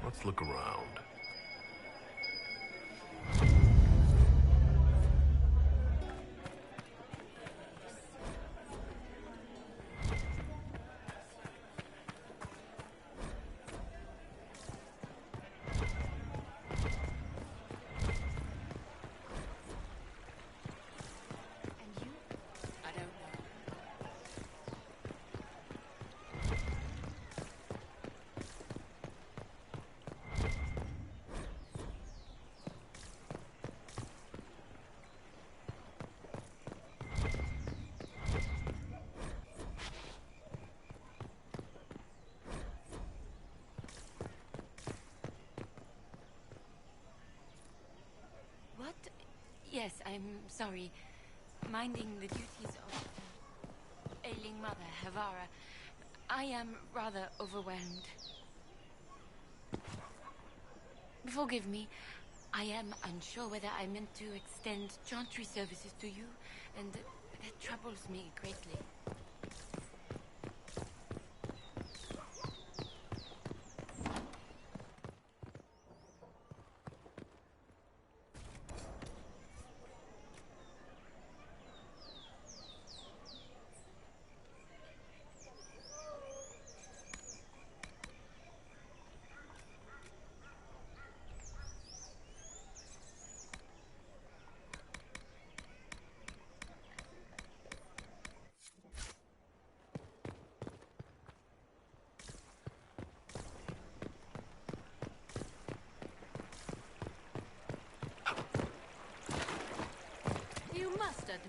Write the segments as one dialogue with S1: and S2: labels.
S1: Let's look around.
S2: Yes, I'm sorry. Minding the duties of ailing mother, Havara. I am rather overwhelmed. Forgive me. I am unsure whether I meant to extend chantry services to you, and that troubles me greatly.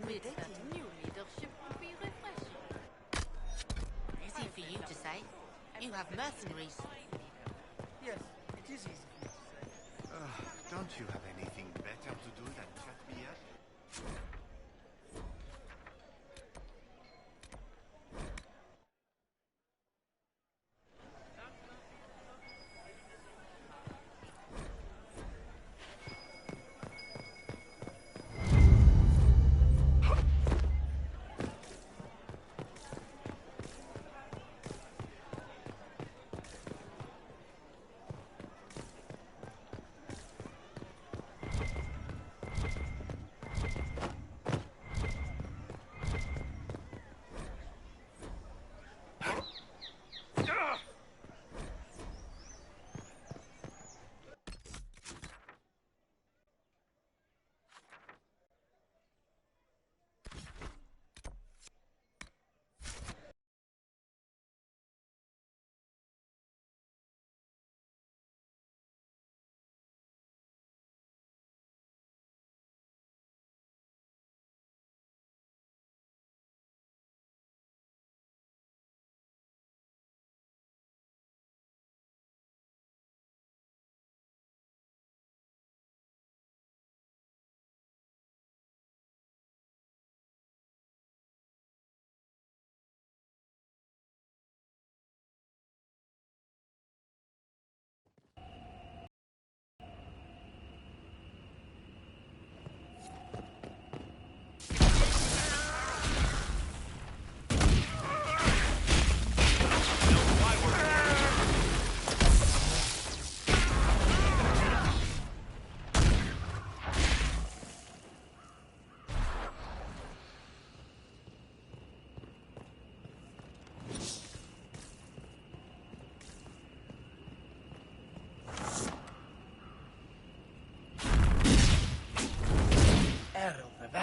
S3: Admit that new leadership would be refreshing.
S4: Easy for you to say. You have mercenaries.
S5: Yes, it is easy for you to say.
S6: Don't you have anything better to do than shut me up?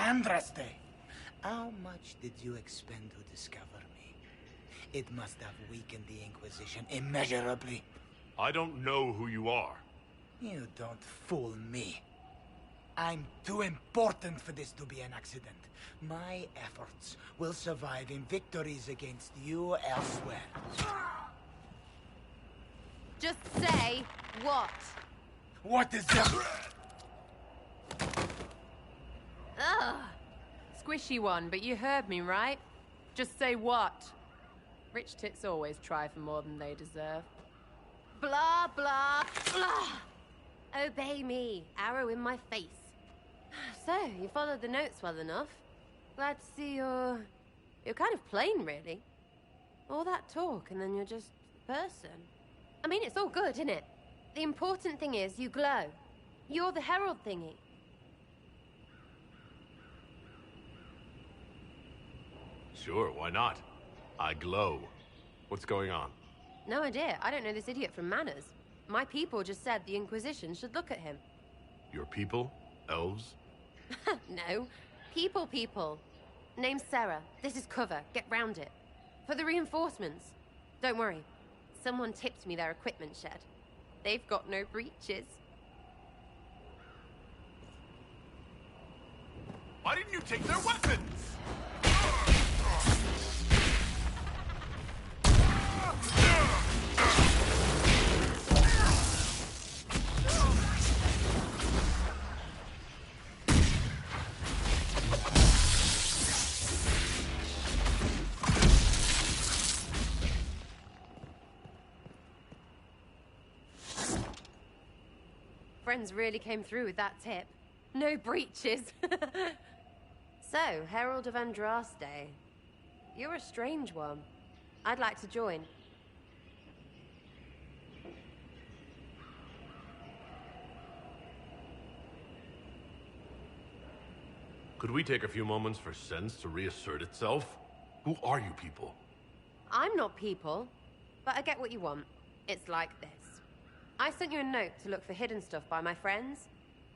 S5: Andraste, how much did you expend to discover me? It must have weakened the Inquisition immeasurably.
S1: I don't know who you are.
S5: You don't fool me. I'm too important for this to be an accident. My efforts will survive in victories against you elsewhere.
S3: Just say what?
S5: What is that?
S3: Ugh. Squishy one, but you heard me, right? Just say what? Rich tits always try for more than they deserve. Blah, blah, blah. Obey me. Arrow in my face. So, you followed the notes well enough. Glad to see you're kind of plain, really. All that talk, and then you're just a person. I mean, it's all good, isn't it? The important thing is you glow. You're the herald thingy.
S1: Sure, why not? I glow. What's going on?
S3: No idea. I don't know this idiot from Manners. My people just said the Inquisition should look at him.
S1: Your people? Elves?
S3: No. People. Name's Sarah. This is cover. Get round it. For the reinforcements. Don't worry. Someone tipped me their equipment shed. They've got no breaches.
S1: Why didn't you take their weapons?
S3: Friends really came through with that tip. No breaches. So, Herald of Andraste. You're a strange one. I'd like to join.
S1: Could we take a few moments for sense to reassert itself? Who are you people?
S3: I'm not people, but I get what you want. It's like this. I sent you a note to look for hidden stuff by my friends.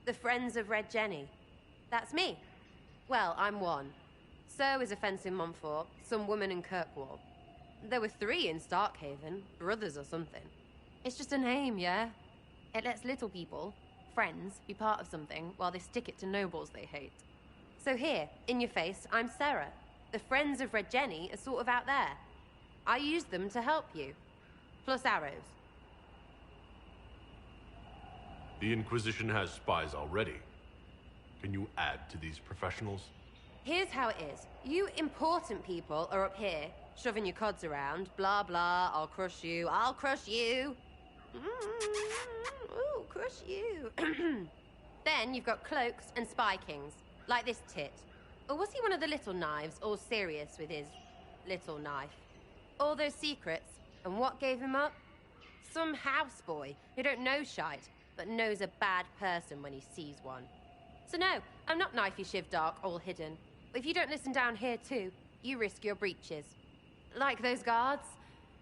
S3: The Friends of Red Jenny. That's me. Well, I'm one. So is a fence in Montfort, some woman in Kirkwall. There were 3 in Starkhaven, brothers or something. It's just a name, yeah? It lets little people, friends, be part of something while they stick it to nobles they hate. So here, in your face, I'm Sarah. The Friends of Red Jenny are sort of out there. I use them to help you. Plus arrows.
S1: The Inquisition has spies already. Can you add to these professionals?
S3: Here's how it is. You important people are up here, shoving your cods around. Blah, blah, I'll crush you. Ooh, crush you. Then you've got cloaks and spy kings, like this tit. Or was he one of the little knives, all serious with his little knife? All those secrets, and what gave him up? Some houseboy who don't know shite, but knows a bad person when he sees one. So no, I'm not knifey shiv dark, all hidden. But if you don't listen down here too, you risk your breeches. Like those guards,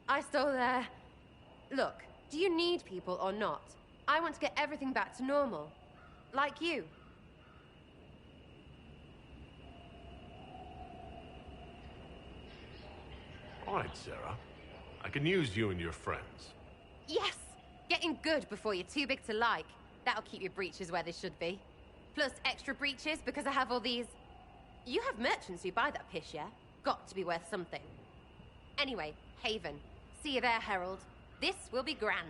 S3: I stole their... Look, do you need people or not? I want to get everything back to normal. Like you.
S1: All right, Sarah. I can use you and your friends.
S3: Yes! Getting good before you're too big to like. That'll keep your breeches where they should be. Plus extra breeches because I have all these... You have merchants who buy that piss, yeah? Got to be worth something. Anyway, Haven. See you there, Herald. This will be grand.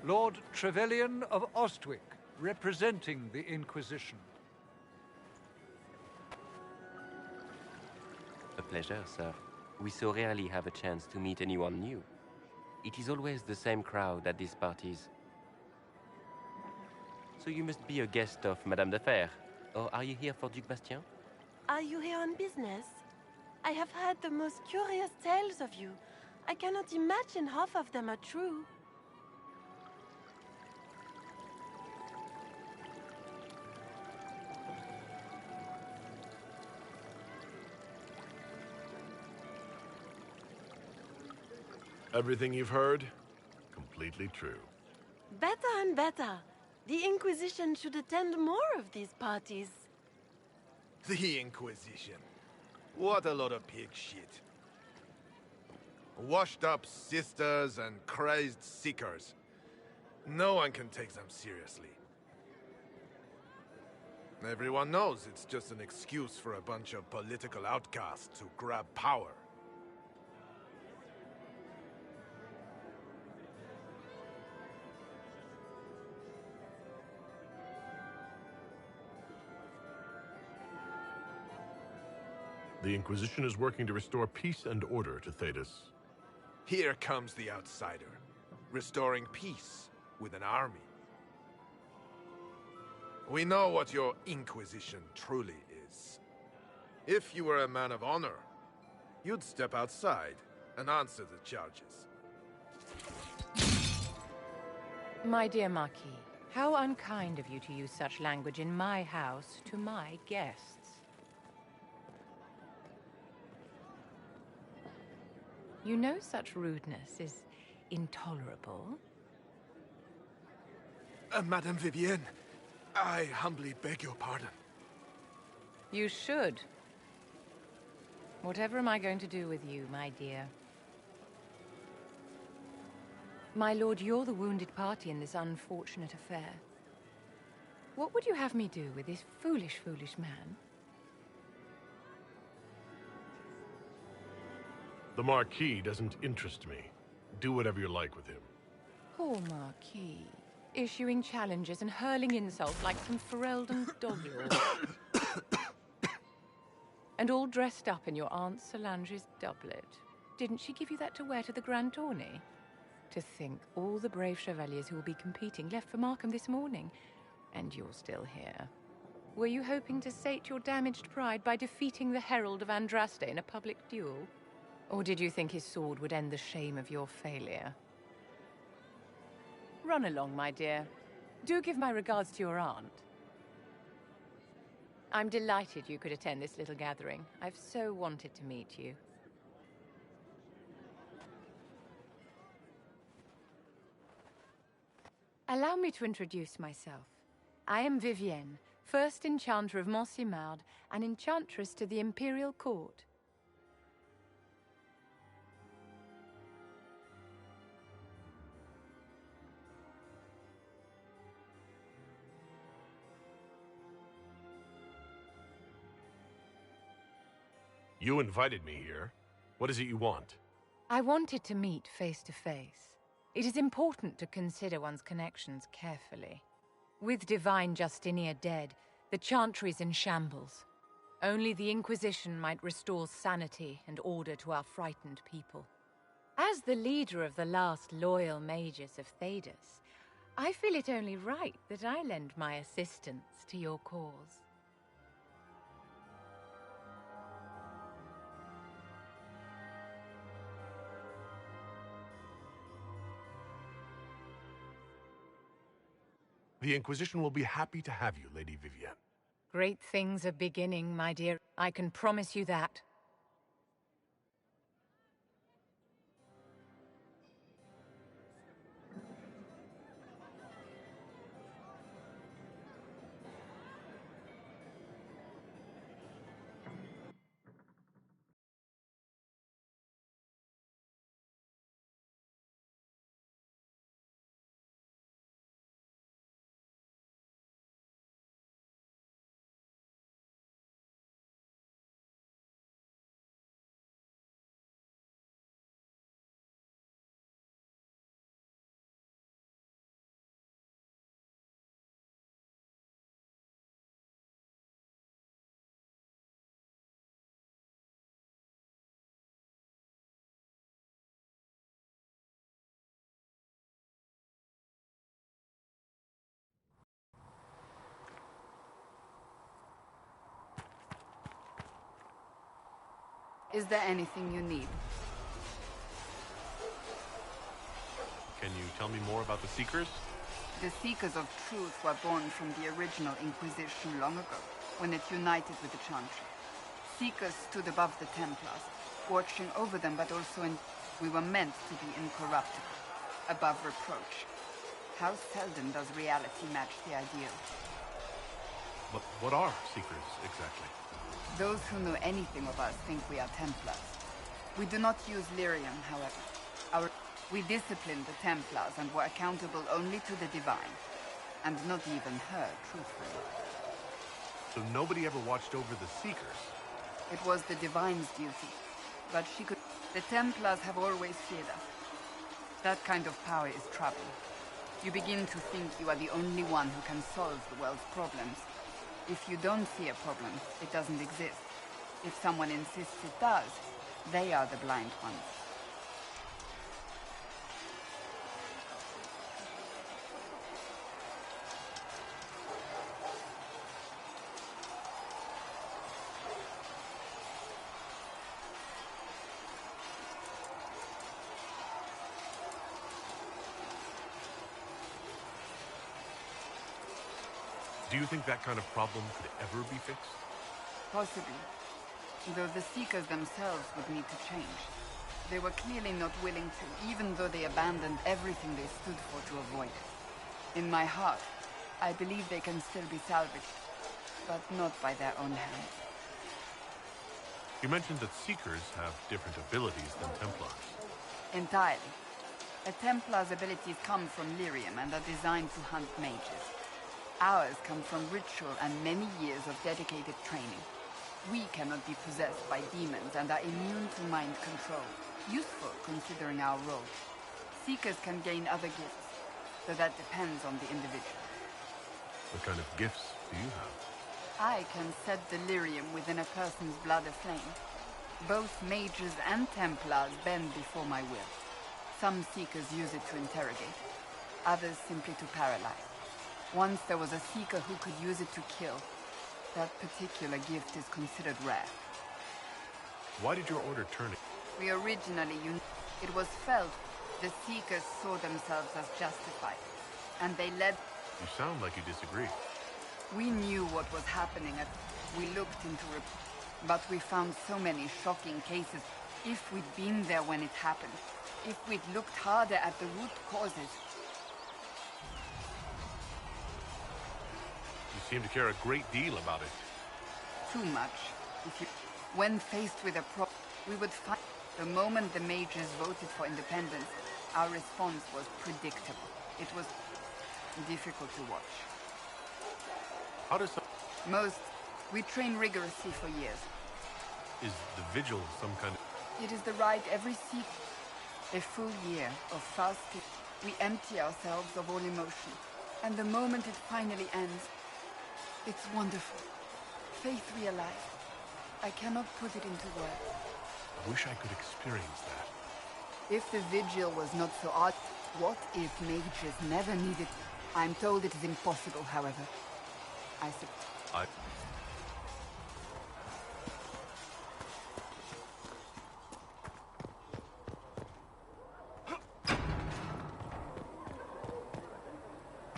S7: Lord Trevelyan of Ostwick, representing the Inquisition.
S8: A pleasure, sir. We so rarely have a chance to meet anyone new. It is always the same crowd at these parties. So you must be a guest of Madame de Fer, or are you here for Duc Bastien?
S9: Are you here on business? I have heard the most curious tales of you. I cannot imagine half of them are true.
S1: Everything you've heard? Completely true.
S9: Better and better. The Inquisition should attend more of these parties.
S6: The Inquisition. What a lot of pig shit. Washed up sisters and crazed seekers. No one can take them seriously. Everyone knows it's just an excuse for a bunch of political outcasts to grab power.
S1: The Inquisition is working to restore peace and order to Thedas.
S6: Here comes the outsider, restoring peace with an army. We know what your Inquisition truly is. If you were a man of honor, you'd step outside and answer the charges.
S3: My dear Marquis, how unkind of you to use such language in my house to my guests. You know such rudeness is intolerable.
S6: Madame Vivienne, I humbly beg your pardon.
S3: You should. Whatever am I going to do with you, my dear? My lord, you're the wounded party in this unfortunate affair. What would you have me do with this foolish, foolish man?
S1: The Marquis doesn't interest me. Do whatever you like with him.
S3: Poor Marquis. Issuing challenges and hurling insults like some Ferelden dog-lord. And all dressed up in your Aunt Solange's doublet. Didn't she give you that to wear to the Grand Tourney? To think all the brave chevaliers who will be competing left for Markham this morning, and you're still here. Were you hoping to sate your damaged pride by defeating the Herald of Andraste in a public duel? Or did you think his sword would end the shame of your failure? Run along, my dear. Do give my regards to your aunt. I'm delighted you could attend this little gathering. I've so wanted to meet you. Allow me to introduce myself. I am Vivienne, first Enchanter of Montsimard and Enchantress to the Imperial Court.
S1: You invited me here. What is it you want?
S3: I wanted to meet face to face. It is important to consider one's connections carefully. With Divine Justinia dead, the Chantry is in shambles. Only the Inquisition might restore sanity and order to our frightened people. As the leader of the last loyal mages of Thedas, I feel it only right that I lend my assistance to your cause.
S1: The Inquisition will be happy to have you, Lady Vivienne.
S3: Great things are beginning, my dear. I can promise you that.
S10: Is there anything you need?
S1: Can you tell me more about the Seekers?
S10: The Seekers of Truth were born from the original Inquisition long ago, when it united with the Chantry. Seekers stood above the Templars, watching over them, but also we were meant to be incorruptible, above reproach. How seldom does reality match the ideal?
S1: But what are Seekers, exactly?
S10: Those who know anything of us think we are Templars. We do not use lyrium, however. We disciplined the Templars and were accountable only to the Divine. And not even her, truthfully.
S1: So nobody ever watched over the Seekers?
S10: It was the Divine's duty. But she could... The Templars have always feared us. That kind of power is troubling. You begin to think you are the only one who can solve the world's problems. If you don't see a problem, it doesn't exist. If someone insists it does, they are the blind ones.
S1: Do you think that kind of problem could ever be fixed?
S10: Possibly. Though the Seekers themselves would need to change. They were clearly not willing to, even though they abandoned everything they stood for to avoid it. In my heart, I believe they can still be salvaged, but not by their own hands.
S1: You mentioned that Seekers have different abilities than Templars.
S10: Entirely. A Templar's abilities come from lyrium and are designed to hunt mages. Ours come from ritual and many years of dedicated training. We cannot be possessed by demons and are immune to mind control. Useful considering our role. Seekers can gain other gifts, though that depends on the individual.
S1: What kind of gifts do you have?
S10: I can set delirium within a person's blood aflame. Both mages and Templars bend before my will. Some Seekers use it to interrogate, others simply to paralyze. Once there was a Seeker who could use it to kill. That particular gift is considered rare.
S1: Why did your order turn it?
S10: We originally it was felt the Seekers saw themselves as justified, and they led...
S1: You sound like you disagree.
S10: We knew what was happening we looked into it, but we found so many shocking cases. If we'd been there when it happened, if we'd looked harder at the root causes...
S1: You seem to care a great deal about it.
S10: Too much. When faced with a we would find... The moment the mages voted for independence, our response was predictable. It was difficult to watch.
S1: How does...
S10: We train rigorously for years.
S1: Is the vigil some kind of...
S10: It is the rite every Sikh. A full year of fasting. We empty ourselves of all emotion. And the moment it finally ends, it's wonderful. Faith realized. I cannot put it into words.
S1: I wish I could experience that.
S10: If the vigil was not so odd, what if mages never needed... I'm told it is impossible, however. I...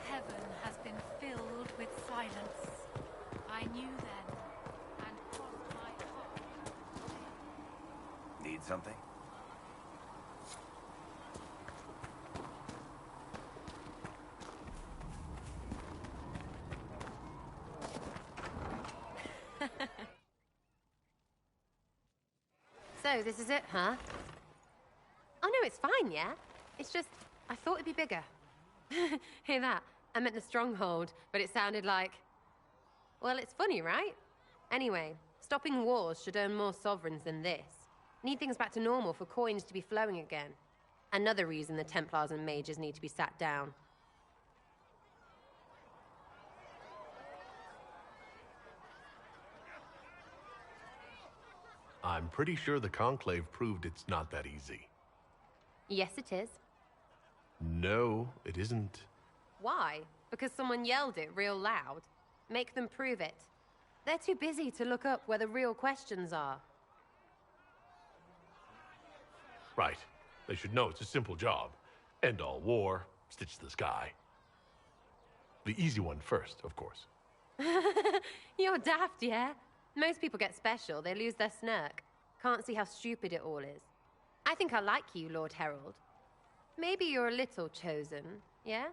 S2: Heaven has been filled with silence. I knew then, and crossed my heart.
S11: Need something?
S3: So, this is it, huh? Oh no, it's fine, yeah? It's just, I thought it'd be bigger. Hear that? I meant the stronghold, but it sounded like... Well, it's funny, right? Anyway, stopping wars should earn more sovereigns than this. Need things back to normal for coins to be flowing again. Another reason the Templars and mages need to be sat down.
S1: I'm pretty sure the Conclave proved it's not that easy.
S3: Yes, it is.
S1: No, it isn't.
S3: Why? Because someone yelled it real loud? Make them prove it. They're too busy to look up where the real questions are.
S1: Right. They should know it's a simple job. End all war, stitch the sky. The easy one first, of course.
S3: You're daft, yeah? Most people get special, they lose their smirk. Can't see how stupid it all is. I think I like you, Lord Herald. Maybe you're a little chosen, yeah?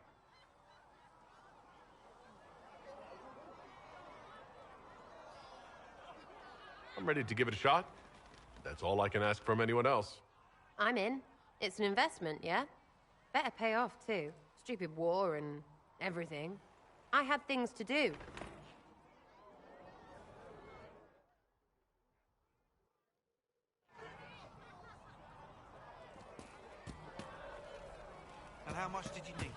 S1: I'm ready to give it a shot. That's all I can ask from anyone else.
S3: I'm in. It's an investment, yeah? Better pay off, too. Stupid war and everything. I had things to do.
S11: And how much did you need?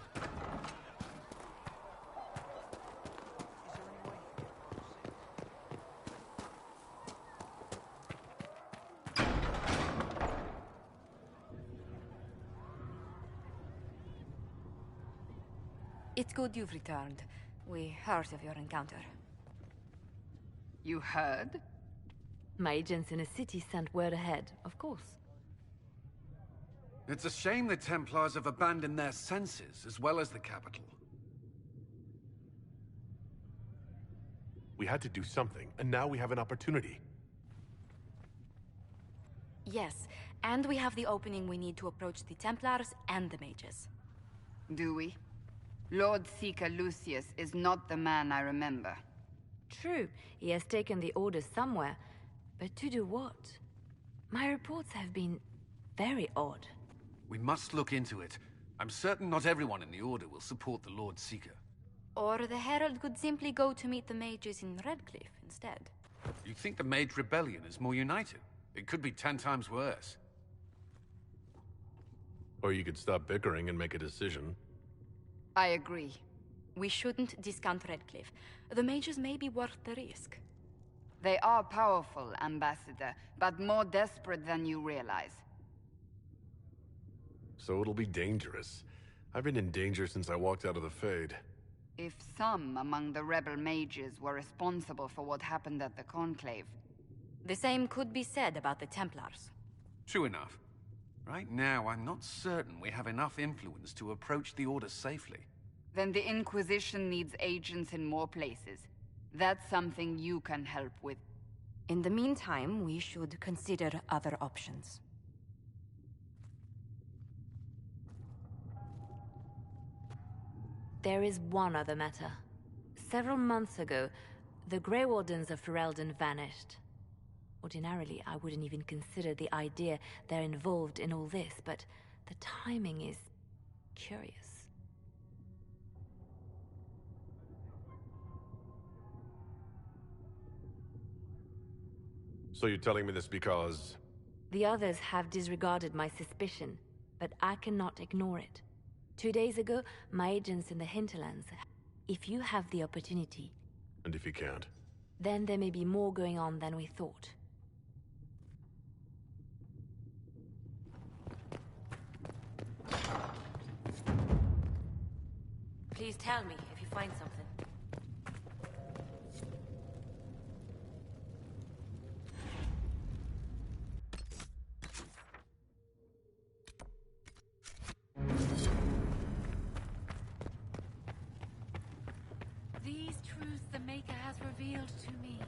S12: It's good you've returned. We heard of your encounter.
S10: You heard?
S12: My agents in the city sent word ahead, of course.
S13: It's a shame the Templars have abandoned their senses, as well as the capital.
S1: We had to do something, and now we have an opportunity.
S12: Yes, and we have the opening we need to approach the Templars and the mages.
S10: Do we? Lord Seeker Lucius is not the man I remember.
S12: True, he has taken the orders somewhere, but to do what? My reports have been very odd.
S13: We must look into it. I'm certain not everyone in the Order will support the Lord Seeker.
S12: Or the Herald could simply go to meet the mages in Redcliffe instead.
S13: You think the Mage Rebellion is more united? It could be 10 times worse.
S1: Or you could stop bickering and make a decision.
S10: I agree.
S12: We shouldn't discount Redcliffe. The mages may be worth the risk.
S10: They are powerful, Ambassador, but more desperate than you realize.
S1: So it'll be dangerous. I've been in danger since I walked out of the Fade.
S10: If some among the rebel mages were responsible for what happened at the Conclave...
S12: The same could be said about the Templars.
S13: True enough. Right now, I'm not certain we have enough influence to approach the Order safely.
S10: Then the Inquisition needs agents in more places. That's something you can help with.
S12: In the meantime, we should consider other options. There is one other matter. Several months ago, the Grey Wardens of Ferelden vanished. Ordinarily, I wouldn't even consider the idea they're involved in all this, but the timing is curious.
S1: So you're telling me this because...
S12: The others have disregarded my suspicion, but I cannot ignore it. 2 days ago, my agents in the hinterlands... If you have the opportunity...
S1: And if you can't?
S12: Then there may be more going on than we thought.
S14: Please tell me if you find something.
S2: These truths the Maker has revealed to me.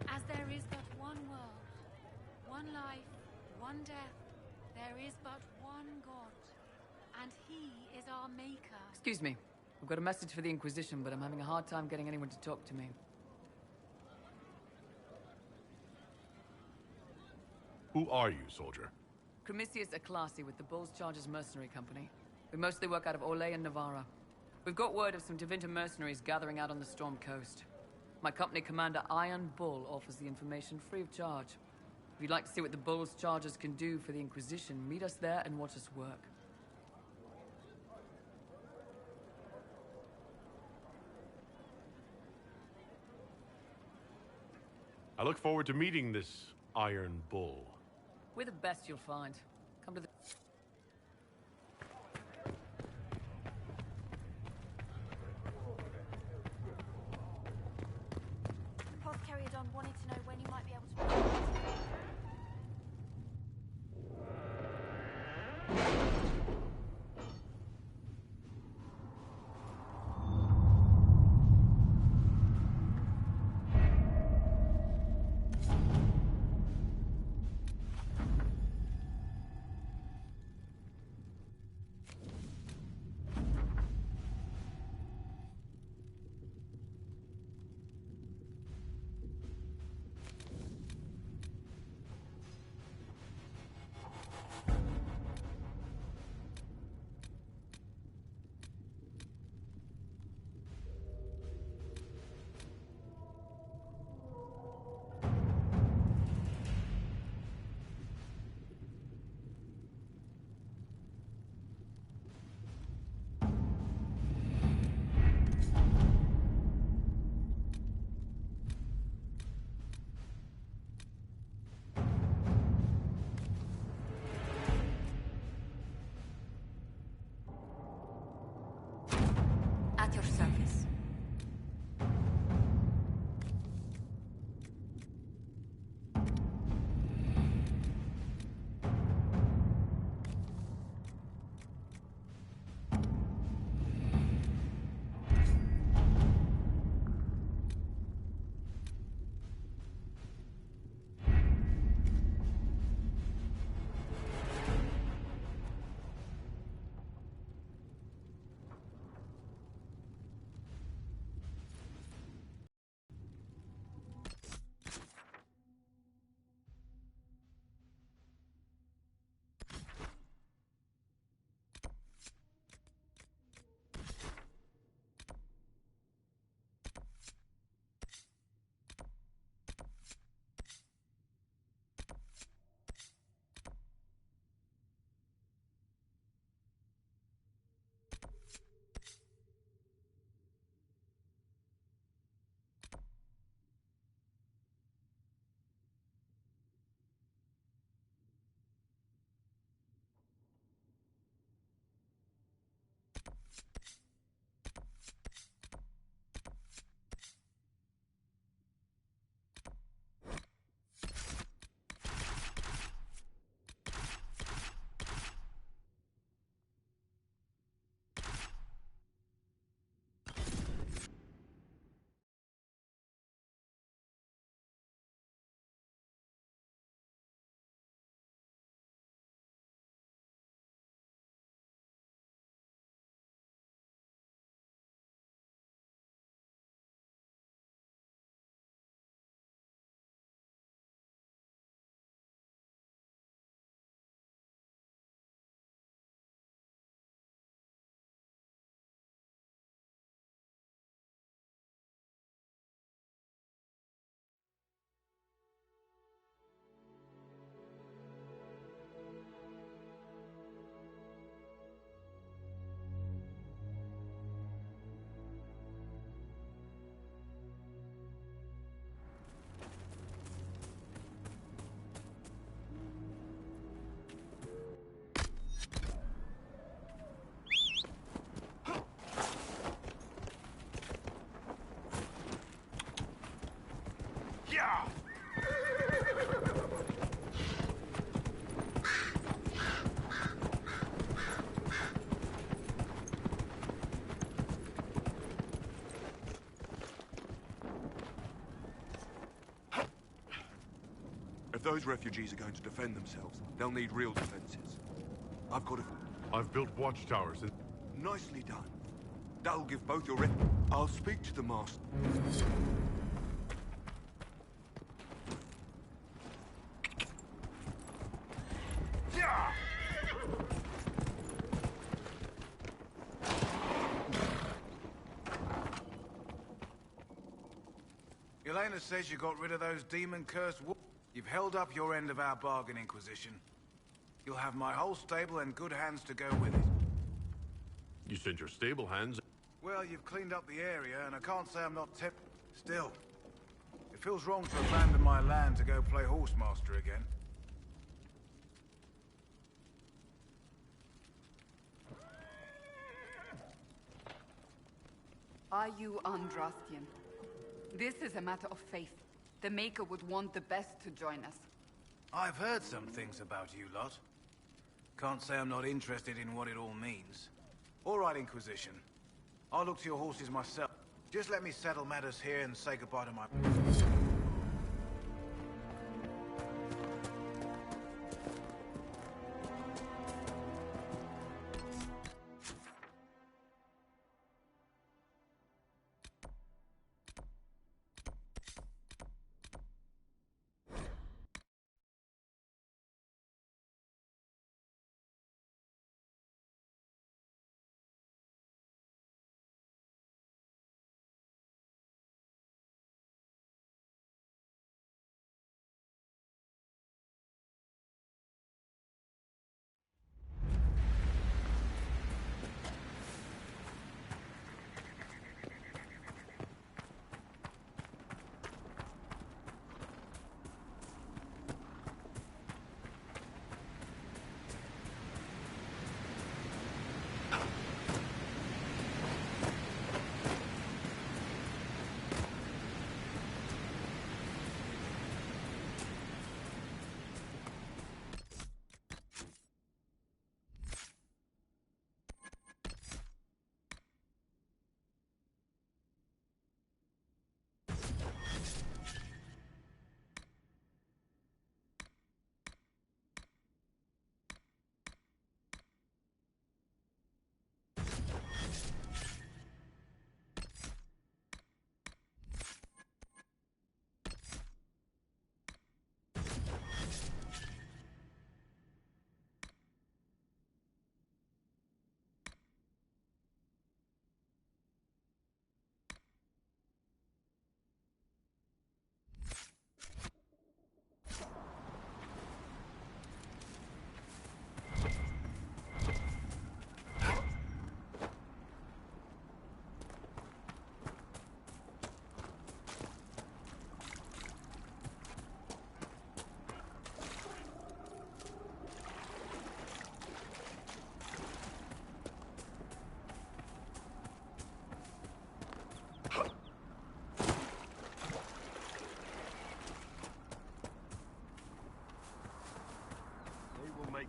S2: As there is but one world, one life, one death, there is but one God. And he is our Maker.
S15: Excuse me. I've got a message for the Inquisition, but I'm having a hard time getting anyone to talk to me.
S1: Who are you, soldier?
S15: Cremisius Aclasi with the Bulls Chargers Mercenary Company. We mostly work out of Orlais and Navarra. We've got word of some Tevinter mercenaries gathering out on the Storm Coast. My company commander, Iron Bull, offers the information free of charge. If you'd like to see what the Bulls Chargers can do for the Inquisition, meet us there and watch us work.
S1: I look forward to meeting this Iron Bull.
S15: We're the best you'll find. Come to the...
S9: Apothecariodon wanted to know when you might be able to...
S13: those refugees are going to defend themselves, they'll need real defenses. I've got a...
S1: I've built watchtowers and...
S13: Nicely done. That'll give both your I'll speak to the master.
S11: Elena says you got rid of those demon-cursed You've held up your end of our bargain, Inquisition. You'll have my whole stable and good hands to go with it.
S1: You sent your stable hands?
S11: Well, you've cleaned up the area, and I can't say I'm not Still, it feels wrong to abandon my land to go play horsemaster again.
S10: Are you Andrastian? This is a matter of faith. The Maker would want the best to join us.
S11: I've heard some things about you lot. Can't say I'm not interested in what it all means. All right, Inquisition. I'll look to your horses myself. Just let me settle matters here and say goodbye to my...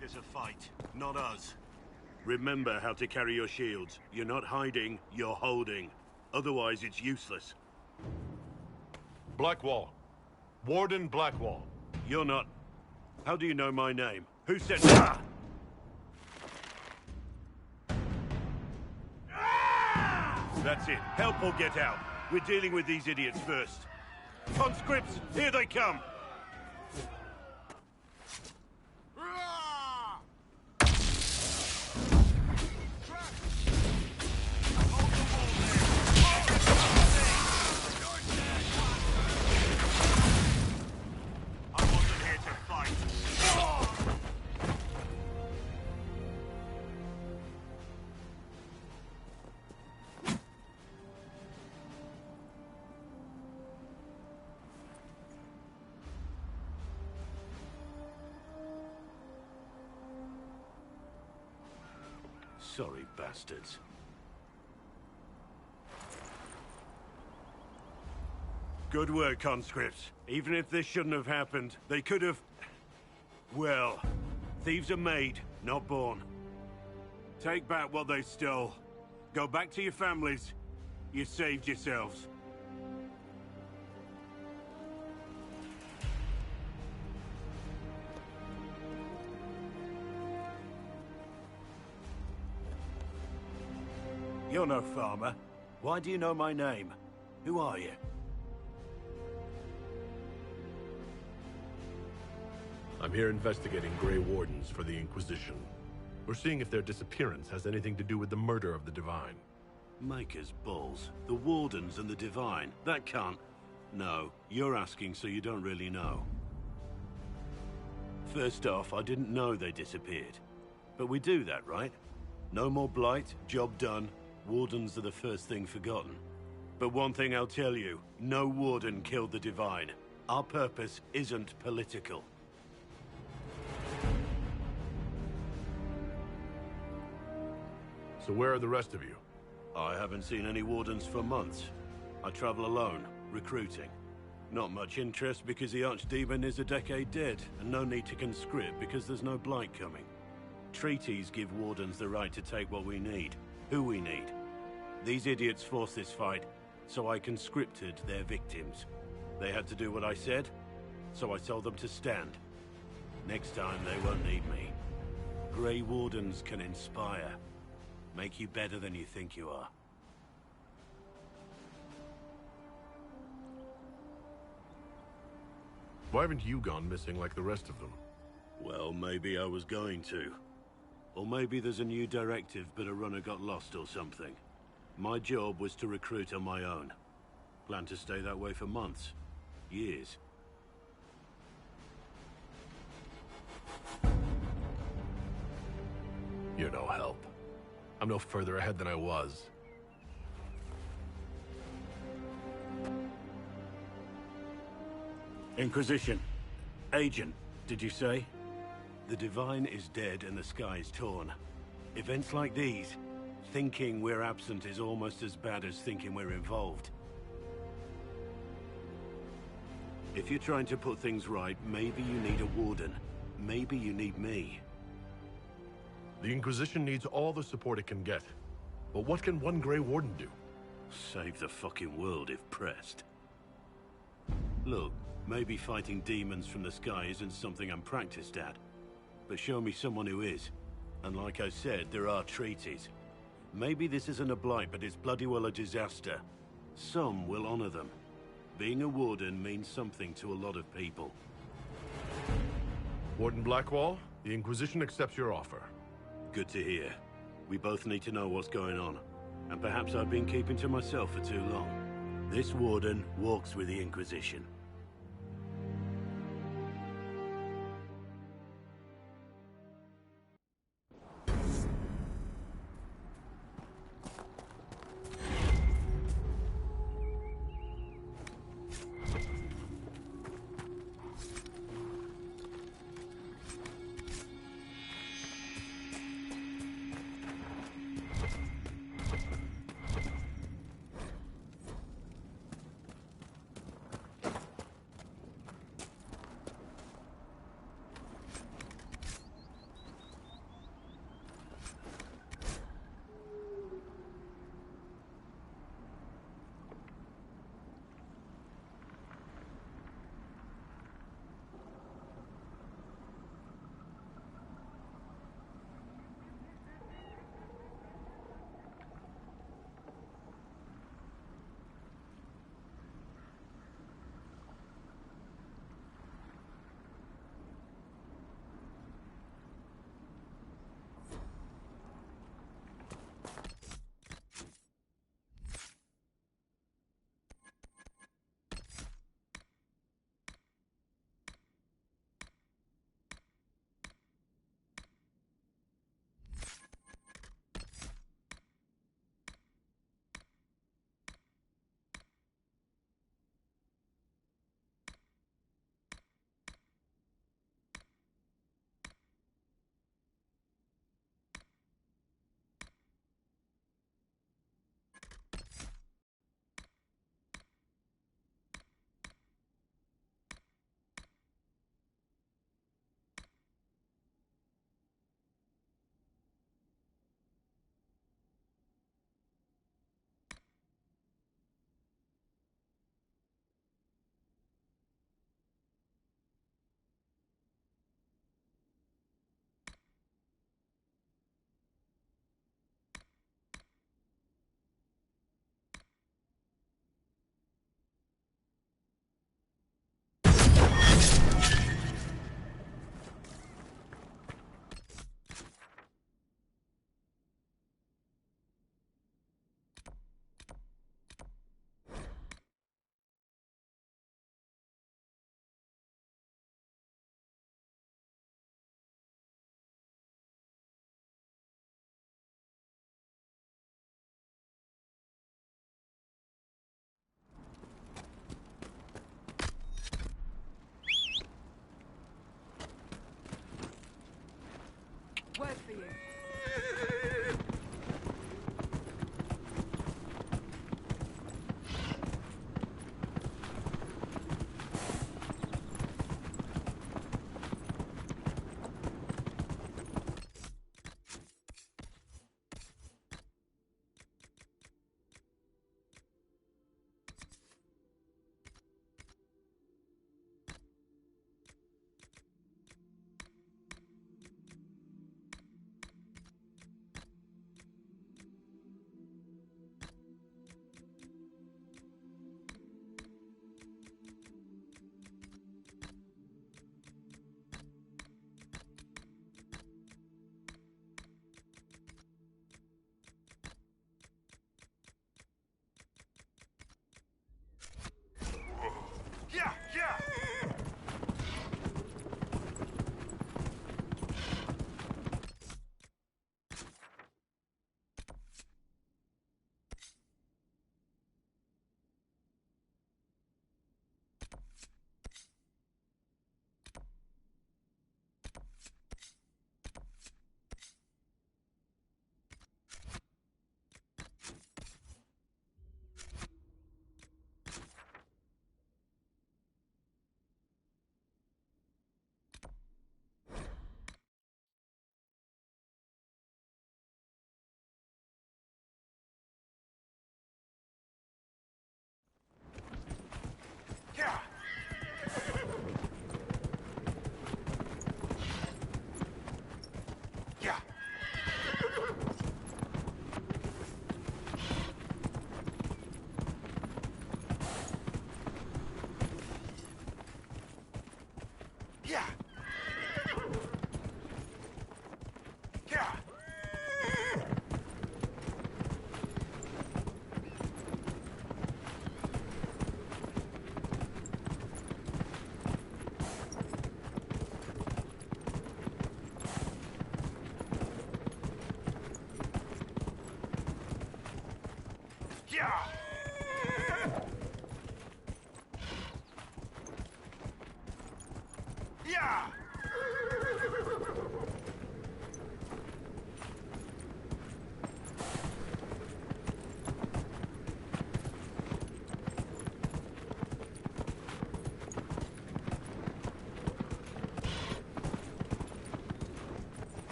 S16: This a fight, not us. Remember how to carry your shields. You're not hiding, you're holding. Otherwise, it's useless.
S1: Blackwall. Warden Blackwall.
S16: You're not... How do you know my name? Who said... Ah! That's it. Help or get out. We're dealing with these idiots first. Conscripts, here they come! Sorry, bastards. Good work, conscripts. Even if this shouldn't have happened, they could have... Well, thieves are made, not born. Take back what they stole. Go back to your families. You saved yourselves. You're no farmer. Why do you know my name? Who are you?
S1: I'm here investigating Grey Wardens for the Inquisition. We're seeing if their disappearance has anything to do with the murder of the Divine.
S16: Maker's balls. The Wardens and the Divine. That can't... No, you're asking so you don't really know. First off, I didn't know they disappeared. But we do that, right? No more blight, job done. Wardens are the first thing forgotten. But one thing I'll tell you, no Warden killed the Divine. Our purpose isn't political.
S1: So where are the rest of you?
S16: I haven't seen any Wardens for months. I travel alone, recruiting. Not much interest because the Archdemon is a decade dead, and no need to conscript because there's no blight coming. Treaties give Wardens the right to take what we need, who we need. These idiots forced this fight, so I conscripted their victims. They had to do what I said, so I told them to stand. Next time they won't need me. Grey Wardens can inspire. Make you better than you think you are.
S1: Why haven't you gone missing like the rest of them?
S16: Well, maybe I was going to. Or maybe there's a new directive but a runner got lost or something. My job was to recruit on my own. Plan to stay that way for months. Years.
S1: You're no help. I'm no further ahead than I was.
S16: Inquisition. Agent, did you say? The Divine is dead and the sky is torn. Events like these, thinking we're absent is almost as bad as thinking we're involved. If you're trying to put things right, maybe you need a Warden. Maybe you need me.
S1: The Inquisition needs all the support it can get. But what can one Grey Warden do?
S16: Save the fucking world if pressed. Look, maybe fighting demons from the sky isn't something I'm practiced at. But show me someone who is. And like I said, there are treaties. Maybe this isn't a blight, but it's bloody well a disaster. Some will honor them. Being a Warden means something to a lot of people.
S1: Warden Blackwall, the Inquisition accepts your offer.
S16: Good to hear. We both need to know what's going on. And perhaps I've been keeping to myself for too long. This Warden walks with the Inquisition.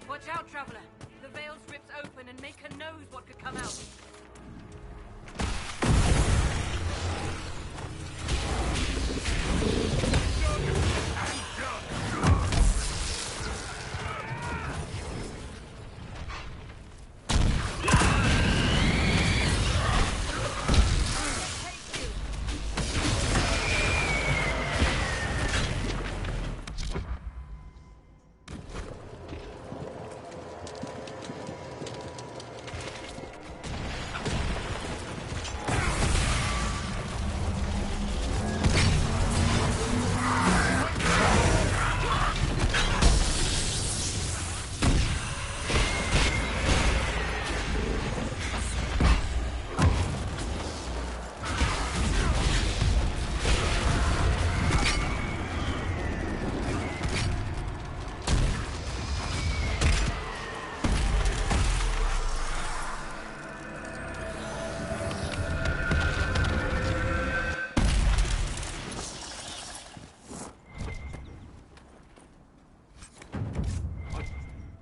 S14: Watch out, traveler. The veil rips open and Maker knows what could come out.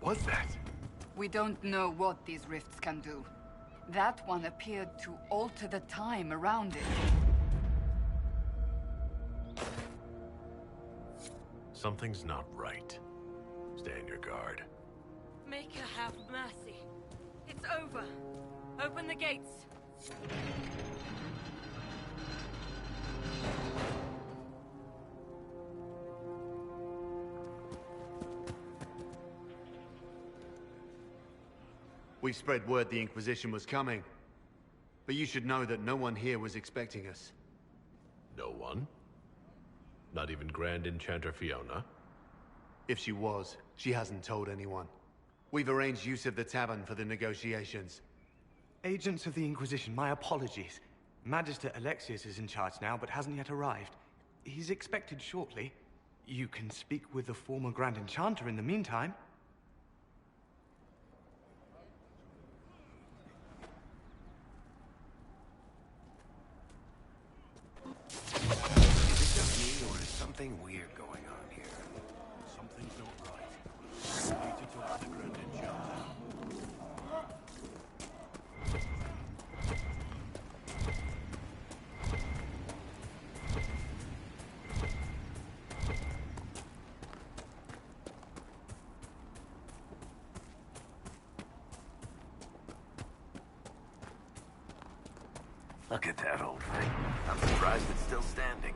S1: Was that?
S10: We don't know what these rifts can do. That one appeared to alter the time around it.
S1: Something's not right. Stay on your guard.
S14: Maker have mercy. It's over. Open the gates.
S17: We spread word the Inquisition was coming. But you should know that no one here was expecting us.
S1: No one? Not even Grand Enchanter Fiona?
S17: If she was, she hasn't told anyone. We've arranged use of the tavern for the negotiations.
S18: Agents of the Inquisition, my apologies. Magister Alexius is in charge now, but hasn't yet arrived. He's expected shortly. You can speak with the former Grand Enchanter in the meantime.
S13: Is it just me, or is something weird going on here?
S16: Something's not right. I need to talk to the Grand Enchanter.
S19: Look at that old thing. I'm surprised it's still standing.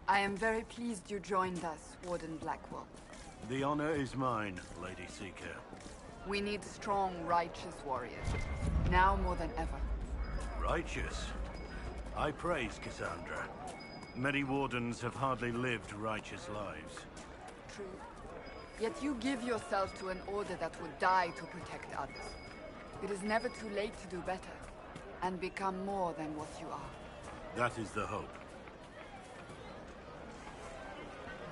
S10: I am very pleased you joined us, Warden Blackwell.
S16: The honor is mine, Lady Seeker.
S10: We need strong, righteous warriors. Now more than ever.
S16: Righteous? I praise Cassandra. Many wardens have hardly lived righteous lives.
S10: True. Yet you give yourself to an order that would die to protect others. It is never too late to do better, and become more than what you are.
S16: That is the hope.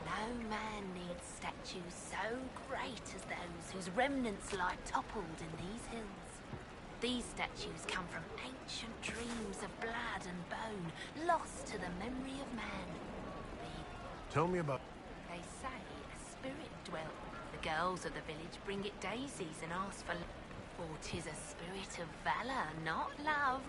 S12: No man needs statues so great as those whose remnants lie toppled in these hills. These statues come from ancient dreams of blood and bone, lost to the memory of man.
S1: Tell me about...
S12: They say a spirit dwelt with the
S20: girls of the village bring it daisies and ask for... For 'tis a spirit of valor, not love.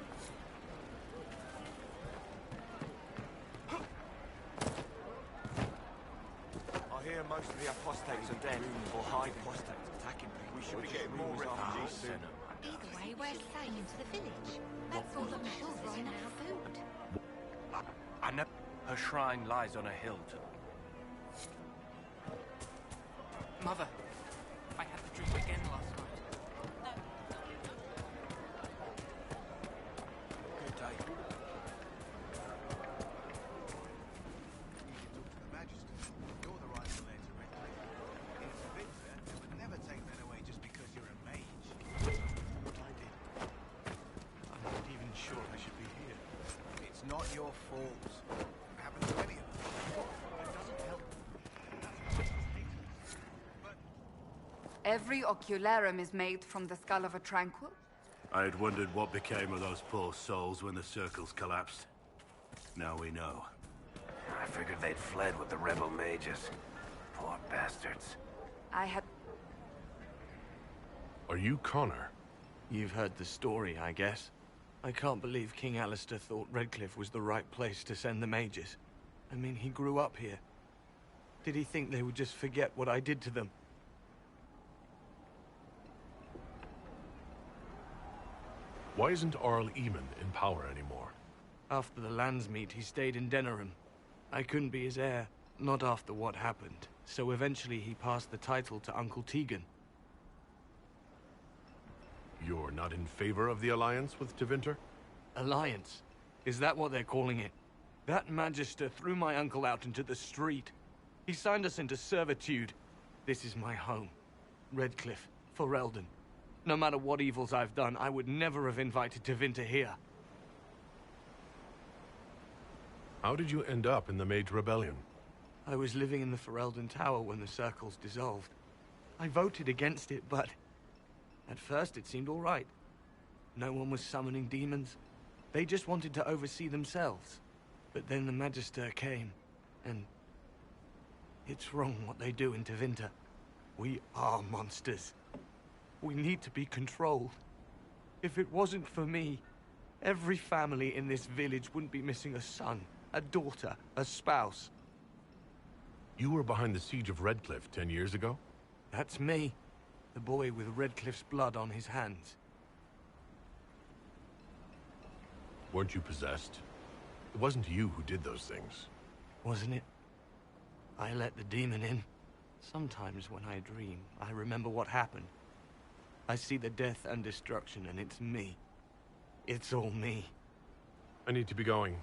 S18: I hear most of the apostates are dead, or high apostates attacking people. We should be getting more refugees soon.
S20: Either way, we're safe to the village. That's all that matters is enough food.
S19: I know her shrine lies on a hill.
S21: Mother, I had the dream again last night.
S11: Good day. Magister, you're the rightful heir to Redcliffe. In Victor, they would never take that away just because you're a mage.
S18: What I did. I'm not even sure I should be here.
S11: It's not your fault. It happens to any of us. It doesn't help.
S10: Every ocularum is made from the skull of a tranquil?
S16: I had wondered what became of those poor souls when the circles collapsed. Now we know.
S19: I figured they'd fled with the rebel mages. Poor bastards.
S10: I had...
S1: Are you Connor?
S18: You've heard the story, I guess. I can't believe King Alistair thought Redcliffe was the right place to send the mages. I mean, he grew up here. Did he think they would just forget what I did to them?
S1: Why isn't Arl Eamon in power anymore?
S18: After the Landsmeet, he stayed in Denerim. I couldn't be his heir, not after what happened. So eventually he passed the title to Uncle Tegan.
S1: You're not in favor of the alliance with Tevinter?
S18: Alliance? Is that what they're calling it? That Magister threw my uncle out into the street. He signed us into servitude. This is my home. Redcliffe, Ferelden. No matter what evils I've done, I would never have invited Tevinter here.
S1: How did you end up in the Mage Rebellion?
S18: I was living in the Ferelden Tower when the circles dissolved. I voted against it, but... at first it seemed all right. No one was summoning demons. They just wanted to oversee themselves. But then the Magister came, and... it's wrong what they do in Tevinter. We are monsters. We need to be controlled. If it wasn't for me, every family in this village wouldn't be missing a son, a daughter, a spouse.
S1: You were behind the siege of Redcliffe 10 years ago?
S18: That's me. The boy with Redcliffe's blood on his hands.
S1: Weren't you possessed? It wasn't you who did those things.
S18: Wasn't it? I let the demon in. Sometimes when I dream, I remember what happened. I see the death and destruction, and it's me. It's all me.
S1: I need to be going.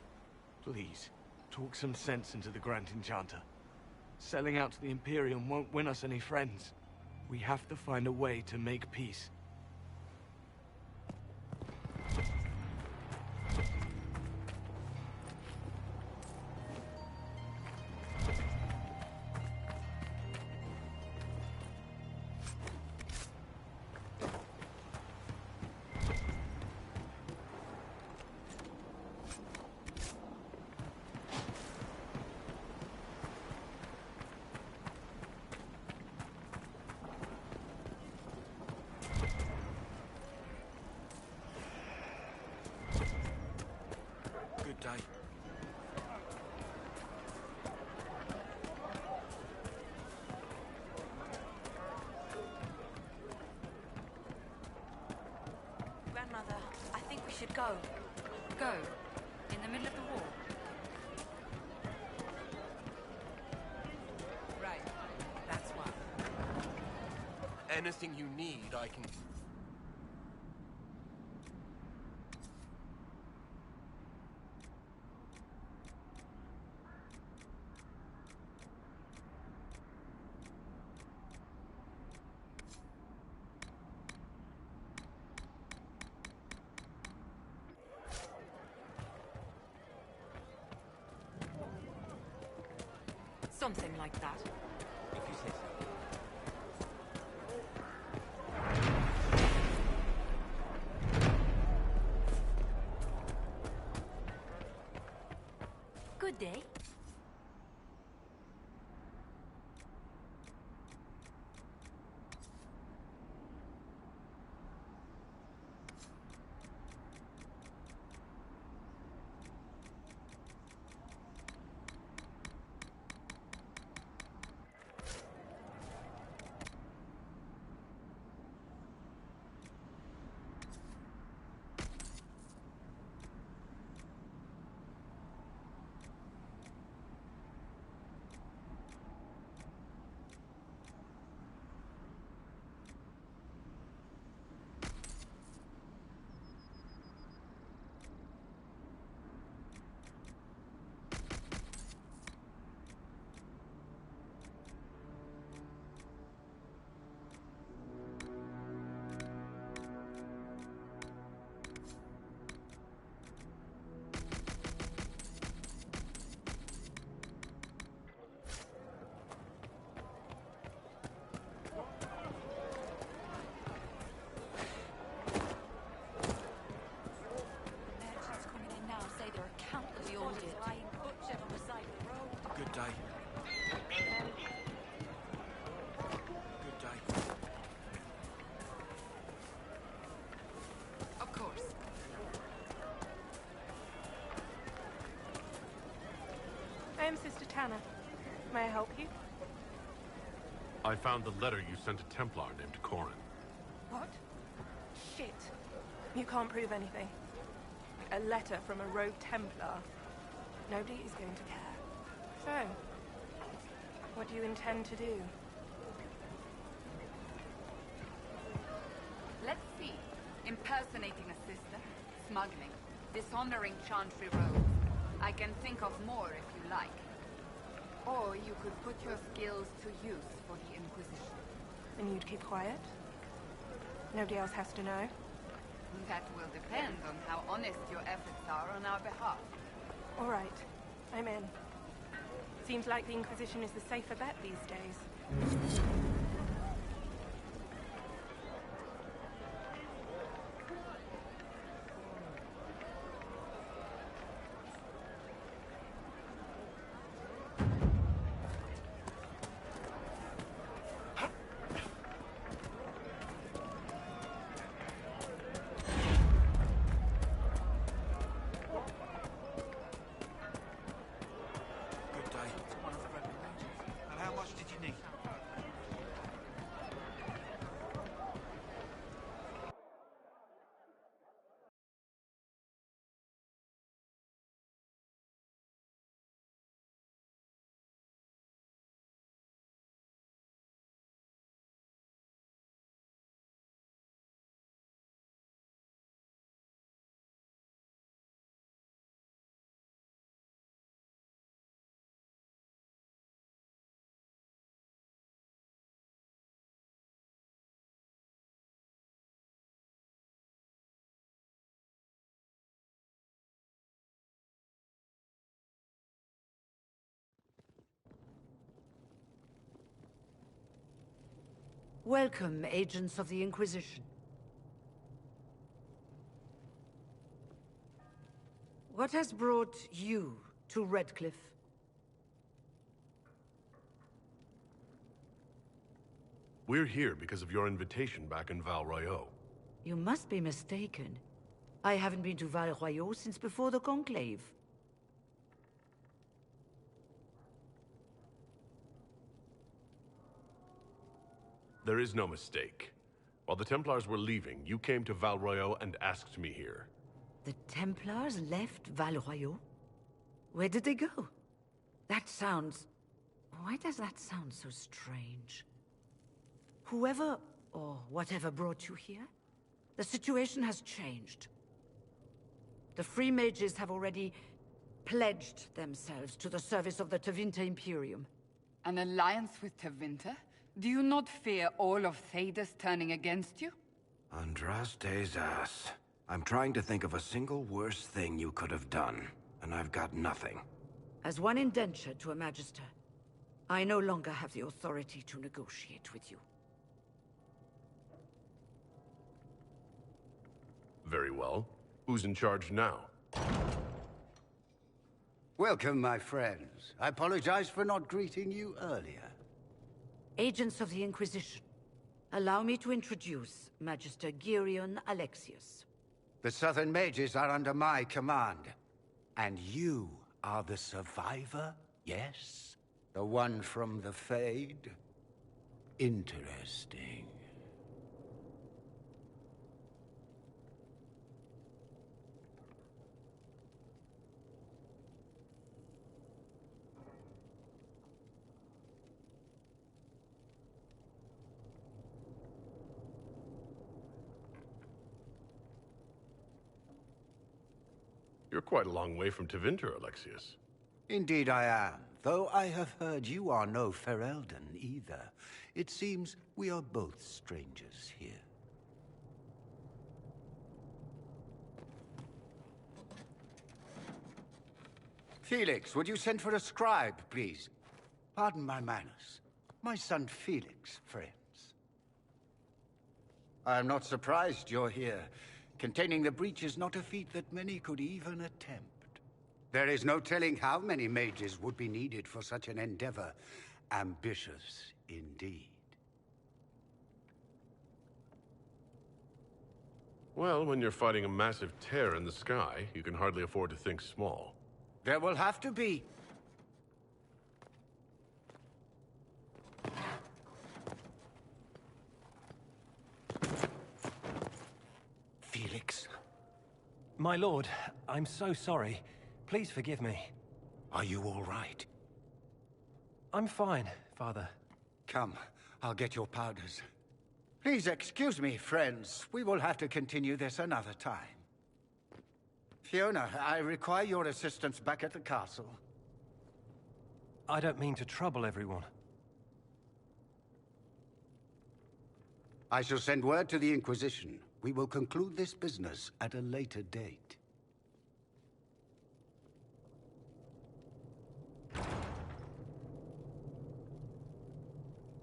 S18: Please, talk some sense into the Grand Enchanter. Selling out to the Imperium won't win us any friends. We have to find a way to make peace.
S11: Good day.
S14: Grandmother, I think we should go.
S15: Go? In the middle of the war?
S21: Right. That's why. Anything you need, I can...
S15: Something like that.
S21: If you say so.
S14: Good day.
S4: am Sister Tanner. May I help you?
S1: I found the letter you sent a Templar named Corin.
S4: What? Shit. You can't prove anything. A letter from a rogue Templar. Nobody is going to care. So, what do you intend to do?
S10: Let's see. Impersonating a sister, smuggling, dishonoring Chantry robes. I can think of more if you like. Or you could put your skills to use for the Inquisition.
S4: And you'd keep quiet? Nobody else has to know?
S10: That will depend on how honest your efforts are on our behalf.
S4: All right. I'm in. Seems like the Inquisition is the safer bet these days.
S22: Welcome, agents of the Inquisition. What has brought you to Redcliffe?
S1: We're here because of your invitation back in Val Royeaux.
S22: You must be mistaken. I haven't been to Val Royeaux since before the Conclave.
S1: There is no mistake. While the Templars were leaving, you came to Val Royeaux and asked me here.
S22: The Templars left Val Royeaux? Where did they go? That sounds... Why does that sound so strange? Whoever or whatever brought you here, the situation has changed. The Free Mages have already pledged themselves to the service of the Tevinter Imperium.
S10: An alliance with Tevinter? Do you not fear all of Thedas turning against you?
S19: Andraste's ass. I'm trying to think of a single worse thing you could have done, and I've got nothing.
S22: As one indenture to a Magister, I no longer have the authority to negotiate with you.
S1: Very well. Who's in charge now?
S23: Welcome, my friends. I apologize for not greeting you earlier.
S22: Agents of the Inquisition, allow me to introduce Magister Girion Alexius.
S23: The Southern Mages are under my command. And you are the survivor, yes? The one from the Fade? Interesting.
S1: You're quite a long way from Tevinter, Alexius.
S23: Indeed I am, though I have heard you are no Ferelden either. It seems we are both strangers here. Felix, would you send for a scribe, please? Pardon my manners. My son Felix, friends. I am not surprised you're here. Containing the breach is not a feat that many could even attempt. There is no telling how many mages would be needed for such an endeavor. Ambitious, indeed.
S1: Well, when you're fighting a massive tear in the sky, you can hardly afford to think small.
S23: There will have to be.
S5: My lord, I'm so sorry. Please forgive me.
S23: Are you all right?
S5: I'm fine, Father.
S23: Come, I'll get your powders. Please excuse me, friends. We will have to continue this another time. Fiona, I require your assistance back at the castle.
S5: I don't mean to trouble everyone.
S23: I shall send word to the Inquisition. We will conclude this business at a later date.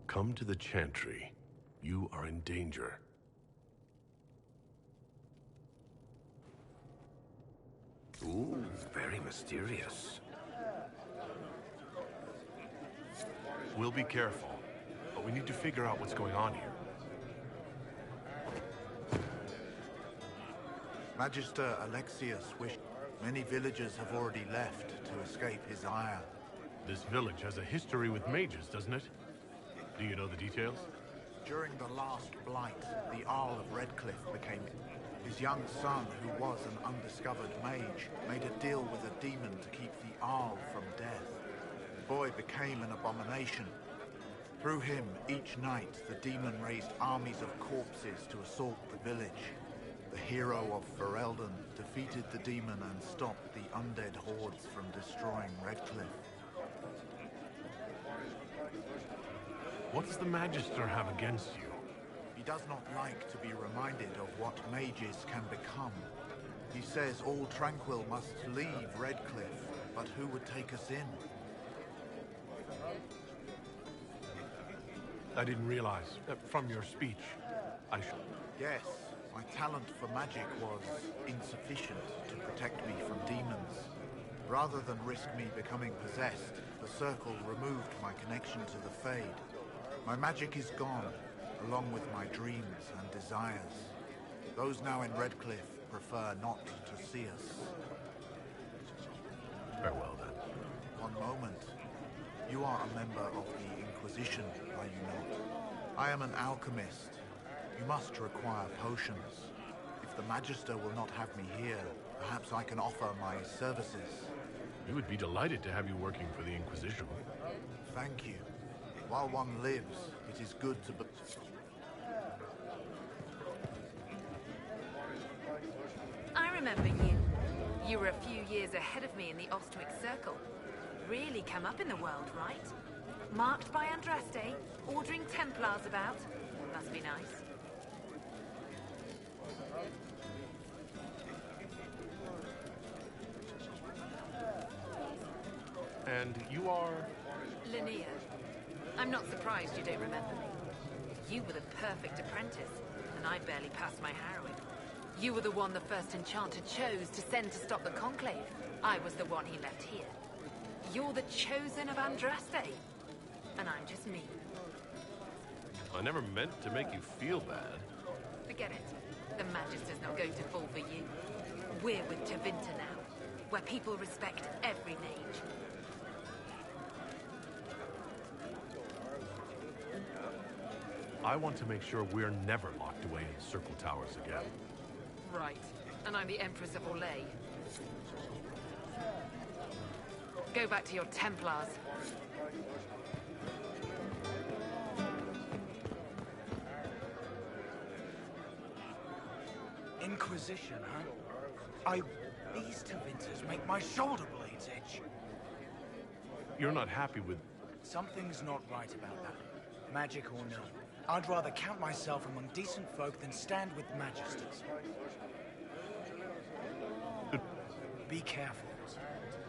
S1: Come to the Chantry. You are in danger.
S19: Ooh, very mysterious.
S1: We'll be careful, but we need to figure out what's going on here.
S7: Magister Alexius wished many villagers have already left to escape his ire.
S1: This village has a history with mages, doesn't it? Do you know the details?
S7: During the last blight, the Arl of Redcliffe became... His young son, who was an undiscovered mage, made a deal with a demon to keep the Arl from death. The boy became an abomination. Through him, each night, the demon raised armies of corpses to assault the village. The hero of Ferelden defeated the demon and stopped the undead hordes from destroying Redcliffe.
S1: What does the Magister have against you?
S7: He does not like to be reminded of what mages can become. He says all Tranquil must leave Redcliffe, but who would take us in?
S1: I didn't realize, from your speech, I should...
S7: Yes, my talent for magic was insufficient to protect me from demons. Rather than risk me becoming possessed, the Circle removed my connection to the Fade. My magic is gone, along with my dreams and desires. Those now in Redcliffe prefer not to see us.
S1: Farewell, then.
S7: One moment. You are a member of the Inquisition, are you not? I am an alchemist. You must require potions. If the Magister will not have me here, perhaps I can offer my services.
S1: We would be delighted to have you working for the Inquisition.
S7: Thank you. While one lives, it is good to be...
S20: I remember you. You were a few years ahead of me in the Ostwick Circle. Really come up in the world, right? Marked by Andraste, ordering Templars about. Must be nice.
S1: And you are...
S20: Linnea. I'm not surprised you don't remember me. You were the perfect apprentice, and I barely passed my harrowing. You were the one the first enchanter chose to send to stop the Conclave. I was the one he left here. You're the chosen of Andraste, and I'm just me.
S1: I never meant to make you feel bad.
S20: Forget it. The Magister's not going to fall for you. We're with Tevinter now, where people respect every mage.
S1: I want to make sure we're never locked away in Circle Towers again.
S20: Right. And I'm the Empress of Orlais. Go back to your Templars.
S11: Inquisition, huh? These Tevinters make my shoulder blades itch.
S1: You're not happy with...
S11: Something's not right about that. Magic or no. I'd rather count myself among decent folk than stand with Magisters. Be careful.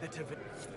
S11: The Tevinters...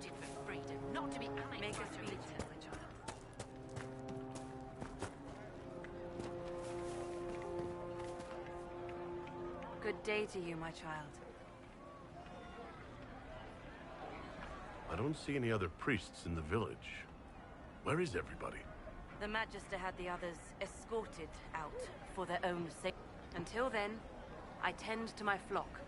S20: fought for freedom, not to be annexed. Make a speech, my child.
S3: Good day to you, my child.
S1: I don't see any other priests in the village. Where is everybody?
S3: The Magister had the others escorted out for their own sake. Until then, I tend to my flock.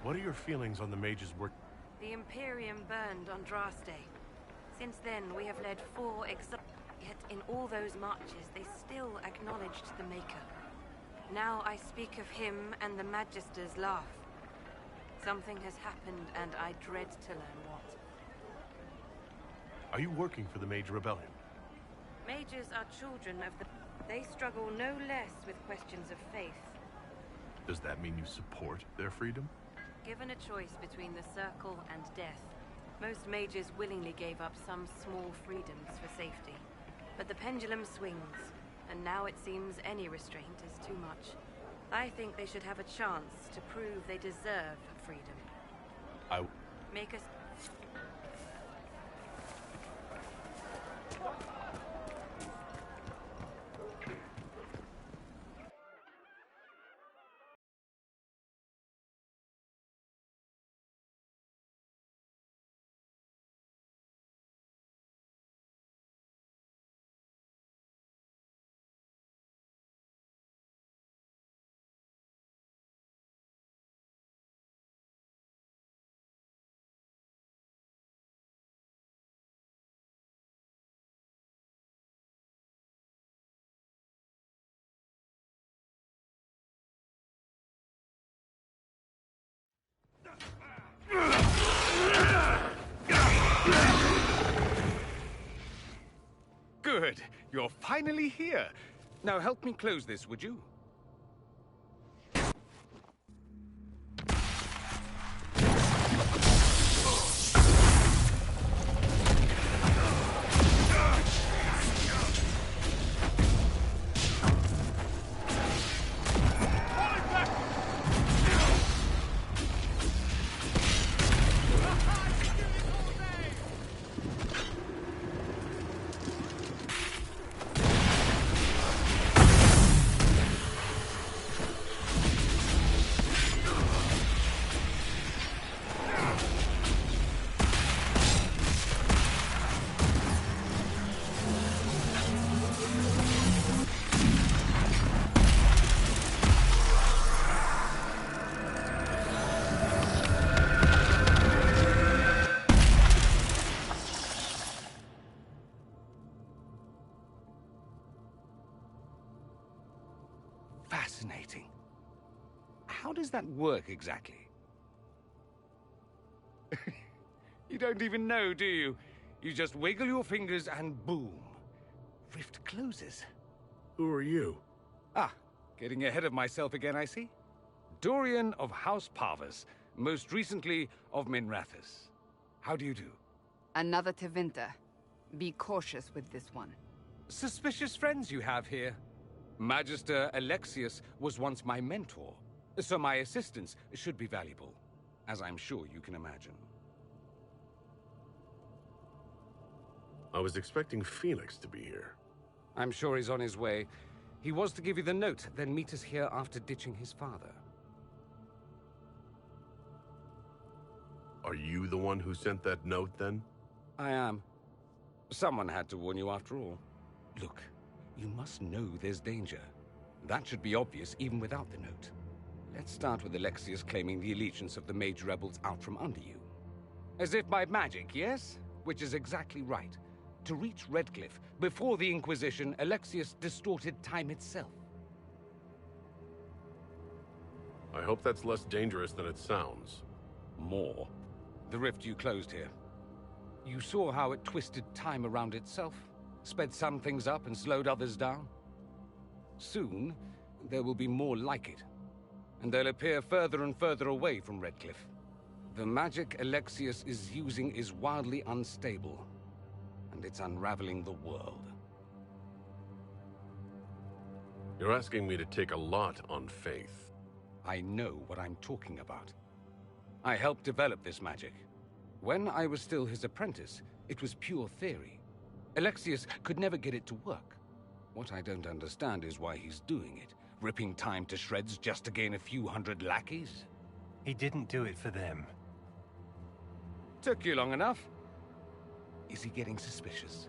S1: What are your feelings on the mage's work?
S3: The Imperium burned on Draste Day. Since then, we have led 4 yet in all those marches, they still acknowledged the Maker. Now I speak of him and the Magister's laugh. Something has happened, and I dread to learn what.
S1: Are you working for the Mage Rebellion?
S3: Mages are children of the... They struggle no less with questions of faith.
S1: Does that mean you support their freedom?
S3: Given a choice between the Circle and death, most mages willingly gave up some small freedoms for safety. But the pendulum swings, and now it seems any restraint is too much. I think they should have a chance to prove they deserve freedom. Make us...
S13: Good. You're finally here. Now help me close this, would you? Fascinating. How does that work exactly? You don't even know, do you? You just wiggle your fingers and boom. Rift closes.
S1: Who are you?
S13: Ah, getting ahead of myself again, I see. Dorian of House Parvus, most recently of Minrathous. How do you do?
S10: Another Tevinter. Be cautious with this one.
S13: Suspicious friends you have here. Magister Alexius was once my mentor, so my assistance should be valuable, as I'm sure you can imagine.
S1: I was expecting Phoenix to be here.
S13: I'm sure he's on his way. He was to give you the note, then meet us here after ditching his father.
S1: Are you the one who sent that note, then?
S13: I am. Someone had to warn you after all. Look, you must know there's danger. That should be obvious even without the note. Let's start with Alexius claiming the allegiance of the mage rebels out from under you. As if by magic, yes? Which is exactly right. To reach Redcliffe, before the Inquisition, Alexius distorted time itself.
S1: I hope that's less dangerous than it sounds.
S13: More. The rift you closed here. You saw how it twisted time around itself, sped some things up and slowed others down. Soon, there will be more like it, and they'll appear further and further away from Redcliffe. The magic Alexius is using is wildly unstable, and it's unraveling the world.
S1: You're asking me to take a lot on faith.
S13: I know what I'm talking about. I helped develop this magic. When I was still his apprentice, it was pure theory. Alexius could never get it to work. What I don't understand is why he's doing it, ripping time to shreds just to gain a few hundred lackeys.
S5: He didn't do it for them.
S13: Took you long enough. Is he getting suspicious?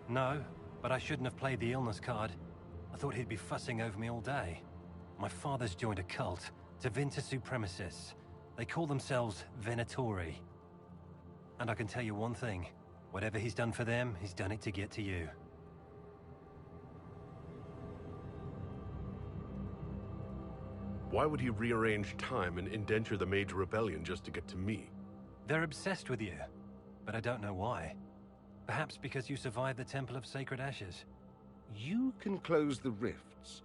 S5: No, but I shouldn't have played the illness card. I thought he'd be fussing over me all day. My father's joined a cult, Tevinter Supremacists. They call themselves Venatori. And I can tell you one thing. Whatever he's done for them, he's done it to get to you.
S1: Why would he rearrange time and indenture the Mage Rebellion just to get to me?
S5: They're obsessed with you, but I don't know why. Perhaps because you survived the Temple of Sacred Ashes.
S13: You can close the rifts.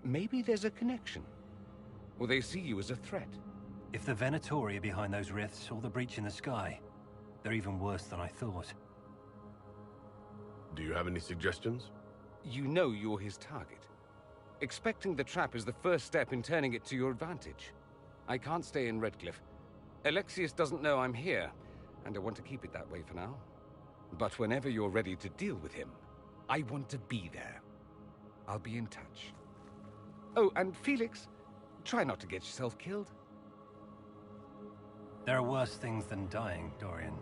S13: Maybe there's a connection. Or they see you as a threat.
S5: If the Venatori are behind those rifts or the breach in the sky, they're even worse than I thought.
S1: Do you have any suggestions?
S13: You know you're his target. Expecting the trap is the first step in turning it to your advantage. I can't stay in Redcliffe. Alexius doesn't know I'm here, and I want to keep it that way for now. But whenever you're ready to deal with him, I want to be there. I'll be in touch. Oh, and Felix, try not to get yourself killed.
S5: There are worse things than dying, Dorian.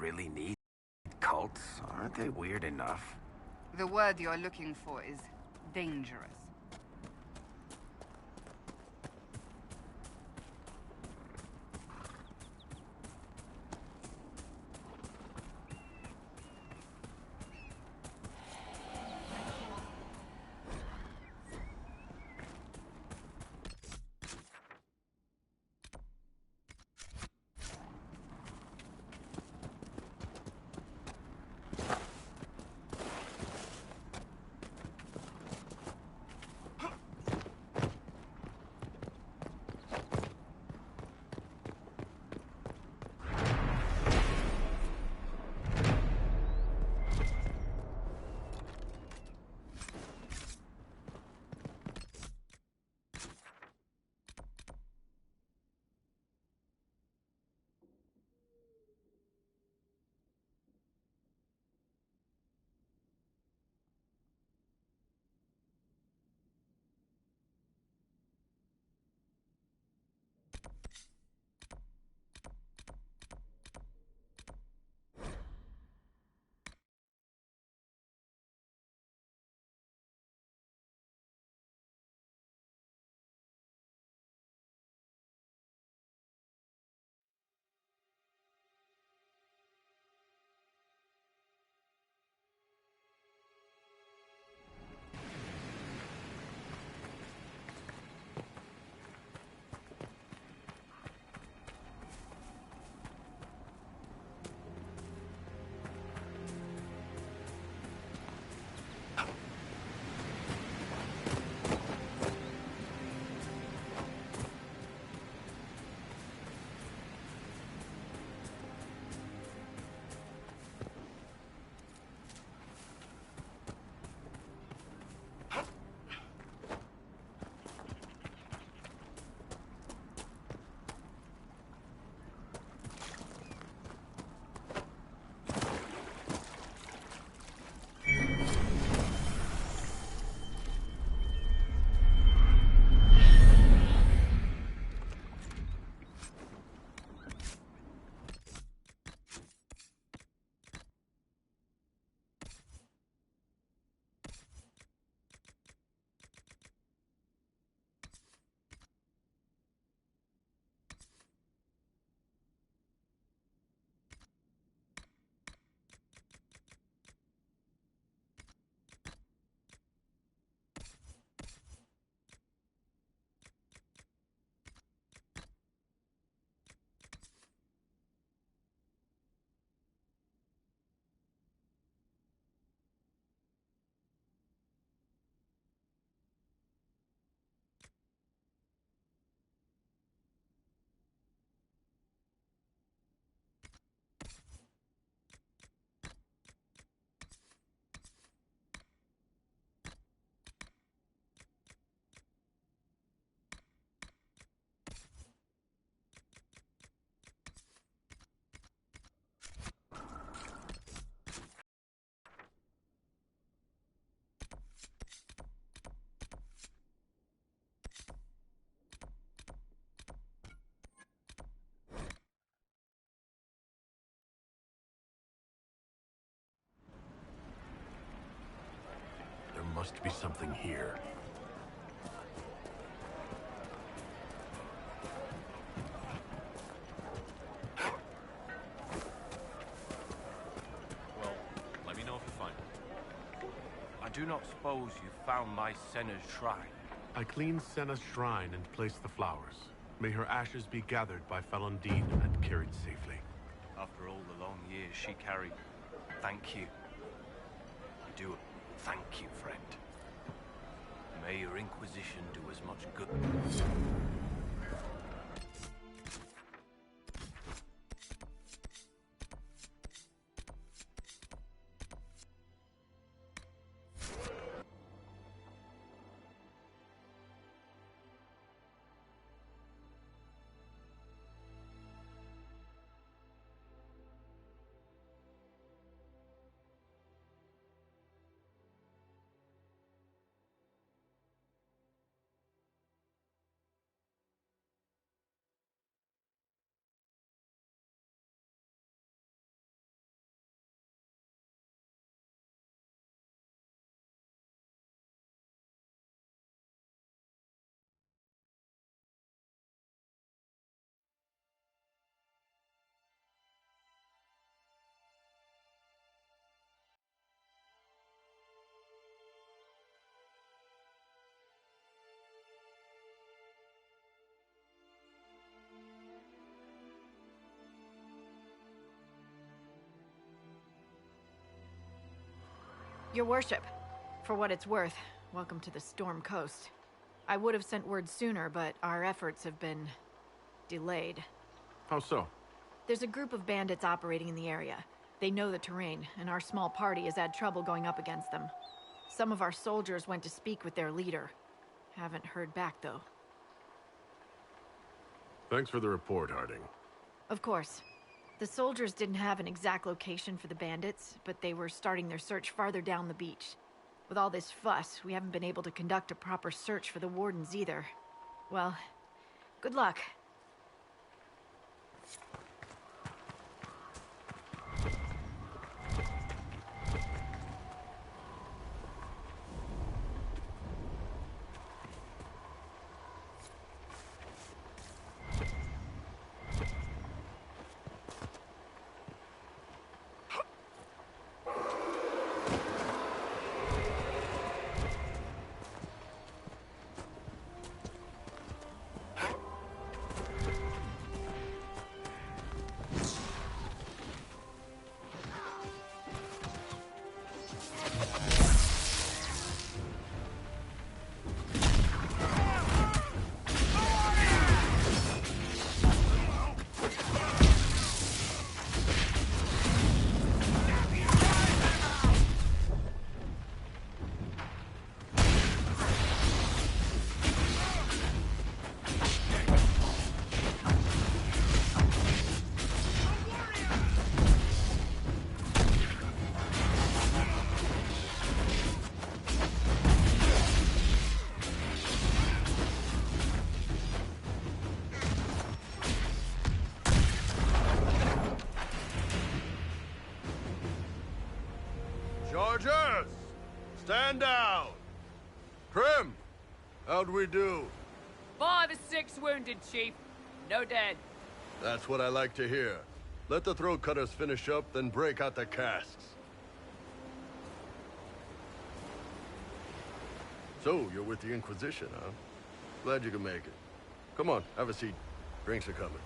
S19: Really need cults? Aren't they weird enough?
S10: The word you're looking for is dangerous.
S1: must be something here.
S2: Well, let me know if you find it. I do not suppose you found my Senna's shrine.
S1: I cleaned Senna's shrine and placed the flowers. May her ashes be gathered by Falundine and carried safely.
S2: After all the long years she carried, thank you. You do it. Thank you, friend. May your Inquisition do as much good.
S6: Your worship, for what it's worth, welcome to the Storm Coast. I would have sent word sooner, but our efforts have been delayed.
S1: How so?
S6: There's a group of bandits operating in the area. They know the terrain, and our small party has had trouble going up against them. Some of our soldiers went to speak with their leader. Haven't heard back, though.
S1: Thanks for the report, Harding.
S6: Of course. The soldiers didn't have an exact location for the bandits, but they were starting their search farther down the beach. With all this fuss, we haven't been able to conduct a proper search for the wardens either. Well, good luck.
S8: Chargers! Stand down! Prim! How'd we do?
S15: 5 or 6 wounded, Chief. No dead.
S8: That's what I like to hear. Let the throat cutters finish up, then break out the casks. So, you're with the Inquisition, huh? Glad you could make it. Come on, have a seat. Drinks are coming.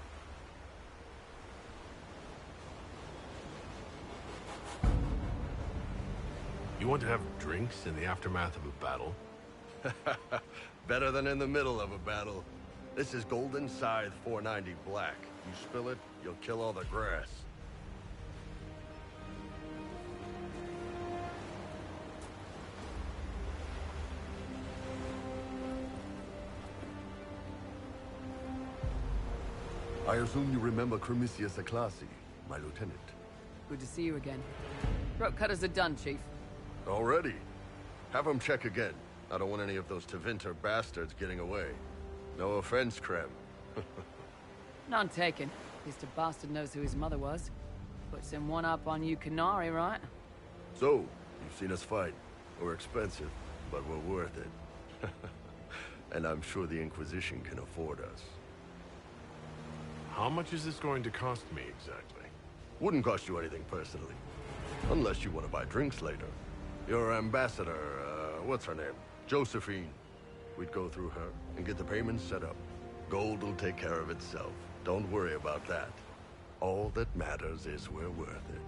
S1: You want to have drinks in the aftermath of a battle?
S8: Better than in the middle of a battle. This is Golden Scythe 490 Black. You spill it, you'll kill all the grass. I assume you remember Cremisius Aclassi, my lieutenant.
S15: Good to see you again. Throat cutters are done, Chief.
S8: Already? Have them check again. I don't want any of those Tevinter bastards getting away. No offense, Krem.
S15: None taken. At least a bastard knows who his mother was. Puts him one up on you Canary, right?
S8: So, you've seen us fight. We're expensive. but we're worth it. And I'm sure the Inquisition can afford us.
S1: How much is this going to cost me exactly?
S8: Wouldn't cost you anything personally. Unless you want to buy drinks later. Your ambassador, what's her name? Josephine. We'd go through her and get the payments set up. Gold will take care of itself. Don't worry about that. All that matters is we're worth it.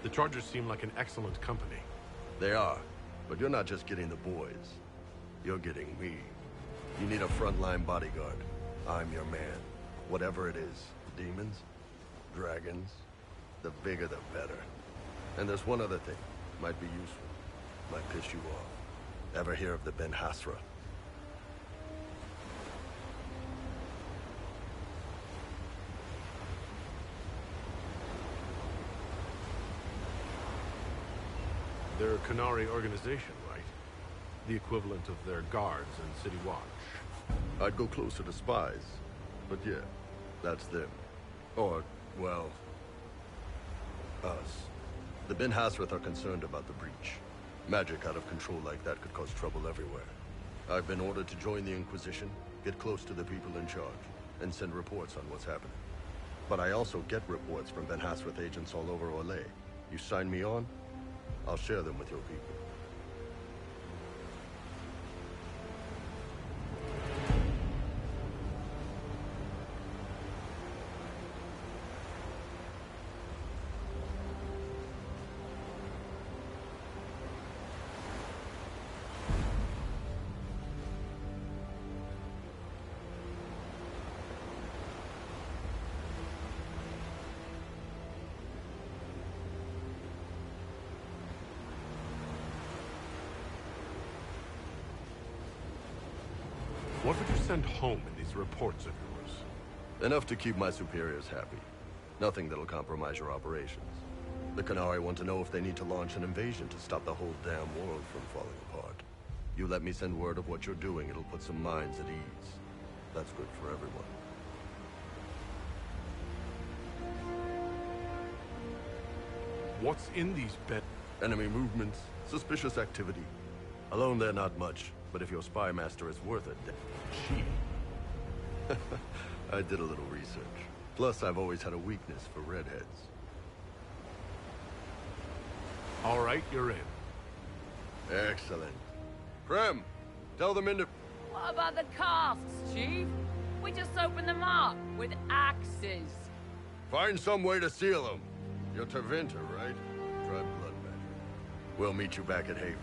S1: The Chargers seem like an excellent company.
S8: They are, but you're not just getting the boys. You're getting me. You need a frontline bodyguard. I'm your man. Whatever it is. Demons? Dragons? The bigger the better. And there's one other thing. Might be useful. Might piss you off. Ever hear of the Ben Hasra?
S1: They're a Qunari organization, right? The equivalent of their guards and city watch.
S8: I'd go closer to spies. But yeah, that's them. Or, well, us. The Ben Hasrath are concerned about the breach. Magic out of control like that could cause trouble everywhere. I've been ordered to join the Inquisition, get close to the people in charge, and send reports on what's happening. But I also get reports from Ben Hasrath agents all over Orlais. You sign me on, I'll share them with your people.
S1: What would you send home in these reports of yours?
S8: Enough to keep my superiors happy. Nothing that'll compromise your operations. The Qunari want to know if they need to launch an invasion to stop the whole damn world from falling apart. You let me send word of what you're doing, it'll put some minds at ease. That's good for everyone.
S1: What's in these
S8: Enemy movements, suspicious activity. Alone they're not much, but if your spy master is worth it, then... I did a little research. Plus, I've always had a weakness for redheads.
S1: All right, you're in.
S8: Excellent. Prem, tell them into...
S15: What about the casks, Chief? We just opened them up with axes.
S8: Find some way to seal them. You're Tevinter, right? Try blood magic. We'll meet you back at Haven.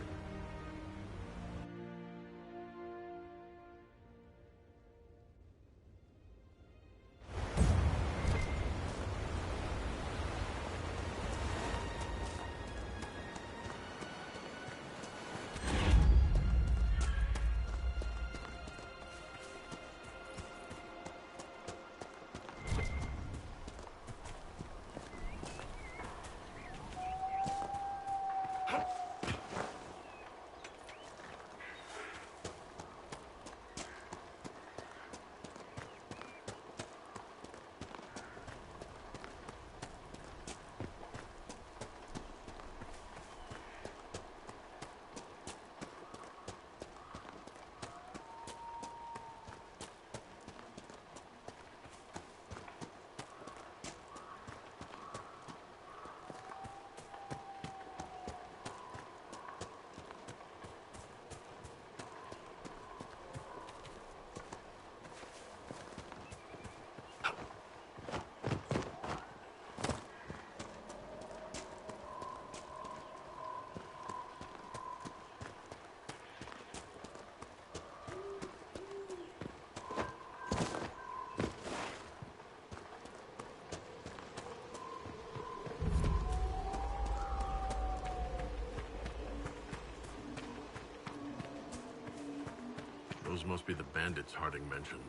S1: Those must be the bandits Harding mentioned.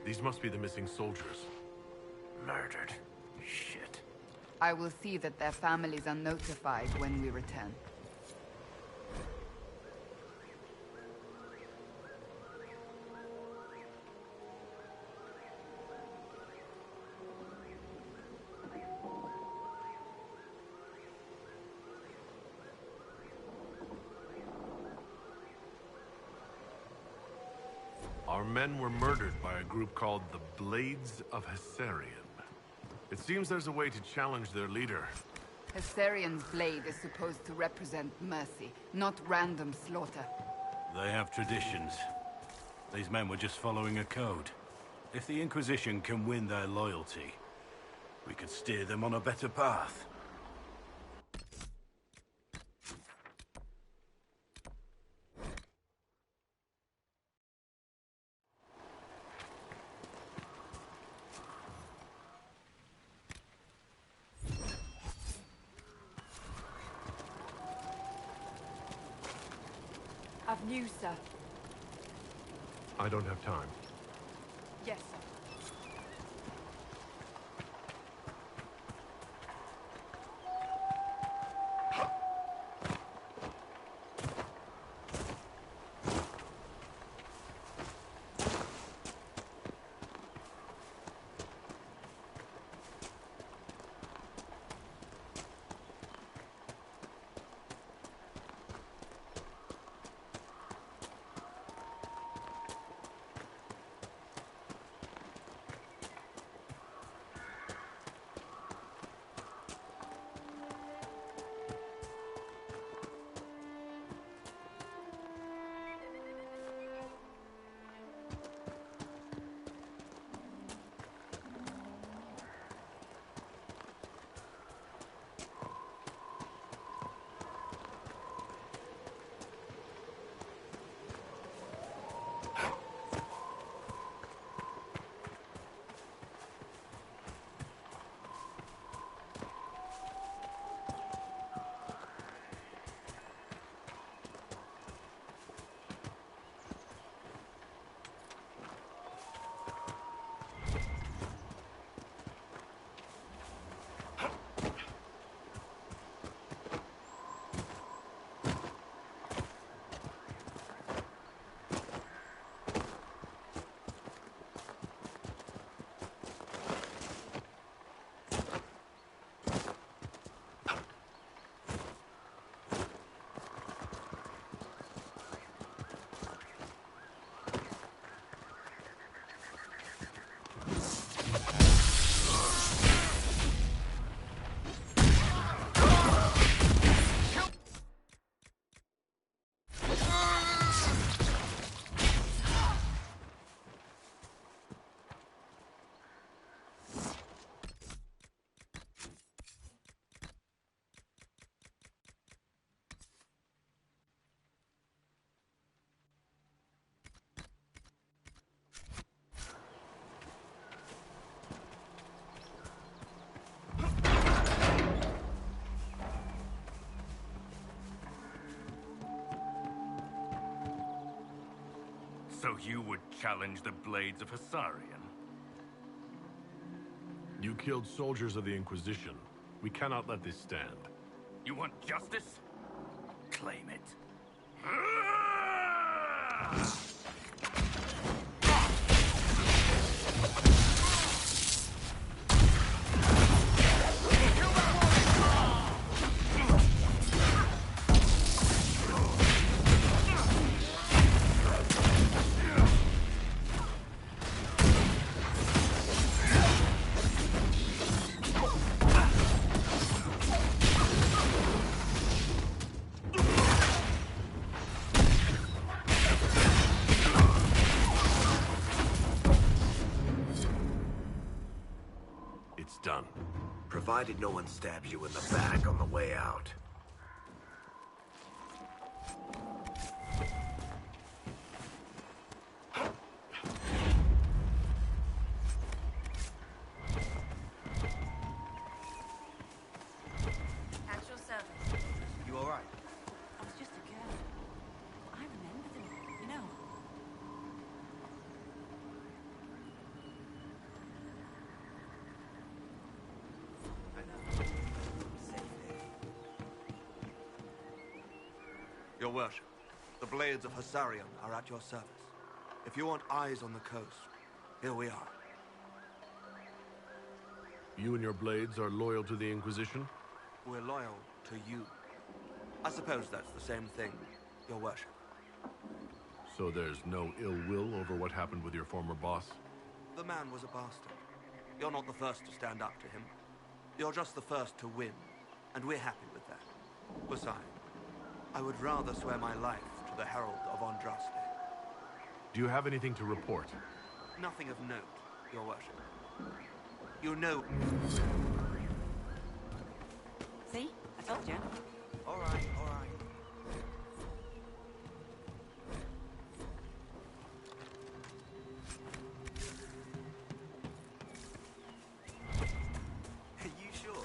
S1: These must be the missing soldiers.
S23: Murdered. Shit.
S10: I will see that their families are notified when we return.
S1: Our men were murdered by a group called the Blades of Hessarian. It seems there's a way to challenge their leader.
S10: Hessarian's blade is supposed to represent mercy, not random slaughter.
S16: They have traditions. These men were just following a code. If the Inquisition can win their loyalty, we could steer them on a better path.
S4: Have news, sir.
S1: I don't have time.
S4: Yes, sir.
S9: So you would challenge the Blades of Hessarian?
S1: You killed soldiers of the Inquisition. We cannot let this stand.
S9: You want justice? Claim it.
S1: it's done.
S19: Provided no one stabs you in the back on the way out.
S3: At your service.
S2: You alright?
S3: I was just a girl. I remember them, you know.
S2: Your worship, the blades of Hassarion are at your service. If you want eyes on the coast, here we are.
S1: You and your blades are loyal to the Inquisition?
S2: We're loyal to you. I suppose that's the same thing, your worship.
S1: So there's no ill will over what happened with your former boss?
S2: The man was a bastard. You're not the first to stand up to him. You're just the first to win, and we're happy with that. Besides, I would rather swear my life to the Herald of Andraste.
S1: Do you have anything to report?
S2: Nothing of note, your worship. You know...
S3: See? I told you.
S2: All right, all right. Are you sure?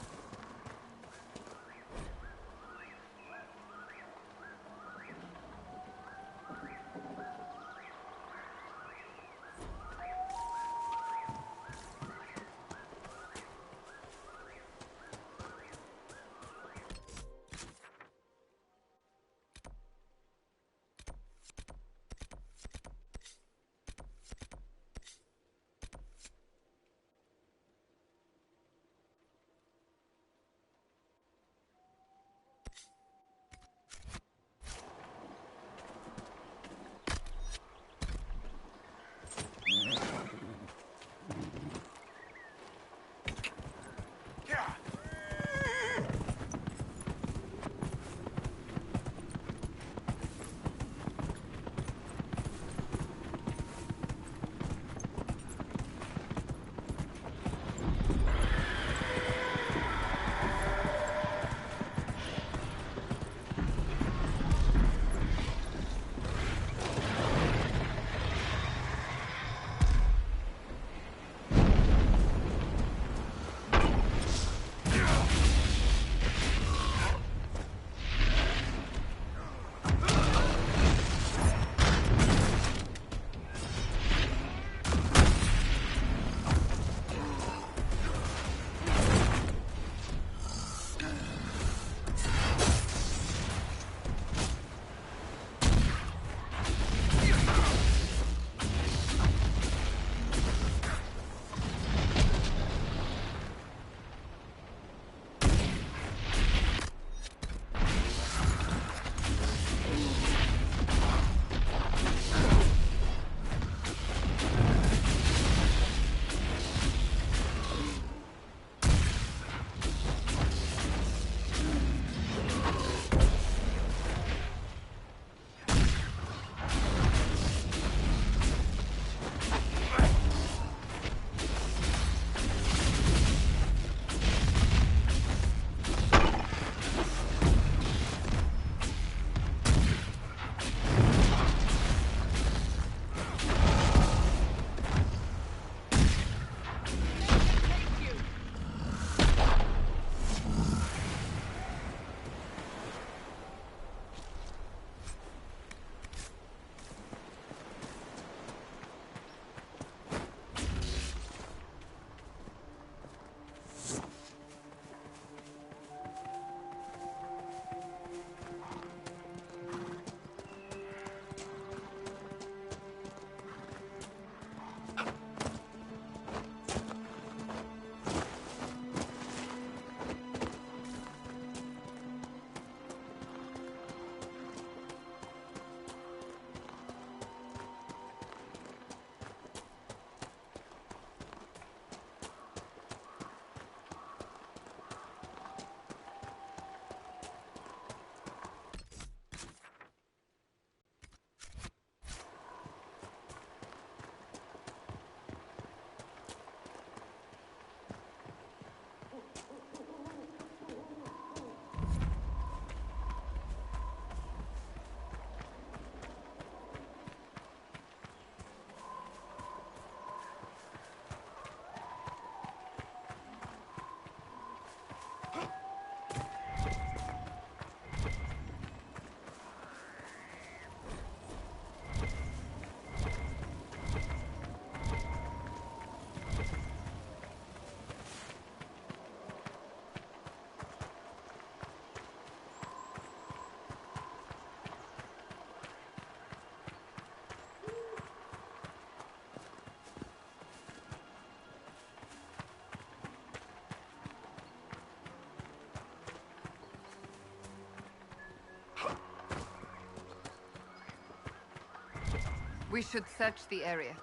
S10: We should search the area.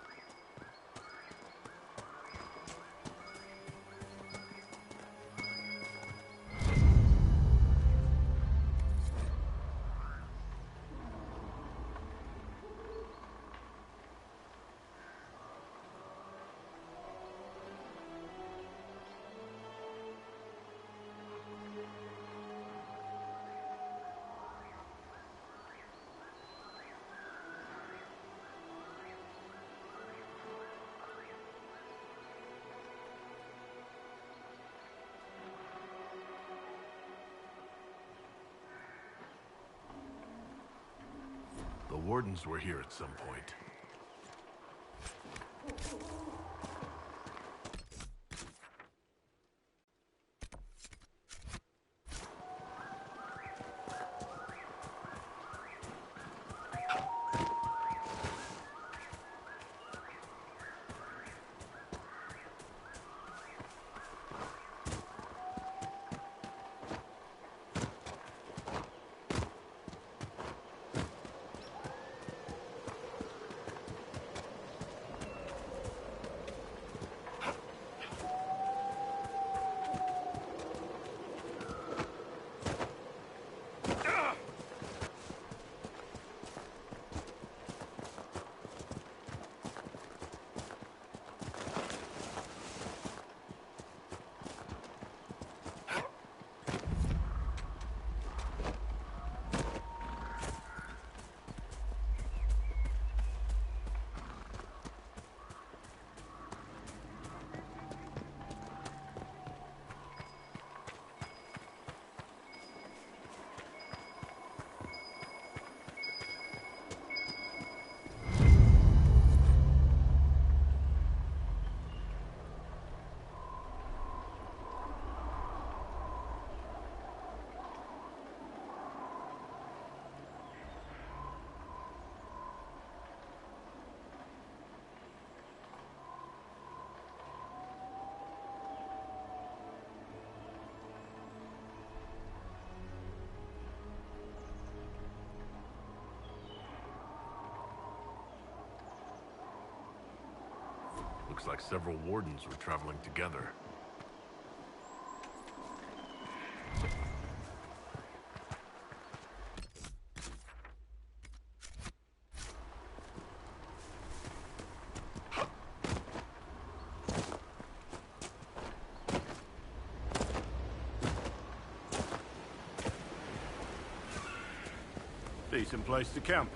S1: The Wardens were here at some point. Looks like several Wardens were traveling together.
S16: Decent place to camp.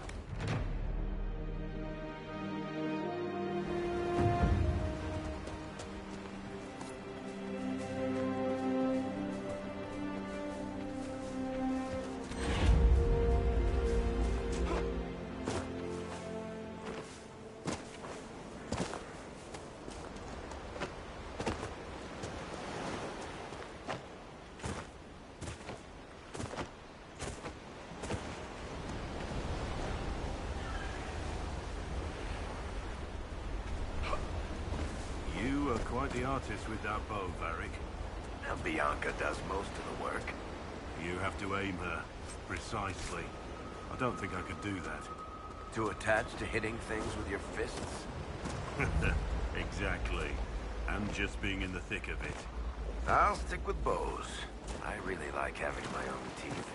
S16: Quite the artist with that bow, Varric.
S19: Now Bianca does most of the work.
S16: You have to aim her, precisely. I don't think I could do that.
S19: Too attached to hitting things with your fists?
S16: Exactly. And just being in the thick of it.
S19: I'll stick with bows. I really like having my own teeth.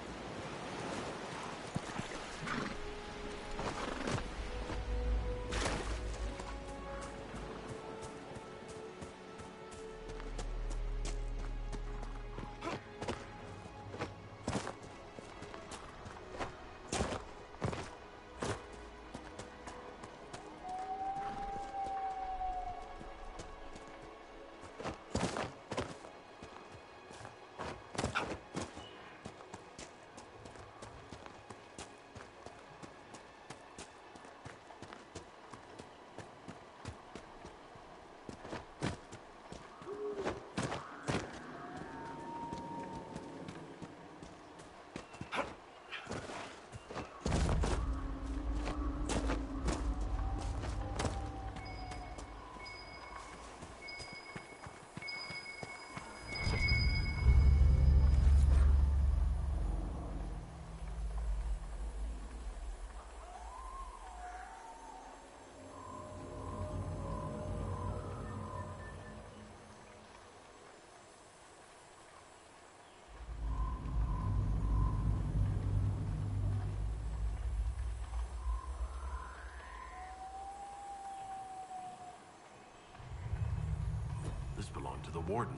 S1: This belonged to the Warden.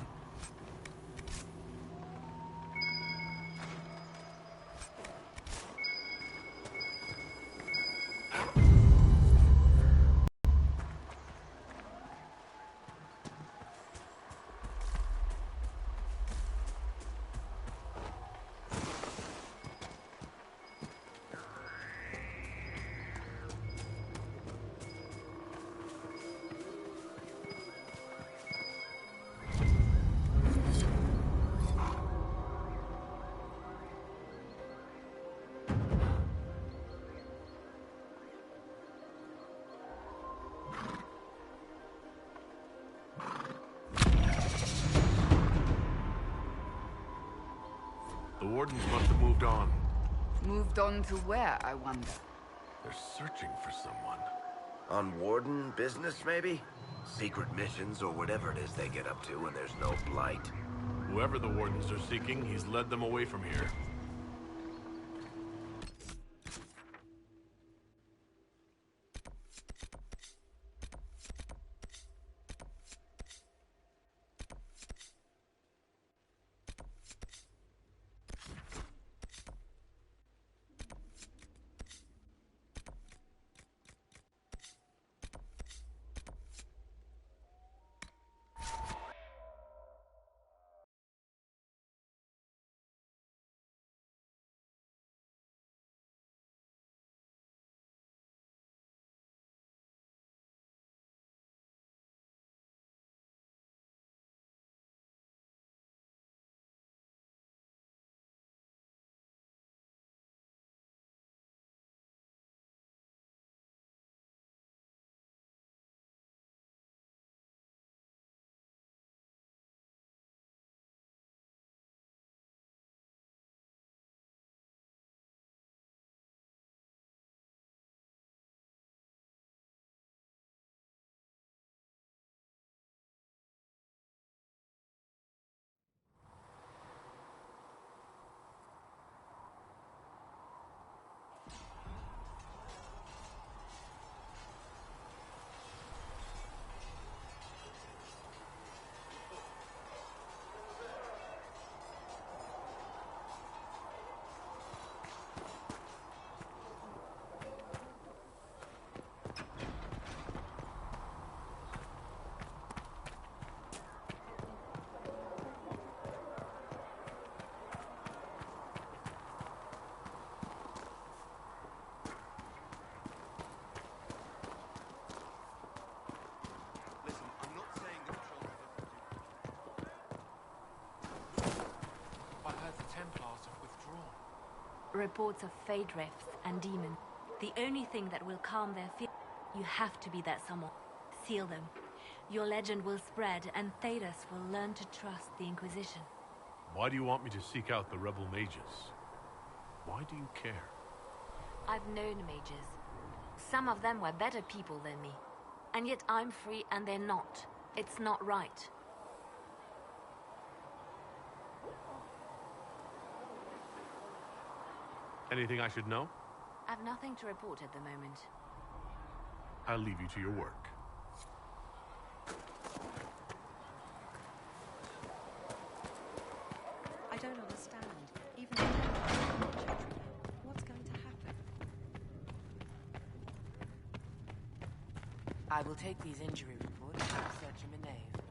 S1: The Wardens must have moved on.
S10: Moved on to where, I wonder?
S1: They're searching for someone.
S19: On Warden business, maybe? Secret missions or whatever it is they get up to when there's no blight.
S1: Whoever the Wardens are seeking, he's led them away from here.
S3: Reports of fade rifts and demons. The only thing that will calm their fear. You have to be that someone. Seal them. Your legend will spread, and Thedas will learn to trust the Inquisition.
S1: Why do you want me to seek out the rebel mages? Why do you care?
S3: I've known mages. Some of them were better people than me. And yet I'm free and they're not. It's not right.
S1: Anything I should know?
S3: I've nothing to report at the moment.
S1: I'll leave you to your work.
S12: I don't understand. Even what's going to happen?
S17: I will take these injury reports and search him a nave.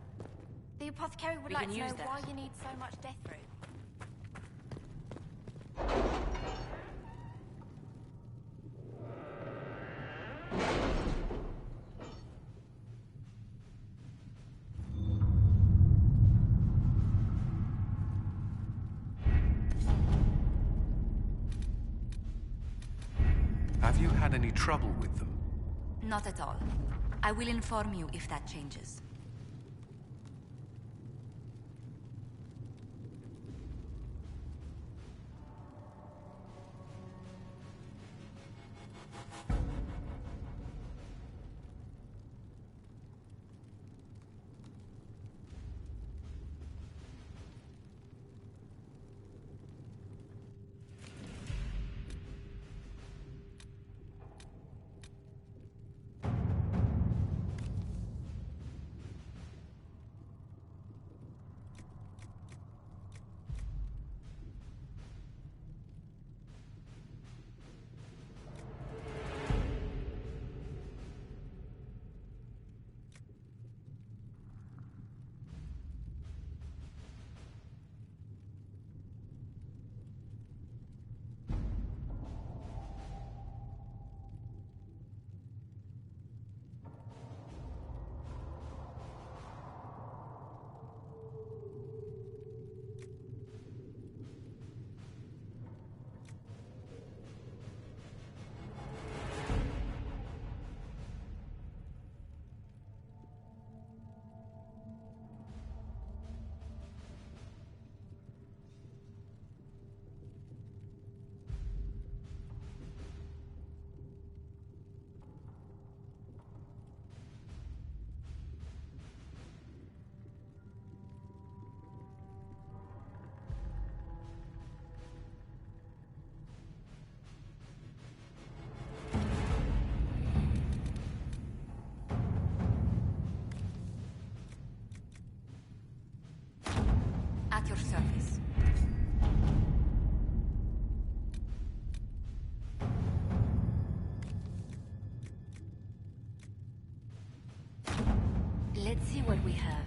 S18: The apothecary would
S17: We
S18: like
S17: can
S18: to know
S17: use that.
S18: why you need so much death root.
S24: Have you had any trouble with them?
S18: Not at all. I will inform you if that changes. your service. Let's see what we have.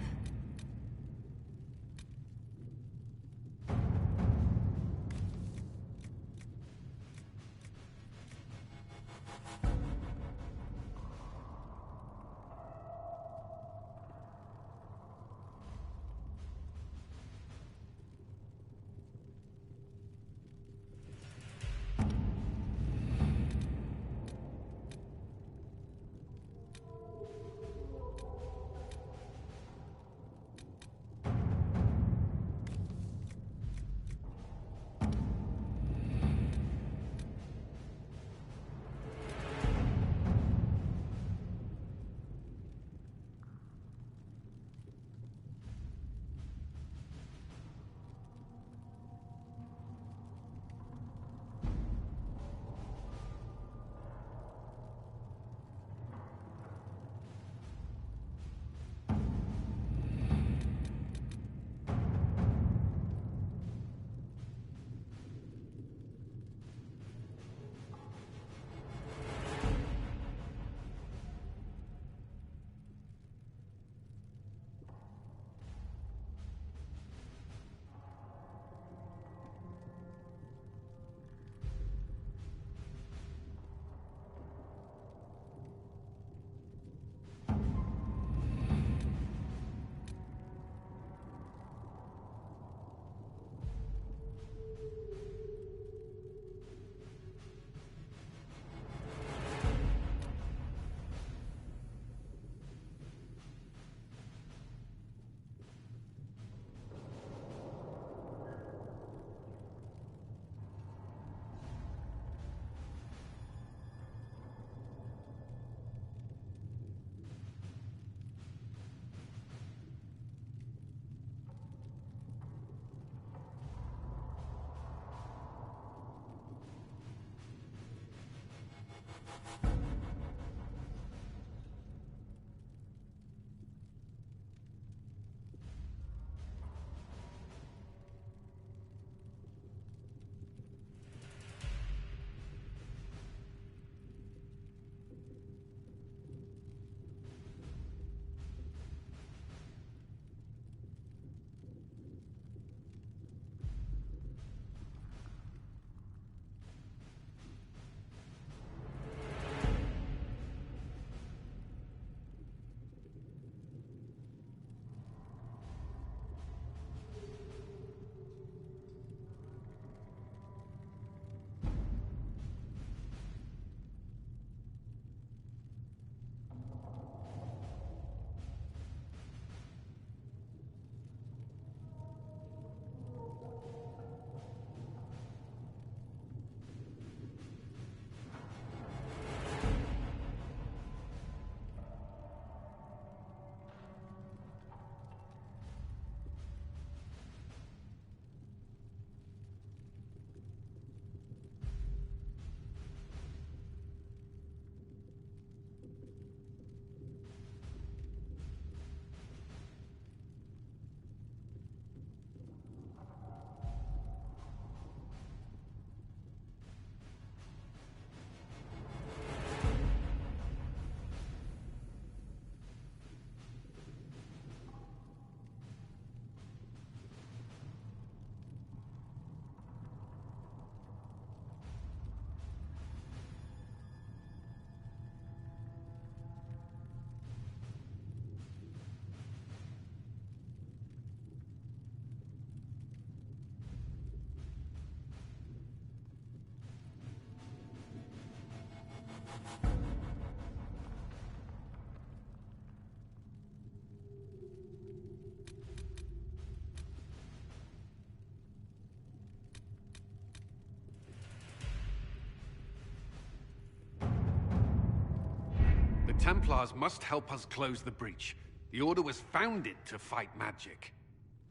S24: The Templars must help us close the breach. The Order was founded to fight magic.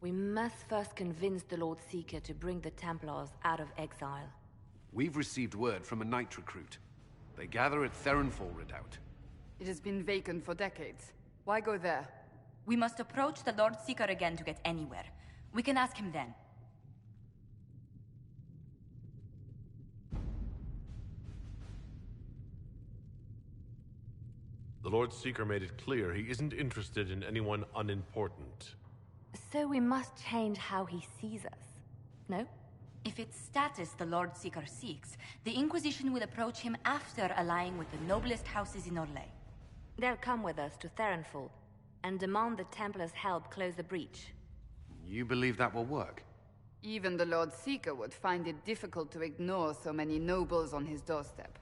S3: We must first convince the Lord Seeker to bring the Templars out of exile.
S24: We've received word from a Knight recruit. They gather at Theronfall Redoubt.
S10: It has been vacant for decades. Why go there?
S18: We must approach the Lord Seeker again to get anywhere. We can ask him then.
S1: The Lord Seeker made it clear he isn't interested in anyone unimportant.
S7: So we must change how he sees us, no?
S18: If it's status the Lord Seeker seeks, the Inquisition will approach him after allying with the noblest houses in Orlais.
S7: They'll come with us to Theronfall and demand the Templars' help close the breach.
S24: You believe that will work?
S10: Even the Lord Seeker would find it difficult to ignore so many nobles on his doorstep.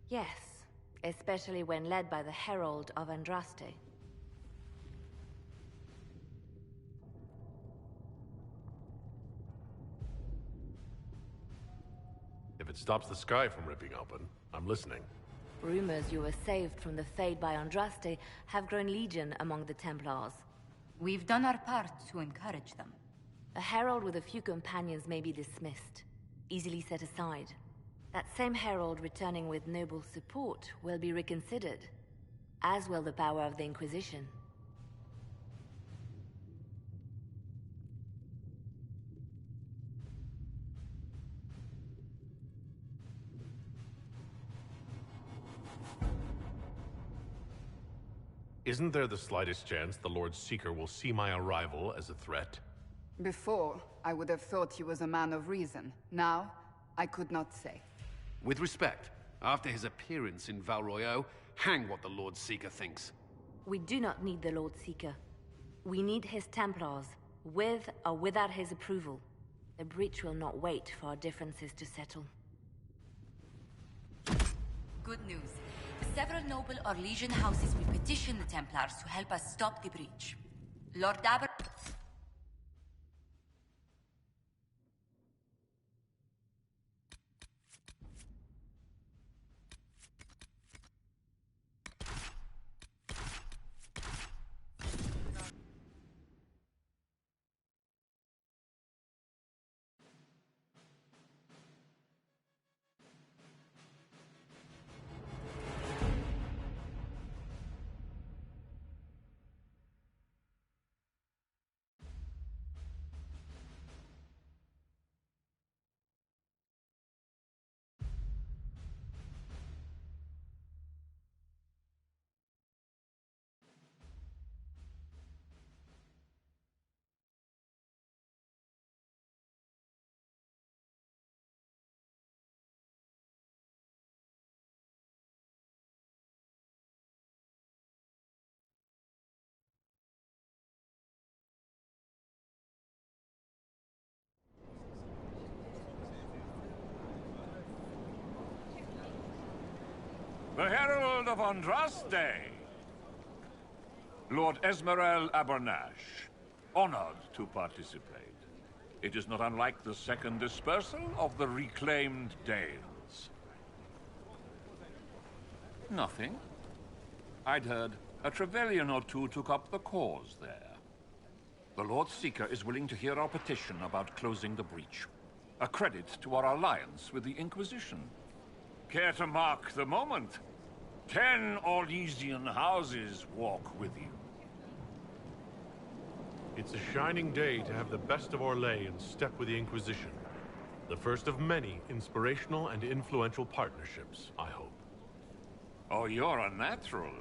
S7: Yes, especially when led by the Herald of Andraste.
S1: If it stops the sky from ripping open, I'm listening.
S7: Rumors you were saved from the fate by Andraste have grown legion among the Templars.
S18: We've done our part to encourage them.
S7: A herald with a few companions may be dismissed, easily set aside. That same herald returning with noble support will be reconsidered, as will the power of the Inquisition.
S1: Isn't there the slightest chance the Lord Seeker will see my arrival as a threat?
S10: Before, I would have thought he was a man of reason. Now, I could not say.
S24: With respect, after his appearance in Val Royeaux, hang what the Lord Seeker thinks.
S7: We do not need the Lord Seeker. We need his Templars, with or without his approval. The breach will not wait for our differences to settle.
S18: Good news. Several noble Orlesian houses will petition the Templars to help us stop the breach. Lord Aber...
S14: The Herald of Andraste! Lord Esmerel Abernash, honored to participate. It is not unlike the second dispersal of the reclaimed Dales. Nothing. I'd heard a Trevelyan or two took up the cause there. The Lord Seeker is willing to hear our petition about closing the breach. A credit to our alliance with the Inquisition. Care to mark the moment? 10 Orlesian houses walk with you.
S1: It's a shining day to have the best of Orlais in step with the Inquisition. The first of many inspirational and influential partnerships, I hope.
S14: Oh, you're a natural.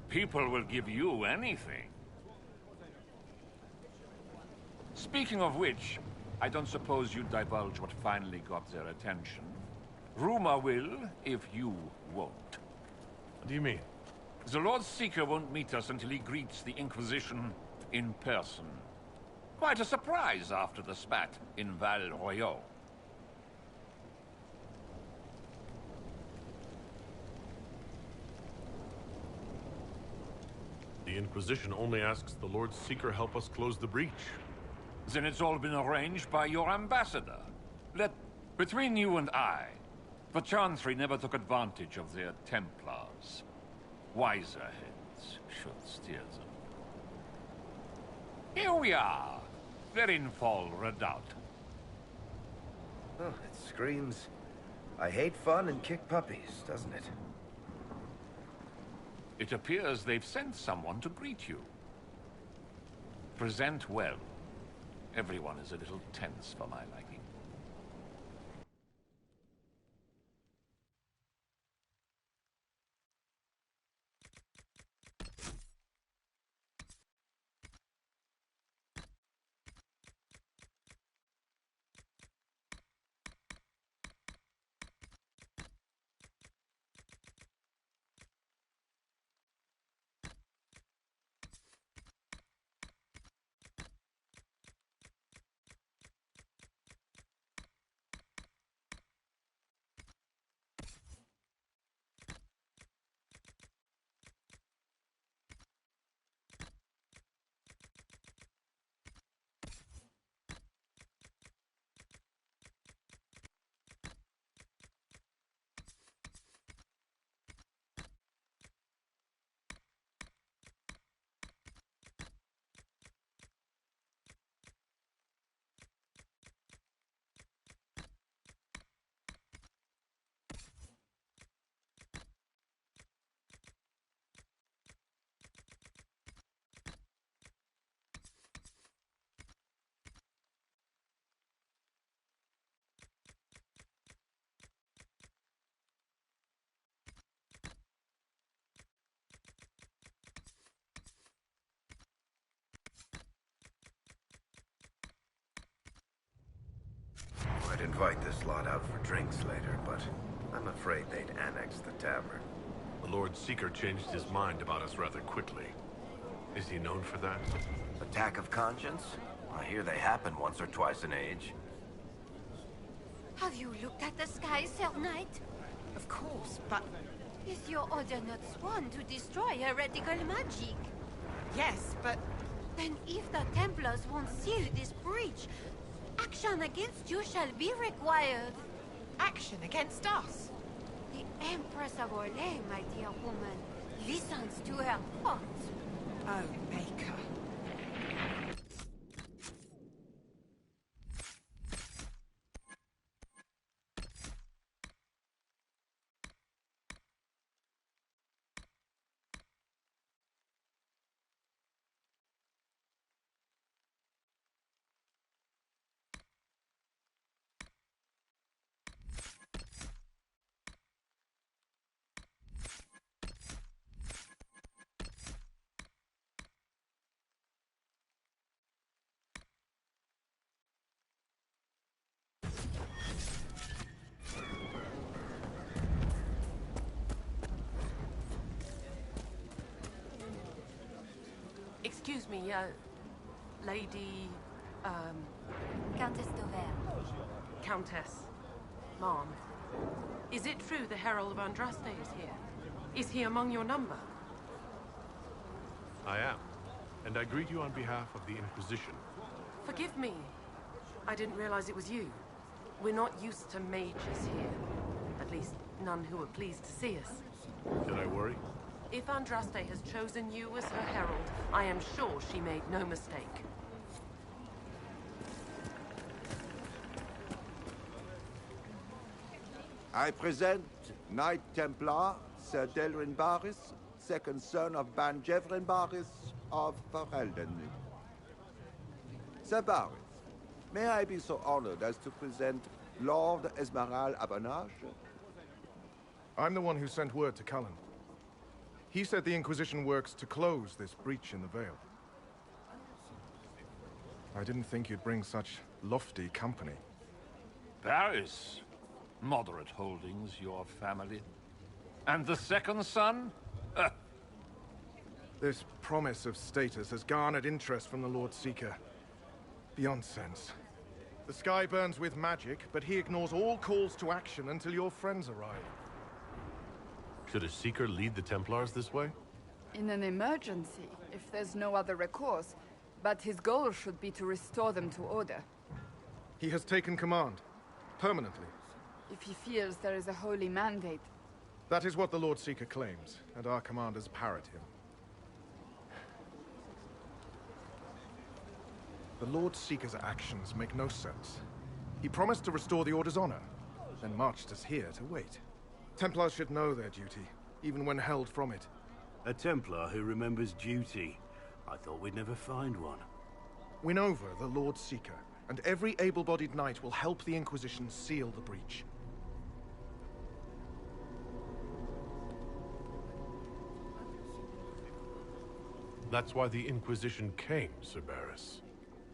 S14: People will give you anything. Speaking of which, I don't suppose you'd divulge what finally got their attention. Rumor will, if you won't.
S1: What do you mean?
S14: The Lord Seeker won't meet us until he greets the Inquisition in person. Quite a surprise after the spat in Val Royeaux.
S1: The Inquisition only asks the Lord Seeker help us close the breach.
S14: Then it's all been arranged by your ambassador. Between you and I, the Chantry never took advantage of their Templars. Wiser heads should steer them. Here we are, Verinfall Redoubt.
S21: Oh, it screams, I hate fun and kick puppies, doesn't it?
S14: It appears they've sent someone to greet you. Present well. Everyone is a little tense for my liking.
S21: I'd invite this lot out for drinks later, but I'm afraid they'd annex the tavern.
S1: The Lord Seeker changed his mind about us rather quickly. Is he known for that?
S21: Attack of conscience? I hear they happen once or twice an age.
S18: Have you looked at the sky, Sir Knight?
S17: Of course, but...
S18: Is your order not sworn to destroy heretical magic?
S17: Yes, but...
S18: Then if the Templars won't seal this breach, action against you shall be required.
S17: Action against us?
S18: The Empress of Orlais, my dear woman, listens to her thoughts.
S17: Oh, Maker. Excuse me, Lady,
S18: Countess d'Auvergne.
S17: Countess. Ma'am. Is it true the Herald of Andraste is here? Is he among your number?
S1: I am. And I greet you on behalf of the Inquisition.
S17: Forgive me. I didn't realize it was you. We're not used to mages here. At least, none who are pleased to see us.
S1: Did I worry?
S17: If Andraste has chosen you as her herald, I am sure she made no mistake.
S11: I present Knight Templar, Sir Delrin Barris, second son of Ban Jevrin Barris of Ferelden. Sir Barris, may I be so honored as to present Lord Esmeralda Abanage?
S13: I'm the one who sent word to Cullen. He said the Inquisition works to close this breach in the Vale. I didn't think you'd bring such lofty company.
S14: Barris. Moderate holdings, your family. And the second son?
S13: This promise of status has garnered interest from the Lord Seeker. Beyond sense. The sky burns with magic, but he ignores all calls to action until your friends arrive.
S1: Should a Seeker lead the Templars this way?
S10: In an emergency, if there's no other recourse. But his goal should be to restore them to order.
S13: He has taken command. Permanently.
S10: If he feels there is a holy mandate.
S13: That is what the Lord Seeker claims, and our commanders parrot him. The Lord Seeker's actions make no sense. He promised to restore the Order's honor, then marched us here to wait. Templars should know their duty, even when held from it.
S16: A Templar who remembers duty. I thought we'd never find one.
S13: Win over the Lord Seeker, and every able-bodied knight will help the Inquisition seal the breach.
S1: That's why the Inquisition came, Sir Barris.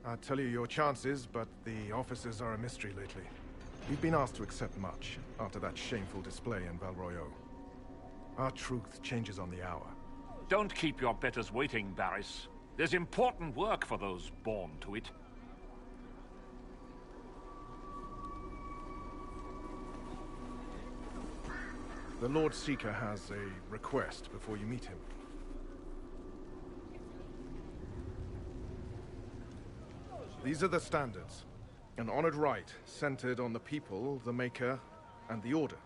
S13: I'd tell you your chances, but the officers are a mystery lately. You've been asked to accept much, after that shameful display in Val Royeaux. Our truth changes on the hour.
S14: Don't keep your betters waiting, Barris. There's important work for those born to it.
S13: The Lord Seeker has a request before you meet him. These are the standards. An honored right, centered on the people, the Maker, and the Order.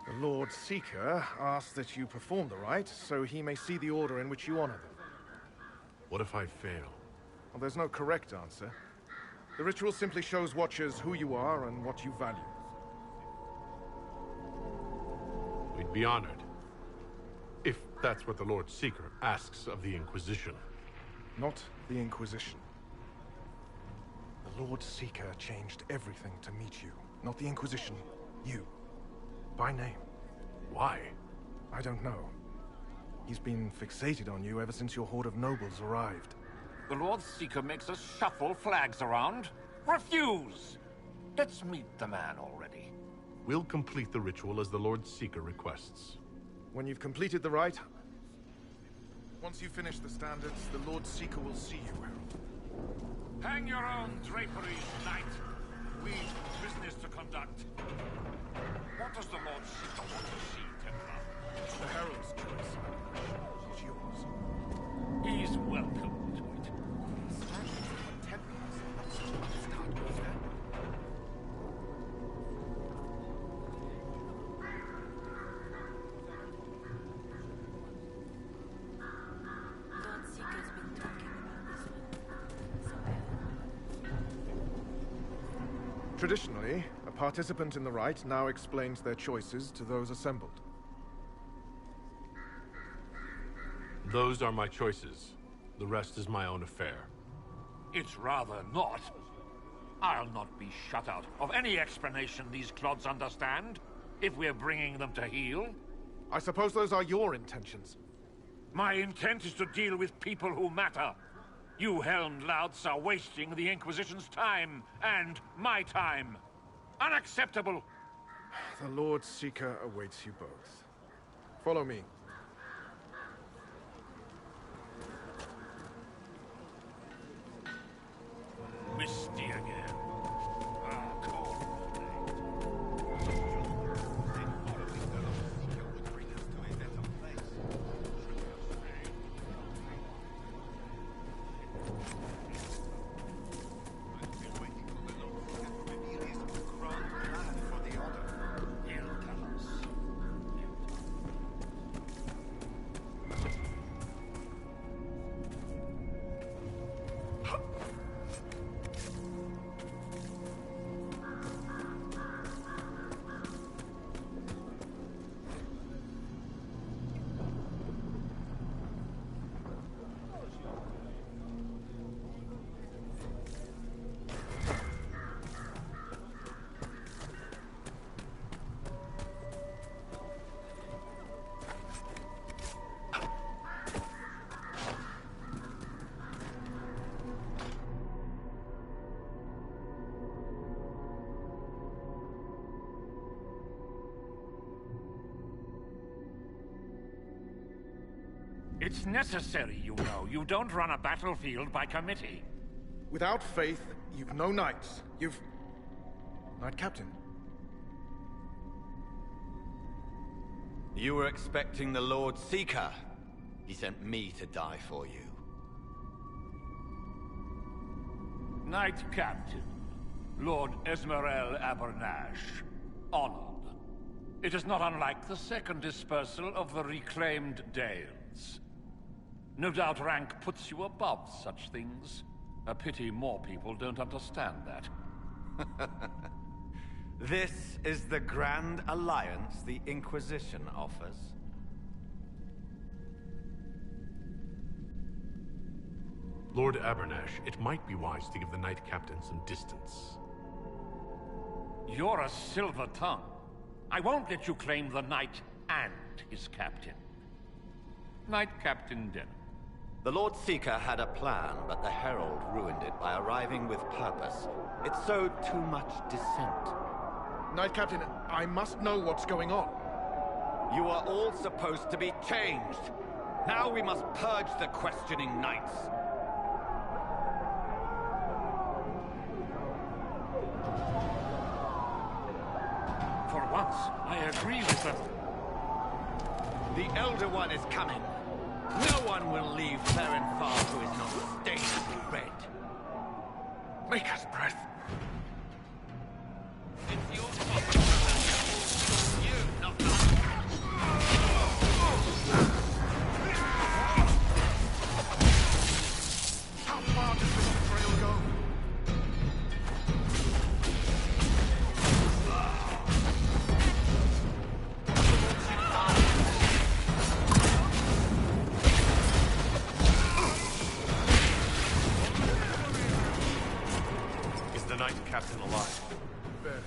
S13: The Lord Seeker asks that you perform the rite, so he may see the order in which you honor them.
S1: What if I fail?
S13: Well, there's no correct answer. The ritual simply shows Watchers who you are and what you value.
S1: We'd be honored. If that's what the Lord Seeker asks of the Inquisition.
S13: Not the Inquisition. The Lord Seeker changed everything to meet you. Not the Inquisition. You. By name.
S1: Why?
S13: I don't know. He's been fixated on you ever since your horde of nobles arrived.
S14: The Lord Seeker makes us shuffle flags around. Refuse! Let's meet the man already.
S1: We'll complete the ritual as the Lord Seeker requests.
S13: When you've completed the rite, once you finish the standards, the Lord Seeker will see you.
S14: Hang your own draperies, knight. We've business to conduct. What does the Lord Seeker want to see, Templar?
S13: The Herald's choice. Not yours.
S14: He's welcome to it.
S3: Lord Seeker's been talking about this one, so I heard.
S13: Traditionally, a participant in the rite now explains their choices to those assembled.
S1: Those are my choices. The rest is my own affair.
S14: It's rather not. I'll not be shut out of any explanation these clods understand, if we're bringing them to heel.
S13: I suppose those are your intentions.
S14: My intent is to deal with people who matter. You helmed louts are wasting the Inquisition's time, and my time. Unacceptable!
S13: The Lord Seeker awaits you both. Follow me.
S14: Misty again. Ah, cold. It's necessary, you know. You don't run a battlefield by committee.
S13: Without faith, you've no knights. You've... Knight Captain.
S5: You were expecting the Lord Seeker. He sent me to die for you.
S14: Knight Captain, Lord Esmerel Abernash. Honored. It is not unlike the second dispersal of the reclaimed Dales. No doubt rank puts you above such things. A pity more people don't understand that.
S5: This is the grand alliance the Inquisition offers.
S1: Lord Abernash, it might be wise to give the Knight Captain some distance.
S14: You're a silver tongue. I won't let you claim the Knight and his captain. Knight Captain Denham.
S5: The Lord Seeker had a plan, but the Herald ruined it by arriving with purpose. It sowed too much dissent.
S13: Knight Captain, I must know what's going on.
S5: You are all supposed to be changed. Now we must purge the questioning knights.
S14: For once, I agree with them.
S5: The Elder One is coming. No one will leave Farrenfar who is not stained with red.
S13: Maker's breath.
S5: It's your fault. You, not us.
S13: How far does this trail go?
S1: Captain alive.
S13: Barely.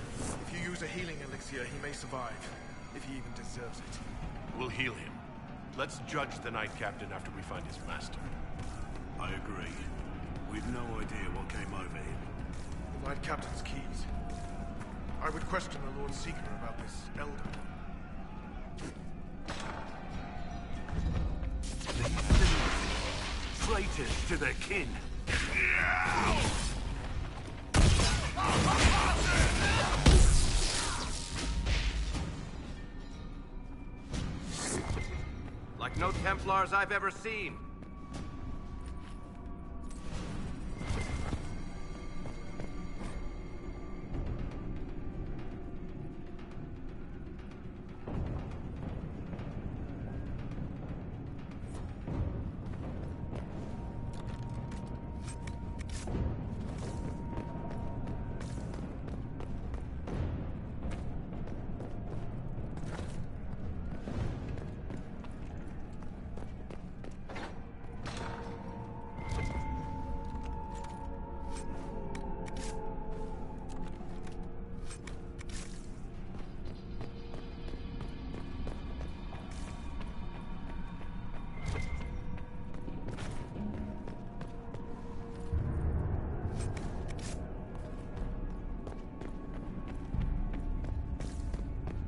S13: If you use a healing elixir, he may survive. If he even deserves it.
S1: We'll heal him. Let's judge the Knight Captain after we find his master.
S16: I agree. We've no idea what came over him.
S13: The Knight Captain's keys. I would question the Lord Seeker about this Elder.
S16: Traitors to their kin.
S21: Like no Templars I've ever seen.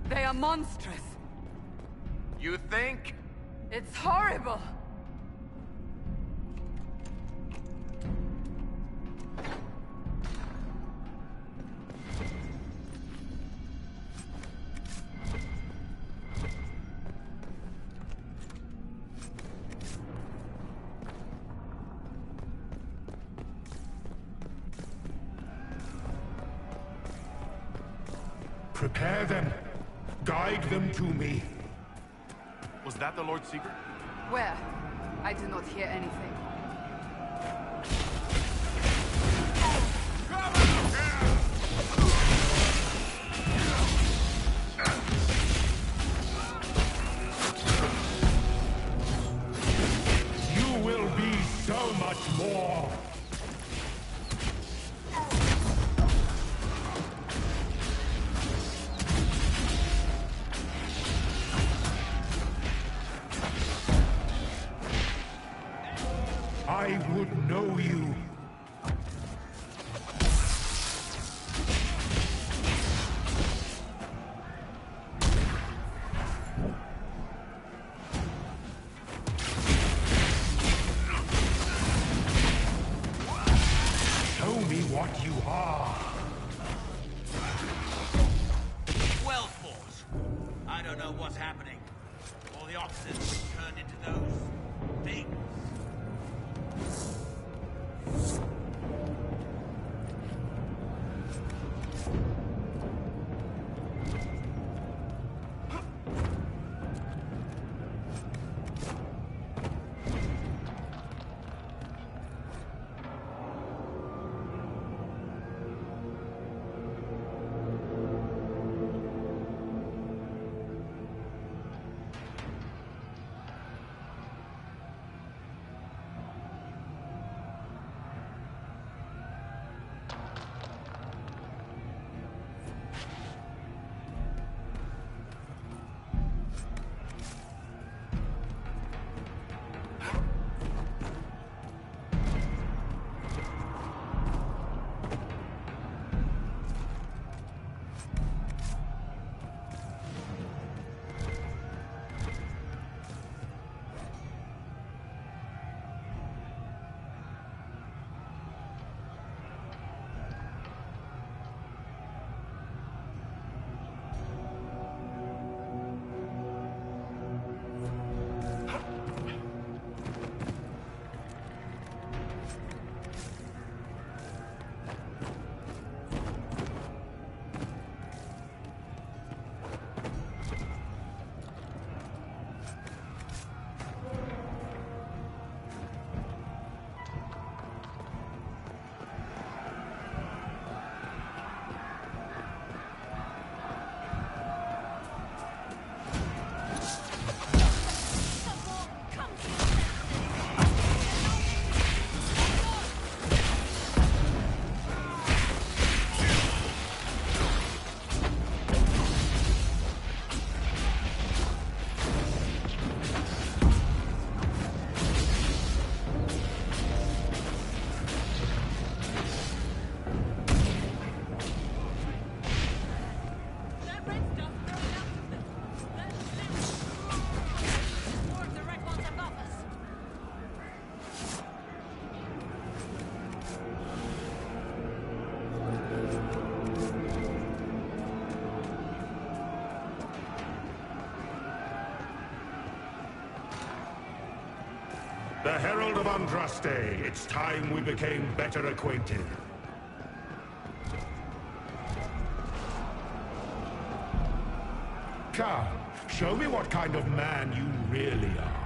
S10: They are monstrous.
S21: You think?
S10: It's horrible.
S6: Prepare them. Guide them to me.
S1: Was that the Lord Seeker?
S10: Where? I do not hear anything.
S6: You will be so much more. I would know you. Show me what you are.
S15: Well fought. I don't know what's happening. All the officers turned into those things.
S6: The Herald of Andraste. It's time we became better acquainted. Come, show me what kind of man you really are.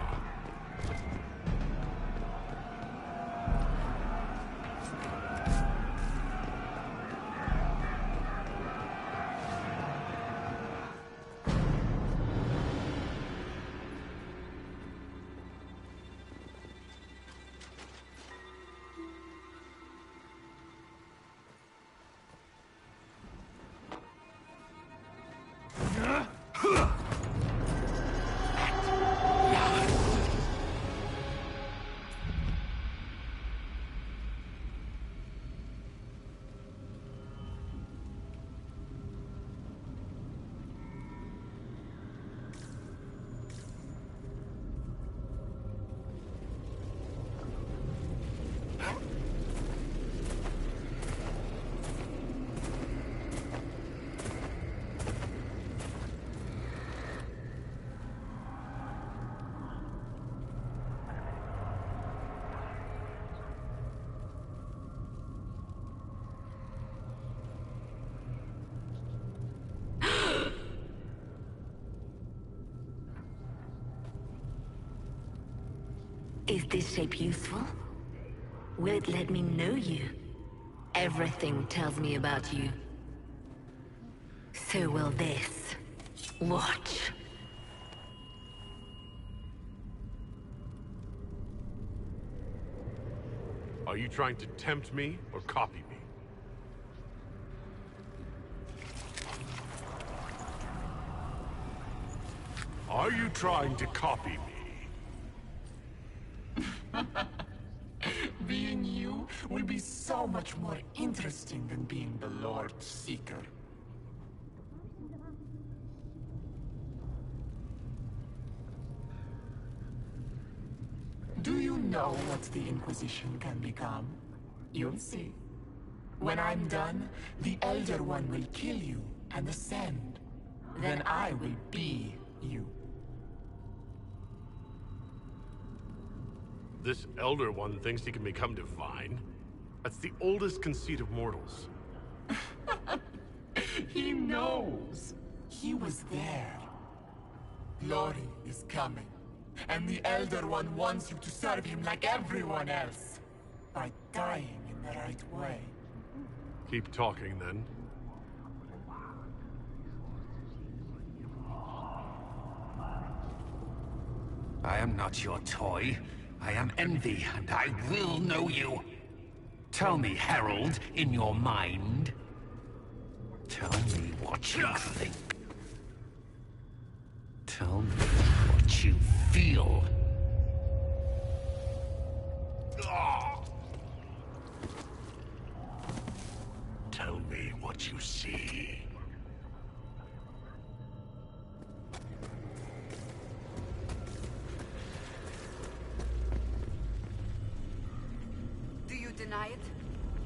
S7: Is this shape useful? Will it let me know you? Everything tells me about you. So will this. Watch.
S1: Are you trying to tempt me or copy me? Are you trying to copy me?
S8: Being you will be so much more interesting than being the Lord Seeker. Do you know what the Inquisition can become? You'll see. When I'm done, the Elder One will kill you and ascend. Then I will be you.
S1: This Elder One thinks he can become divine? That's the oldest conceit of mortals.
S8: He knows. He was there. Glory is coming. And the Elder One wants you to serve him like everyone else. By dying in the right way.
S1: Keep talking, then.
S24: I am not your toy. I am Envy, and I will know you. Tell me, Herald, in your mind. Tell me what you think. Tell me what you feel. Tell me what you see.
S10: Do you deny it?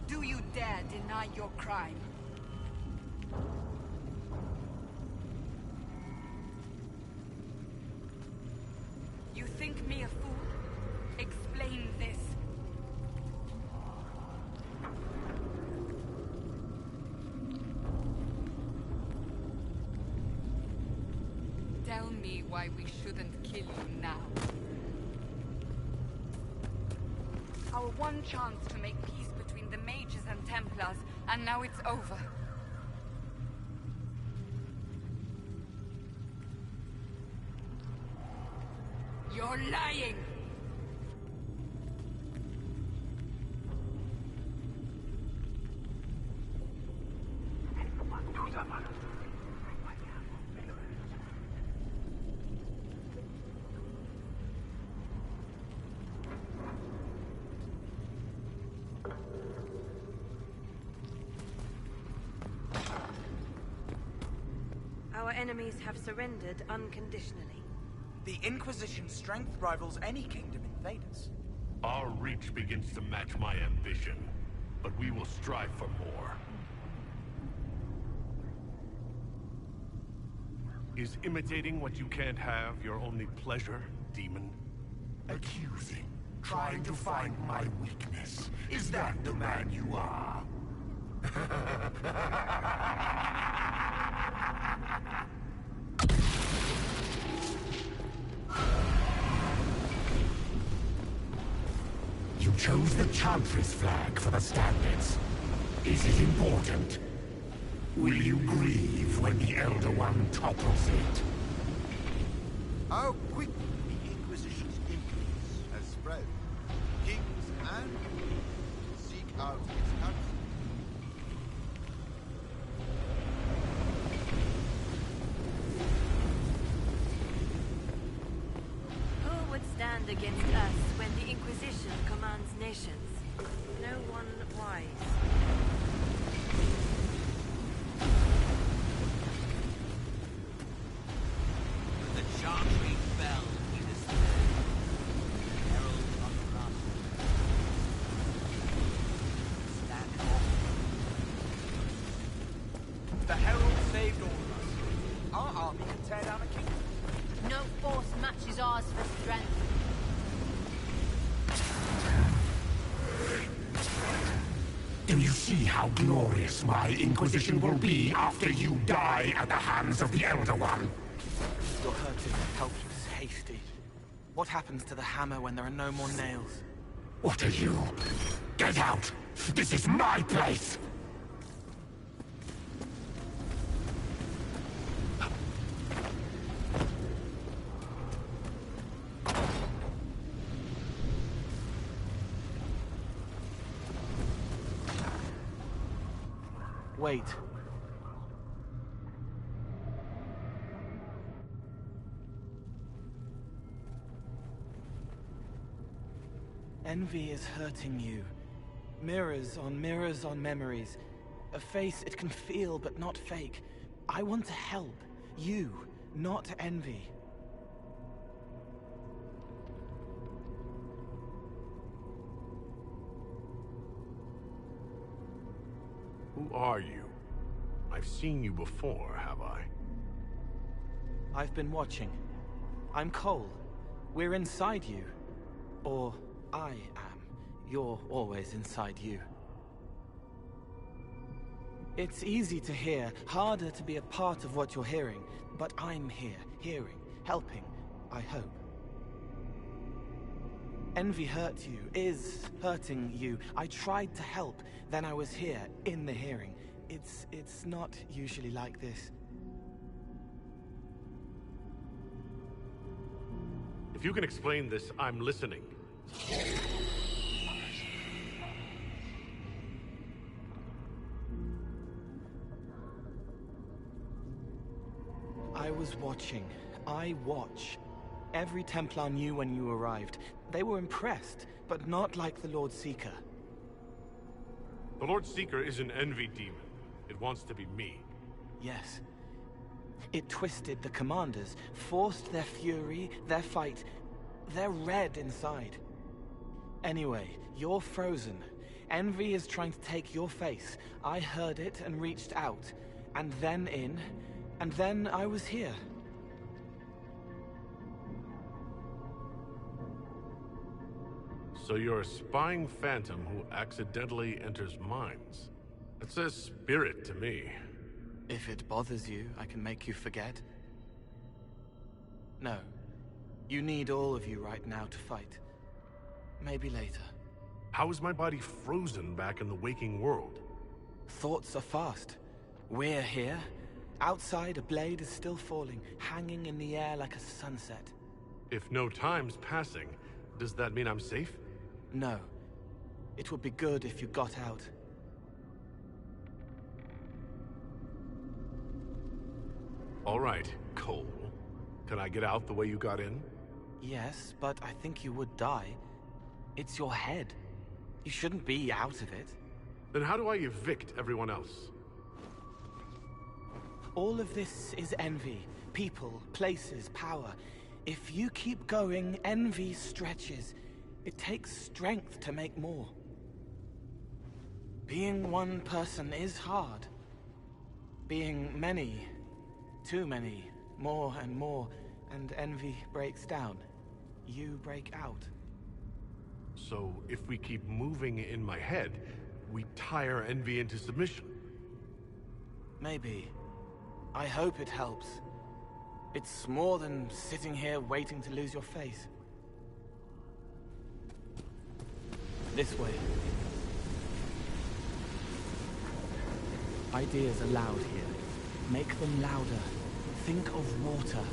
S10: Do you dare deny your crime? You think me a fool? Explain this. Tell me why we shouldn't kill you now. Our one chance to make peace between the mages and Templars, and now it's over. You're lying!
S3: Our enemies have surrendered unconditionally.
S15: The Inquisition's strength rivals any kingdom in Thedas.
S1: Our reach begins to match my ambition, but we will strive for more. Is imitating what you can't have your only pleasure, demon?
S8: Accusing. Trying to find my weakness. Is that the man you are? You chose the Chantry's flag for the standards. Is it important? Will you grieve when the Elder One topples it?
S11: How quickly the Inquisition's influence has spread. Kings and queens seek out its counsel.
S3: Who would stand against us when the Inquisition commands nations? No one wise.
S15: The Chantry fell in despair. Herald of Wrath. Stand off.
S4: The Herald saved all of us. Our army can tear down a kingdom.
S18: No force matches ours for strength.
S8: Do you see how glorious my Inquisition will be after you die at the hands of the Elder One?
S4: You're hurting, helpless, hasty. What happens to the hammer when there are no more nails?
S8: What are you? Get out! This is my place!
S4: Wait. Envy is hurting you. Mirrors on memories. A face it can feel but not fake. I want to help. You, not envy.
S1: Who are you? I've seen you before, have I?
S4: I've been watching. I'm Cole. We're inside you. Or I am. You're always inside you. It's easy to hear, harder to be a part of what you're hearing. But I'm here, hearing, helping, I hope. Envy hurt you, is hurting you. I tried to help, then I was here, in the hearing. It's not usually like this.
S1: If you can explain this, I'm listening.
S4: I was watching. I watch. Every Templar knew when you arrived. They were impressed, but not like the Lord Seeker.
S1: The Lord Seeker is an envy demon. It wants to be me.
S4: Yes. It twisted the commanders, forced their fury, their fight. They're red inside. Anyway, you're frozen. Envy is trying to take your face. I heard it and reached out. And then in. And then I was here.
S1: So you're a spying phantom who accidentally enters minds. That says spirit to me.
S4: If it bothers you, I can make you forget. No. You need all of you right now to fight. Maybe later.
S1: How is my body frozen back in the waking world?
S4: Thoughts are fast. We're here. Outside, a blade is still falling, hanging in the air like a sunset.
S1: If no time's passing, does that mean I'm safe?
S4: No. It would be good if you got out.
S1: All right, Cole. Can I get out the way you got in?
S4: Yes, but I think you would die. It's your head. You shouldn't be out of it.
S1: Then how do I evict everyone else?
S4: All of this is envy. People, places, power. If you keep going, envy stretches. It takes strength to make more. Being one person is hard. Being many, too many, more and more, and envy breaks down. You break out.
S1: So if we keep moving in my head, we tire Envy into submission.
S4: Maybe. I hope it helps. It's more than sitting here waiting to lose your face. This way. Ideas are loud here. Make them louder. Think of water.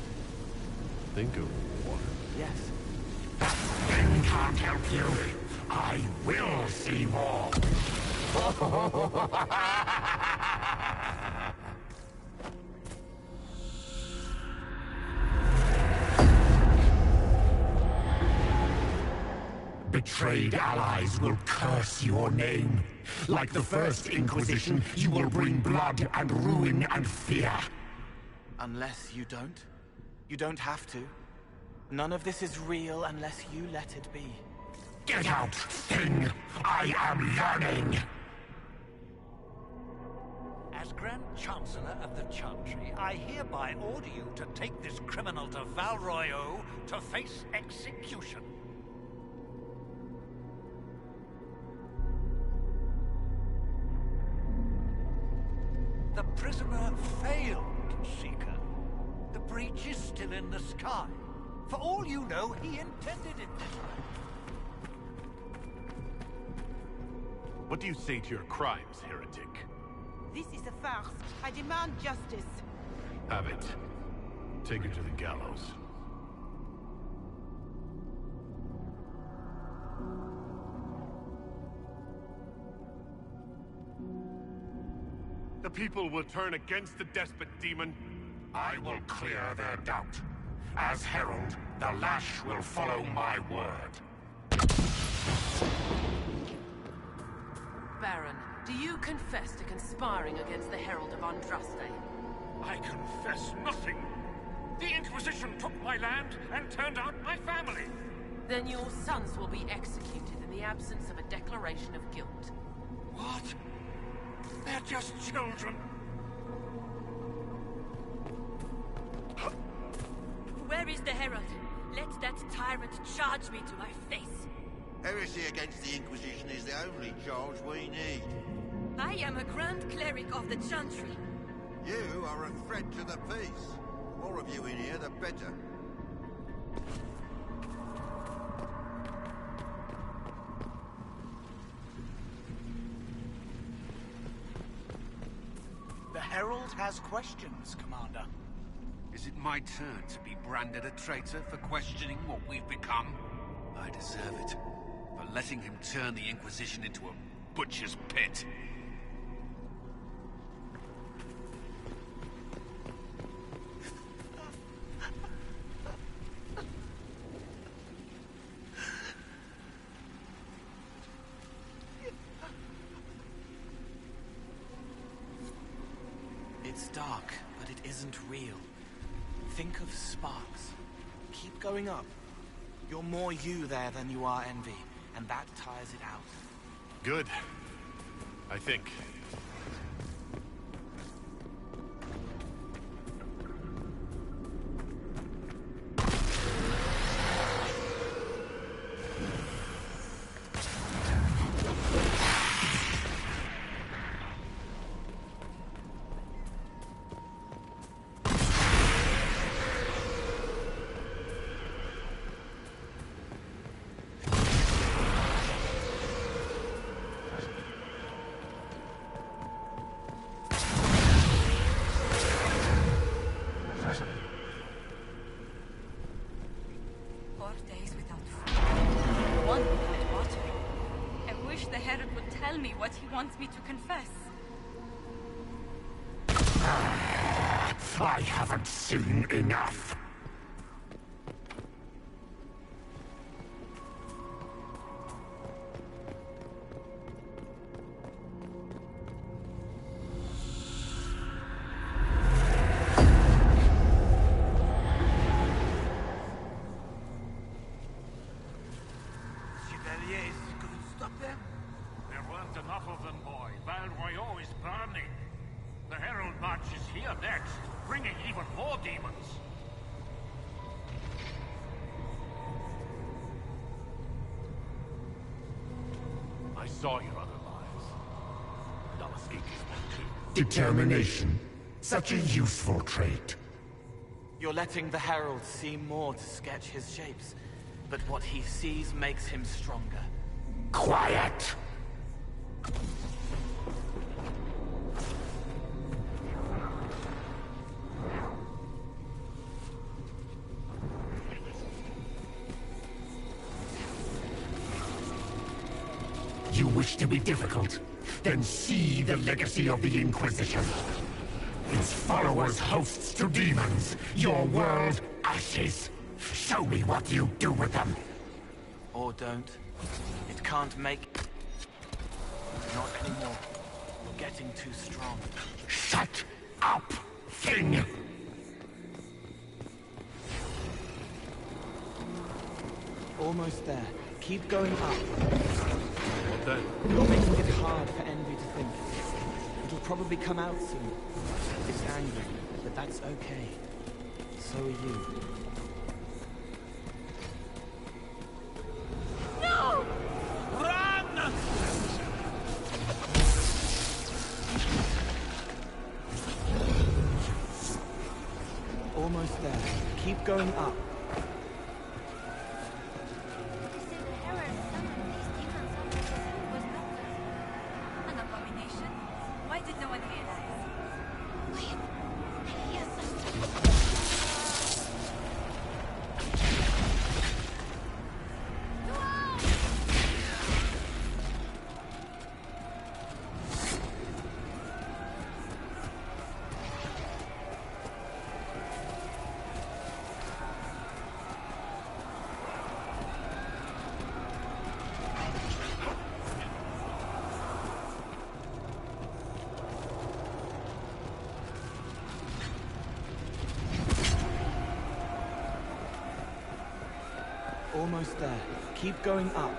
S1: Think of water?
S4: Yes.
S24: Thing can't help you. I will see more. Betrayed allies will curse your name. Like the first Inquisition, you will bring blood and ruin and fear.
S4: Unless you don't. You don't have to. None of this is real unless you let it be.
S24: Get out, thing! I am yearning!
S15: As Grand Chancellor of the Chantry, I hereby order you to take this criminal to Val Royeaux to face execution. The prisoner failed, Seeker. The breach is still in the sky. For all you know, he intended it this way.
S1: What do you say to your crimes, heretic?
S9: This is a farce. I demand justice.
S1: Have it. Take her to the gallows. The people will turn against the despot demon.
S24: I will clear their doubt. As herald, the lash will follow my word.
S17: Baron, do you confess to conspiring against the Herald of Andraste?
S14: I confess nothing. The Inquisition took my land and turned out my family.
S17: Then your sons will be executed in the absence of a declaration of guilt.
S14: What? They're just children.
S18: Where is the Herald? Let that tyrant charge me to my face.
S11: Heresy against the Inquisition is the only charge we need.
S18: I am a Grand Cleric of the Chantry.
S11: You are a threat to the peace. The more of you in here, the better.
S20: The Herald has questions, Commander.
S24: Is it my turn to be branded a traitor for questioning what we've become? I deserve it. For letting him turn the Inquisition into a butcher's pit.
S4: It's dark, but it isn't real. Think of sparks. Keep going up. You're more you there than you are Envy, and that tires it out.
S1: Good. I think.
S18: Wants me to confess.
S24: I haven't seen enough.
S1: saw your other lives. And I'll escape you too.
S6: Determination. Such a useful trait.
S4: You're letting the Herald see more to sketch his shapes, but what he sees makes him stronger.
S6: Quiet! You wish to be difficult? Then see the legacy of the Inquisition. Its followers hosts to demons, your world ashes. Show me what you do with them.
S4: Or don't. It can't make... Not anymore. You're getting too strong.
S6: Shut up, thing!
S4: Almost there. Keep going up.
S1: What then?
S4: You're making it hard for Envy to think. It'll probably come out soon. It's angry, but that's okay. So are you.
S9: No! Run!
S4: Almost there. Keep going up.
S18: An abomination? Why did no one realize? Wait, I hear something.
S4: Almost there. Keep going up.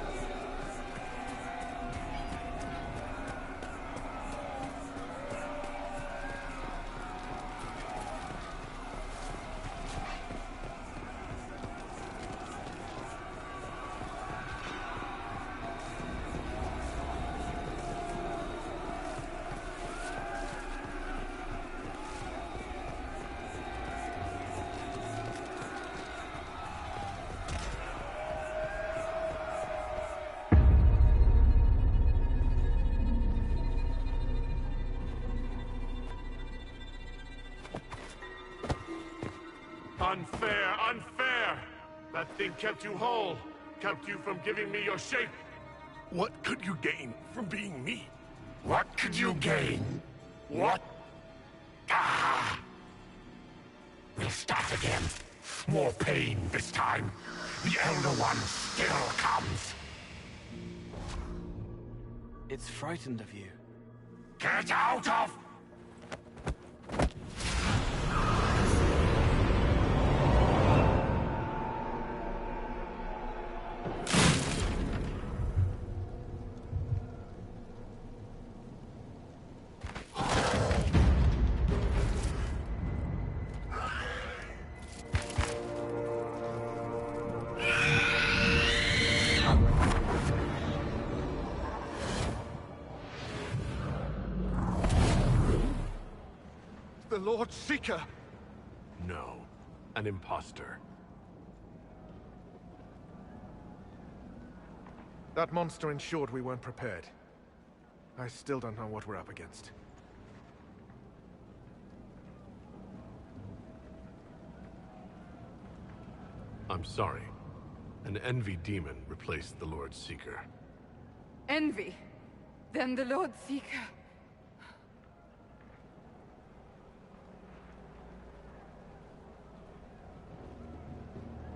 S1: Unfair, unfair! That thing kept you whole, kept you from giving me your shape.
S6: What could you gain from being me? What could you gain? What? Ah! We'll start again. More pain this time. The Elder One still comes.
S4: It's frightened of you.
S6: Get out of...
S13: The Lord Seeker!
S1: No, an imposter.
S13: That monster ensured we weren't prepared. I still don't know what we're up against.
S1: I'm sorry. An Envy demon replaced the Lord Seeker.
S10: Envy? Then the Lord Seeker.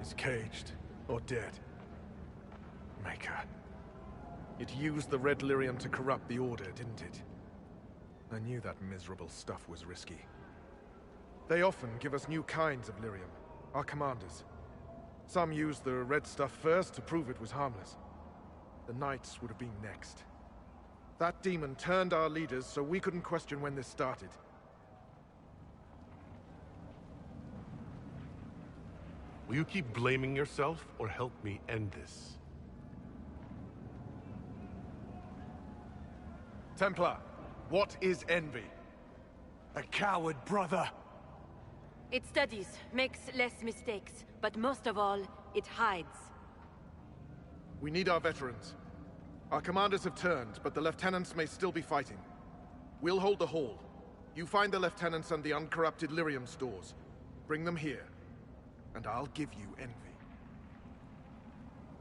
S13: Is caged, or dead. Maker. It used the Red Lyrium to corrupt the Order, didn't it? I knew that miserable stuff was risky. They often give us new kinds of Lyrium, our commanders. Some used the red stuff first to prove it was harmless. The Knights would have been next. That demon turned our leaders so we couldn't question when this started.
S1: Will you keep blaming yourself, or help me end this?
S13: Templar, what is envy?
S6: A coward, brother.
S3: It studies, makes less mistakes, but most of all, it hides.
S13: We need our veterans. Our commanders have turned, but the lieutenants may still be fighting. We'll hold the hall. You find the lieutenants and the uncorrupted lyrium stores. Bring them here, and I'll give you envy.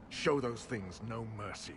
S13: Show those things no mercy.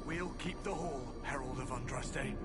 S6: We'll keep the hall, Herald of Andraste.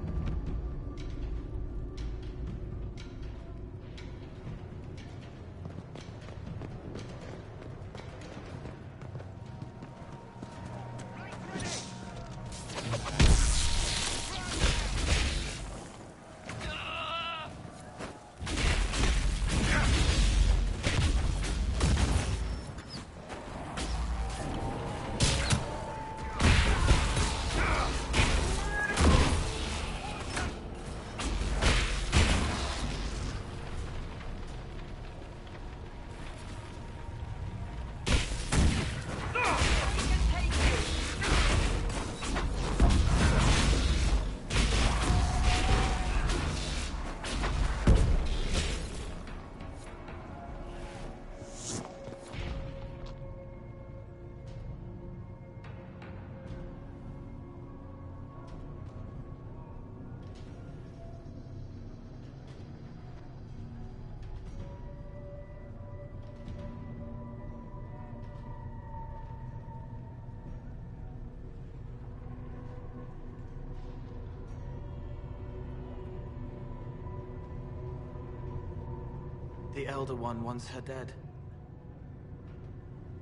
S4: The Elder One wants her dead.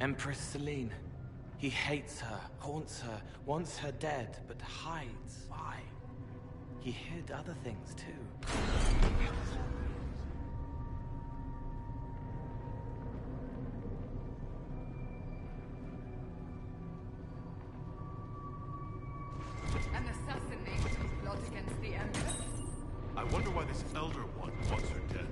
S4: Empress Celine. He hates her, haunts her, wants her dead, but hides. Why? He hid other things too.
S10: An assassination plot against the Empress?
S1: I wonder why this Elder One wants her dead.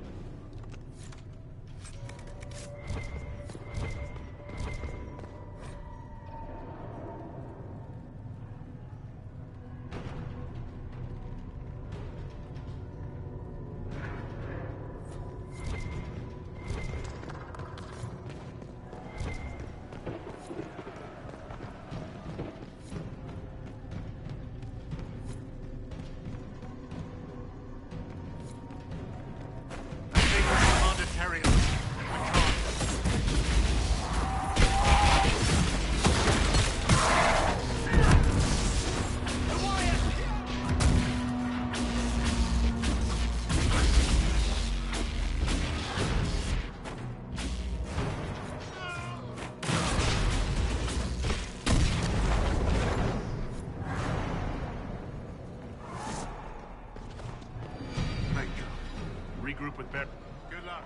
S1: Regroup with Bear. Good luck.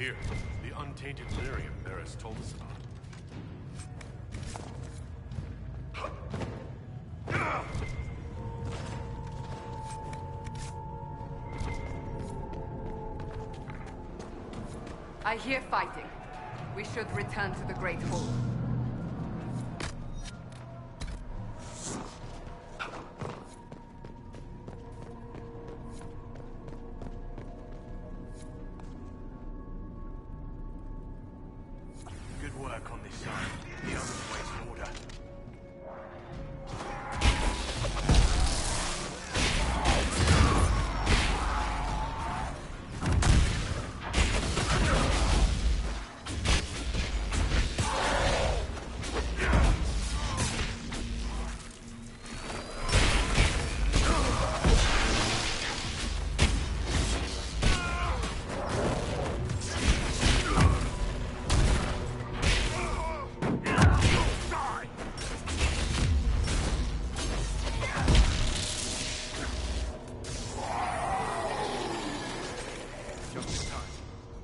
S1: Here, the untainted lyrium Varys told us about.
S10: I hear fighting. We should return to the Great Hall.
S20: Good work on this side. The others wait in order.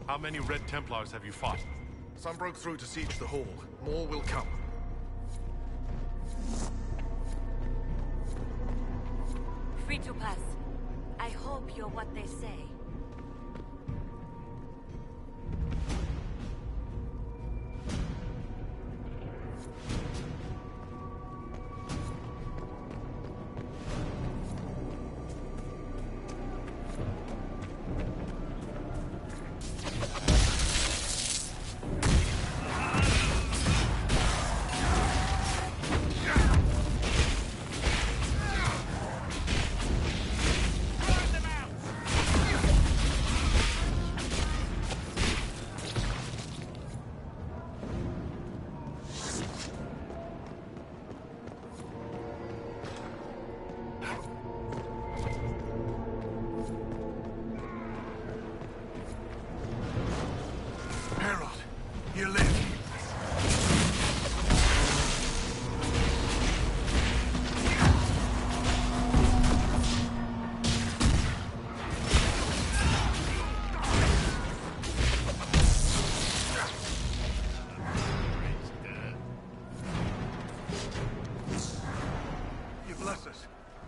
S1: How many Red Templars have you fought?
S13: Some broke through to siege the hall. More will come.
S3: Free to pass. I hope you're what they say.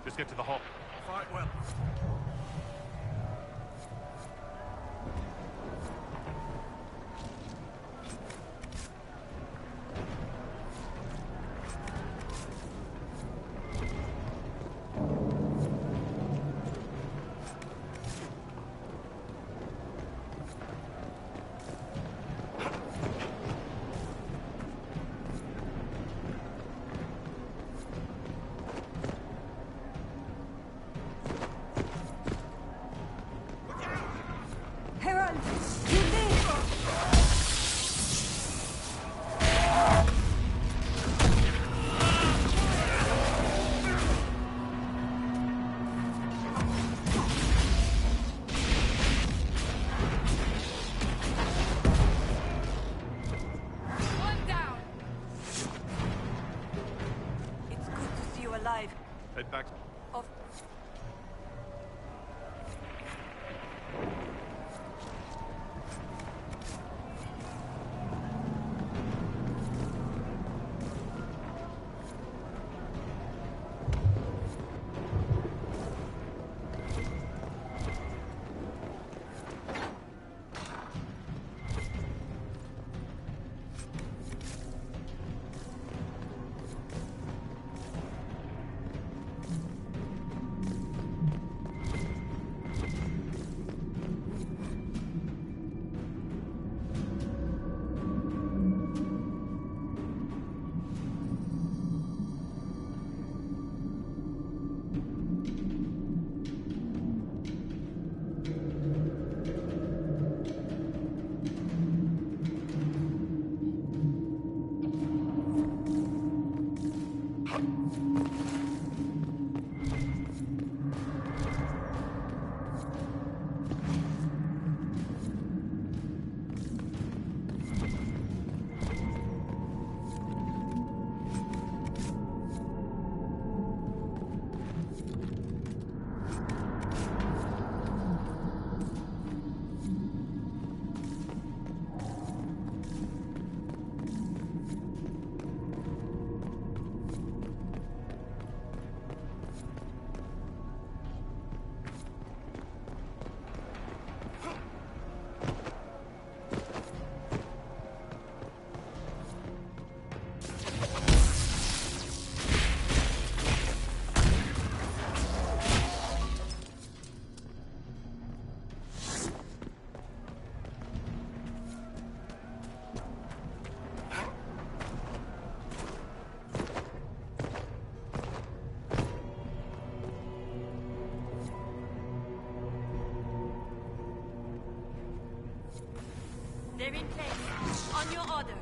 S1: Just get to the hall.
S13: Fight well.
S1: Head back.
S3: Of They're in place. On your order.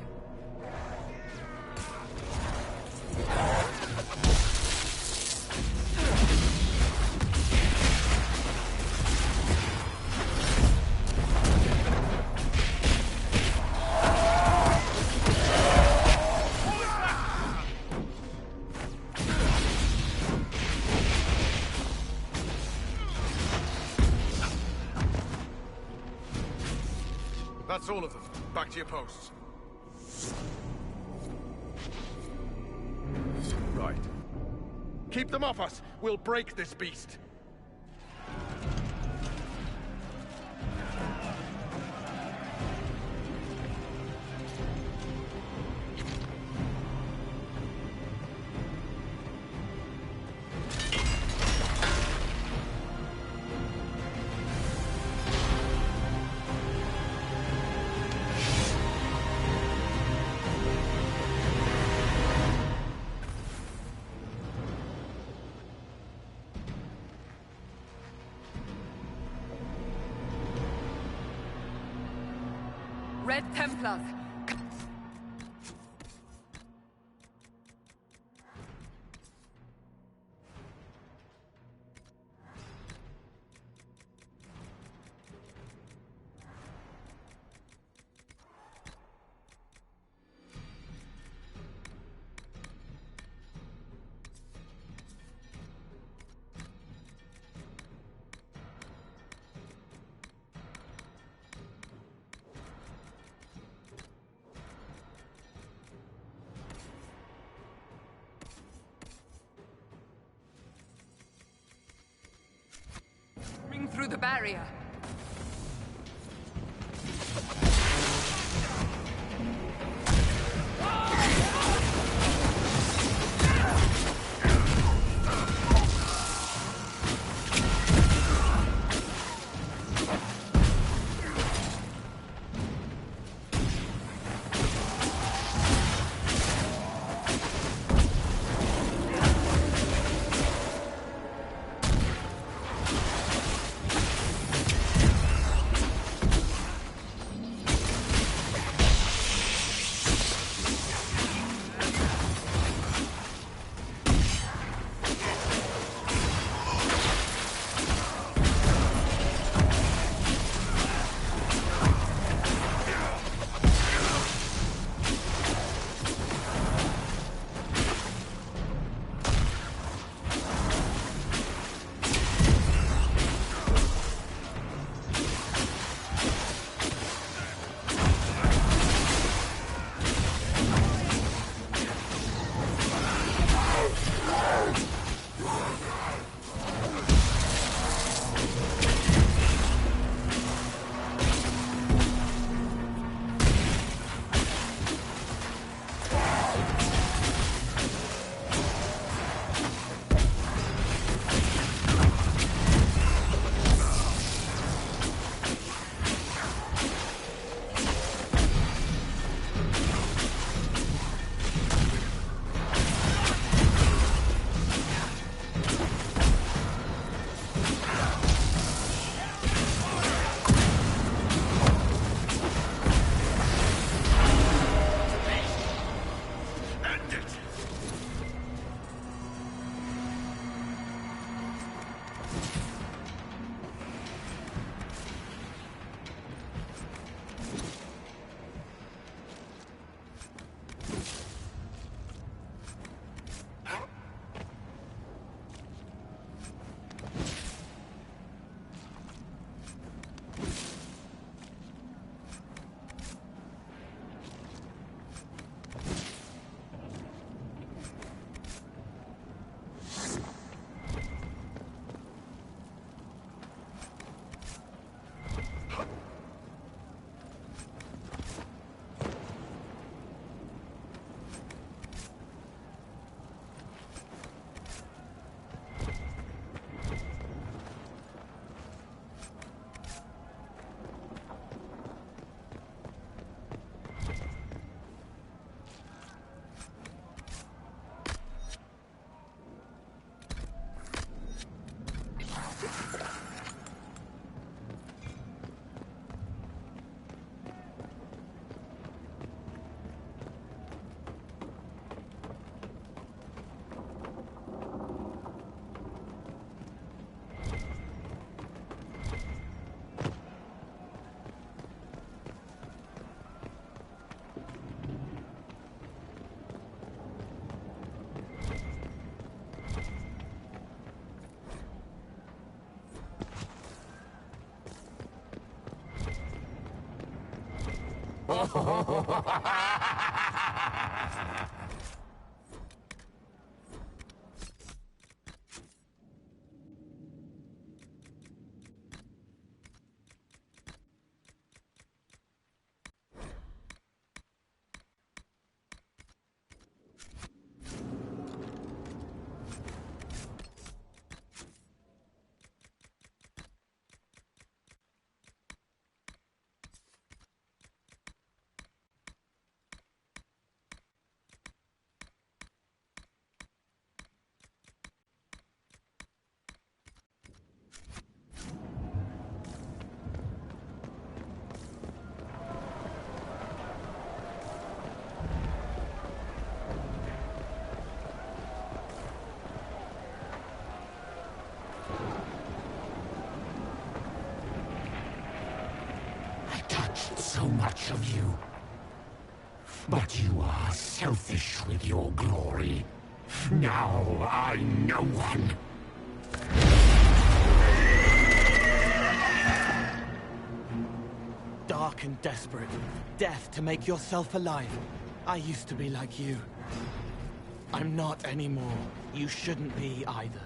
S13: That's all of them. Back to your posts. Right. Keep them off us! We'll break this beast!
S10: Red Templars! Through the barrier.
S6: So much of you. But you are selfish with your glory. Now I'm no one.
S4: Dark and desperate. Death to make yourself alive. I used to be like you. I'm not anymore. You shouldn't be either.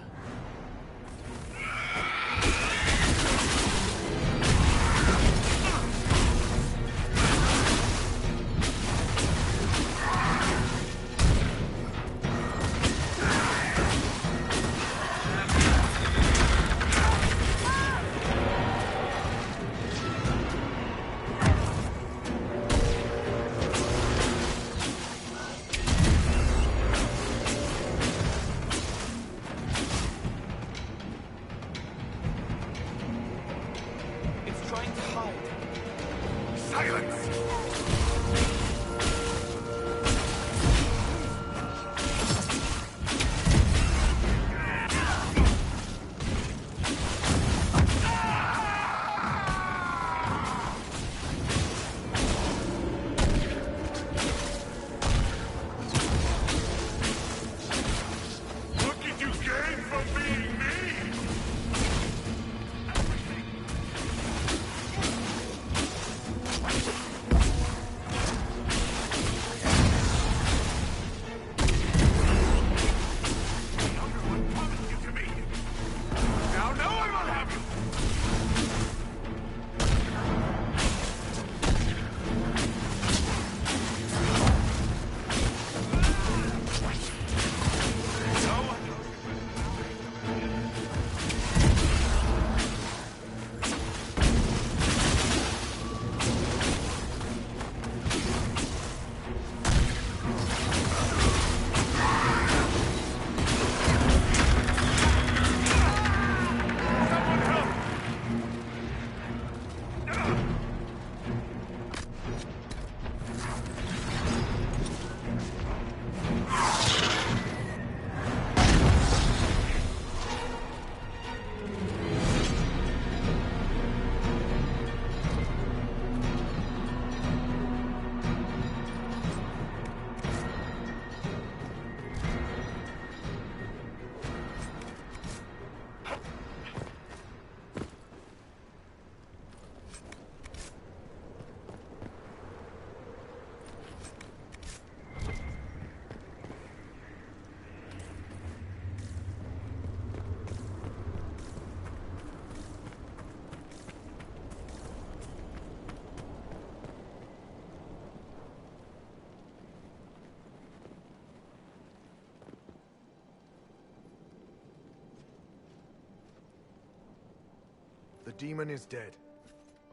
S13: The demon is dead.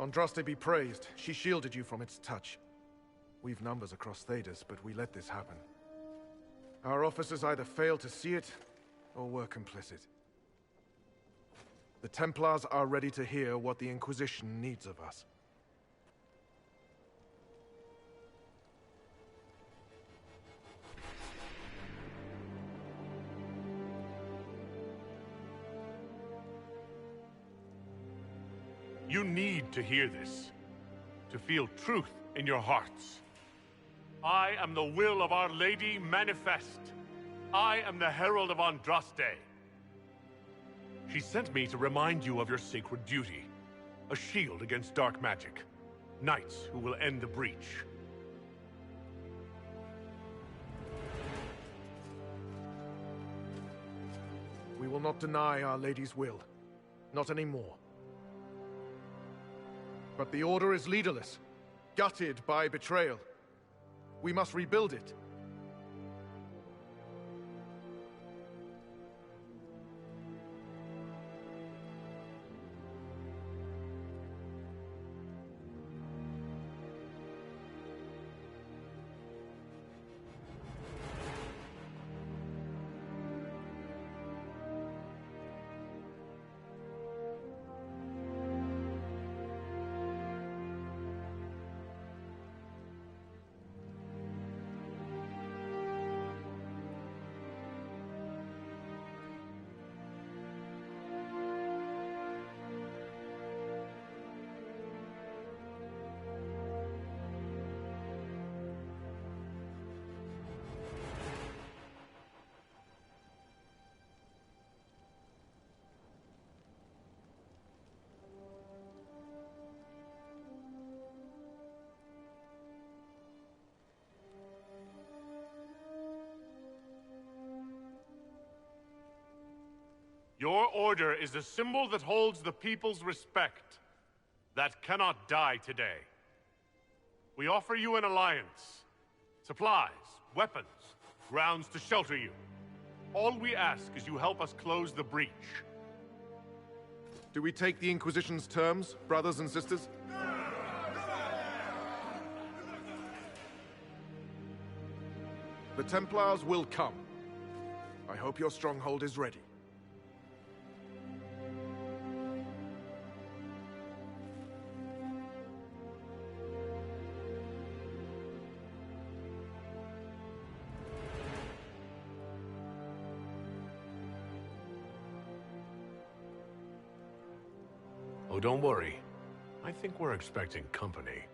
S13: Andraste be praised. She shielded you from its touch. We've numbers across Thedas, but we let this happen. Our officers either failed to see it, or were complicit. The Templars are ready to hear what the Inquisition needs of us.
S1: You need to hear this, to feel truth in your hearts. I am the will of Our Lady manifest. I am the Herald of Andraste. She sent me to remind you of your sacred duty, a shield against dark magic. Knights who will end the breach.
S13: We will not deny Our Lady's will. Not anymore. But the Order is leaderless, gutted by betrayal. We must rebuild it.
S1: Your order is a symbol that holds the people's respect. That cannot die today. We offer you an alliance. Supplies, weapons, grounds to shelter you. All we ask is you help us close the breach.
S13: Do we take the Inquisition's terms, brothers and sisters? The Templars will come. I hope your stronghold is ready.
S1: Oh, don't worry. I think we're expecting company.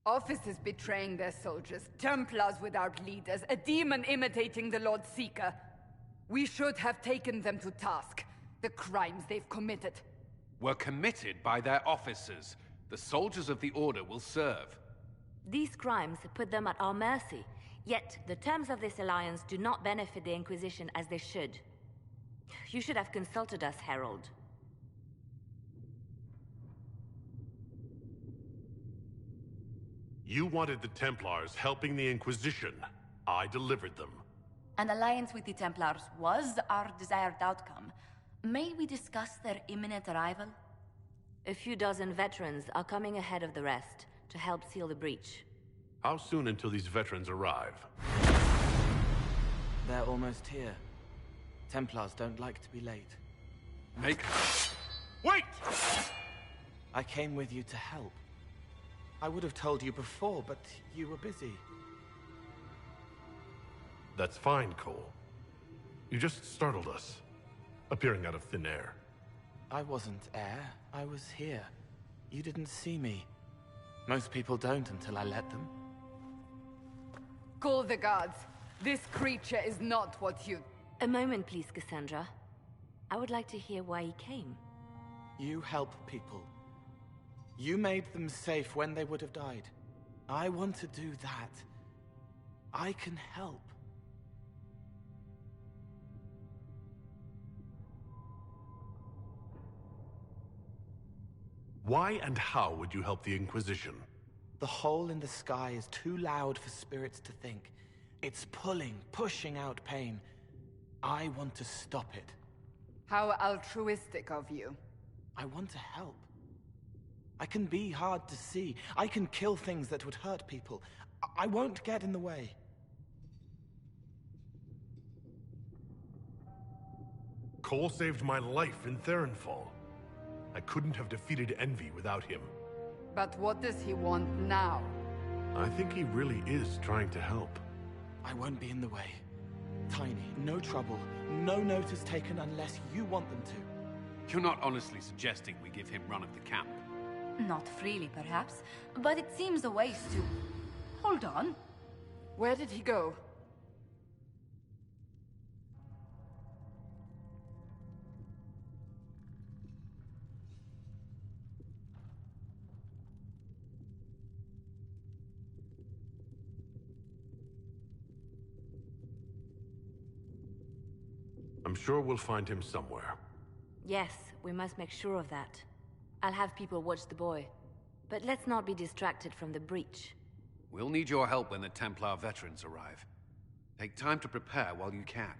S10: Officers betraying their soldiers, Templars without leaders, a demon imitating the Lord Seeker. We should have taken them to task. The crimes they've committed.
S24: Were committed by their officers. The soldiers of the Order will serve.
S7: These crimes put them at our mercy. Yet, the terms of this alliance do not benefit the Inquisition as they should. You should have consulted us, Herald.
S1: You wanted the Templars helping the Inquisition. I delivered them.
S18: An alliance with the Templars was our desired outcome. May we discuss their imminent arrival?
S7: A few dozen veterans are coming ahead of the rest to help seal the breach.
S1: How soon until these veterans arrive?
S4: They're almost here. Templars don't like to be late.
S1: Wait!
S4: I came with you to help. I would have told you before, but you were busy.
S1: That's fine, Cole. You just startled us, appearing out of thin air.
S4: I wasn't air. I was here. You didn't see me. Most people don't until I let them.
S10: Call the guards. This creature is not what you...
S7: A moment, please, Cassandra. I would like to hear why he came.
S4: You help people. You made them safe when they would have died. I want to do that. I can help.
S1: Why and how would you help the Inquisition?
S4: The hole in the sky is too loud for spirits to think. It's pulling, pushing out pain. I want to stop it.
S10: How altruistic of you.
S4: I want to help. I can be hard to see. I can kill things that would hurt people. I won't get in the way.
S6: Cole saved my life in Theronfall. I couldn't have defeated Envy without him.
S10: But what does he want now?
S6: I think he really is trying to help.
S4: I won't be in the way. Tiny, no trouble. No notice taken unless you want them to.
S2: You're not honestly suggesting we give him run of the camp?
S18: Not freely, perhaps, but it seems a waste to... Hold on.
S10: Where did he go?
S6: I'm sure we'll find him somewhere.
S7: Yes, we must make sure of that. I'll have people watch the boy. But let's not be distracted from the breach.
S2: We'll need your help when the Templar veterans arrive. Take time to prepare while you can.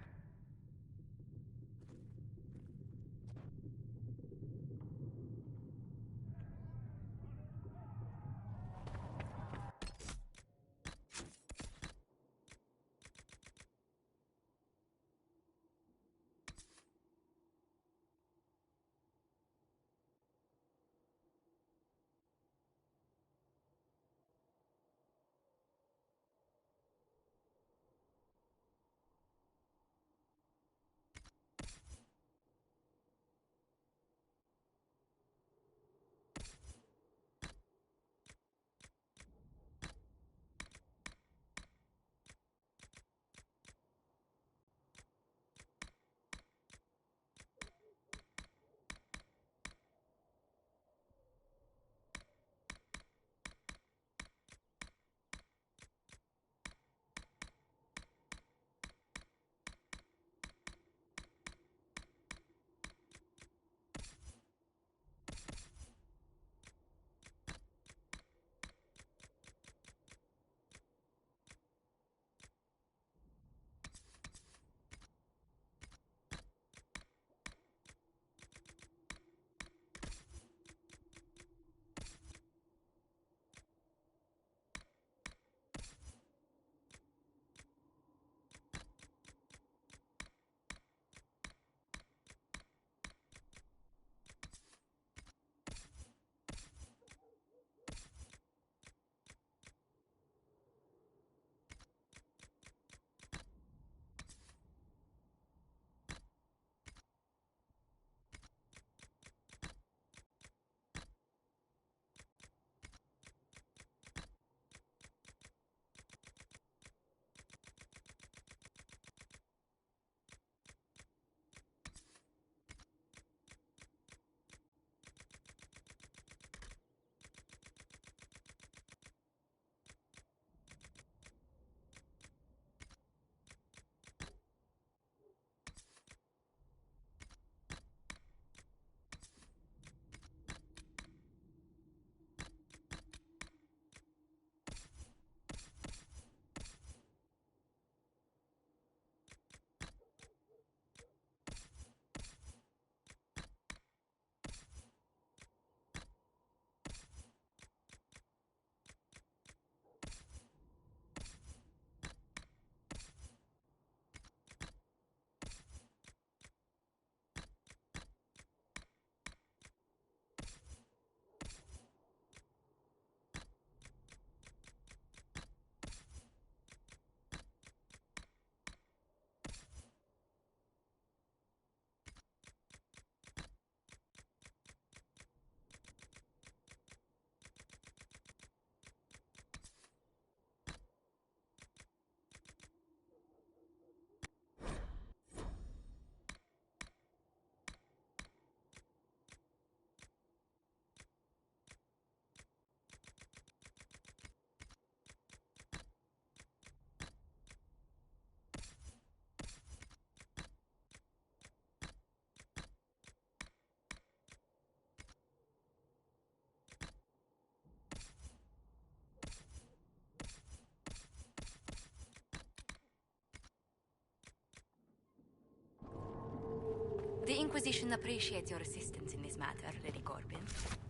S18: Inquisition appreciates your assistance in this matter, Lady Corbin.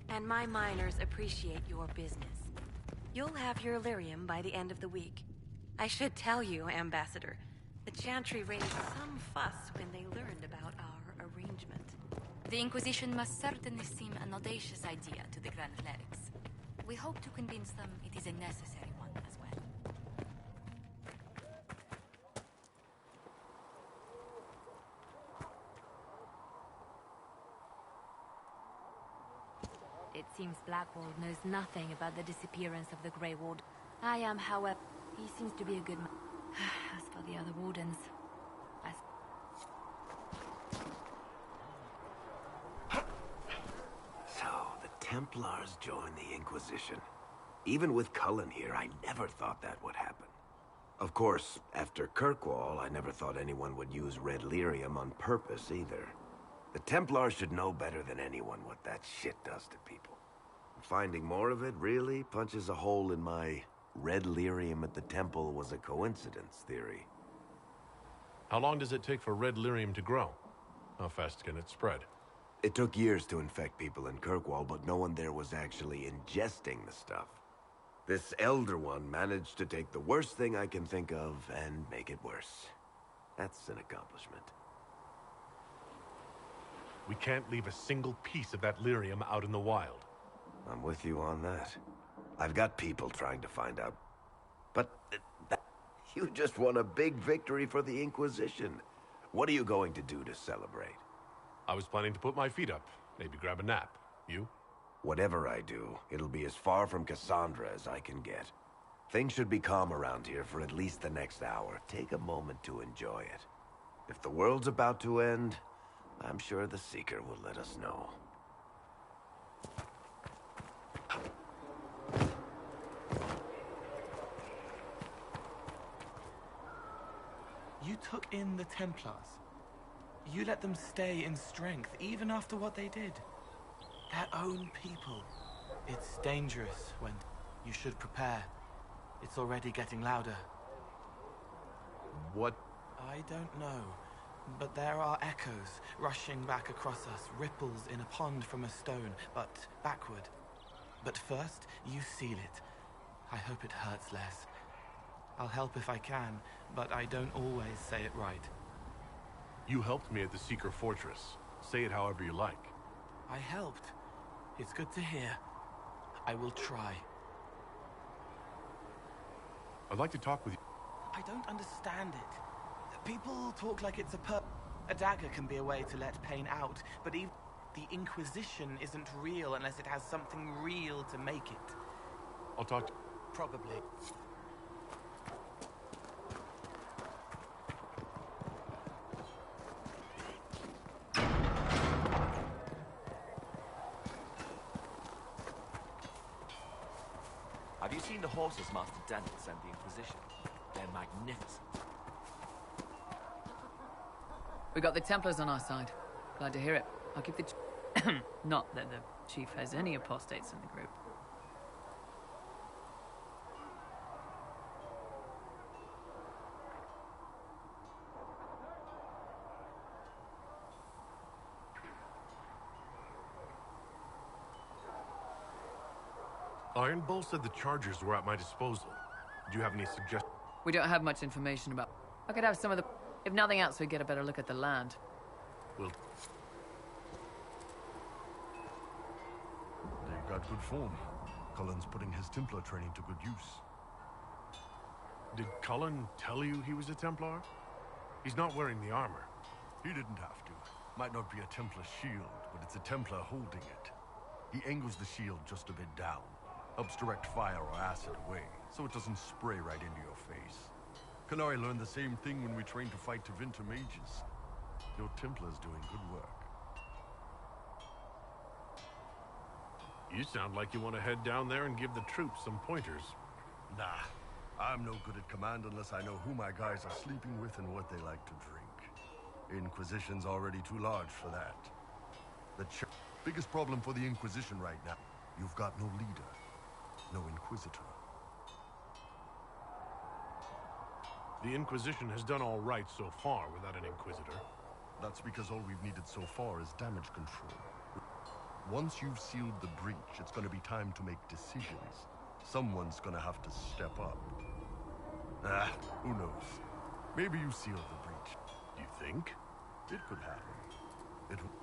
S3: And my miners appreciate your business. You'll have your lyrium by the end of the week. I should tell you, Ambassador, the Chantry raised some fuss when they learned about our arrangement.
S18: The Inquisition must certainly seem an audacious idea to the Grand Clerics. We hope to convince them it is a necessary one as well.
S7: It seems Blackwall knows nothing about the disappearance of the Grey Ward. I am, however, he seems to be a good man. As for the other wardens,
S12: So, the Templars joined the Inquisition. Even with Cullen here, I never thought that would happen. Of course, after Kirkwall, I never thought anyone would use red lyrium on purpose either. The Templars should know better than anyone what that shit does to people. Finding more of it really punches a hole in my red lyrium at the temple was a coincidence theory.
S1: How long does it take for red lyrium to grow? How fast can it spread?
S12: It took years to infect people in Kirkwall, but no one there was actually ingesting the stuff. This Elder One managed to take the worst thing I can think of and make it worse. That's an accomplishment.
S1: We can't leave a single piece of that lyrium out in the wild.
S12: I'm with you on that. I've got people trying to find out. But you just won a big victory for the Inquisition. What are you going to do to celebrate?
S1: I was planning to put my feet up, maybe grab a nap. You?
S12: Whatever I do, it'll be as far from Cassandra as I can get. Things should be calm around here for at least the next hour. Take a moment to enjoy it. If the world's about to end, I'm sure the Seeker will let us know.
S4: You took in the Templars. You let them stay in strength, even after what they did. Their own people. It's dangerous when you should prepare. It's already getting louder.
S1: What?
S4: I don't know. But there are echoes rushing back across us, ripples in a pond from a stone, but backward. But first, you seal it. I hope it hurts less. I'll help if I can, but I don't always say it right.
S1: You helped me at the Seeker Fortress. Say it however you like.
S4: I helped. It's good to hear. I will try.
S1: I'd like to talk with you.
S4: I don't understand it. People talk like it's a dagger can be a way to let pain out, but even the Inquisition isn't real unless it has something real to make it.
S1: I'll talk to...
S4: Probably.
S19: Have you seen the horses Master Daniel sent the Inquisition? They're magnificent.
S22: We got the Templars on our side. Glad to hear it. I'll keep the... Not that the Chief has any apostates in the group.
S1: Iron Bull said the chargers were at my disposal. Do you have any suggestions?
S22: We don't have much information about... I could have some of the... If nothing else, we get a better look at the land.
S1: Well...
S23: They've got good form. Cullen's putting his Templar training to good use.
S1: Did Cullen tell you he was a Templar? He's not wearing the armor.
S23: He didn't have to. Might not be a Templar shield, but it's a Templar holding it. He angles the shield just a bit down. Helps direct fire or acid away, so it doesn't spray right into your face. Canary learned the same thing when we trained to fight Tevinter mages. Your Templar's doing good work.
S1: You sound like you want to head down there and give the troops some pointers.
S23: Nah, I'm no good at command unless I know who my guys are sleeping with and what they like to drink. Inquisition's already too large for that. The biggest problem for the Inquisition right now, you've got no leader, no Inquisitor.
S1: The Inquisition has done all right so far without an Inquisitor.
S23: That's because all we've needed so far is damage control. Once you've sealed the breach, it's gonna be time to make decisions. Someone's gonna have to step up. Who knows? Maybe you sealed the breach.
S1: You think?
S23: It could happen. It w-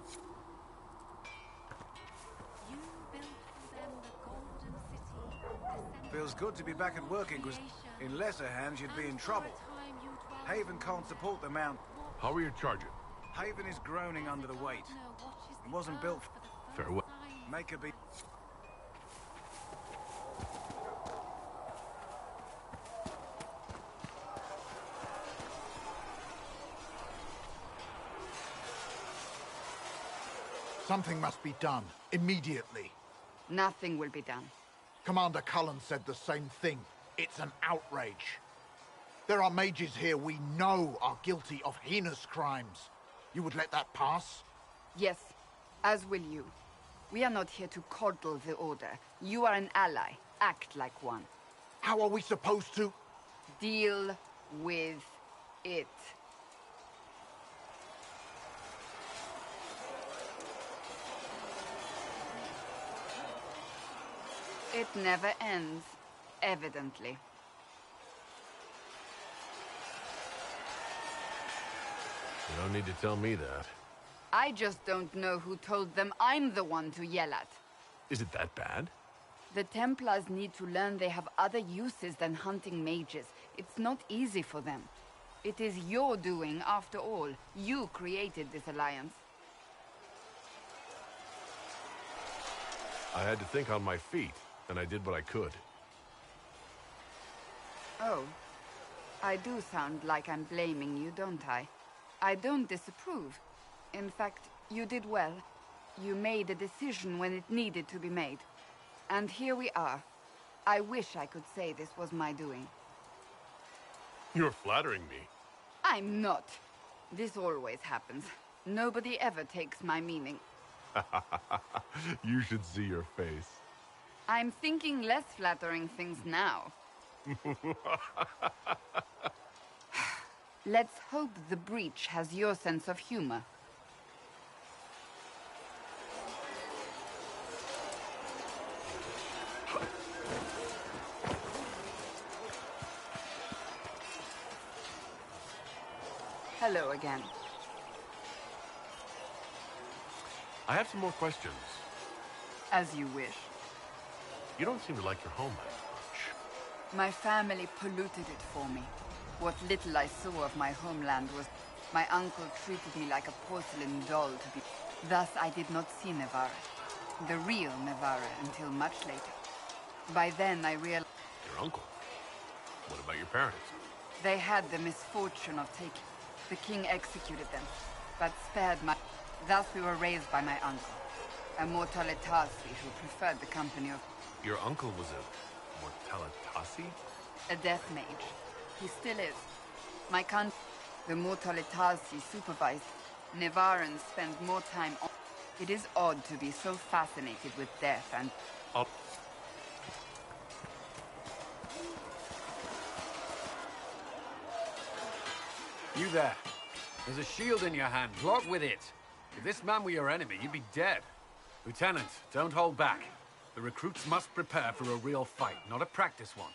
S18: You built for them the Golden City.
S5: Feels good to be back at work, Inquisition. In lesser hands, you'd be in trouble. Haven can't support the Mount.
S1: How are you charging?
S5: Haven is groaning under the weight. It wasn't built for...
S1: Farewell.
S5: Make a be...
S8: Something must be done, immediately.
S10: Nothing will be done.
S8: Commander Cullen said the same thing. It's an outrage. There are mages here we know are guilty of heinous crimes. You would let that pass?
S10: Yes, as will you. We are not here to coddle the Order. You are an ally. Act like one.
S8: How are we supposed to?
S10: Deal with it. It never ends, evidently.
S1: You don't need to tell me that.
S10: I just don't know who told them I'm the one to yell at.
S1: Is it that bad?
S10: The Templars need to learn they have other uses than hunting mages. It's not easy for them. It is your doing, after all. You created this alliance.
S1: I had to think on my feet, and I did what I could.
S10: Oh. I do sound like I'm blaming you, don't I? I don't disapprove. In fact, you did well. You made a decision when it needed to be made. And here we are. I wish I could say this was my doing.
S1: You're flattering me.
S10: I'm not. This always happens. Nobody ever takes my meaning.
S1: You should see your face.
S10: I'm thinking less flattering things now. Let's hope the breach has your sense of humor. Hello again.
S1: I have some more questions.
S10: As you wish.
S1: You don't seem to like your home that much.
S10: My family polluted it for me. What little I saw of my homeland was... My uncle treated me like a porcelain doll to be... Thus I did not see Navarre. The real Navarre until much later. By then I realized...
S1: Your uncle? What about your parents?
S10: They had the misfortune of taking... The king executed them, but spared my... Thus we were raised by my uncle, a Mortalitasi who preferred the company of...
S1: Your uncle was a Mortalitasi?
S10: A death mage. He still is. My country, the Mortalitasi supervised. Nevarans spend more time on... It is odd to be so fascinated with death and...
S2: You there. There's a shield in your hand. Block with it. If this man were your enemy, you'd be dead. Lieutenant, don't hold back. The recruits must prepare for a real fight, not a practice one.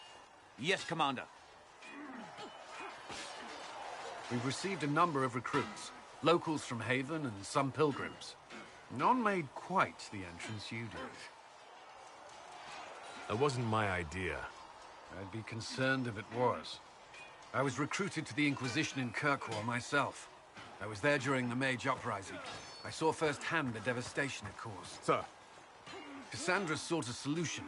S20: Yes, Commander.
S2: We've received a number of recruits. Locals from Haven and some pilgrims. None made quite the entrance you did.
S1: That wasn't my idea.
S2: I'd be concerned if it was. I was recruited to the Inquisition in Kirkwall myself. I was there during the Mage Uprising. I saw firsthand the devastation it caused.
S1: Sir.
S2: Cassandra sought a solution.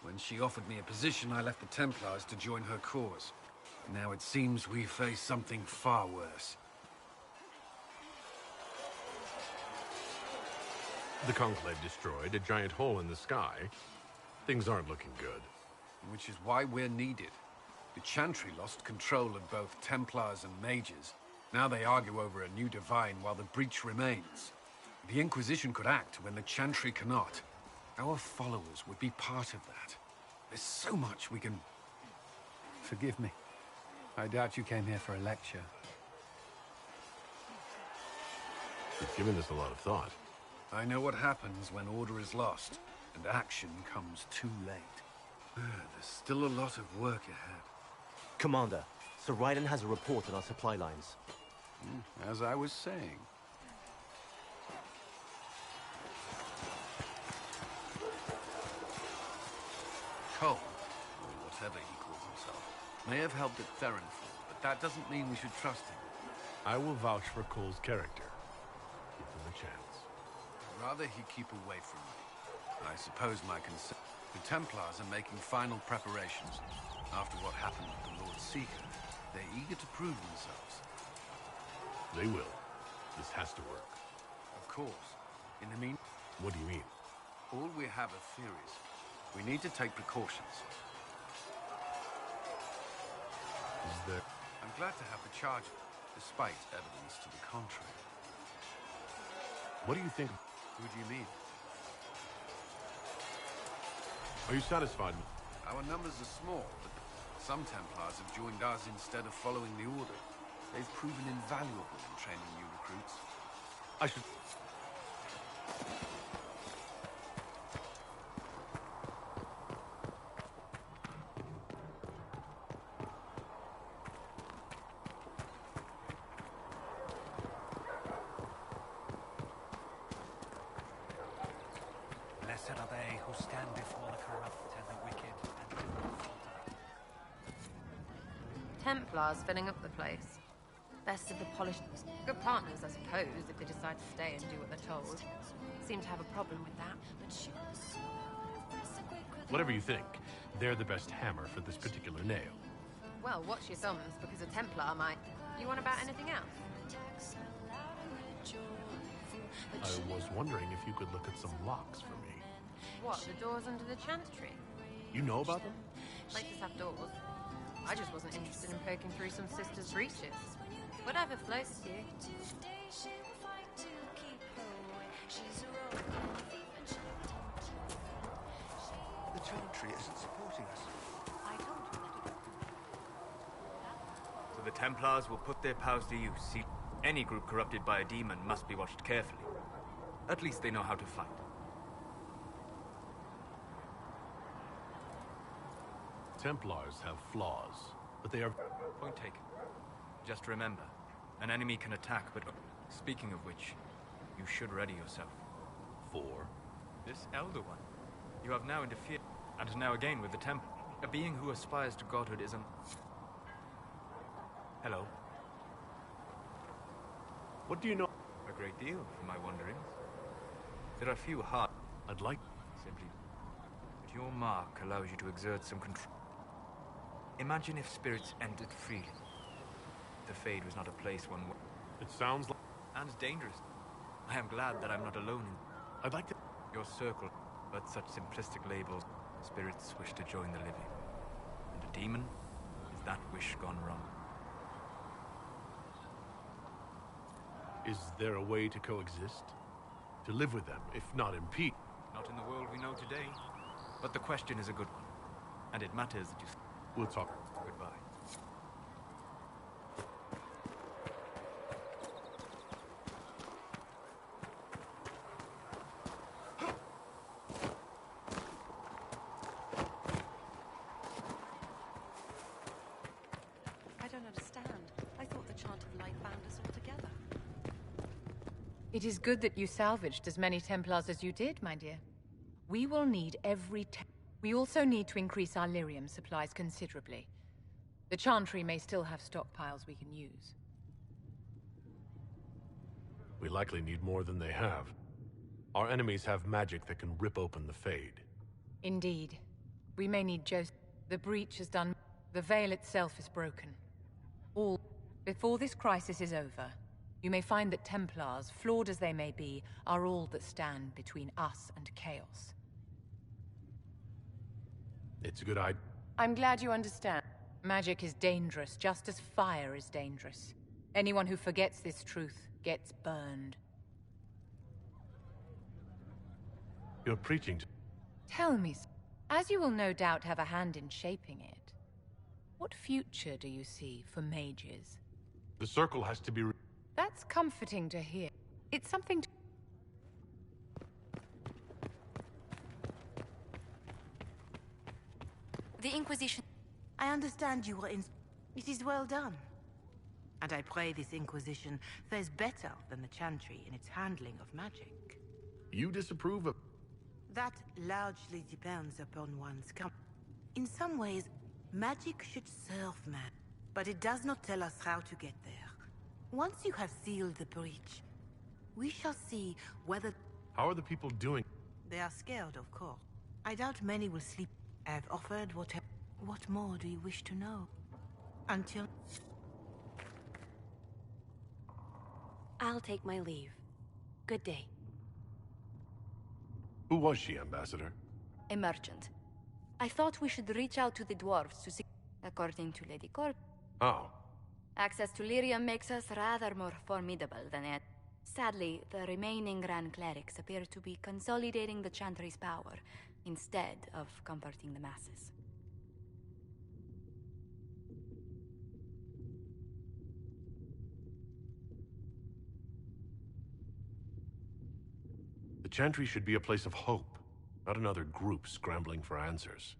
S2: When she offered me a position, I left the Templars to join her cause. Now it seems we face something far worse.
S1: The Conclave destroyed a giant hole in the sky. Things aren't looking good.
S2: Which is why we're needed. The Chantry lost control of both Templars and Mages. Now they argue over a new divine while the breach remains. The Inquisition could act when the Chantry cannot. Our followers would be part of that. There's so much we can...
S16: Forgive me. I doubt you came here for a lecture.
S1: You've given this a lot of thought.
S2: I know what happens when order is lost, and action comes too late. There's still a lot of work ahead.
S14: Commander, Sir Ryden has a report on our supply lines.
S2: As I was saying. Cole, or whatever he calls himself, may have helped at Therenfall, but that doesn't mean we should trust him.
S1: I will vouch for Cole's character. Give him a chance.
S2: I'd rather he keep away from me. I suppose my concern... The Templars are making final preparations. After what happened with the Lord Seeker, they're eager to prove themselves.
S1: They will. This has to work.
S2: Of course. In the mean...
S1: What do you mean?
S2: All we have are theories. We need to take precautions.
S1: Is there...
S2: I'm glad to have the charge, despite evidence to the contrary.
S1: What do you think?
S2: Who do you mean?
S1: Are you satisfied?
S2: Our numbers are small, but some Templars have joined us instead of following the Order. They've proven invaluable in training new recruits.
S1: I should...
S20: Blessed are they who stand before the corrupt and the wicked and do not falter.
S3: Templars filling up the place. Best of the polished... Good partners, I suppose, if they decide to stay and do what they're told. Seem to have a problem with that.
S1: Whatever you think, they're the best hammer for this particular nail.
S3: Well, watch your thumbs, because a Templar might... You want about anything else?
S1: I was wondering if you could look at some locks for me.
S3: What, the doors under the chantry?
S1: You know about them?
S3: Places have doors. I just wasn't interested in poking through some sisters' breeches. Whatever floats you.
S20: The chantry isn't supporting us.
S3: I told you that it...
S19: So the Templars will put their powers to use. See, any group corrupted by a demon must be watched carefully. At least they know how to fight.
S1: Templars have flaws, but they are...
S19: Point taken. Just remember, an enemy can attack, but... Speaking of which, you should ready yourself.
S1: For?
S19: This Elder One. You have now interfered, and now again with the Temple. A being who aspires to godhood isn't... Hello.
S1: What do you know?
S19: A great deal, from my wanderings. There are few hard...
S1: I'd like...
S19: Simply... But your mark allows you to exert some control. Imagine if spirits entered freely. The Fade was not a place one...
S1: It sounds like...
S19: And dangerous. I am glad that I'm not alone in...
S1: I'd like to...
S19: Your circle, but such simplistic labels. Spirits wish to join the living. And a demon is that wish gone wrong.
S1: Is there a way to coexist? To live with them, if not in peace?
S19: Not in the world we know today. But the question is a good one. And it matters that you...
S1: We'll talk.
S19: Goodbye.
S3: I don't understand. I thought the Chant of Light bound us all together.
S15: It is good that you salvaged as many Templars as you did, my dear. We will need every... We also need to increase our lyrium supplies considerably. The Chantry may still have stockpiles we can use.
S1: We likely need more than they have. Our enemies have magic that can rip open the Fade.
S15: Indeed. We may need Joseph. The breach is done. The veil itself is broken. All... Before this crisis is over, you may find that Templars, flawed as they may be, are all that stand between us and chaos.
S1: It's a good idea.
S15: I'm glad you understand. Magic is dangerous, just as fire is dangerous. Anyone who forgets this truth gets burned.
S1: You're preaching to...
S15: Tell me, as you will no doubt have a hand in shaping it, what future do you see for mages?
S1: The circle has to be...
S15: That's comforting to hear. It's something to...
S18: The Inquisition...
S9: I understand you were in... It is well done. And I pray this Inquisition fares better than the Chantry in its handling of magic.
S13: You disapprove of...
S9: That largely depends upon one's In some ways, magic should serve man, but it does not tell us how to get there. Once you have sealed the breach, we shall see whether...
S1: How are the people doing?
S9: They are scared, of course. I doubt many will sleep. I have offered whatever... What more do you wish to know? Until...
S3: I'll take my leave. Good day.
S1: Who was she, Ambassador?
S18: A merchant. I thought we should reach out to the dwarves to see... According to Lady Corp...
S1: How?
S18: Access to Lyrium makes us rather more formidable than it. Sadly, the remaining Grand Clerics appear to be consolidating the Chantry's power, instead of comforting the masses.
S1: The Chantry should be a place of hope, not another group scrambling for answers.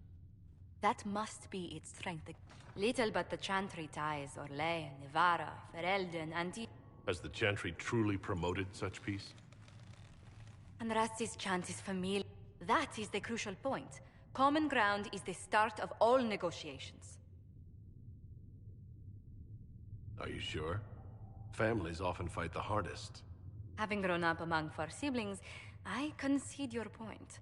S18: That must be its strength. Little but the Chantry ties Orlais, Nevarra, Ferelden, and...
S1: Has the Chantry truly promoted such peace?
S18: Andrasti's chant is familiar. That is the crucial point. Common ground is the start of all negotiations.
S1: Are you sure? Families often fight the hardest.
S18: Having grown up among 4 siblings, I concede your point.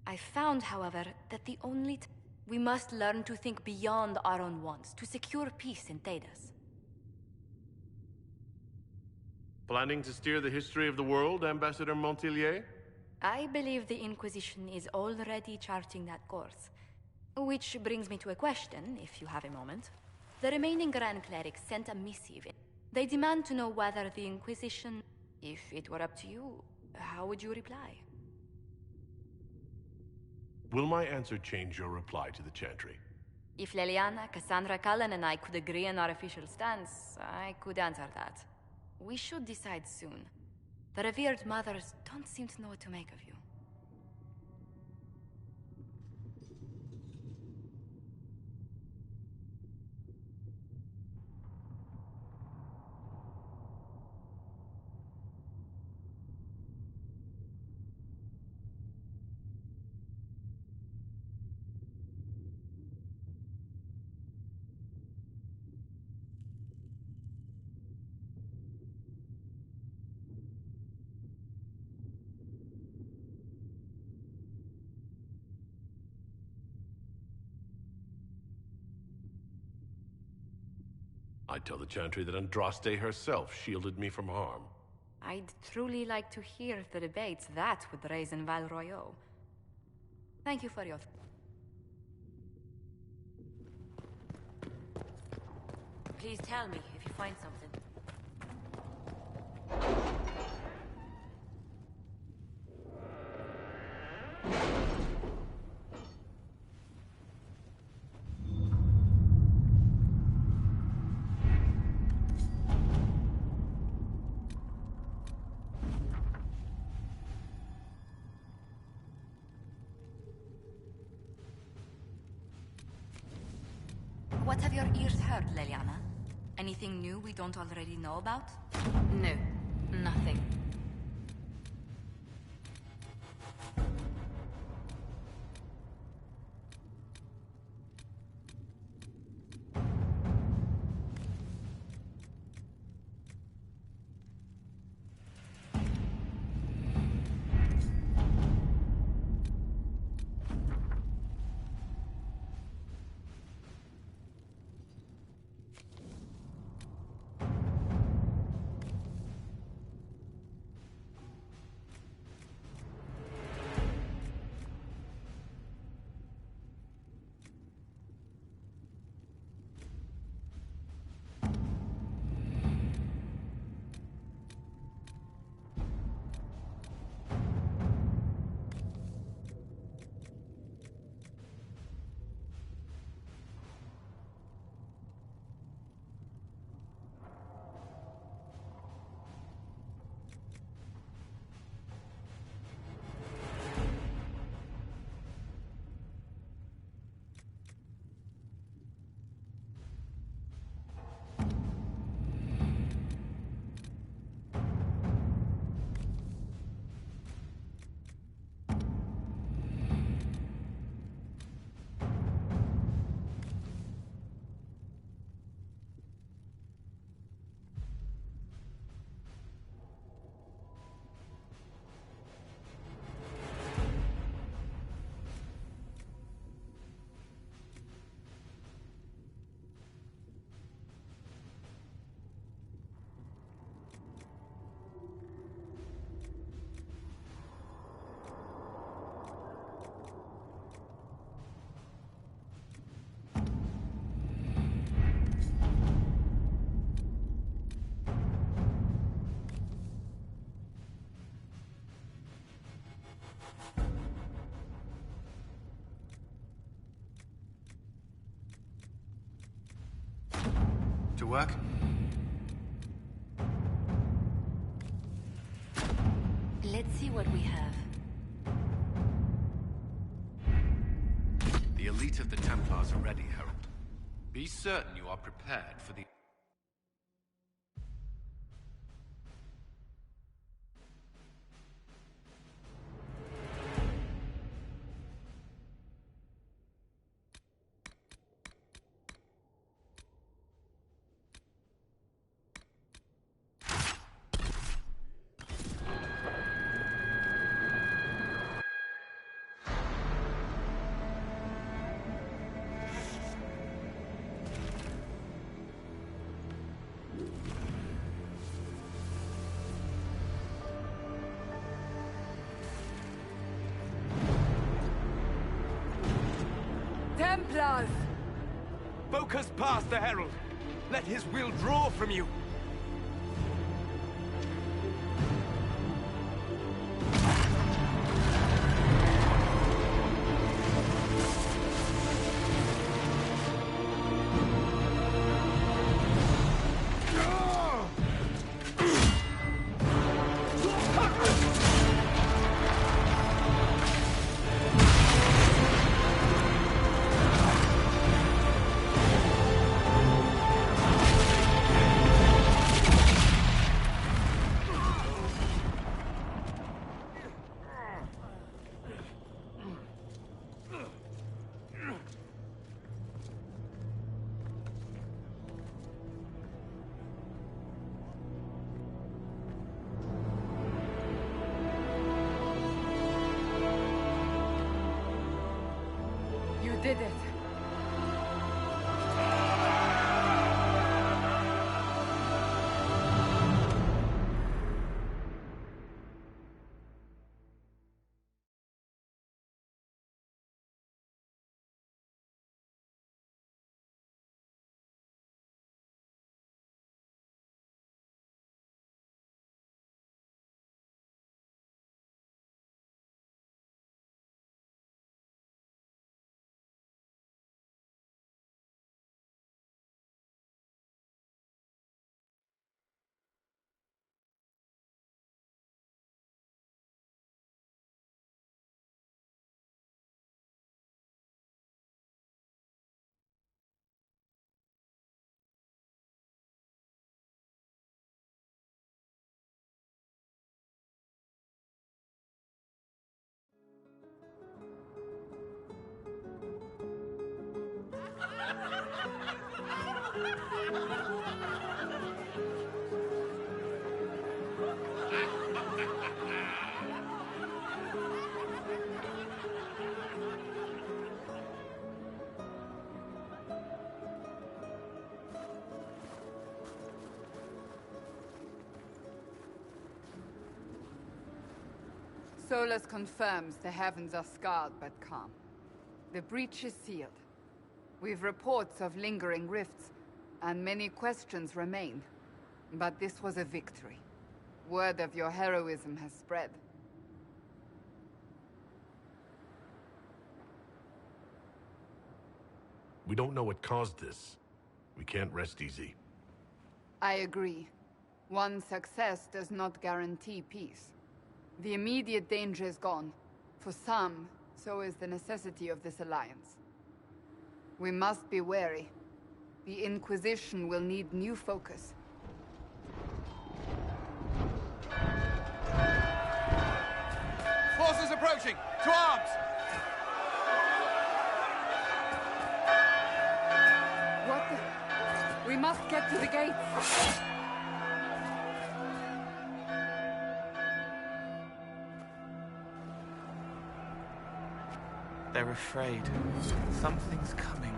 S18: I found, however, that the only... We must learn to think beyond our own wants, to secure peace in Thedas.
S1: Planning to steer the history of the world, Ambassador Montilier?
S18: I believe the Inquisition is already charting that course. Which brings me to a question, if you have a moment. The remaining Grand Clerics sent a missive. They demand to know whether the Inquisition... If it were up to you, how would you reply?
S1: Will my answer change your reply to the Chantry?
S18: If Leliana, Cassandra Cullen, and I could agree on our official stance, I could answer that. We should decide soon. The revered mothers don't seem to know what to make of you.
S1: I'd tell the Chantry that Andraste herself shielded me from harm.
S18: I'd truly like to hear the debates that would raise in Val Royeaux. Thank you for your...
S3: Please tell me if you find something.
S18: What have your ears heard, Leliana? Anything new we don't already know about?
S3: No, nothing.
S2: to work?
S7: Let's see what we have.
S2: The elite of the Templars are ready, Herald. Be certain you are prepared for the...
S10: Templars!
S11: Focus past the Herald. Let his will draw from you.
S10: You did it. Solus confirms the heavens are scarred but calm. The breach is sealed. We've reports of lingering rifts, and many questions remain. But this was a victory. Word of your heroism has spread.
S6: We don't know what caused this. We can't rest easy.
S10: I agree. One success does not guarantee peace. The immediate danger is gone. For some, so is the necessity of this alliance. We must be wary. The Inquisition will need new focus.
S11: Forces approaching! To arms!
S10: What the... We must get to the gates!
S4: They're afraid. Something's coming.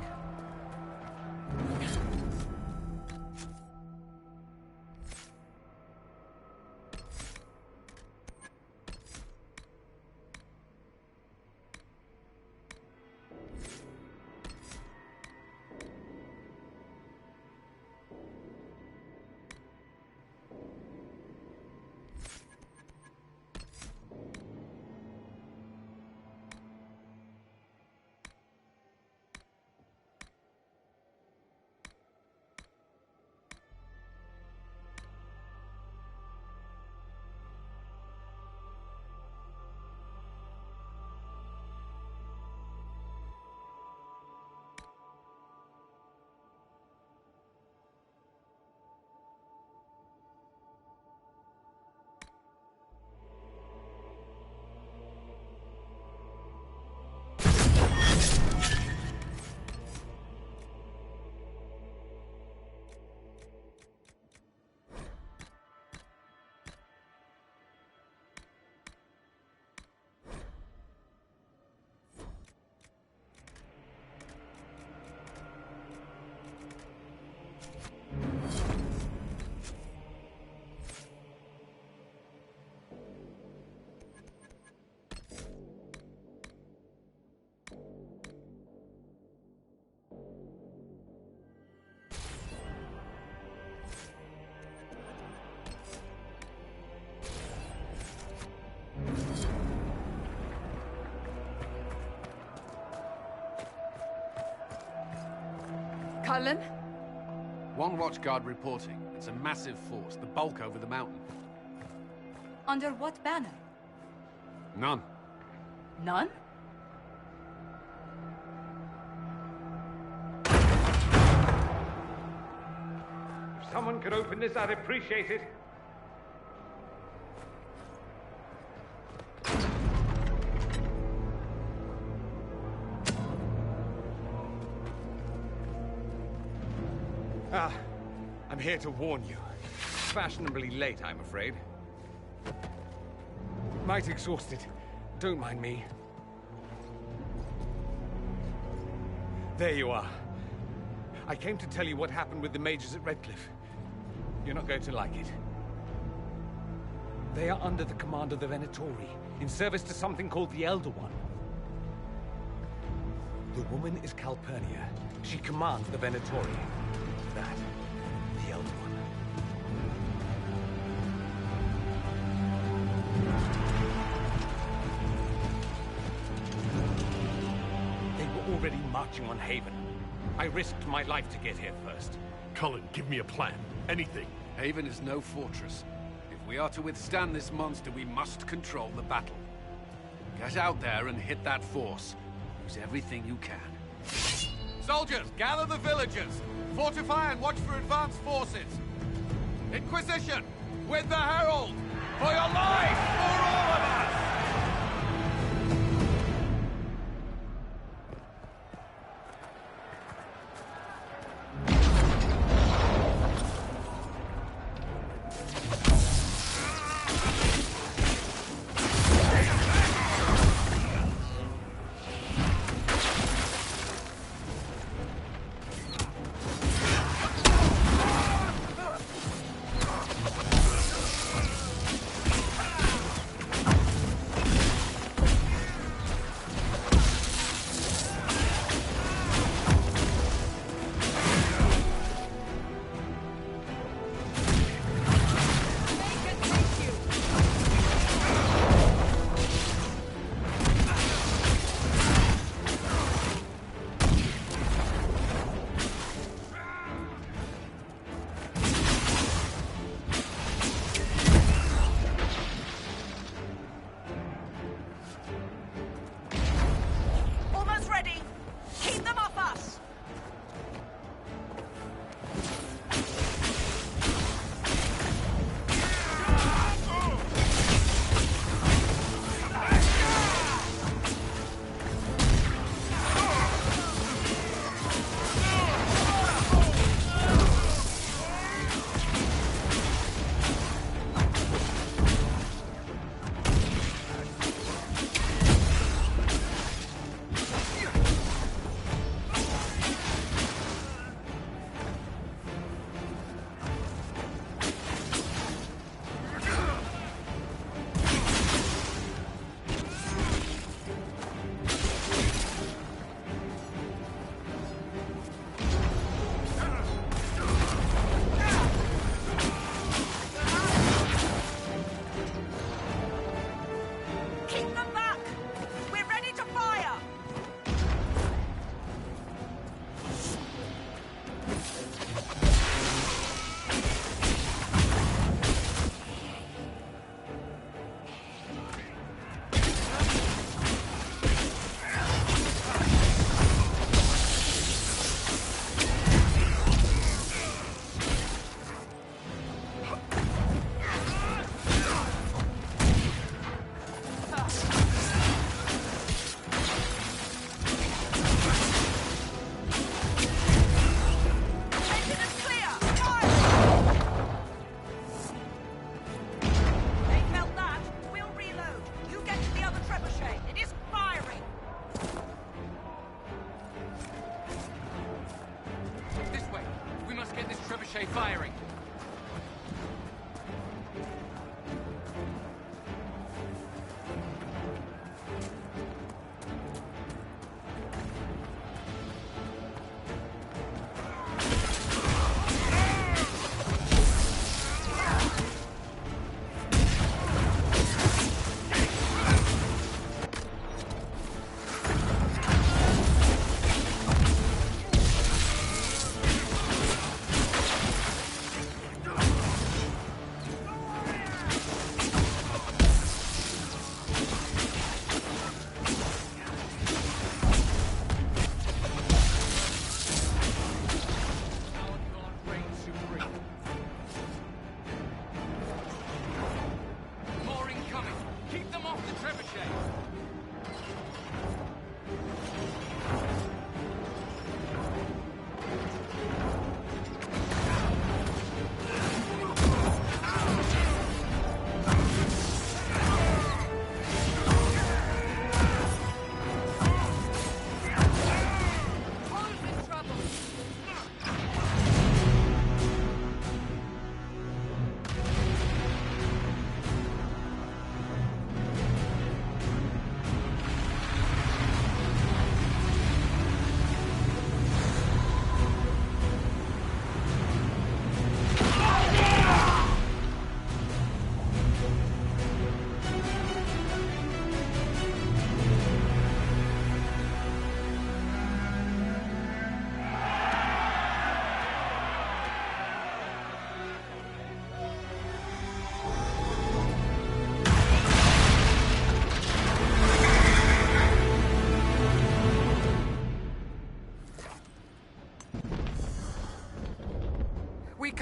S10: Cullen?
S2: One watchguard reporting. It's a massive force, the bulk over the mountain.
S18: Under what banner?
S2: None.
S10: None?
S11: If someone could open this, I'd appreciate it. I'm here to warn you. Fashionably late, I'm afraid. Might exhausted. Don't mind me. There you are. I came to tell you what happened with the mages at Redcliffe. You're not going to like it. They are under the command of the Venatori, in service to something called the Elder One. The woman is Calpurnia. She commands the Venatori. That, the Elder One. They were already marching on Haven. I risked my life to get here first.
S1: Cullen, give me a plan. Anything.
S2: Haven is no fortress. If we are to withstand this monster, we must control the battle. Get out there and hit that force. Use everything you can. Soldiers, gather the villagers! Fortify and watch for advanced forces! Inquisition! With the Herald! For your life! For all of us! Firing.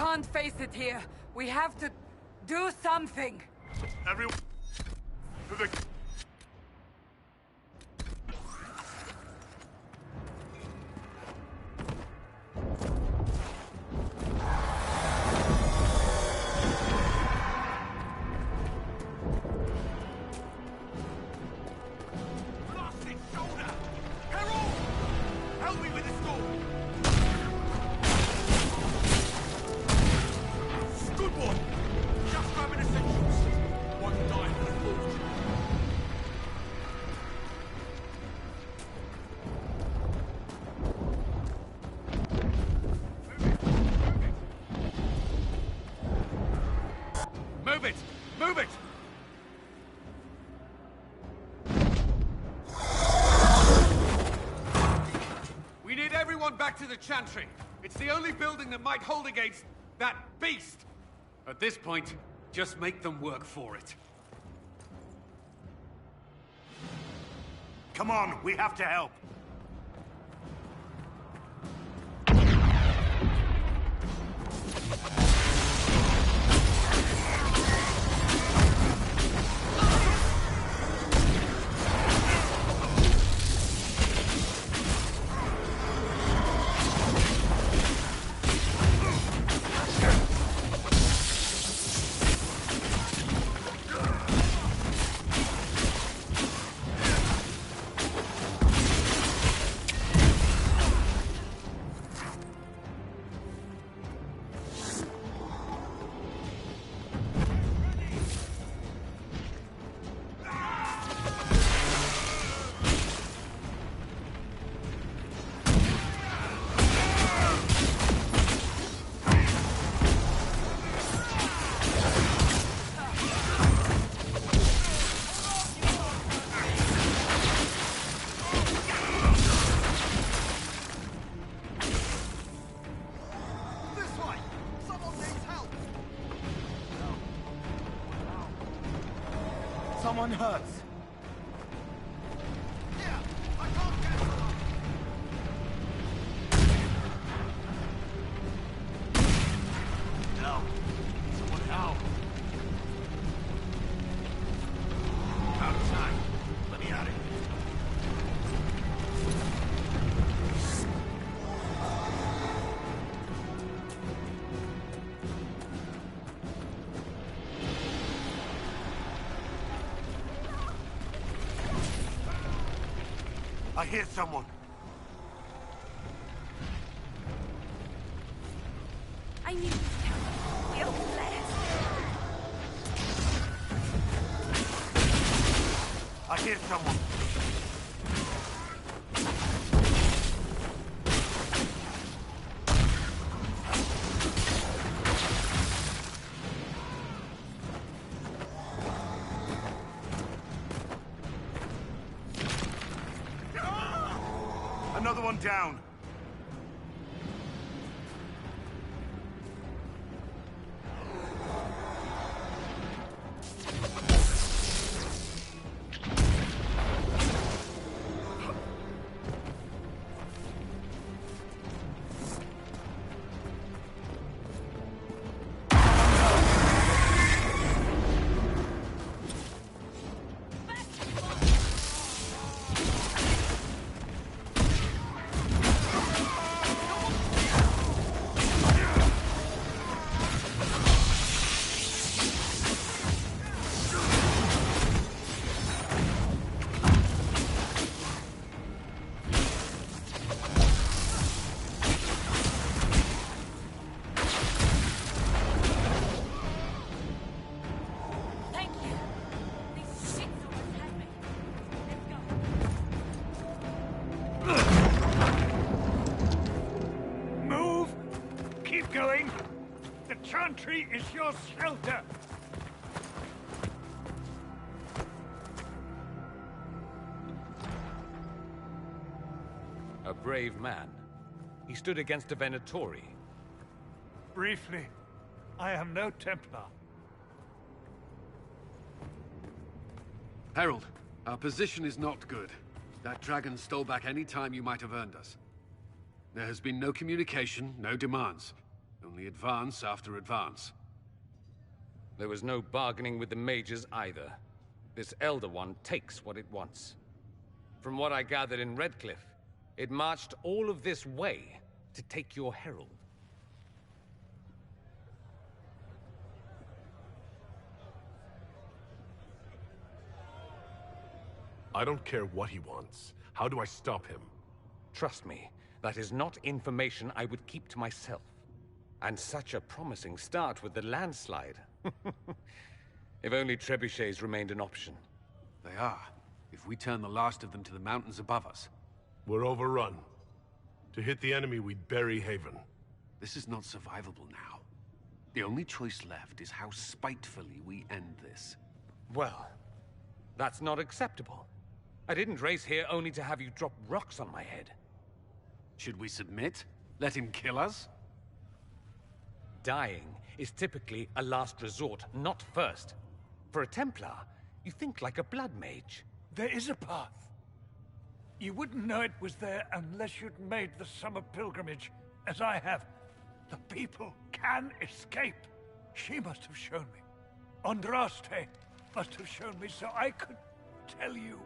S12: can't face it here. We have to do something.
S1: Everyone, to the...
S2: Move it! Move it! We need everyone back to the Chantry. It's the only building that might hold against that beast. At this point, just make them work for it.
S6: Come on, we have to help.
S4: Someone hurts.
S6: No. Someone help. Out of time. Let me out of here. I hear someone.
S3: I need this town. Feel blessed.
S6: I hear someone. Another one down.
S17: going. The Chantry is your shelter.
S11: A brave man. He stood against a Venatori.
S17: Briefly, I am no Templar.
S2: Herald, our position is not good. That dragon stole back any time you might have earned us. There has been no communication, no demands. Only advance after advance.
S11: There was no bargaining with the mages either. This Elder One takes what it wants. From what I gathered in Redcliffe, it marched all of this way to take your herald.
S1: I don't care what he wants. How do I stop him?
S11: Trust me, that is not information I would keep to myself. And such a promising start with the landslide. If only trebuchets remained an option.
S2: They are, if we turn the last of them to the mountains above us.
S1: We're overrun. To hit the enemy, we'd bury Haven.
S2: This is not survivable now. The only choice left is how spitefully we end this.
S11: Well, that's not acceptable. I didn't race here only to have you drop rocks on my head.
S2: Should we submit? Let him kill us?
S11: Dying is typically a last resort, not first. For a Templar, you think like a blood mage.
S17: There is a path. You wouldn't know it was there unless you'd made the summer pilgrimage, as I have. The people can escape. She must have shown me. Andraste must have shown me so I could tell you.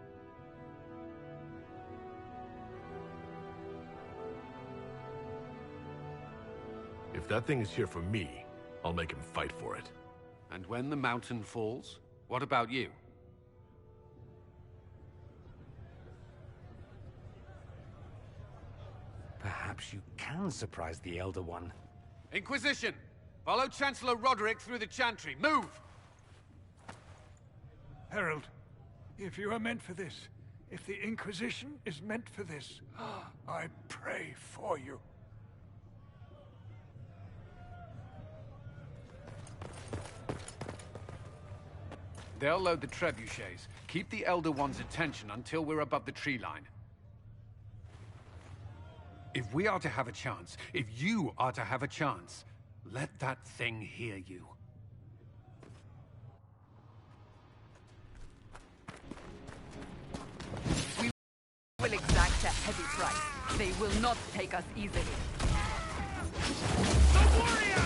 S1: If that thing is here for me, I'll make him fight for it.
S2: And when the mountain falls, what about you?
S11: Perhaps you can surprise the Elder One.
S2: Inquisition! Follow Chancellor Roderick through the Chantry. Move!
S17: Herald, if you are meant for this, if the Inquisition is meant for this, I pray for you.
S2: They'll load the trebuchets. Keep the Elder One's attention until we're above the tree line. If we are to have a chance, if you are to have a chance, let that thing hear you.
S10: We will exact a heavy price. They will not take us easily.
S6: The warrior!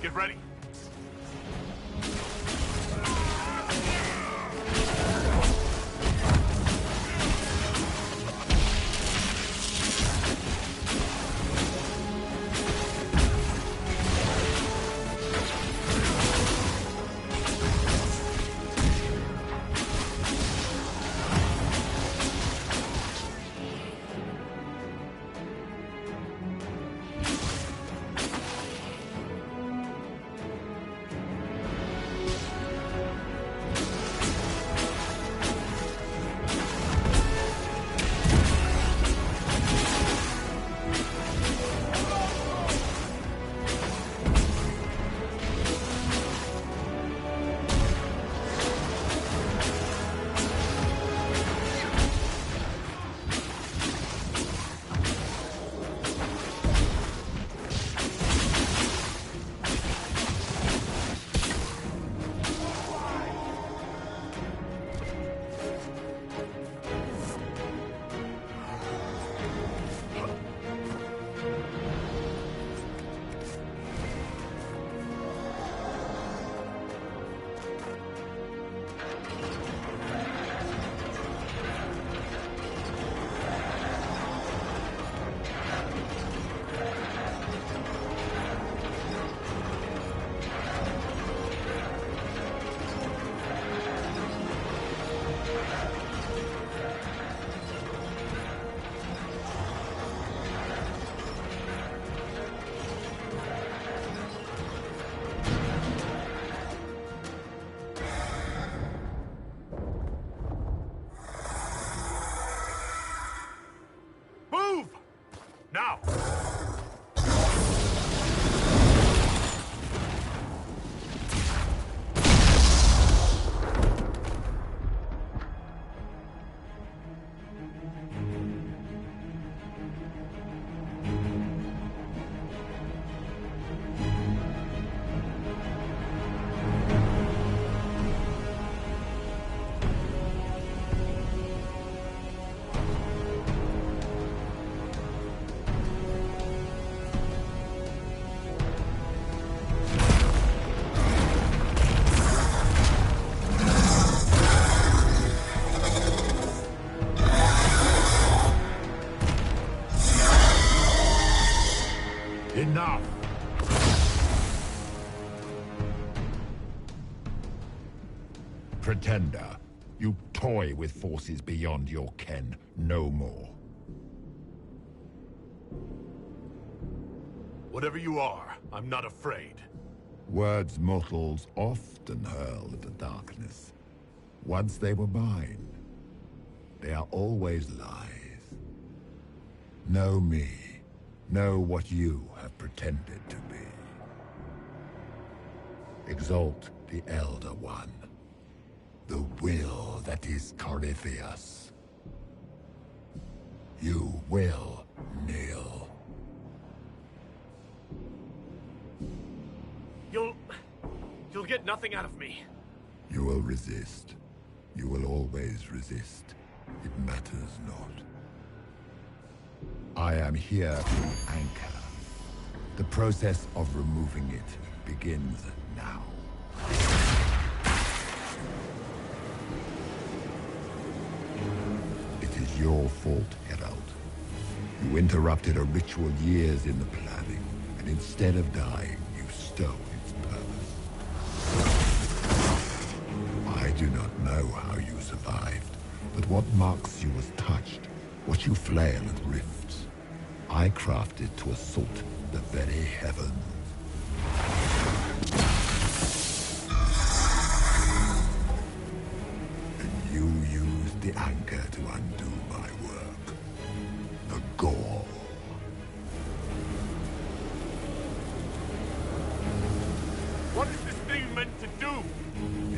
S1: Get ready.
S6: Pretender, you toy with forces beyond your ken, no more.
S1: Whatever you are, I'm not afraid.
S6: Words mortals often hurl at the darkness. Once they were mine, they are always lies. Know me. Know what you have pretended to be. Exalt the Elder One. The will that is Corypheus. You will kneel.
S1: You'll get nothing out of me.
S6: You will resist. You will always resist. It matters not. I am here to anchor. The process of removing it begins now. It is your fault, Herald. You interrupted a ritual years in the planning, and instead of dying, you stole its purpose. I do not know how you survived, but what marks you was touched, what you flail at rifts, I crafted to assault the very heavens. And you used the anchor to undo my work. The gore.
S1: What is this thing meant to do?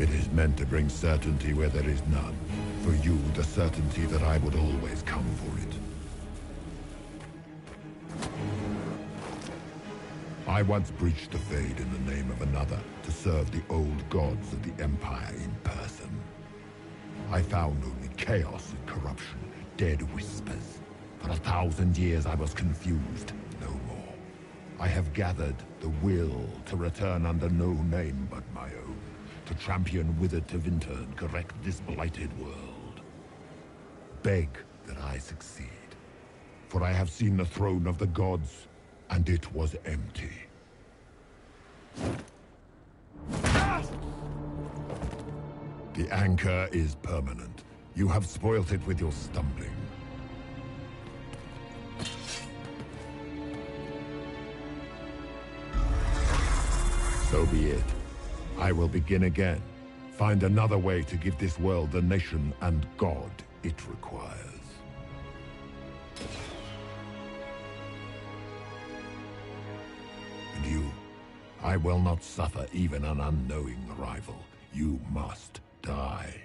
S6: It is meant to bring certainty where there is none. For you, the certainty that I would always come for it. I once breached the Fade in the name of another to serve the old gods of the Empire in person. I found only chaos and corruption, dead whispers. For 1,000 years I was confused, no more. I have gathered the will to return under no name but my own, to champion withered Tevinter and correct this blighted world. Beg that I succeed, for I have seen the throne of the gods, and it was empty. The anchor is permanent. You have spoilt it with your stumbling. So be it. I will begin again. Find another way to give this world the nation and God it requires. And you, I will not suffer even an unknowing rival. You must die.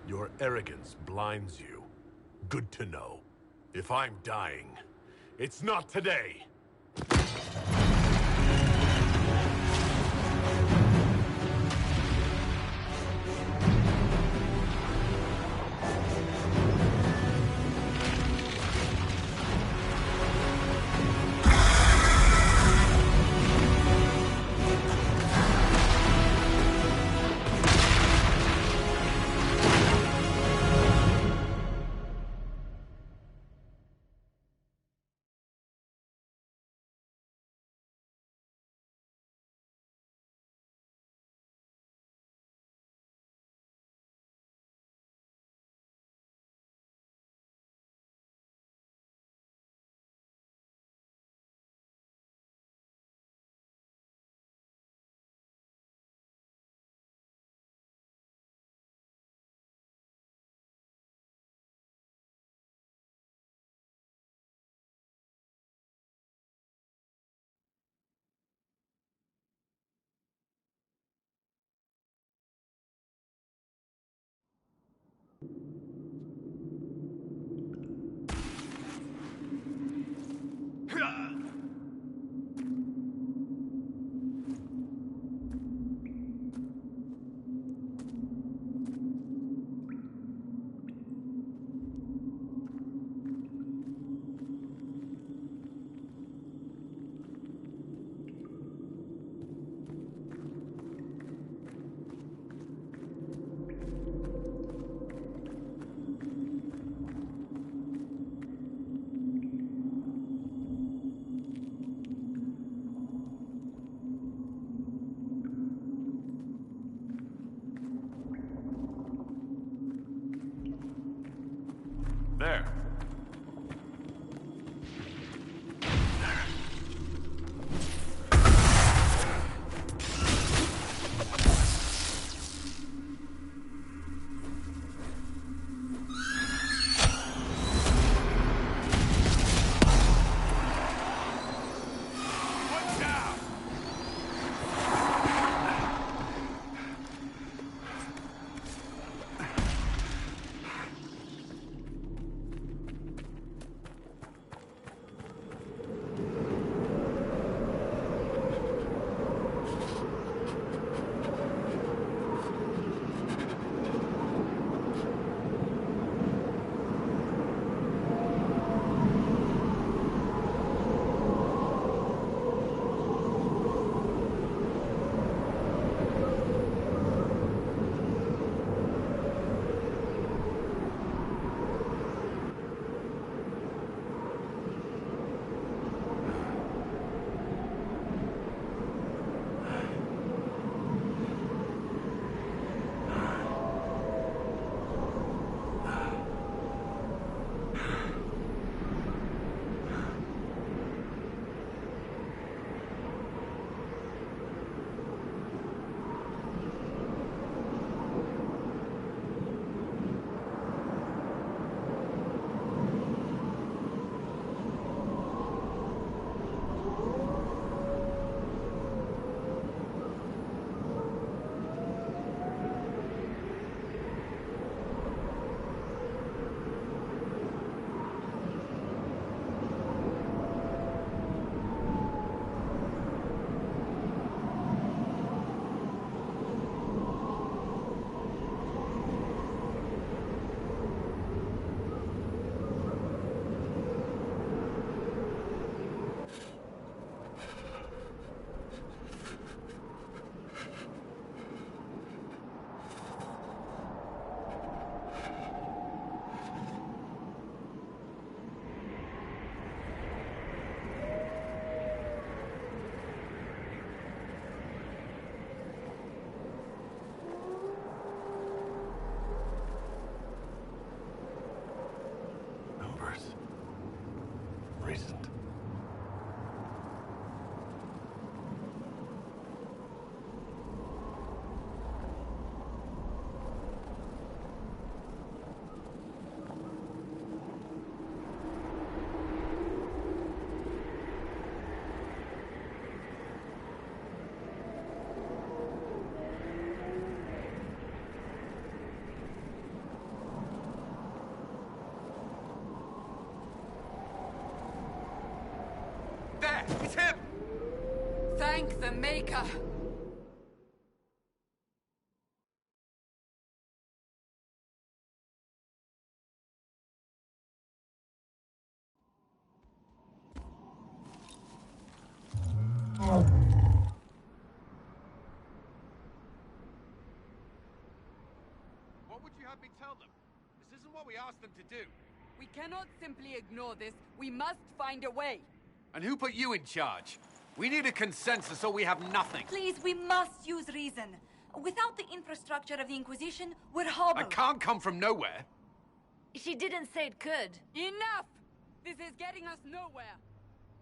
S1: Your arrogance blinds you. Good to know. If I'm dying, it's not today. There.
S6: Reasoned.
S2: There! It's him!
S12: Thank the Maker!
S2: What would you have me tell them? This isn't what we asked them to do.
S12: We cannot simply ignore this. We must find a way.
S2: And who put you in charge? We need a consensus or we have nothing.
S21: Please, we must use reason. Without the infrastructure of the Inquisition, we're hobbled.
S2: I can't come from nowhere.
S7: She didn't say it could.
S12: Enough! This is getting us nowhere.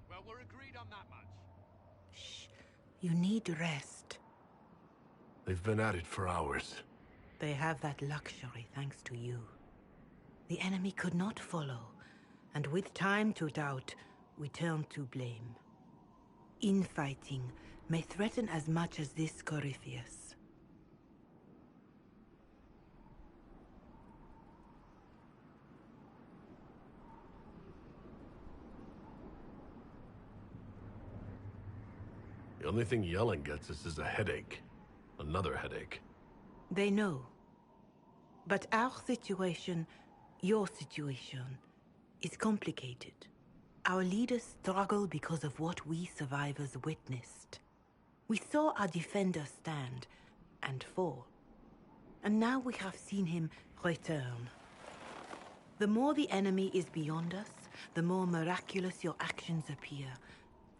S2: Well, we're agreed on that much.
S9: You need rest.
S6: They've been at it for hours.
S9: They have that luxury thanks to you. The enemy could not follow, and with time to doubt, we turn to blame. Infighting may threaten as much as this Corypheus.
S6: The only thing yelling gets us is a headache. Another headache.
S9: They know. But our situation, your situation, is complicated. Our leaders struggle because of what we survivors witnessed. We saw our defender stand and fall. And now we have seen him return. The more the enemy is beyond us, the more miraculous your actions appear,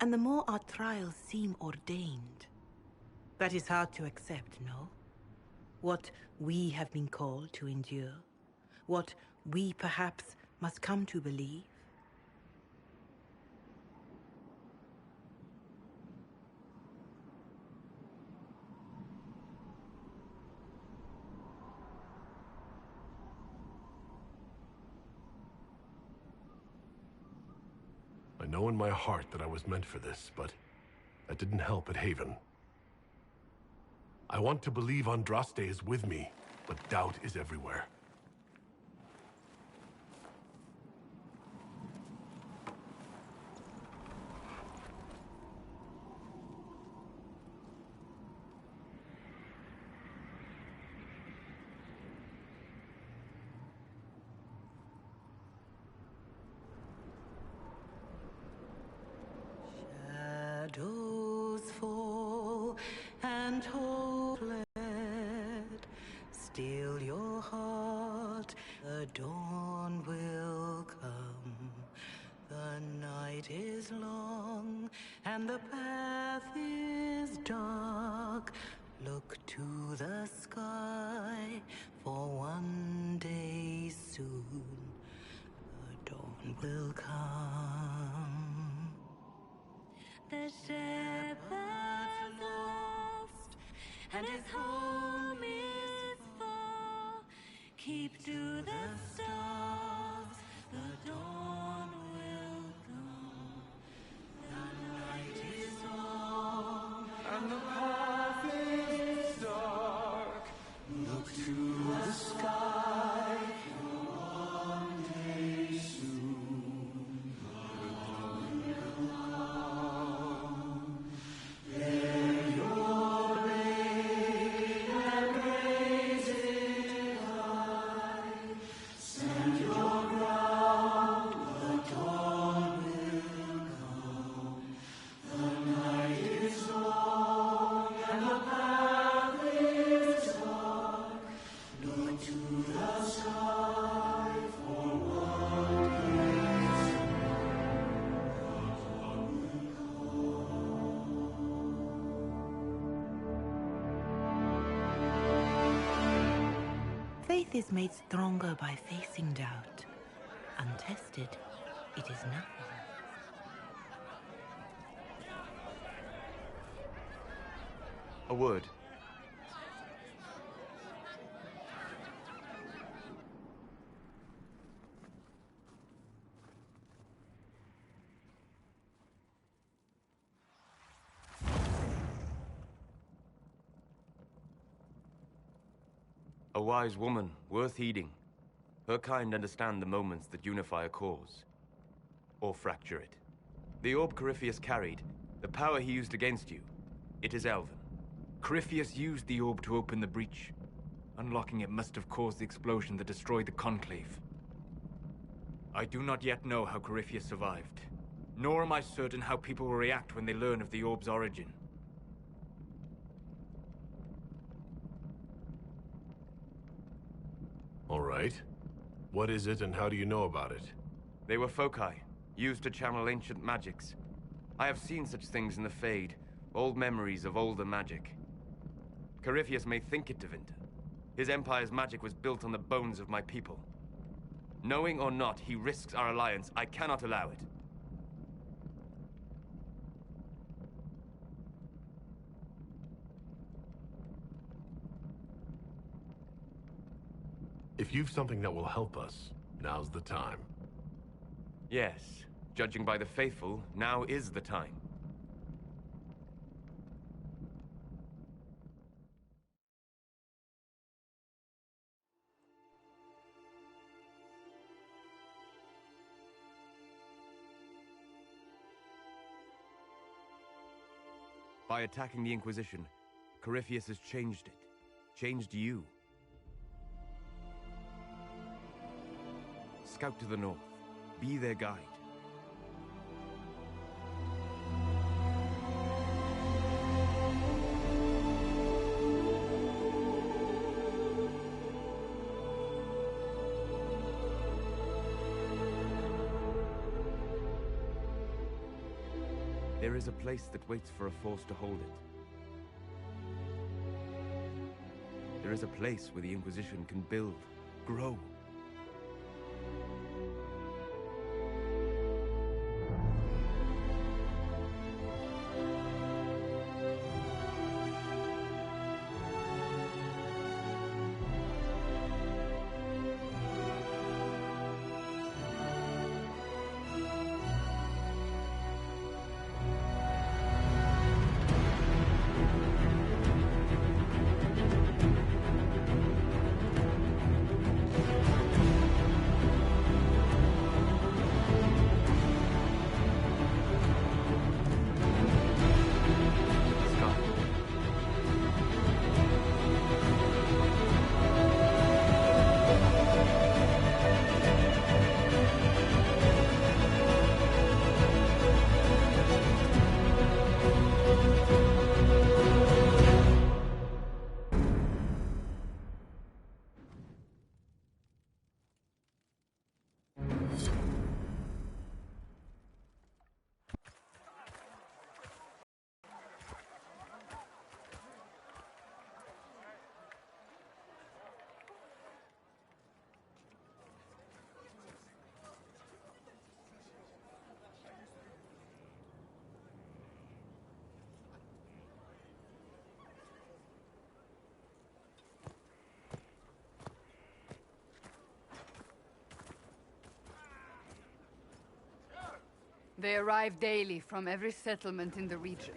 S9: and the more our trials seem ordained. That is hard to accept, no? What we have been called to endure, what we perhaps must come to believe.
S6: I know in my heart that I was meant for this, but that didn't help at Haven. I want to believe Andraste is with me, but doubt is everywhere.
S9: Shadows fall and hope fled. Still your heart, the dawn will come. The night is long and the path is dark. Look to the sky, for one day soon the dawn will come.
S5: The shepherd's lost, and his home is far. Keep to the stars, the dawn will come. The night is long, and the path is dark. Look to the sky, for one day soon the dawn will come. Bear your blade and raise it high. Stand your ground, the dawn will come. The night is long and the path is dark. Look to the sky, for one day soon the dawn
S9: Faith is made stronger by facing doubt. Untested, it is nothing.
S19: A word. A wise woman, worth heeding. Her kind understand the moments that unify a cause. Or fracture it. The orb Corypheus carried, the power he used against you, it is Elven. Corypheus used the orb to open the breach. Unlocking it must have caused the explosion that destroyed the Conclave. I do not yet know how Corypheus survived, nor am I certain how people will react when they learn of the orb's origin.
S6: All right. What is it and how do you know about it?
S19: They were foci, used to channel ancient magics. I have seen such things in the Fade, old memories of older magic. Corypheus may think it Tevinter. His empire's magic was built on the bones of my people. Knowing or not, he risks our alliance. I cannot allow it.
S6: If you've something that will help us, now's the time.
S19: Yes, judging by the faithful, now is the time. By attacking the Inquisition, Corypheus has changed it. Changed you. Scout to the north. Be their guide. There is a place that waits for a force to hold it. There is a place where the Inquisition can build, grow.
S10: They arrive daily from every settlement in the region.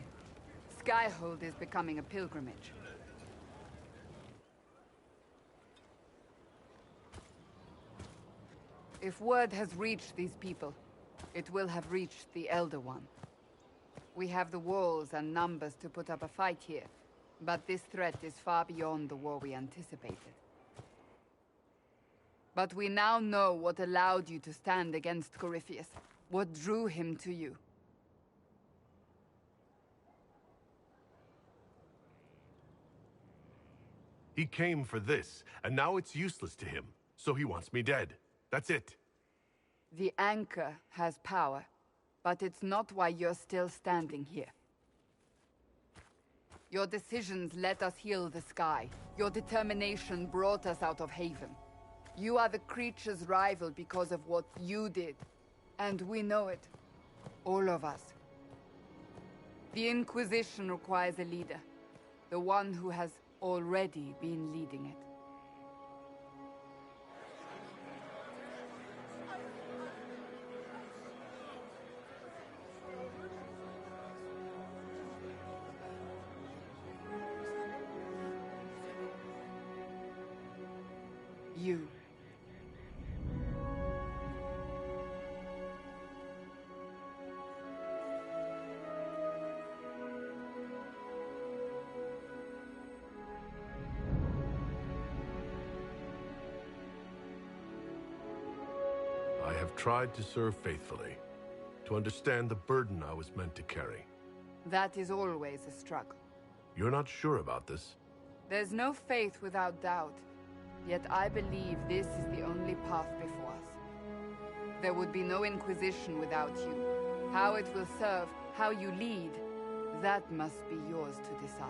S10: Skyhold is becoming a pilgrimage. If word has reached these people, it will have reached the Elder One. We have the walls and numbers to put up a fight here, but this threat is far beyond the war we anticipated. But we now know what allowed you to stand against Corypheus, what drew him to you.
S1: He came for this, and now it's useless to him, so he wants me dead. That's it.
S10: The Anchor has power, but it's not why you're still standing here. Your decisions let us heal the sky. Your determination brought us out of Haven. You are the creature's rival because of what you did. And we know it. All of us. The Inquisition requires a leader. The one who has already been leading it. You.
S1: I have tried to serve faithfully, to understand the burden I was meant to carry.
S10: That is always a struggle.
S1: You're not sure about this?
S10: There's no faith without doubt. Yet I believe this is the only path before us. There would be no Inquisition without you. How it will serve, how you lead, that must be yours to decide.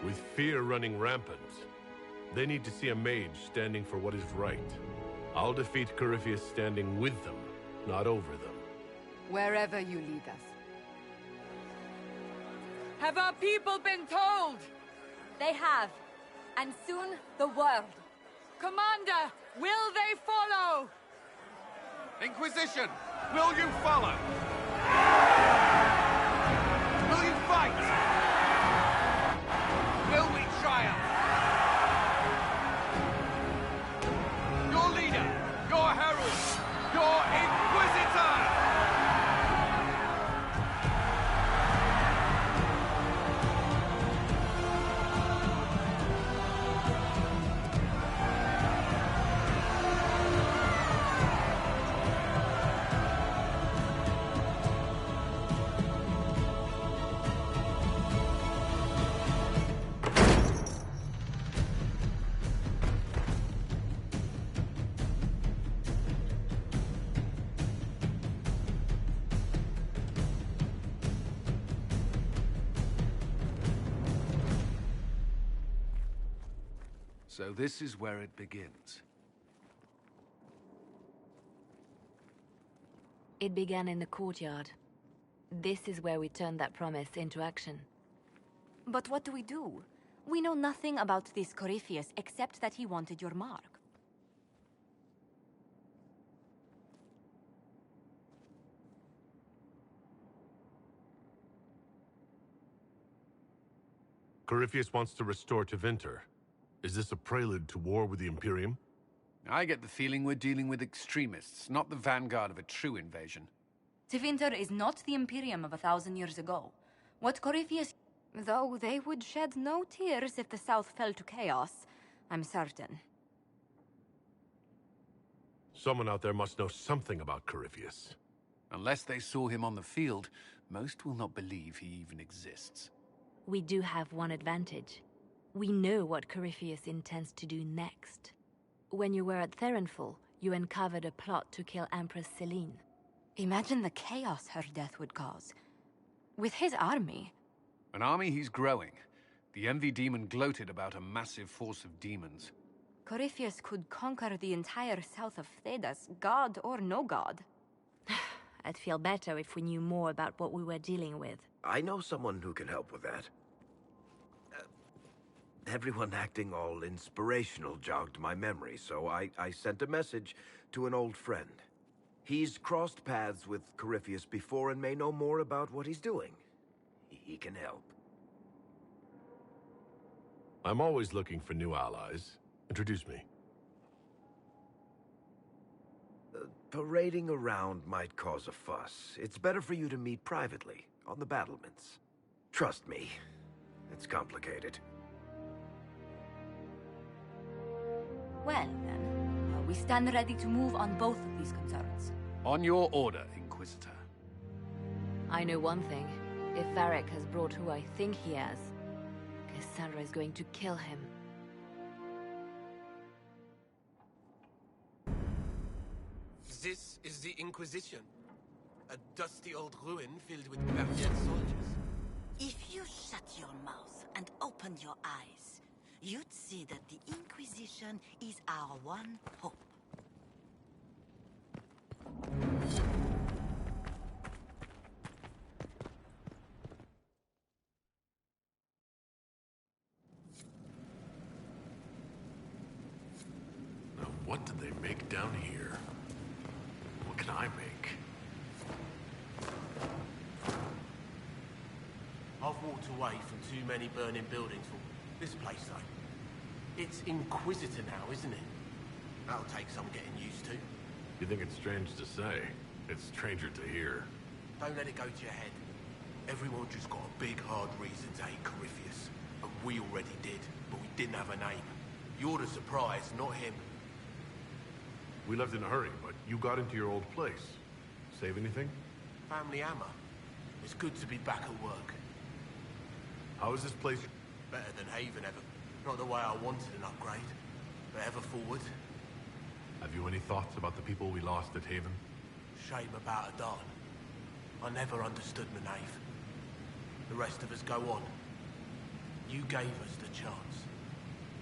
S1: With fear running rampant, they need to see a mage standing for what is right. I'll defeat Corypheus standing with them, not over them.
S10: Wherever you lead us.
S12: Have our people been told?
S21: They have. And soon, the world.
S12: Commander, will they follow?
S2: Inquisition, will you follow? Will you fight? Will we triumph? Your leader, your herald, your Inquisitor! So this is where it begins.
S7: It began in the courtyard. This is where we turned that promise into action.
S21: But what do we do? We know nothing about this Corypheus except that he wanted your mark.
S1: Corypheus wants to restore Tevinter. Is this a prelude to war with the Imperium?
S2: I get the feeling we're dealing with extremists, not the vanguard of a true invasion.
S21: Tevinter is not the Imperium of 1,000 years ago. What Corypheus... Though they would shed no tears if the South fell to chaos, I'm certain.
S1: Someone out there must know something about Corypheus.
S2: Unless they saw him on the field, most will not believe he even exists.
S7: We do have one advantage. We know what Corypheus intends to do next. When you were at Therenfall, you uncovered a plot to kill Empress Celine.
S21: Imagine the chaos her death would cause. With his army.
S2: An army he's growing. The Envy Demon gloated about a massive force of demons.
S21: Corypheus could conquer the entire south of Thedas, god or no god. I'd feel better if we knew more about what we were dealing with.
S8: I know someone who can help with that. Everyone acting all inspirational jogged my memory, so I sent a message to an old friend. He's crossed paths with Corypheus before and may know more about what he's doing. He can help.
S6: I'm always looking for new allies. Introduce me.
S8: Parading around might cause a fuss. It's better for you to meet privately, on the battlements. Trust me, it's complicated.
S21: Well, then, we stand ready to move on both of these concerns.
S2: On your order, Inquisitor.
S7: I know one thing. If Varric has brought who I think he has, Cassandra is going to kill him.
S22: This is the Inquisition. A dusty old ruin filled with barbarian soldiers.
S23: If you shut your mouth and opened your eyes, you'd see that the Inquisition is our one hope.
S6: Now, what did they make down here? What can I make?
S22: I've walked away from too many burning buildings for this place, though. It's Inquisitor now, isn't it? That'll take some getting used to.
S6: You think it's strange to say? It's stranger to hear.
S22: Don't let it go to your head. Everyone just got a big, hard reason to hate Corypheus. And we already did, but we didn't have a name. You're the surprise, not him.
S6: We left in a hurry, but you got into your old place. Save anything?
S22: Family hammer. It's good to be back at work.
S6: How is this place?
S22: Better than Haven ever. Not the way I wanted an upgrade, but ever forward.
S6: Have you any thoughts about the people we lost at Haven?
S22: Shame about Adan. I never understood Manave. The rest of us go on. You gave us the chance.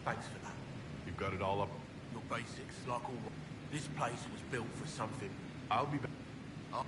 S22: Thanks for that.
S6: You've got it all up.
S22: Your basics, like all. This place was built for something.
S6: I'll be back.
S22: Oh.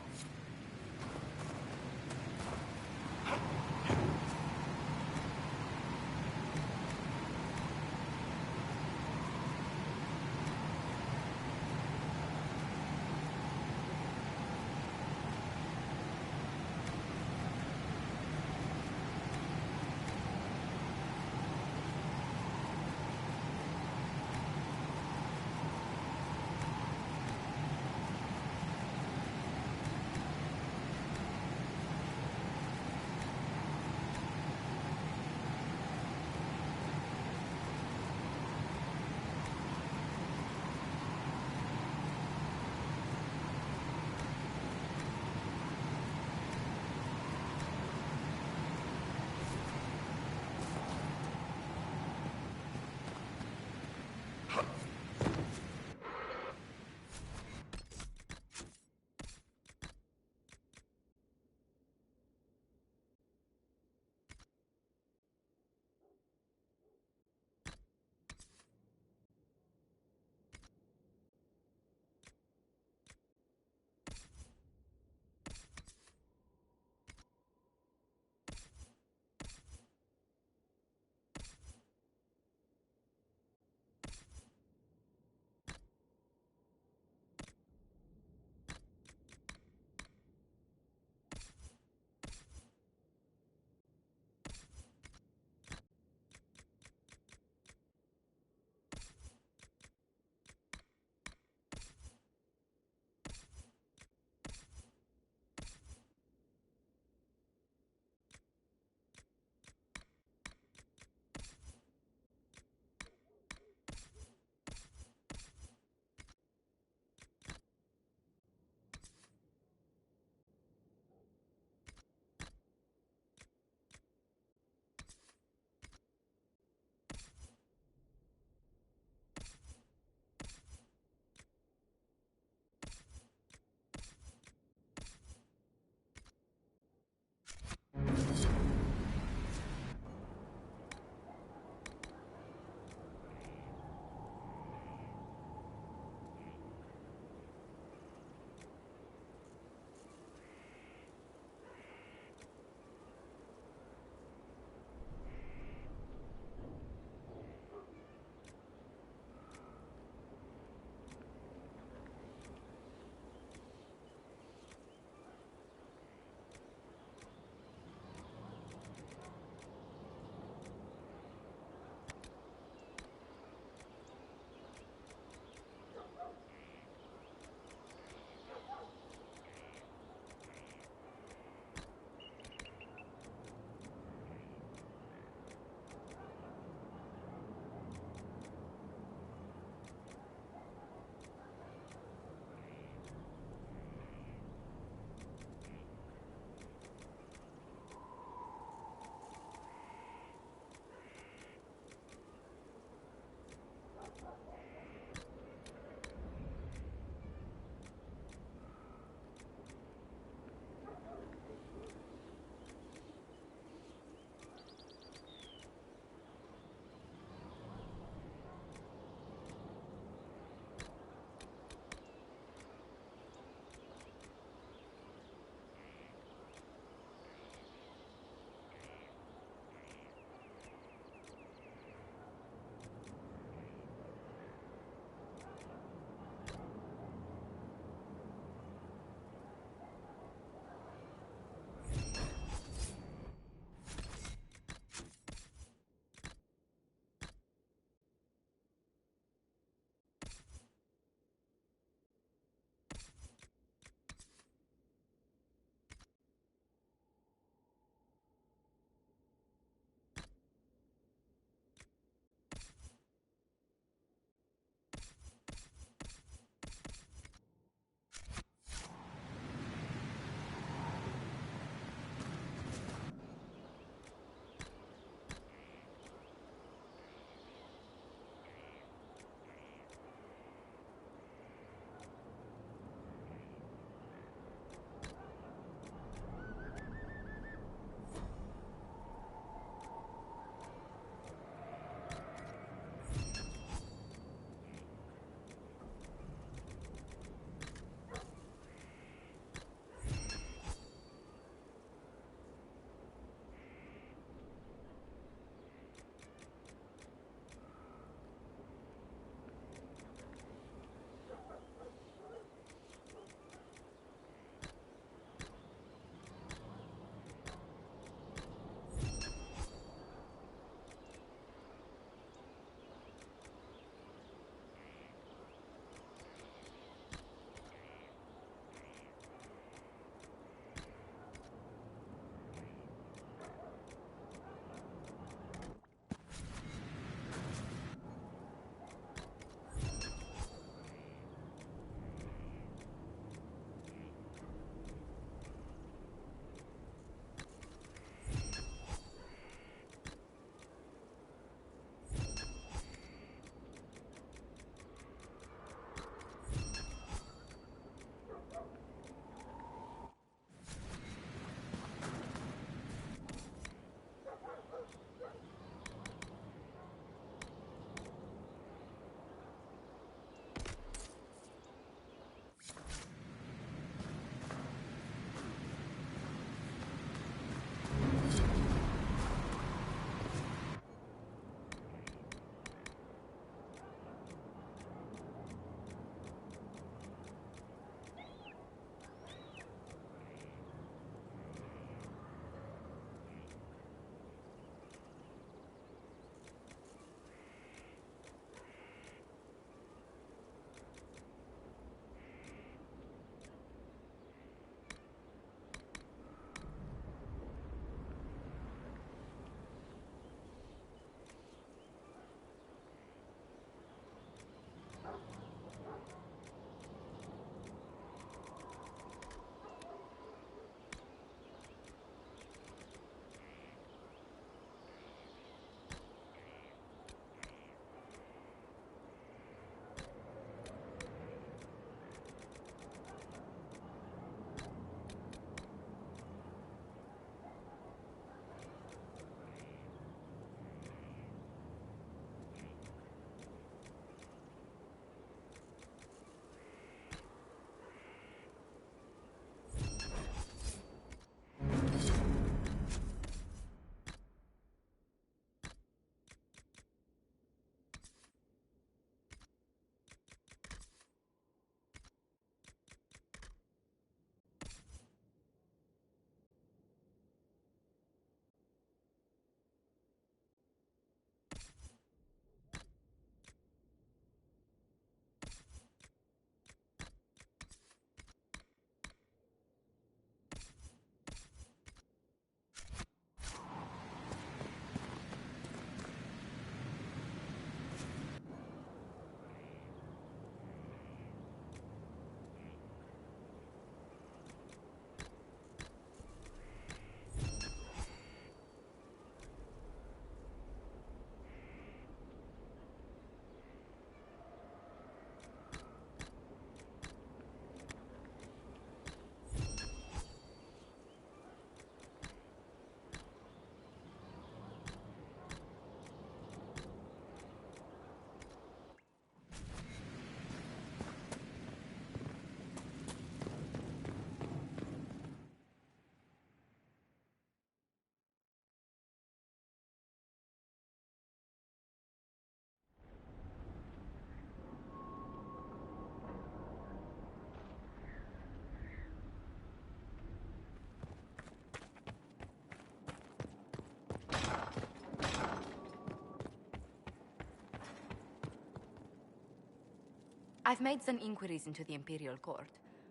S21: I've made some inquiries into the Imperial Court.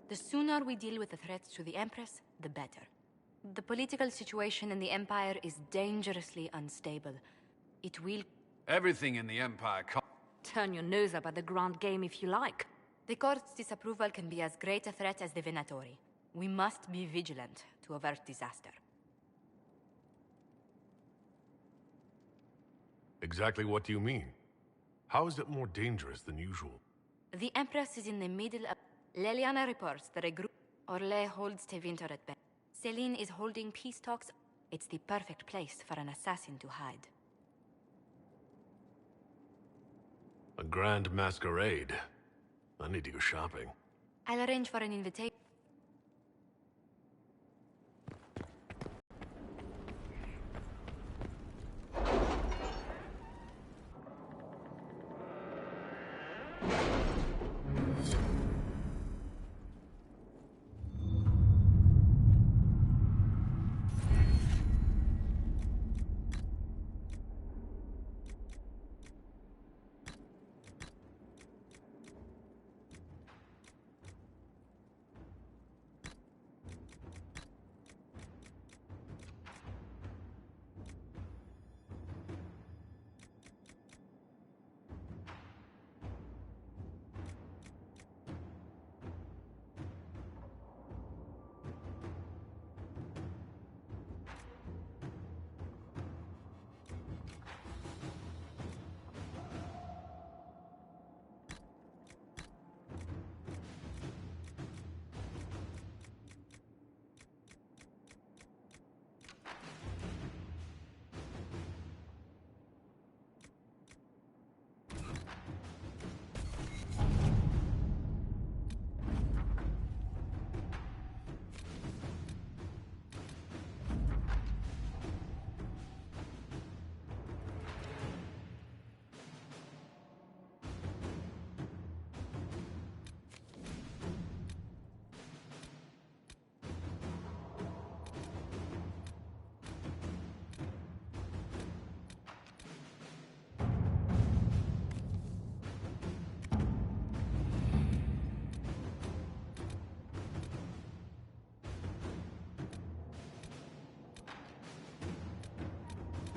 S21: The sooner we deal with the threats to the Empress, the better. The political situation in the Empire is dangerously unstable. It will...
S2: Everything in the Empire
S21: Turn your nose up at the grand game if you like. The Court's disapproval can be as great a threat as the Venatori. We must be vigilant to avert disaster.
S1: Exactly what do you mean? How is it more dangerous than usual?
S21: The Empress is in the middle of... Leliana reports that a group... Orlais holds Tevinter at bay. Celine is holding peace talks. It's the perfect place for an assassin to hide.
S1: A grand masquerade. I need to go shopping.
S21: I'll arrange for an invitation.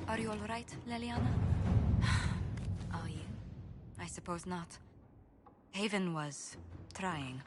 S21: Are you all right, Leliana? Are you? I suppose not. Haven was trying.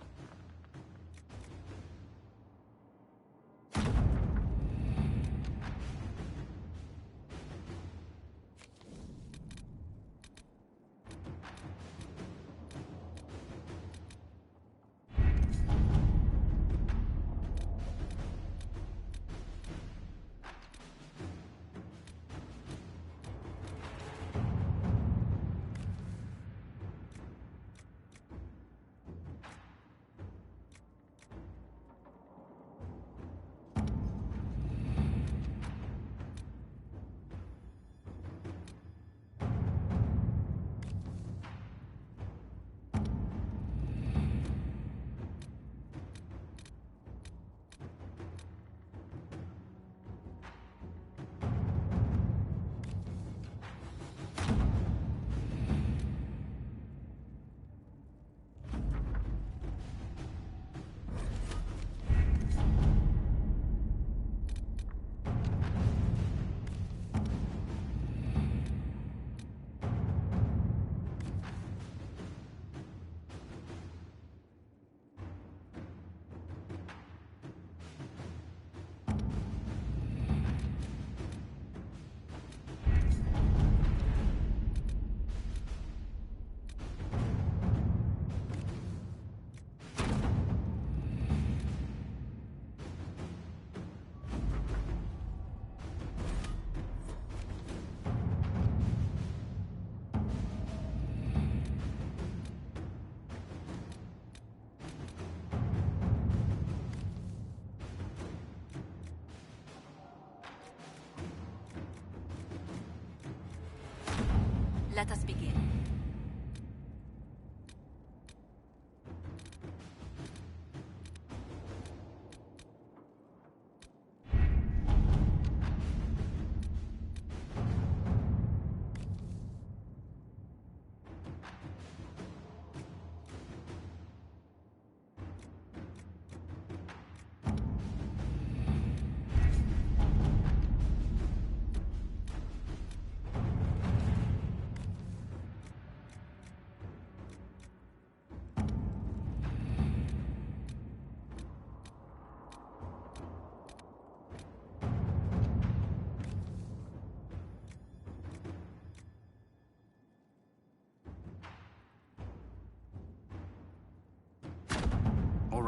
S21: Let us begin.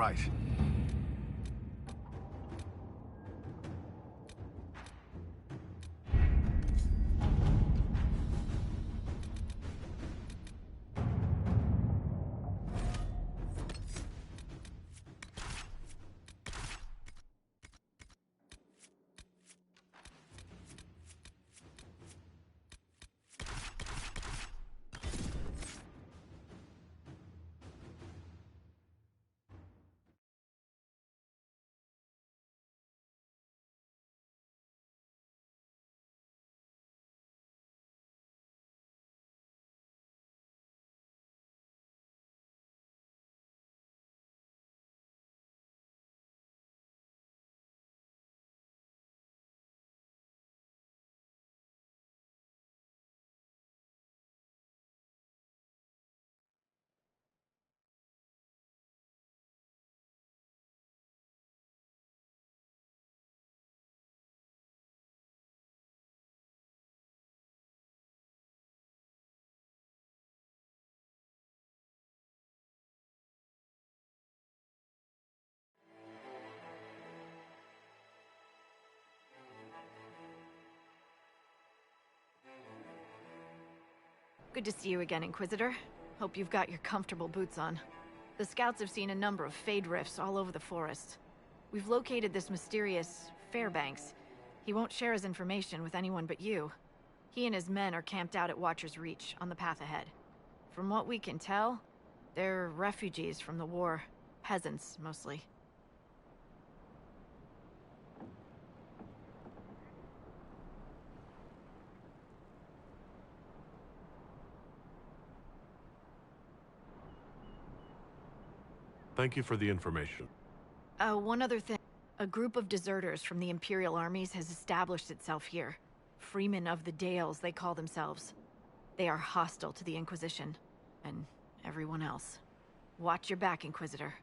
S2: right.
S14: Good to see you again, Inquisitor. Hope you've got your comfortable boots on. The scouts have seen a number of Fade rifts all over the forest. We've located this mysterious Fairbanks. He won't share his information with anyone but you. He and his men are camped out at Watcher's Reach, on the path ahead. From what we can tell, they're refugees from the war. Peasants, mostly.
S1: Thank you for the information.
S14: One other thing. A group of deserters from the Imperial armies has established itself here. Freemen of the Dales, they call themselves. They are hostile to the Inquisition, and everyone else. Watch your back, Inquisitor.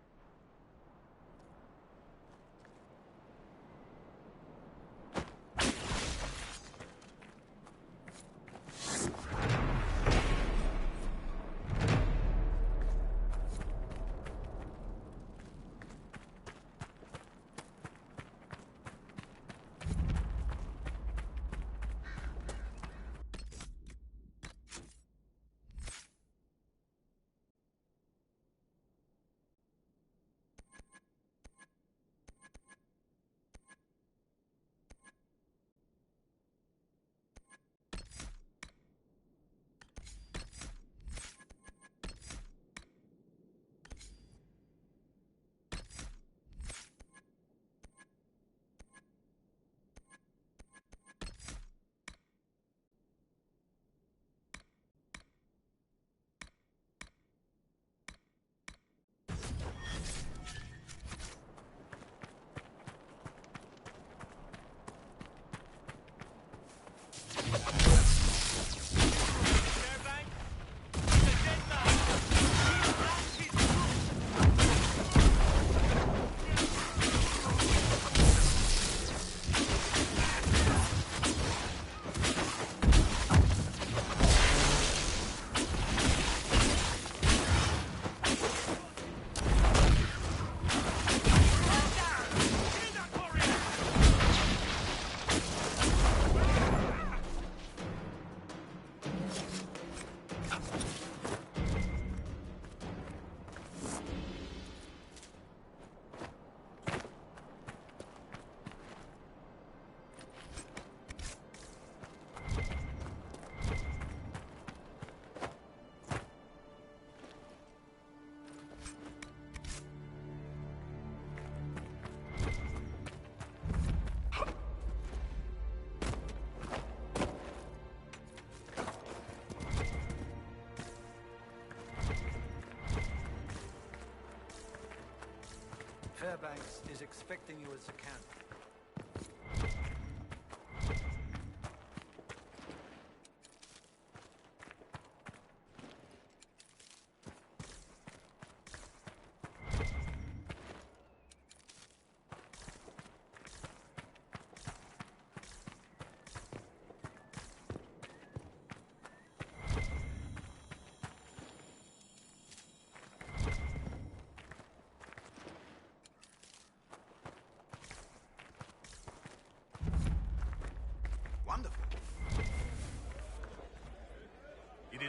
S16: Fairbanks is expecting you at the camp.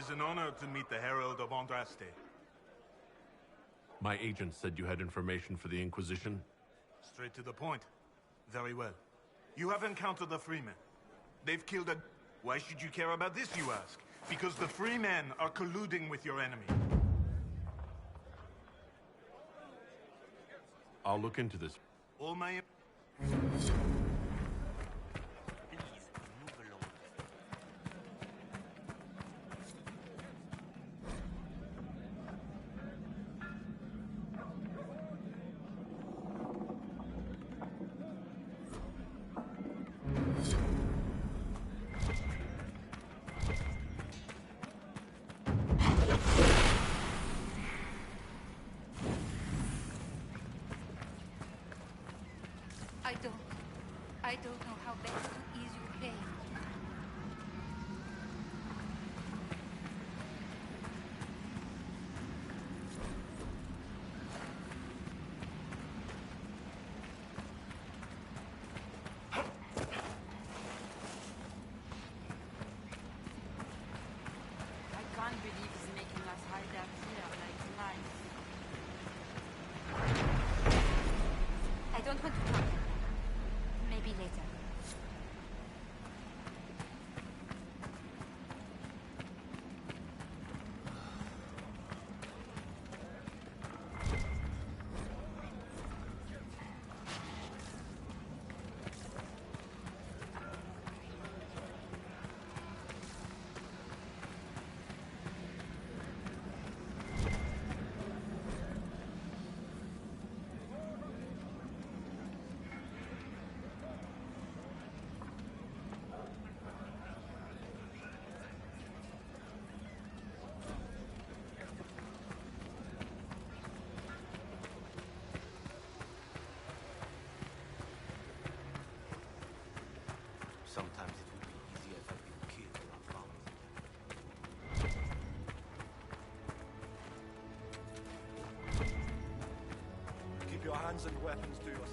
S13: is an honor to meet the Herald of Andraste.
S1: My agent said you had information for the Inquisition.
S13: Straight to the point. Very well. You have encountered the Freemen. They've killed a... Why should you care about this, you ask? Because the Freemen are colluding with your enemy.
S1: I'll look into this.
S13: All my...
S18: I don't know how best to ease your pain.
S10: I can't believe he's making us hide out here like mice.
S18: I don't want to talk. Maybe later.
S22: Sometimes it would be easier if I'd been killed or bombed.
S16: Keep your hands and weapons to yourself.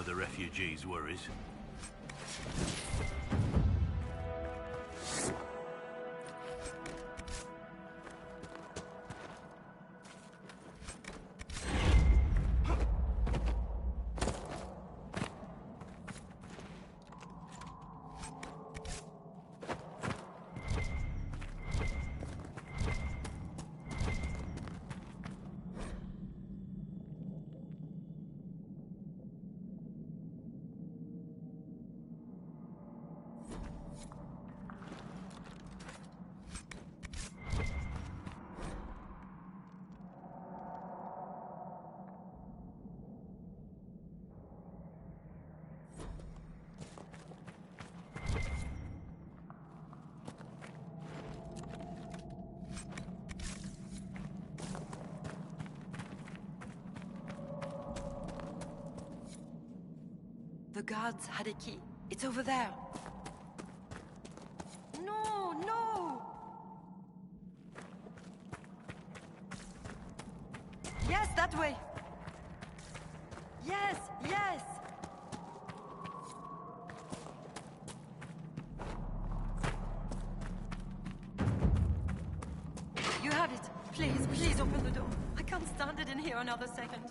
S4: of the refugees' worries.
S15: The guards had a key. It's over there. No, no! Yes, that way! Yes, yes! You have it. Please, please open the door. I can't stand it in here another second.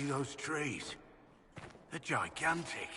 S6: Those trees. They're gigantic.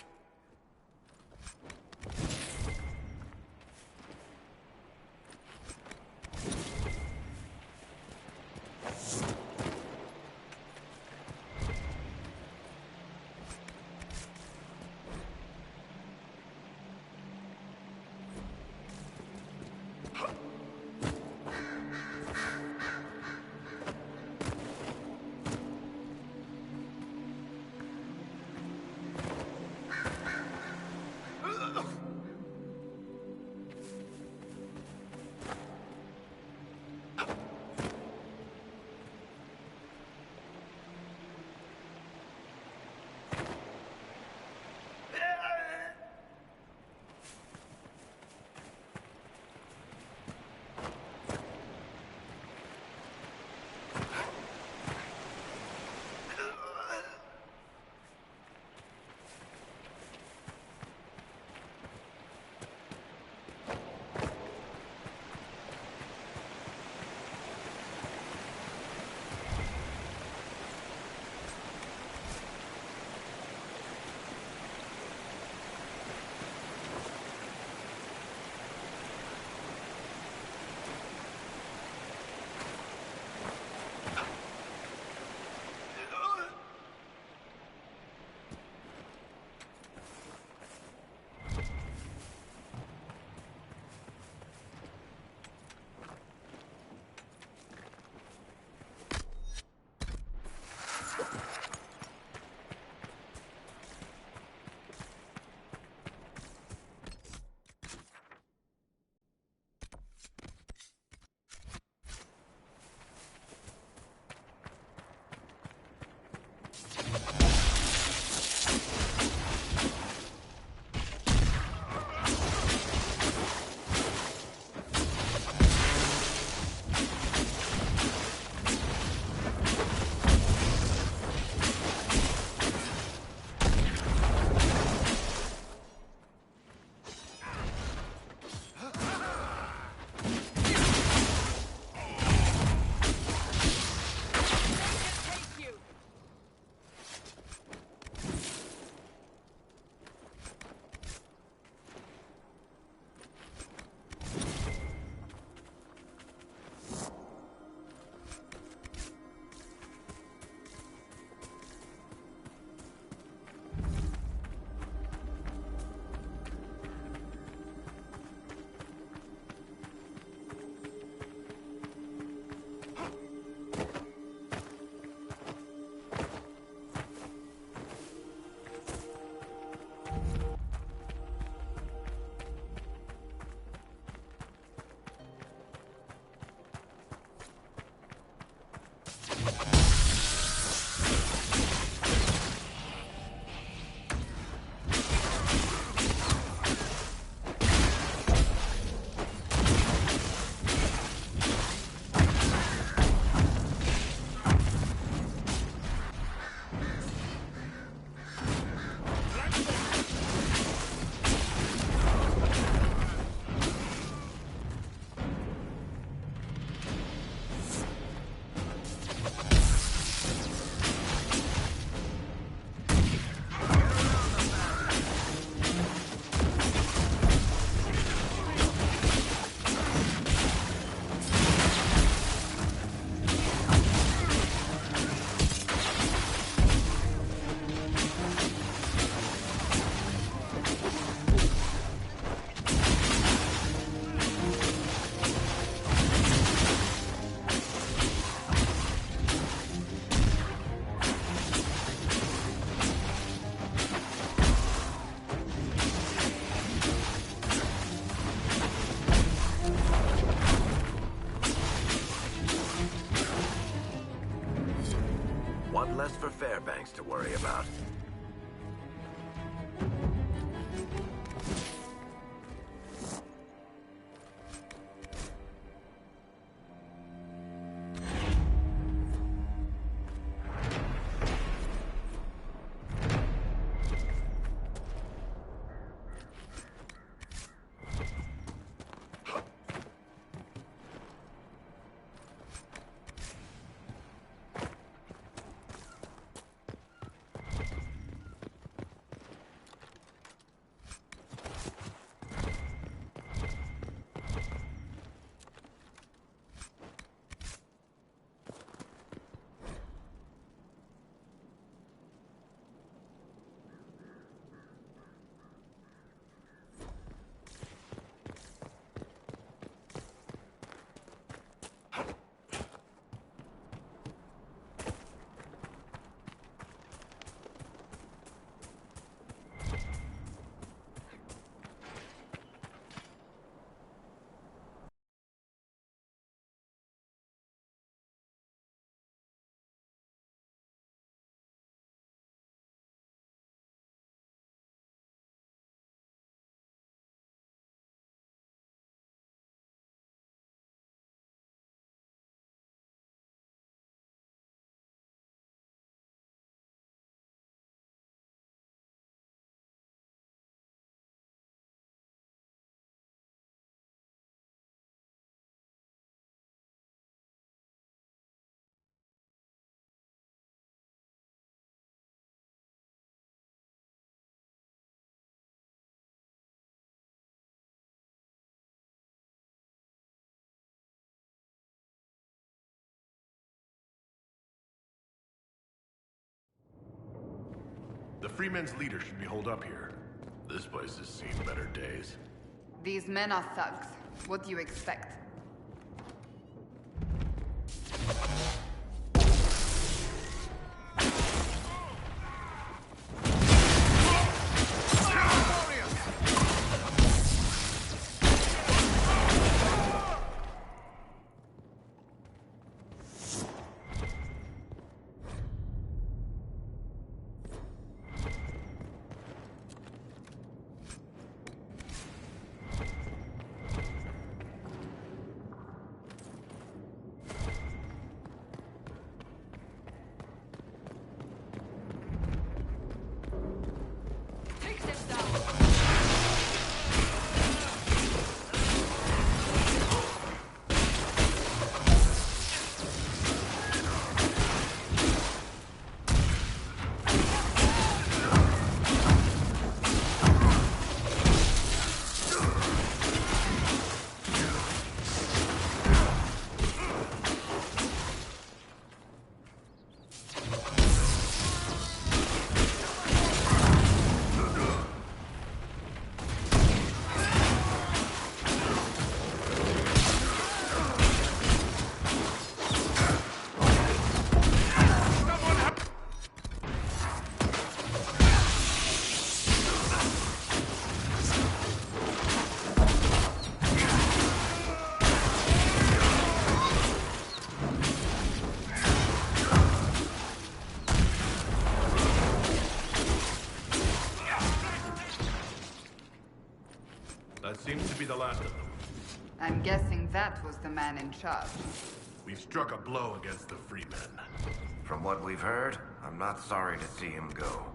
S8: One less for Fairbanks to worry about.
S6: The Freemen's leader should be holed up here. This place has seen better days.
S10: These men are thugs. What do you expect?
S6: That seems to be the last of them.
S10: I'm guessing that was the man in charge.
S6: We've struck a blow against the Freemen.
S8: From what we've heard, I'm not sorry to see him go.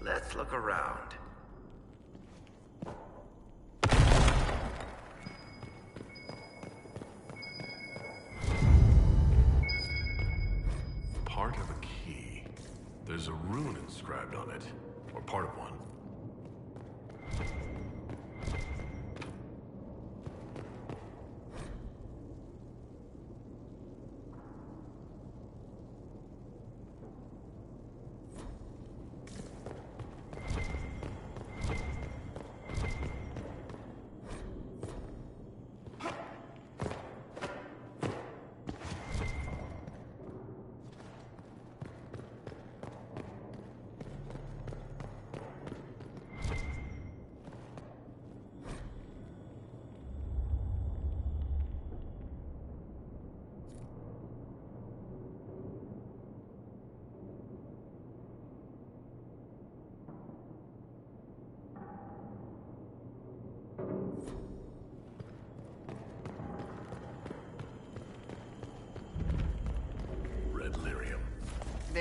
S8: Let's look around.
S6: Part of a key. There's a rune inscribed on it. or part of one.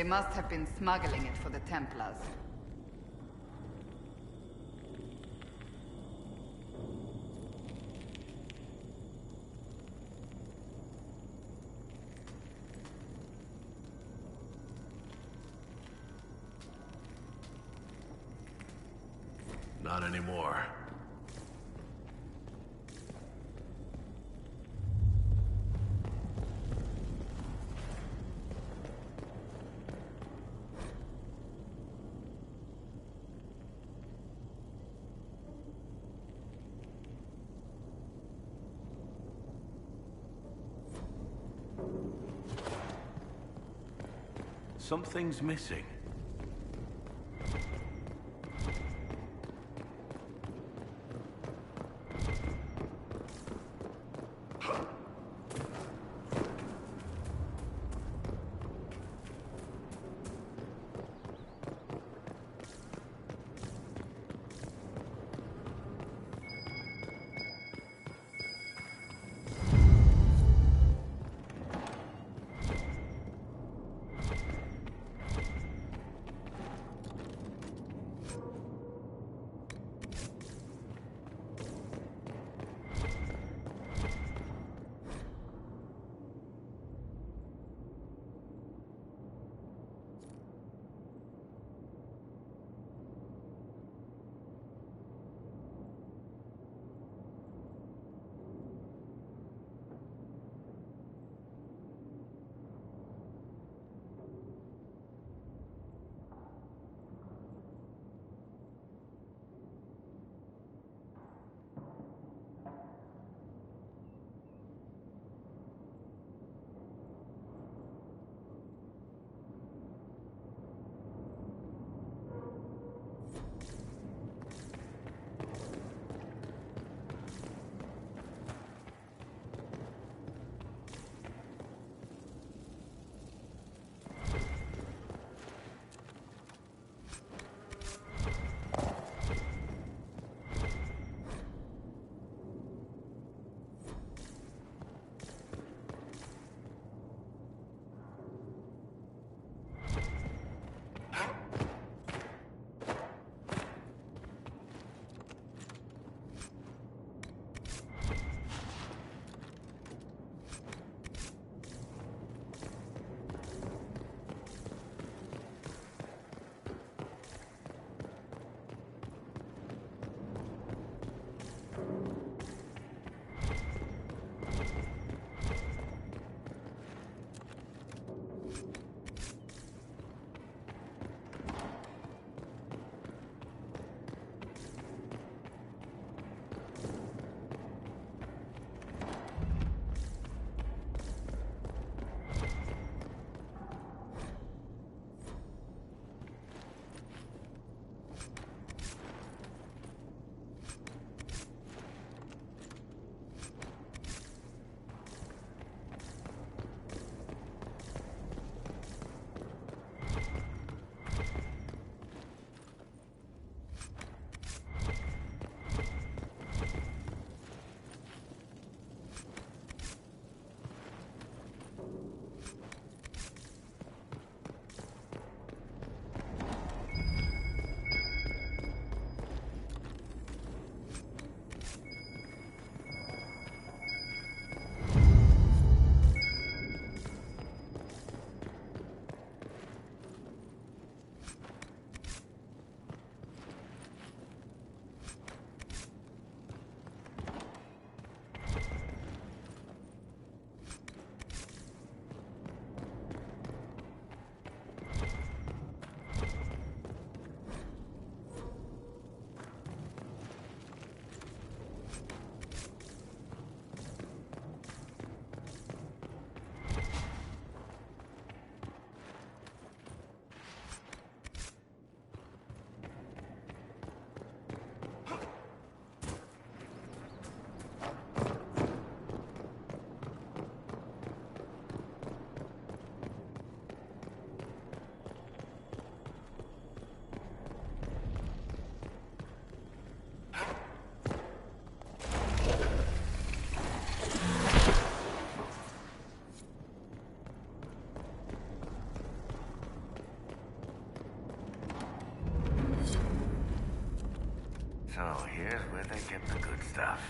S10: They must have been smuggling it for the Templars.
S6: Not anymore. Something's missing.
S3: So here's where they get the good stuff.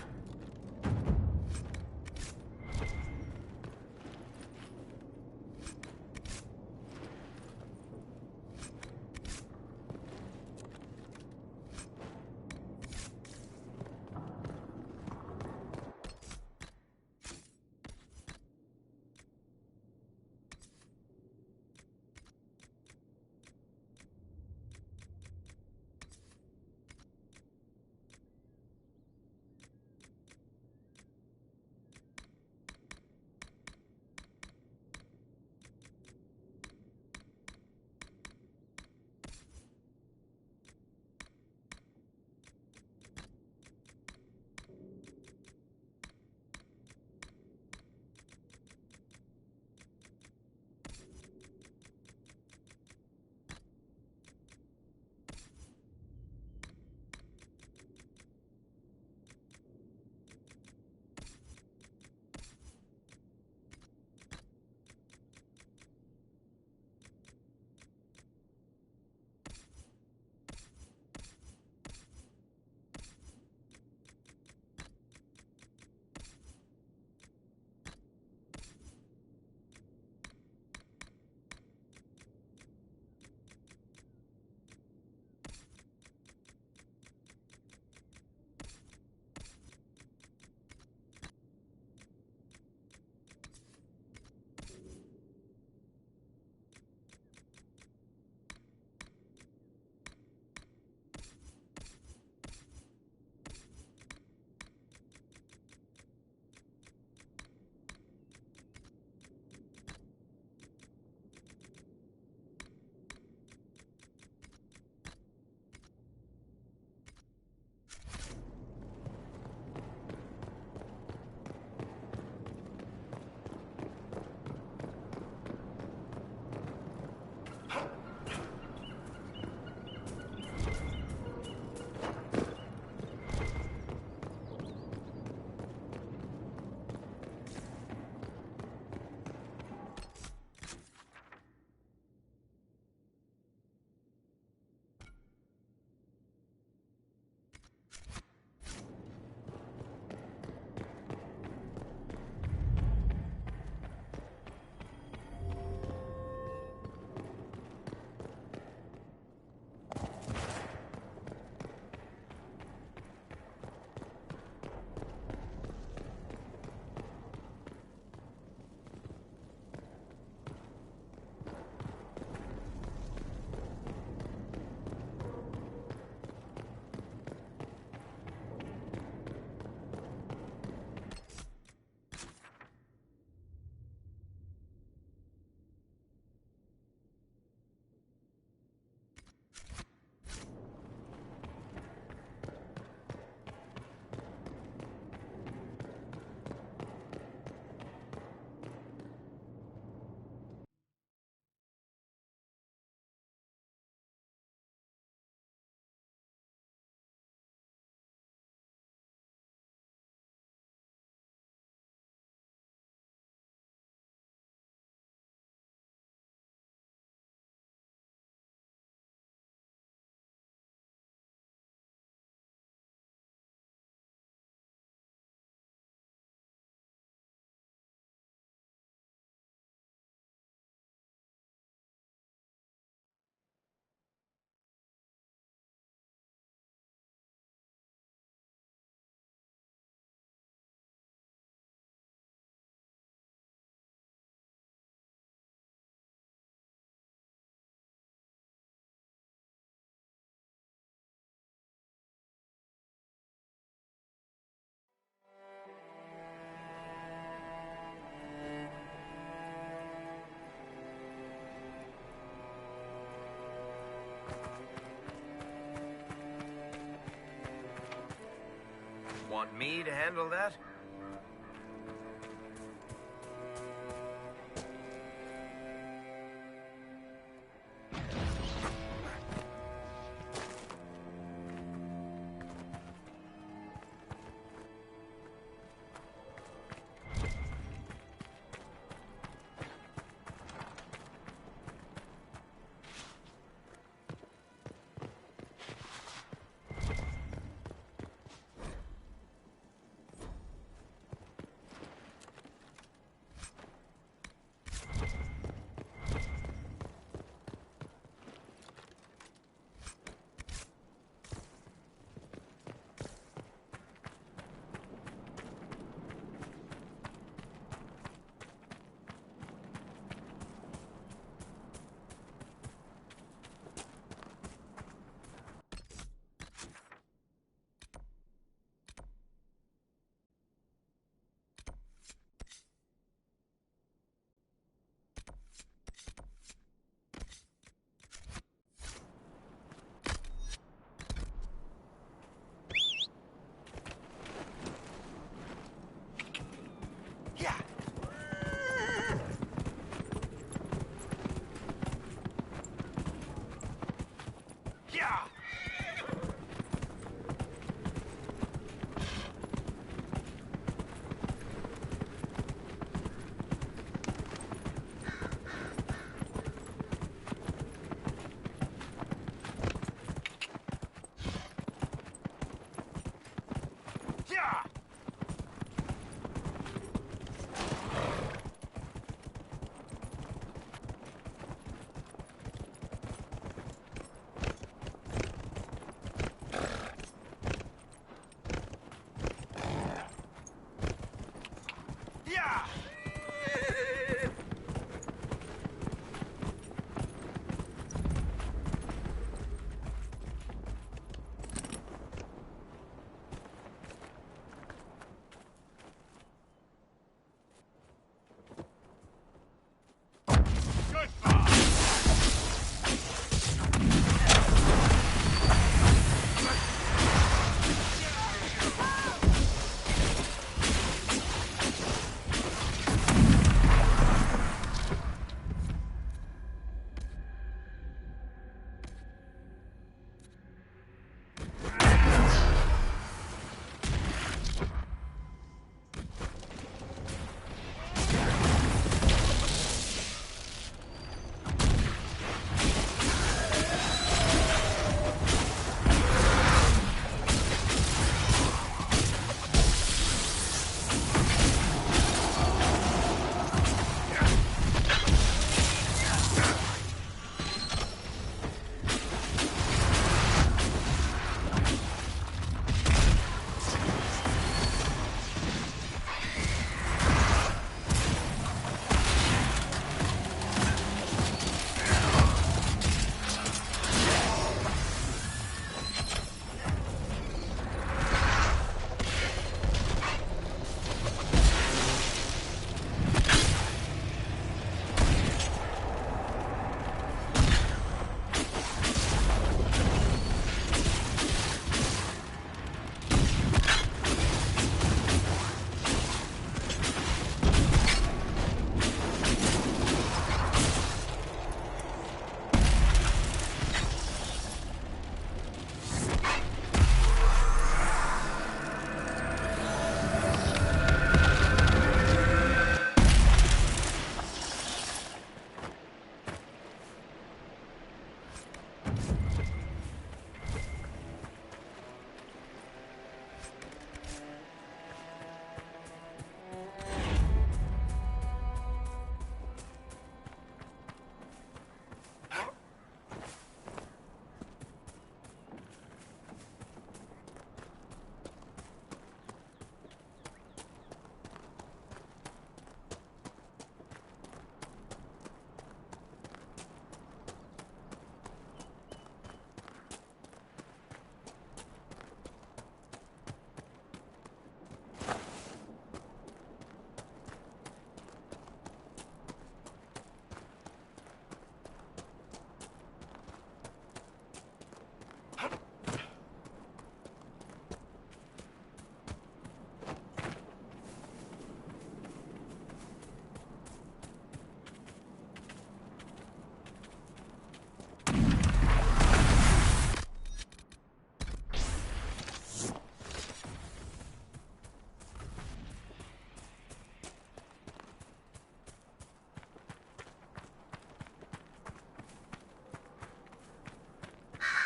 S8: Want me to handle that?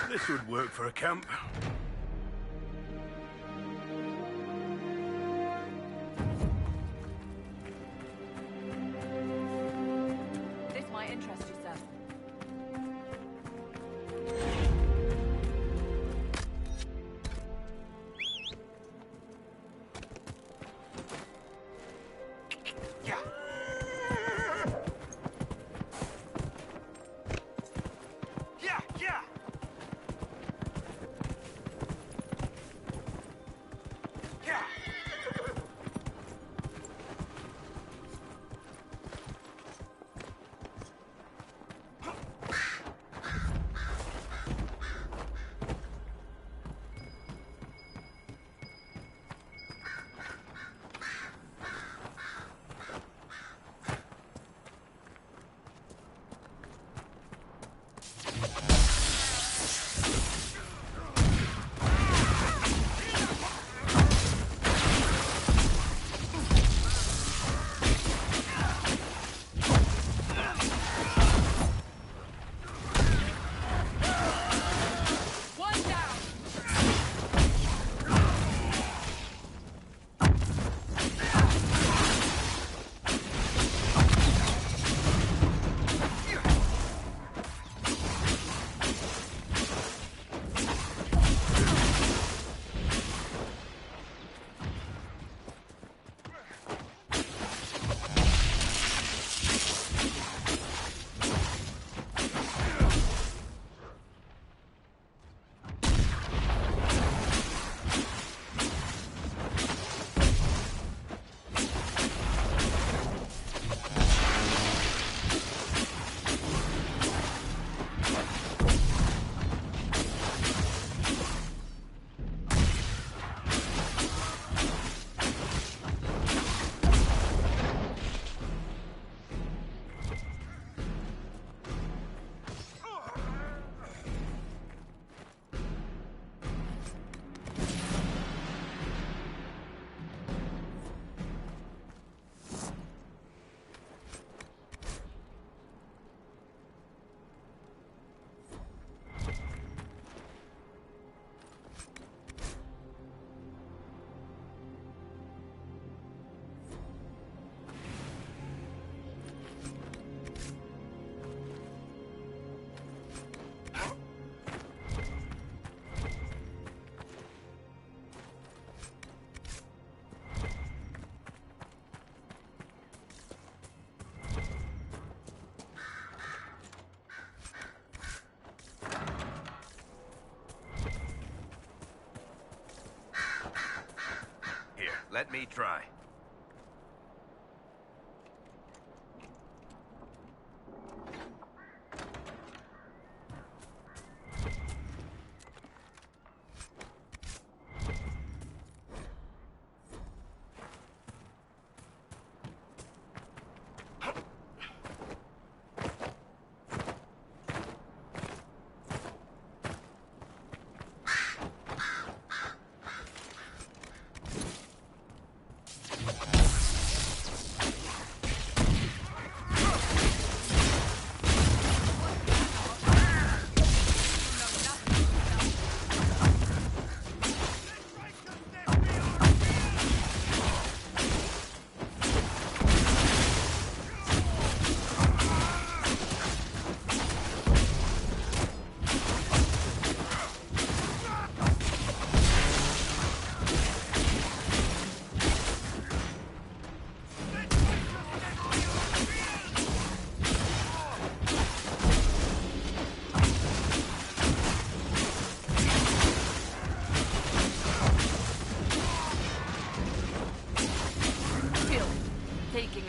S6: This would work for a camp.
S10: This might interest you, sir.
S8: Let me try.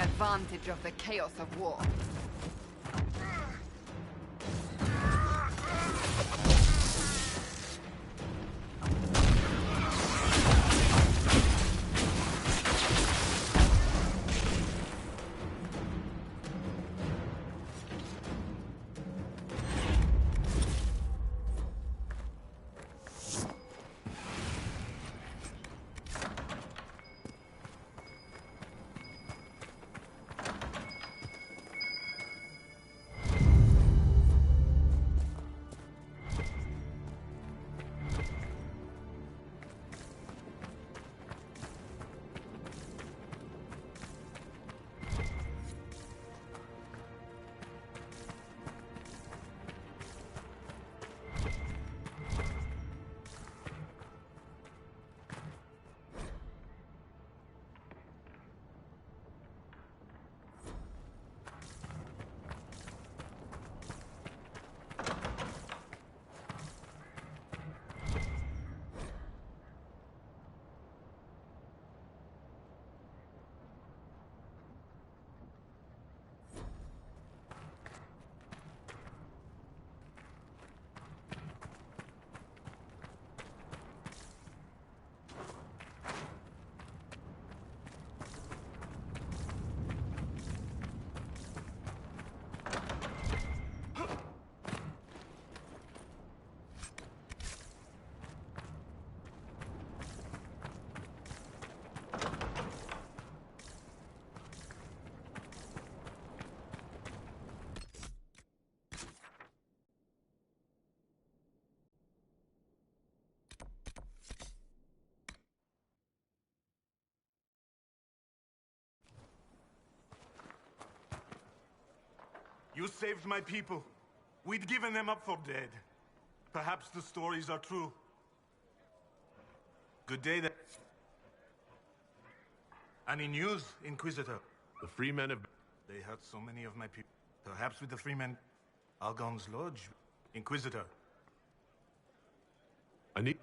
S10: Advantage of the chaos of war.
S13: You saved my people. We'd given them up for dead. Perhaps the stories are true. Good day then. Any news, Inquisitor?
S1: The Freemen have...
S13: They hurt so many of my people. Perhaps with the Freemen... Argon's Lodge? Inquisitor.
S1: I need...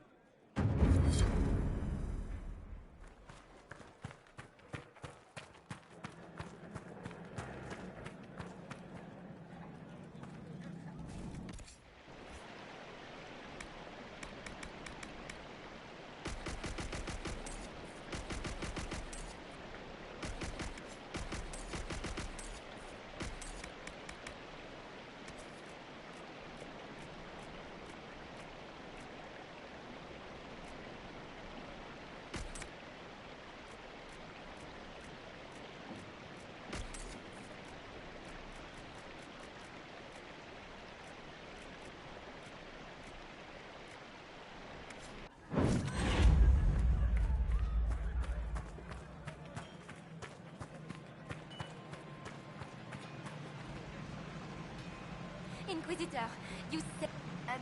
S21: Inquisitor, you said...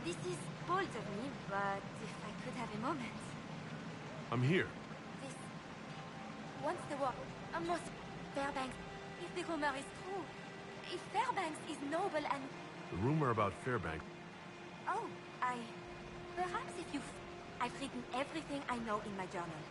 S21: this is bold of me, but if I could have a moment...
S1: I'm here.
S21: This... Once the war... Almost... Fairbanks... If the rumor is true... If Fairbanks is noble and...
S1: The rumor about Fairbanks...
S21: Oh, Perhaps if you... I've written everything I know in my journal.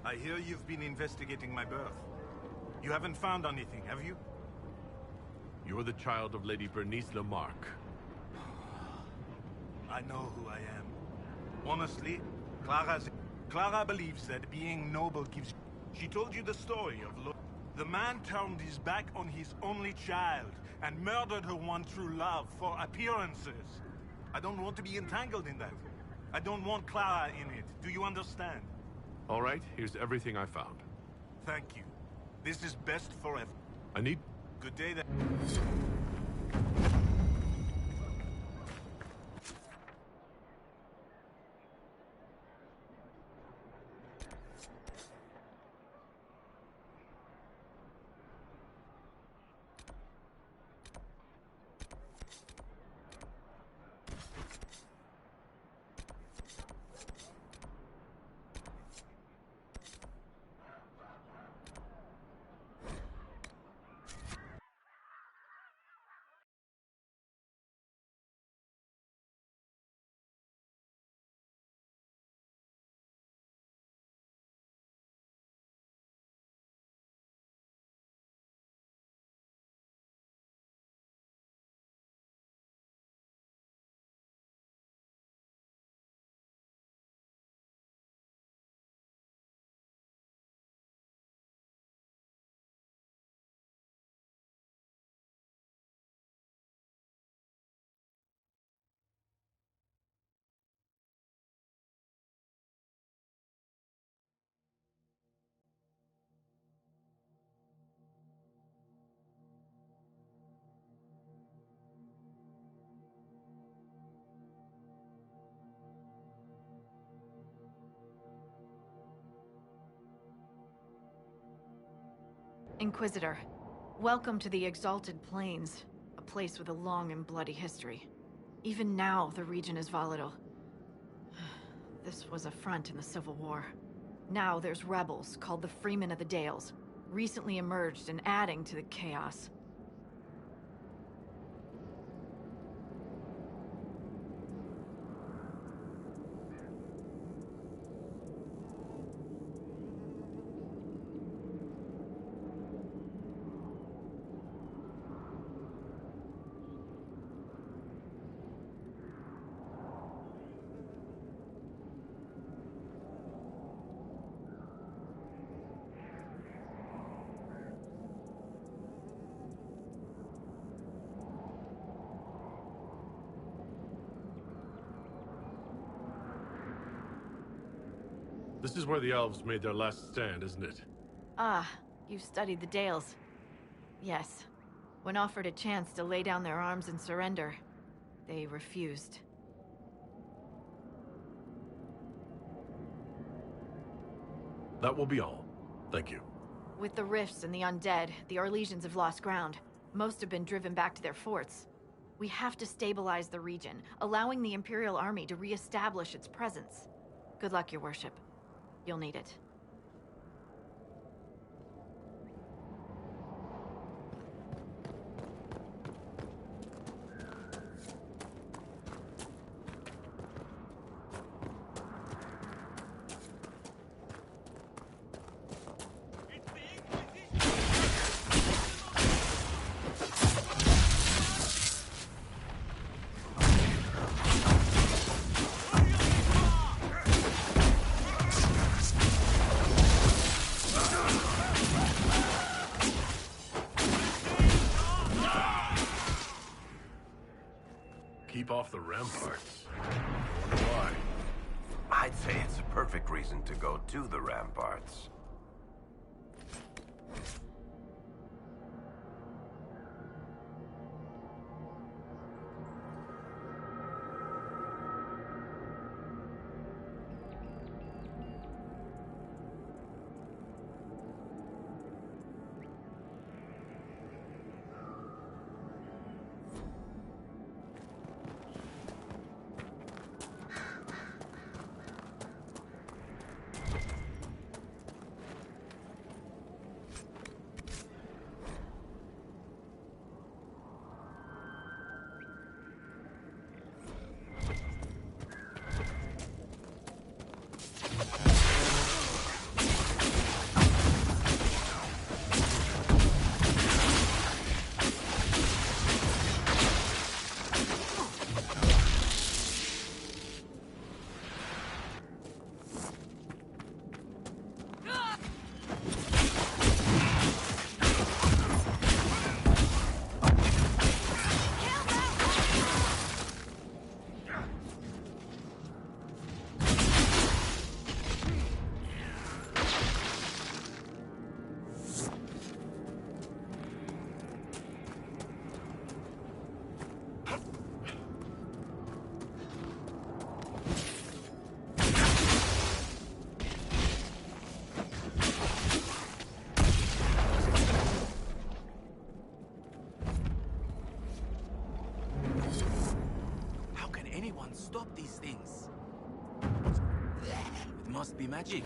S13: I hear you've been investigating my birth. You haven't found anything, have you?
S1: You're the child of Lady Bernice Lamarck.
S13: I know who I am. Honestly, Clara believes that being noble gives... She told you the story of the man turned his back on his only child and murdered her one true love for appearances. I don't want to be entangled in that. I don't want Clara in it. Do you understand?
S1: All right, here's everything I found.
S13: Thank you. This is best forever.
S1: I need...
S13: Good day then.
S14: Inquisitor, welcome to the Exalted Plains, a place with a long and bloody history. Even now, the region is volatile. This was a front in the Civil War. Now there's rebels called the Freemen of the Dales, recently emerged and adding to the chaos.
S1: This is where the elves made their last stand, isn't it?
S14: Ah, you've studied the Dales. Yes. When offered a chance to lay down their arms and surrender, they refused.
S1: That will be all. Thank you.
S14: With the rifts and the undead, the Orlesians have lost ground. Most have been driven back to their forts. We have to stabilize the region, allowing the Imperial Army to re-establish its presence. Good luck, Your Worship. You'll need it.
S1: Keep off the ramparts. I wonder why.
S8: I'd say it's a perfect reason to go to the ramparts.
S22: must be magic.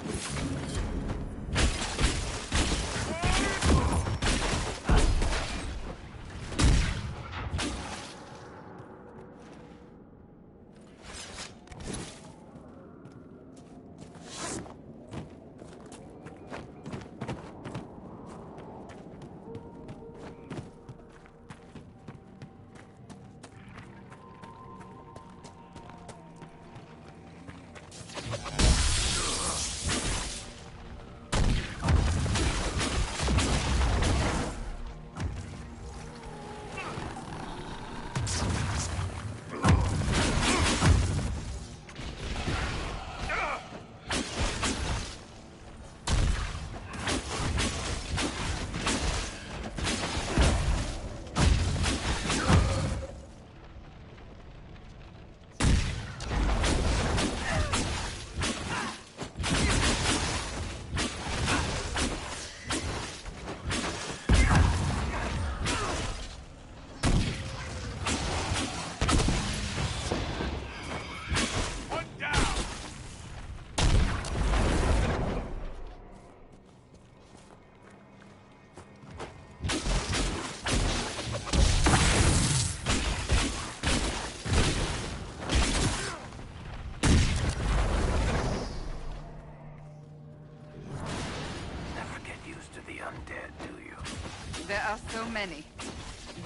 S10: There are so many.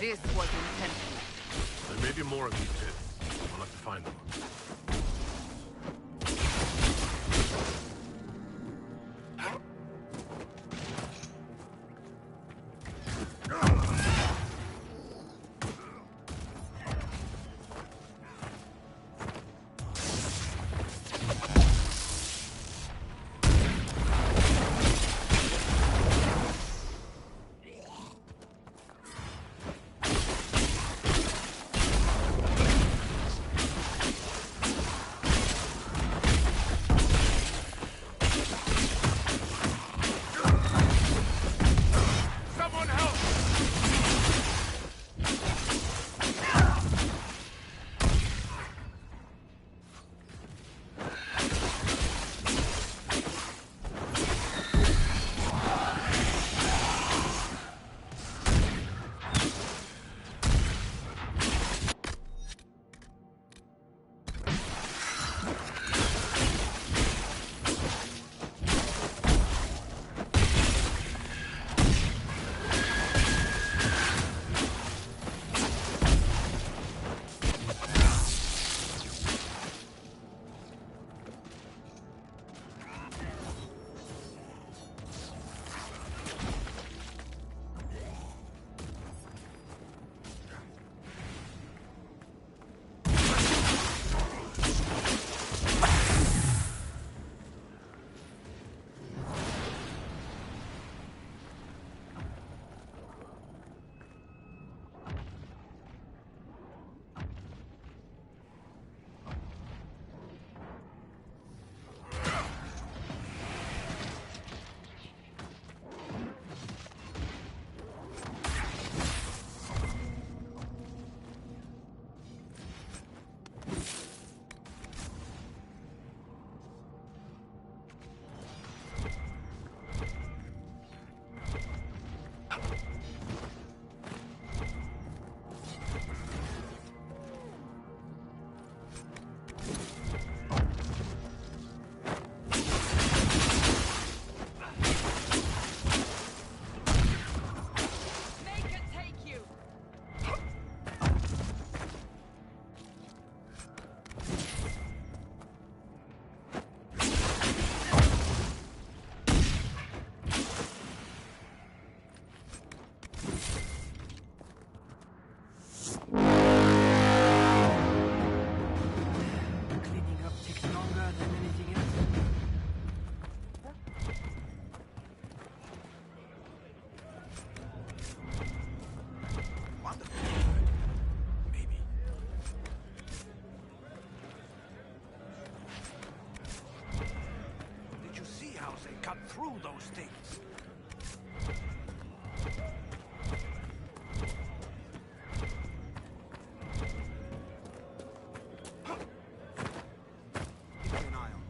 S10: This was intentional.
S6: There may be more of these pits. We'll have to find them.
S17: Through those things.
S22: Keep an eye on.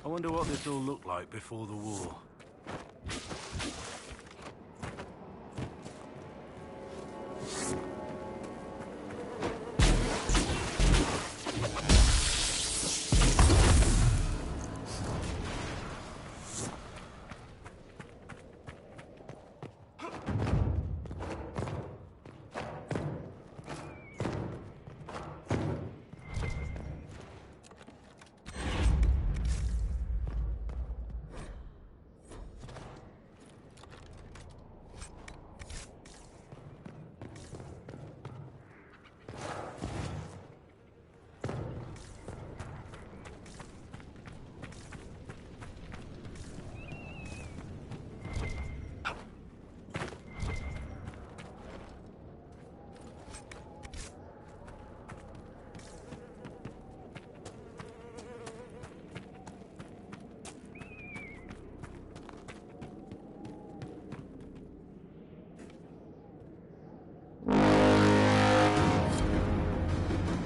S6: I wonder what this all looked like before the war.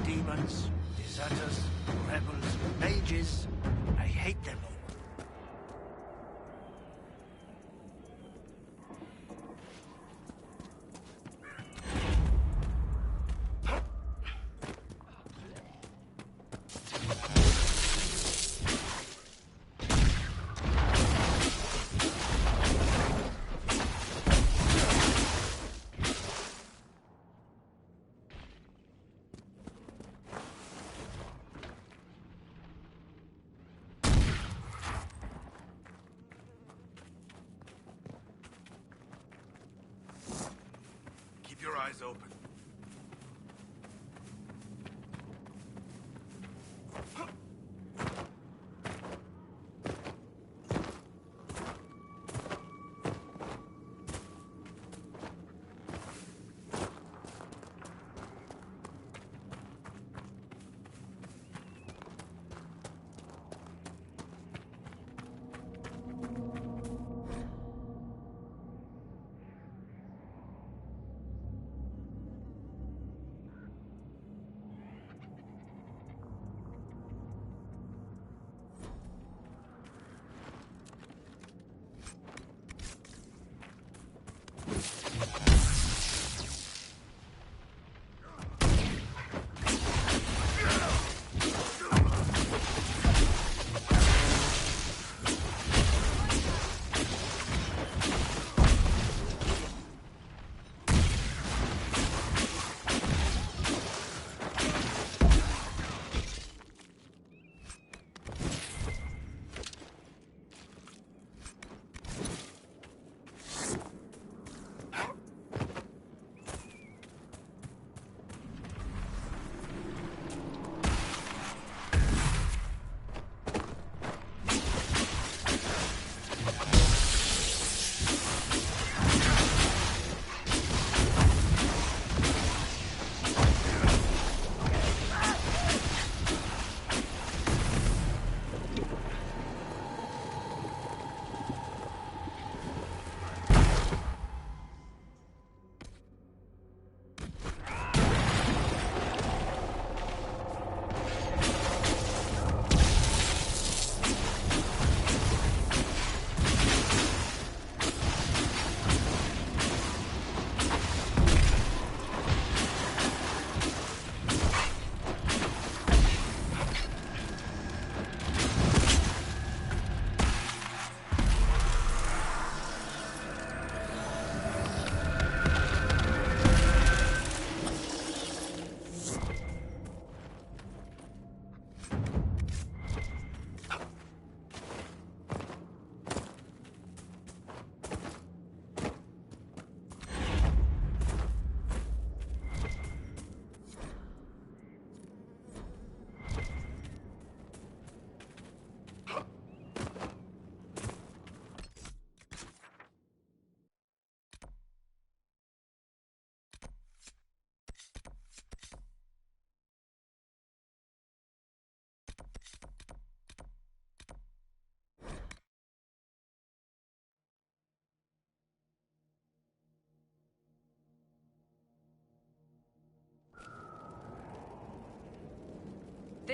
S6: Demons, deserters, rebels, mages. I hate them all. Keep your eyes open.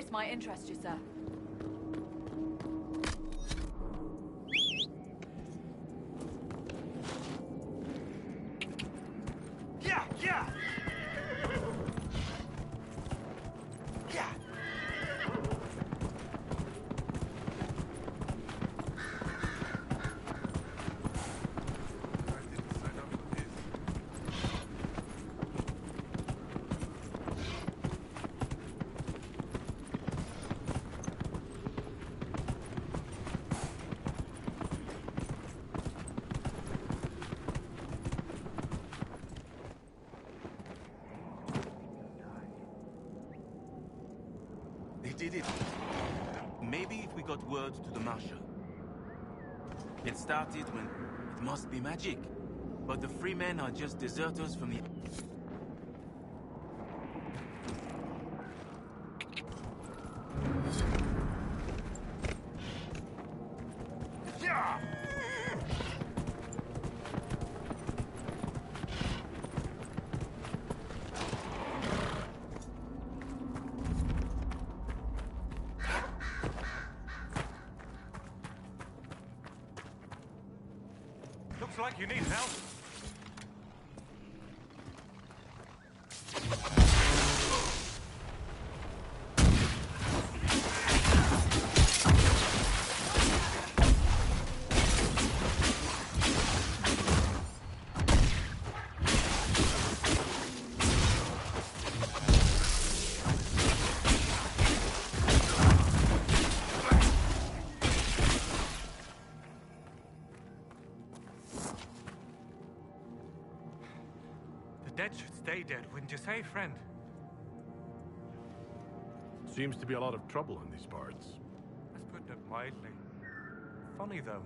S14: This might interest you, sir.
S13: Yeah, yeah! Yeah!
S4: They did it. Maybe if we got word to the Marshal. It started when... It must be magic. But the free men are just deserters from the...
S13: Yeah!
S1: Looks like you need help. The dead should stay dead, wouldn't you say, friend? Seems to be a lot of trouble in these parts.
S11: That's putting it mildly. Funny, though.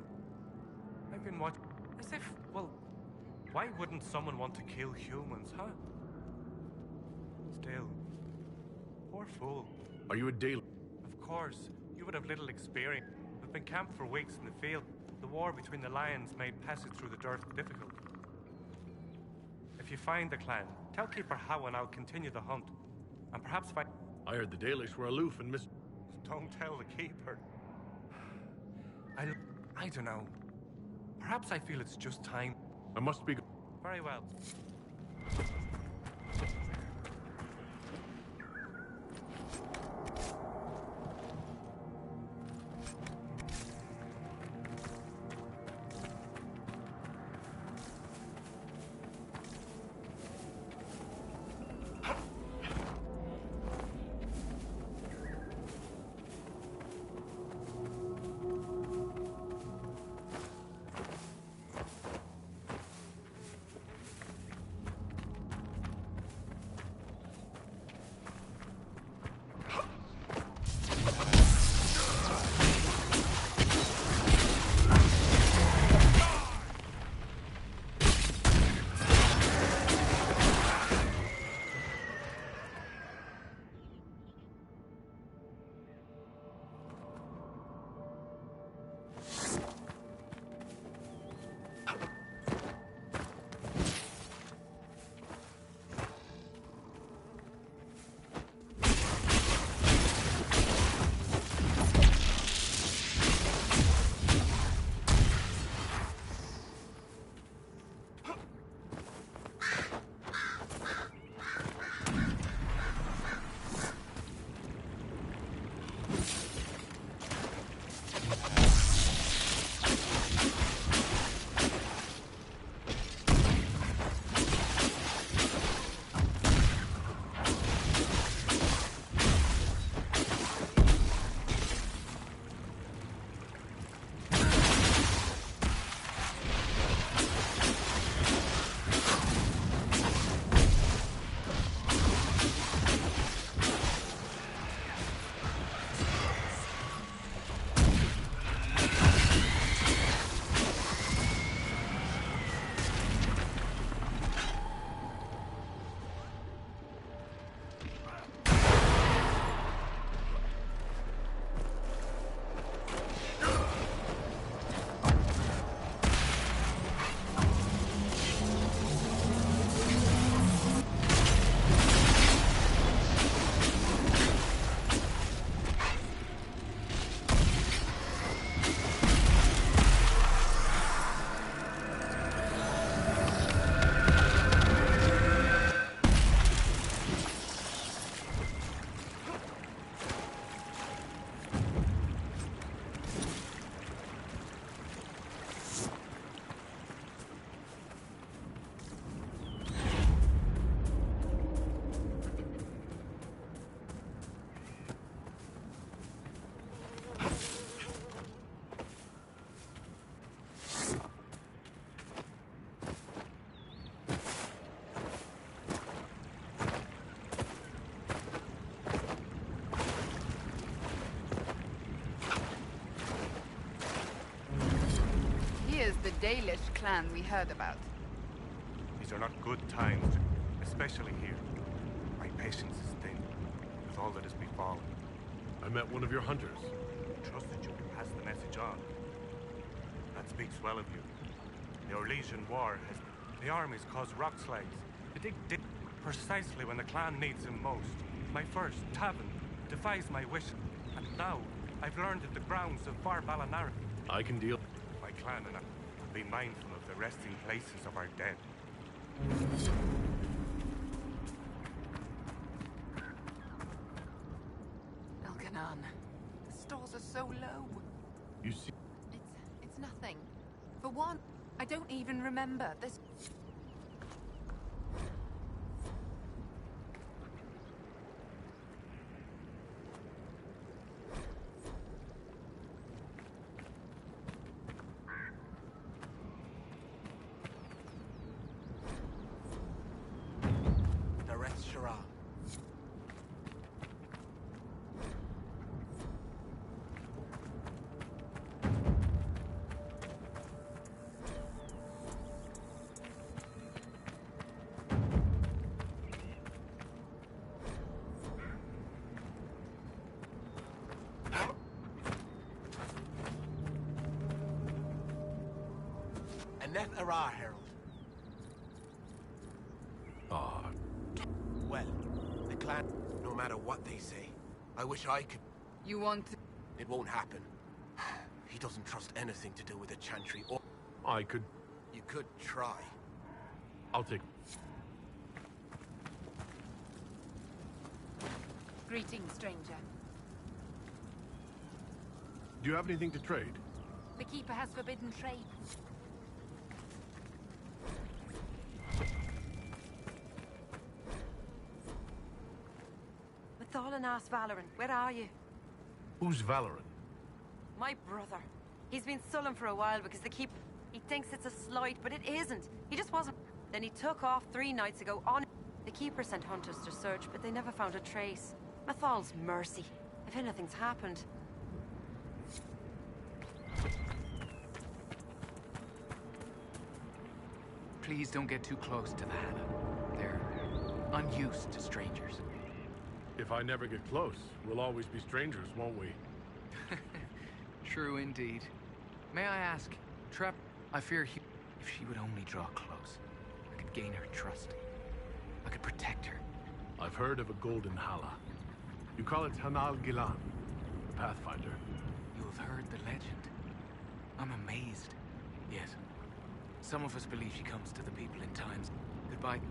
S11: I've been watching... As if, well... Why wouldn't someone want to kill humans, huh? Still... Poor fool.
S1: Are you a Dale?
S11: Of course. You would have little experience. We've been camped for weeks in the field. The war between the lions made passage through the dirt difficult. If you find the clan, tell Keeper How and I'll continue the hunt. And perhaps find...
S1: I heard the Dalish were aloof and
S11: Don't tell the Keeper. I don't know. Perhaps I feel it's just time.
S1: I must be...
S11: Very well.
S10: Dalish clan we heard about.
S11: These are not good times, especially here. My patience is thin with all that has befallen.
S1: I met one of your hunters.
S11: Trusted you to pass the message on. That speaks well of you. The Orlesian War has... The armies caused rock slides. They dig deep precisely when the clan needs them most. My first, Tavern, defies my wish. And now, I've learned that the grounds of Far Balanara...
S1: I can deal...
S11: My clan and I will be mindful of the resting places of our dead.
S14: Elkanan, the stores are so low.
S1: You see...
S14: It's nothing. For one, I don't even remember this.
S22: Neth Ara, Herald. Well, the clan, no matter what they say, I wish I could...
S10: You want to...
S22: It won't happen. He doesn't trust anything to do with the Chantry or...
S1: I could...
S22: You could try.
S1: I'll take...
S14: Greetings, stranger.
S1: Do you have anything to trade?
S14: The Keeper has forbidden trade.
S15: Thalanas Valoran, where are you?
S1: Who's Valoran?
S15: My brother. He's been sullen for a while because the Keeper... He thinks it's a slight, but it isn't. He just wasn't... Then he took off 3 nights ago on... The Keeper sent hunters to search, but they never found a trace. Mathal's mercy. If anything's happened...
S5: Please don't get too close to the Hannah. They're unused to strangers.
S1: If I never get close, we'll always be strangers, won't we?
S5: True indeed. May I ask, Trep, I fear if she would only draw close, I could gain her trust. I could protect her.
S1: I've heard of a golden Hala. You call it Hanal Gilan, the Pathfinder.
S5: You have heard the legend. I'm amazed. Yes. Some of us believe she comes to the people in times. Goodbye.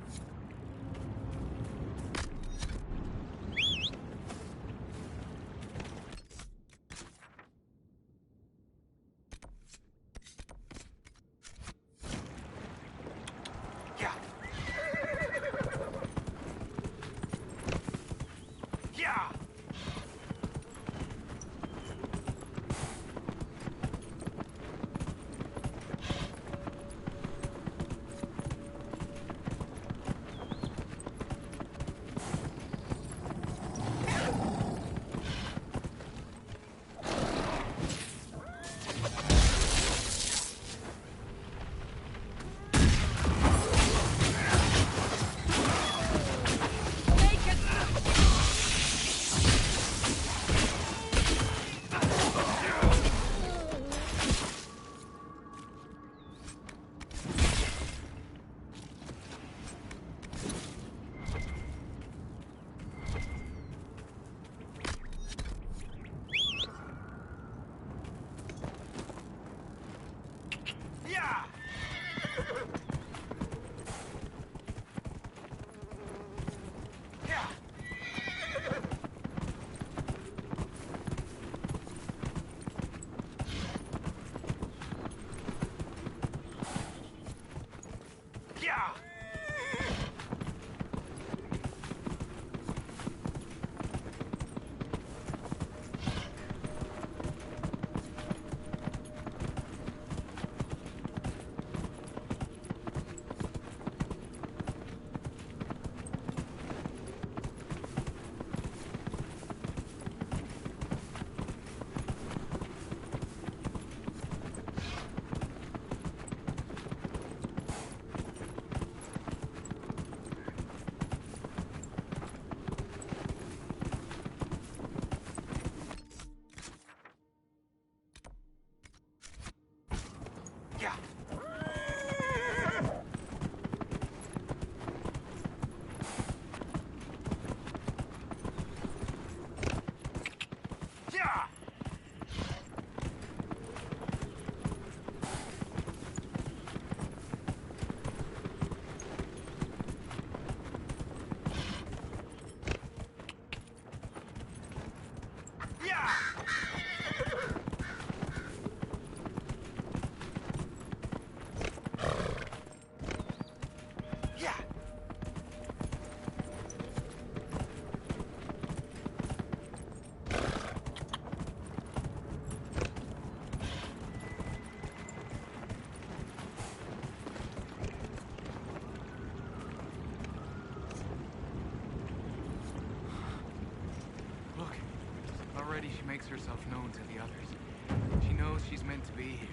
S5: lucky she makes herself known to the others. She knows she's meant to be here.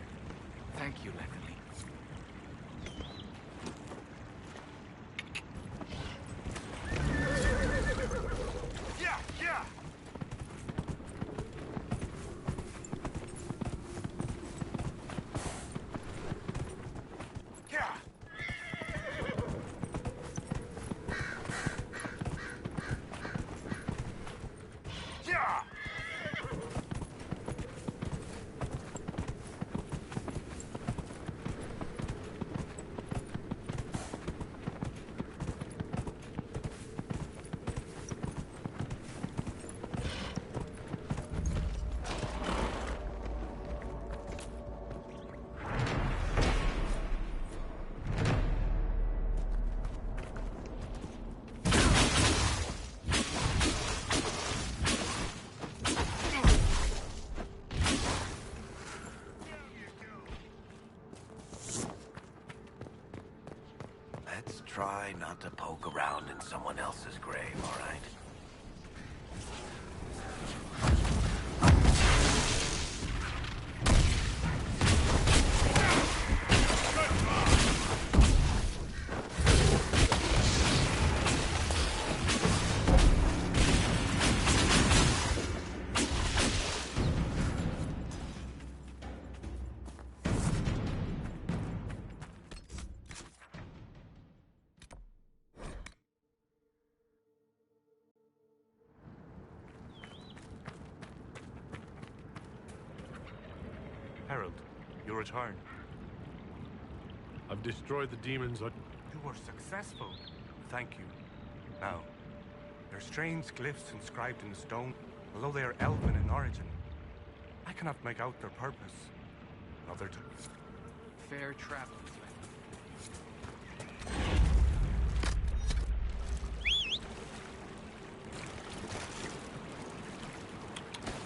S5: Thank you, Letterly.
S6: Yeah, yeah! Yeah! Yeah!
S3: Let's try not to poke around in someone else's grave, all right?
S1: Herald, you return. I've destroyed the demons.
S11: You were successful. Thank you. Now, there are strange glyphs inscribed in the stone, although they are elven in origin. I cannot make out their purpose. Another time.
S5: Fair travels,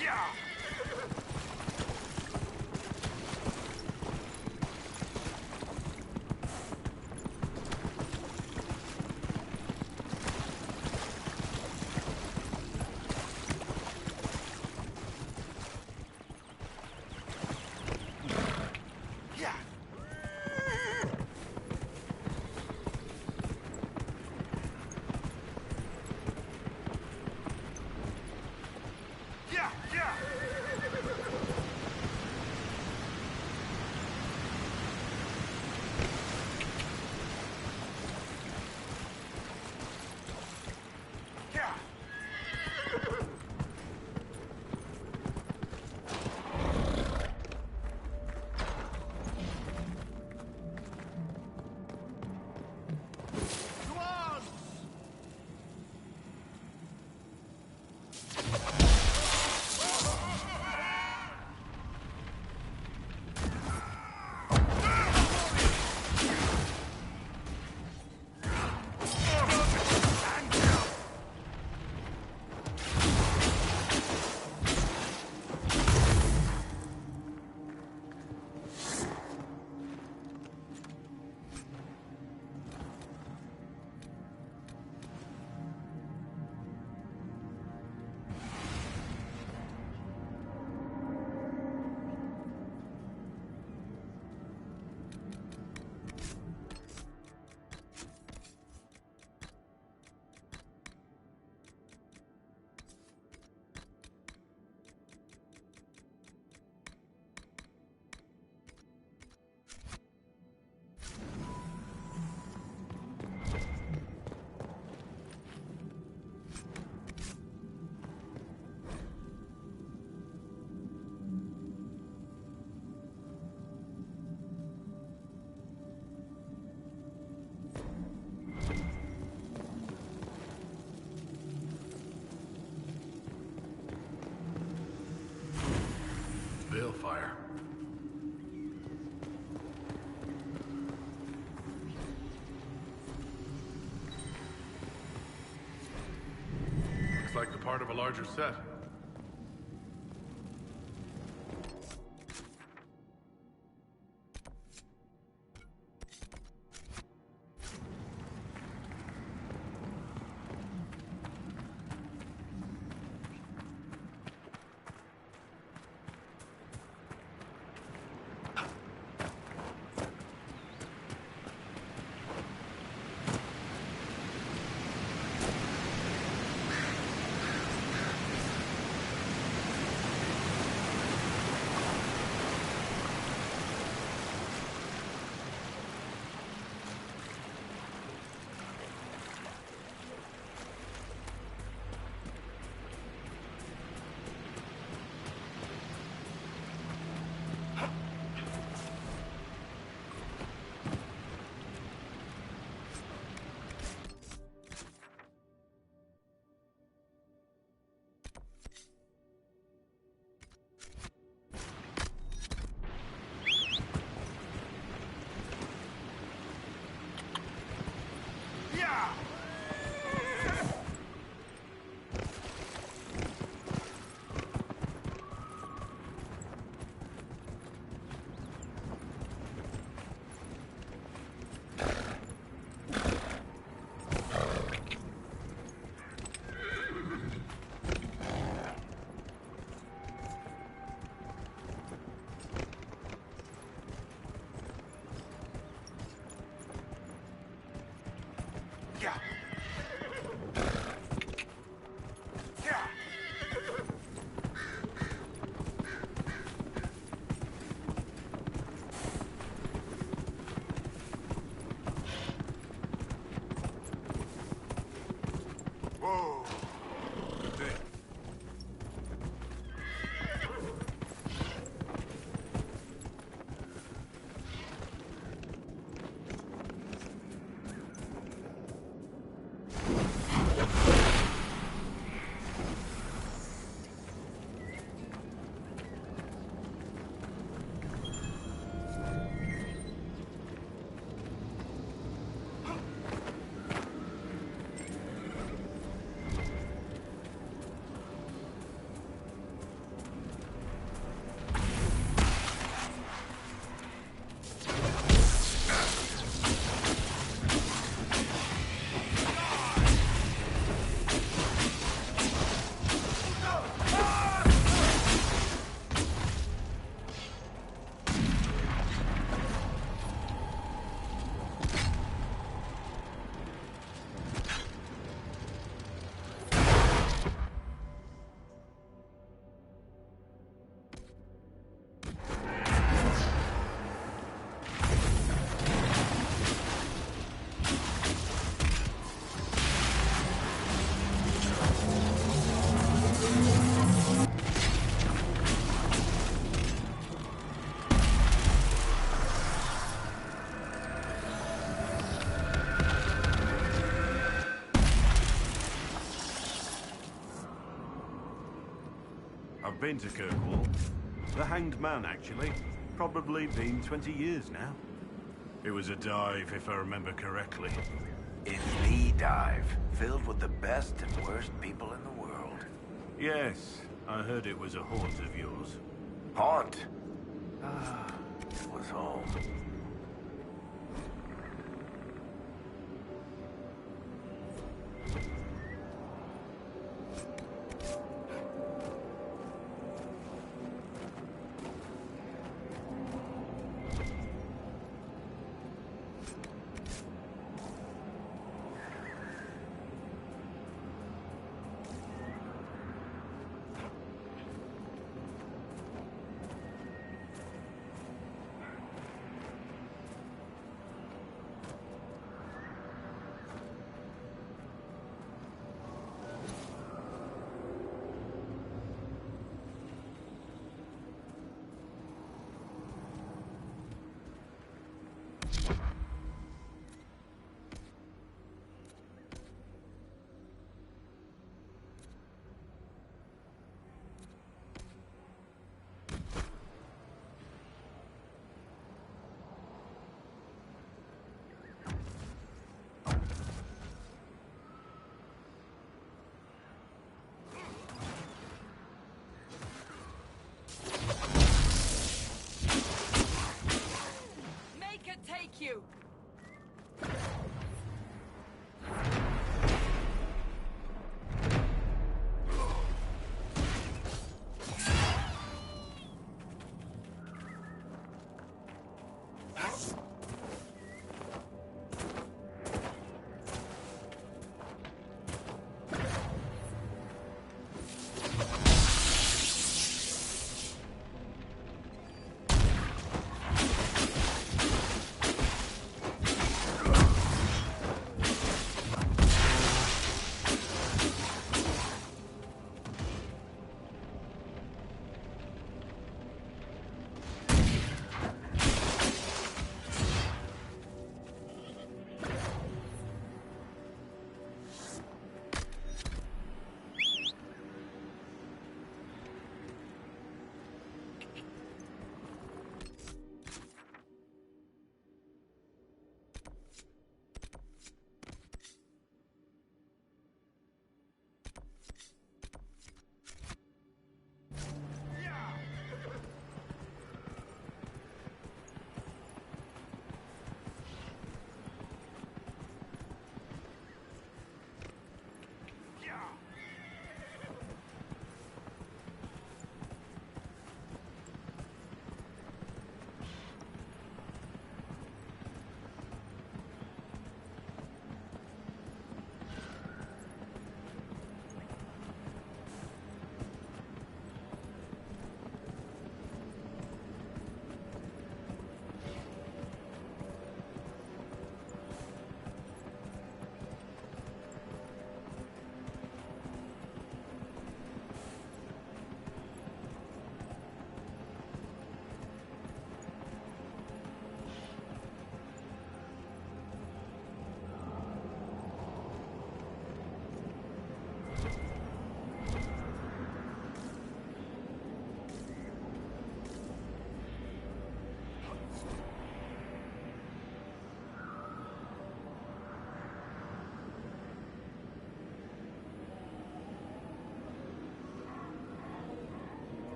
S6: Yeah! Yeah! Yeah! Yeah! Yeah!
S2: Balefire.
S1: Looks like the part of a larger set.
S9: I've been to Kirkwall. The Hanged Man, actually. Probably been 20 years now. It was a dive, if I remember correctly.
S3: It's the dive, filled with the best and worst people in the world.
S9: Yes, I heard it was a haunt of yours.
S3: Haunt? It was home.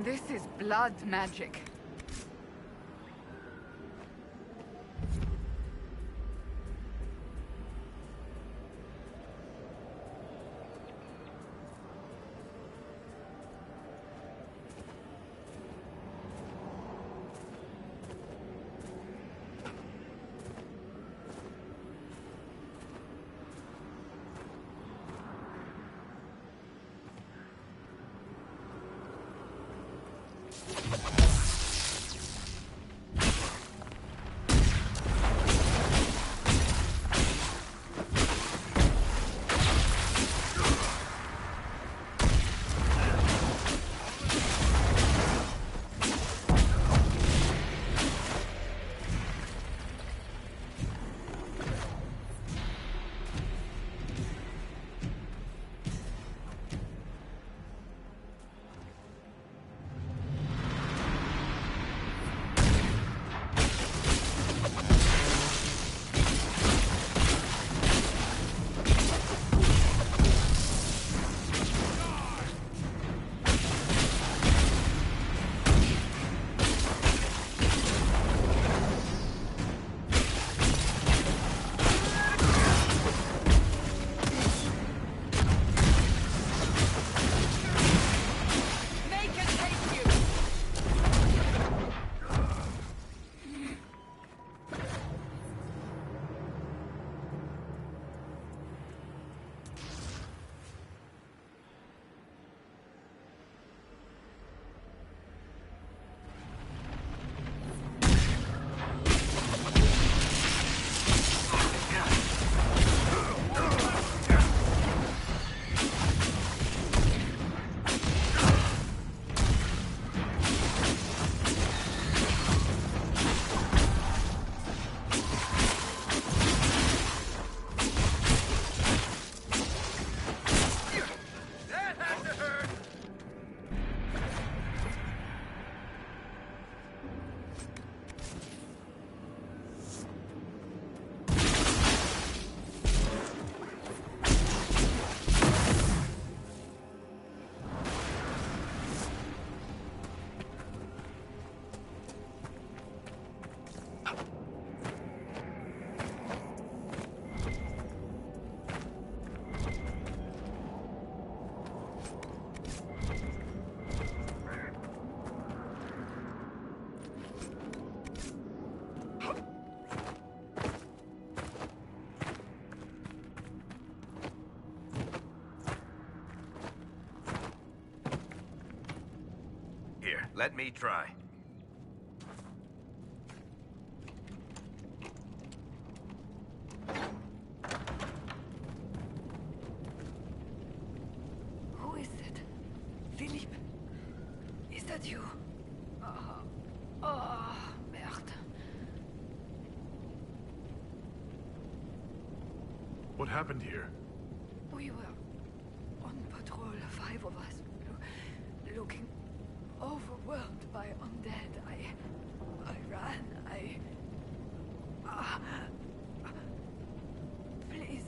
S10: This is blood magic.
S8: Here, let me try.
S12: Who is it? Philippe? Is that you? Merde.
S1: What happened here?
S12: We were on patrol, 5 of us, looking overwhelmed by undead. I ran. Please.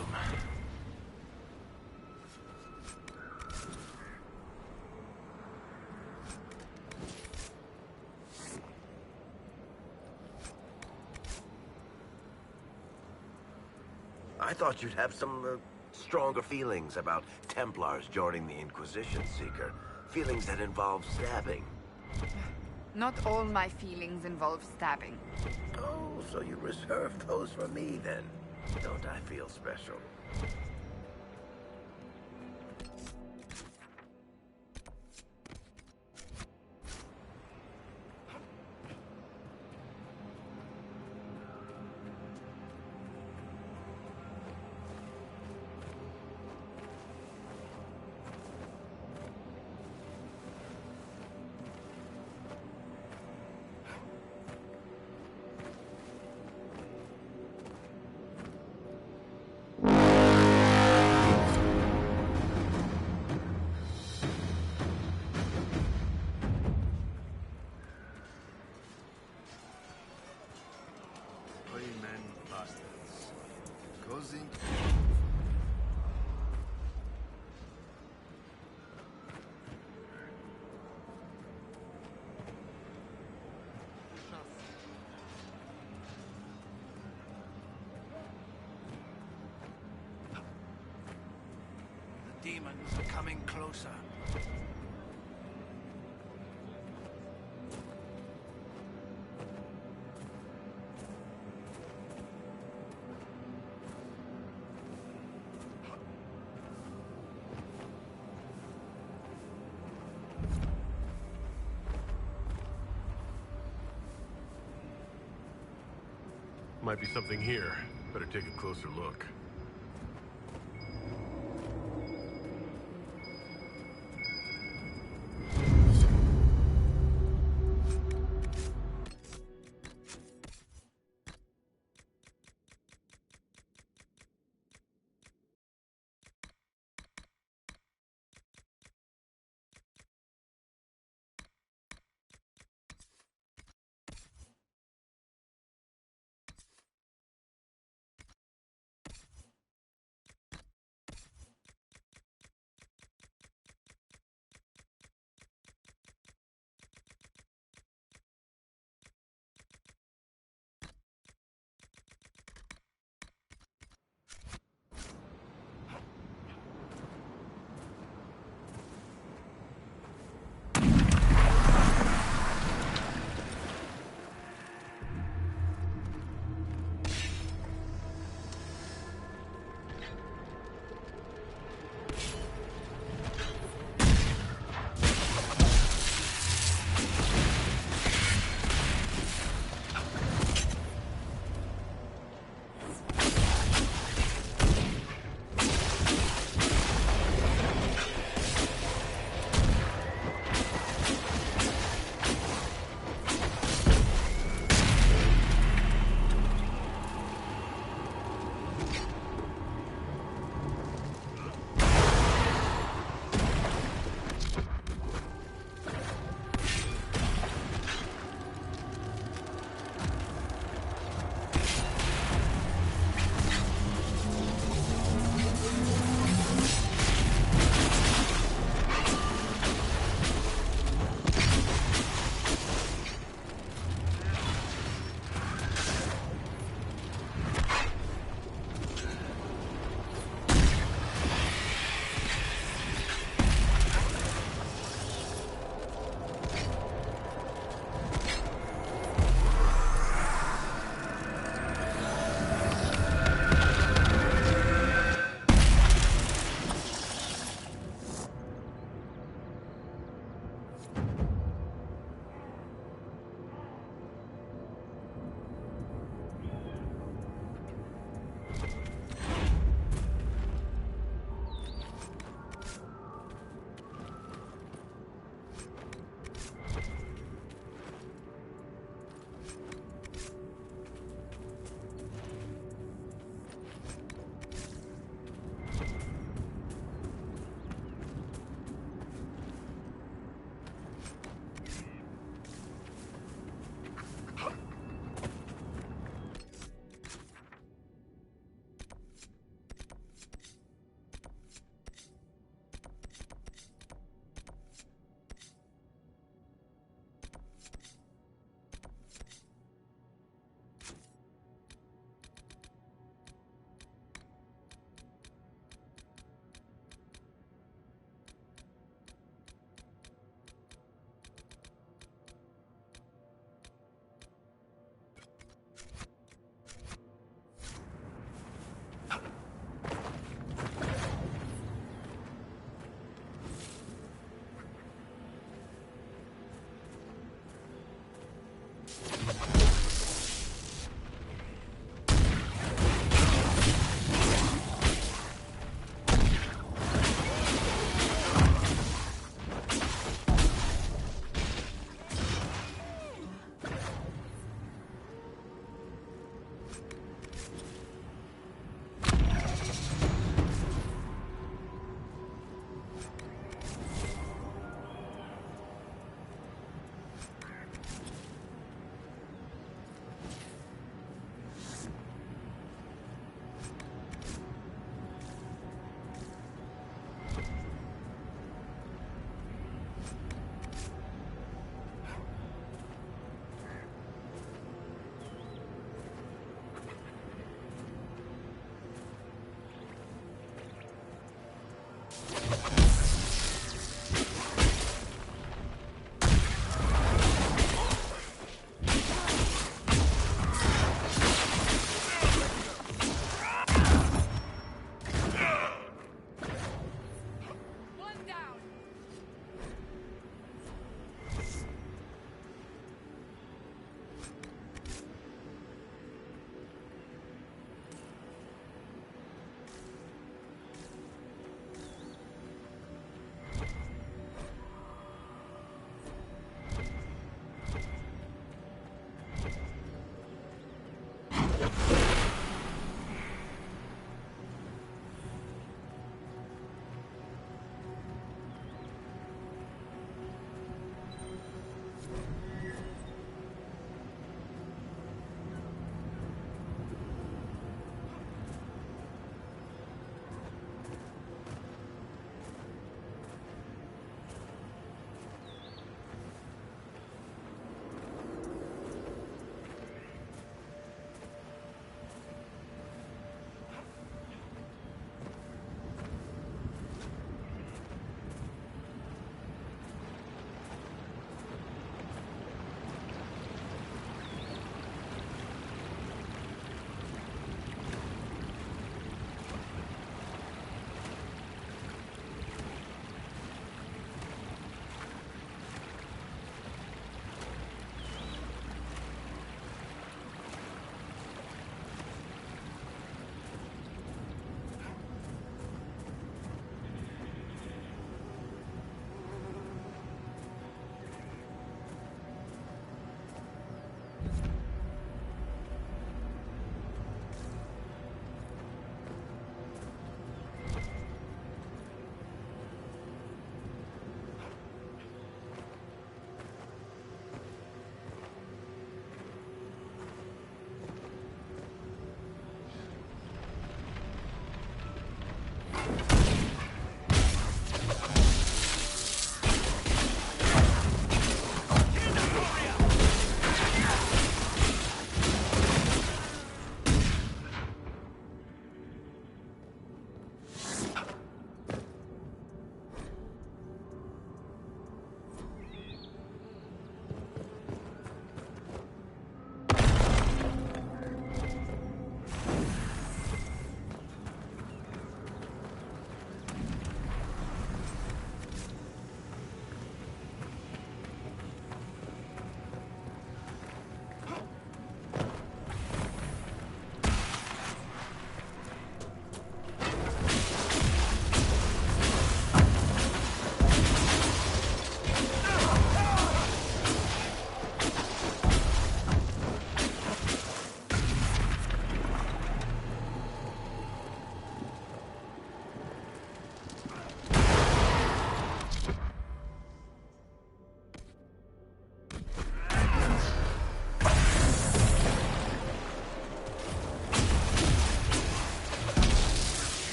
S3: of them. I thought you'd have some stronger feelings about Templars joining the Inquisition, Seeker. Feelings that involve stabbing.
S10: Not all my feelings involve stabbing.
S3: Oh, so you reserved those for me then. Don't I feel special?
S22: The demons are coming closer.
S9: Might be something here. Better take a closer look.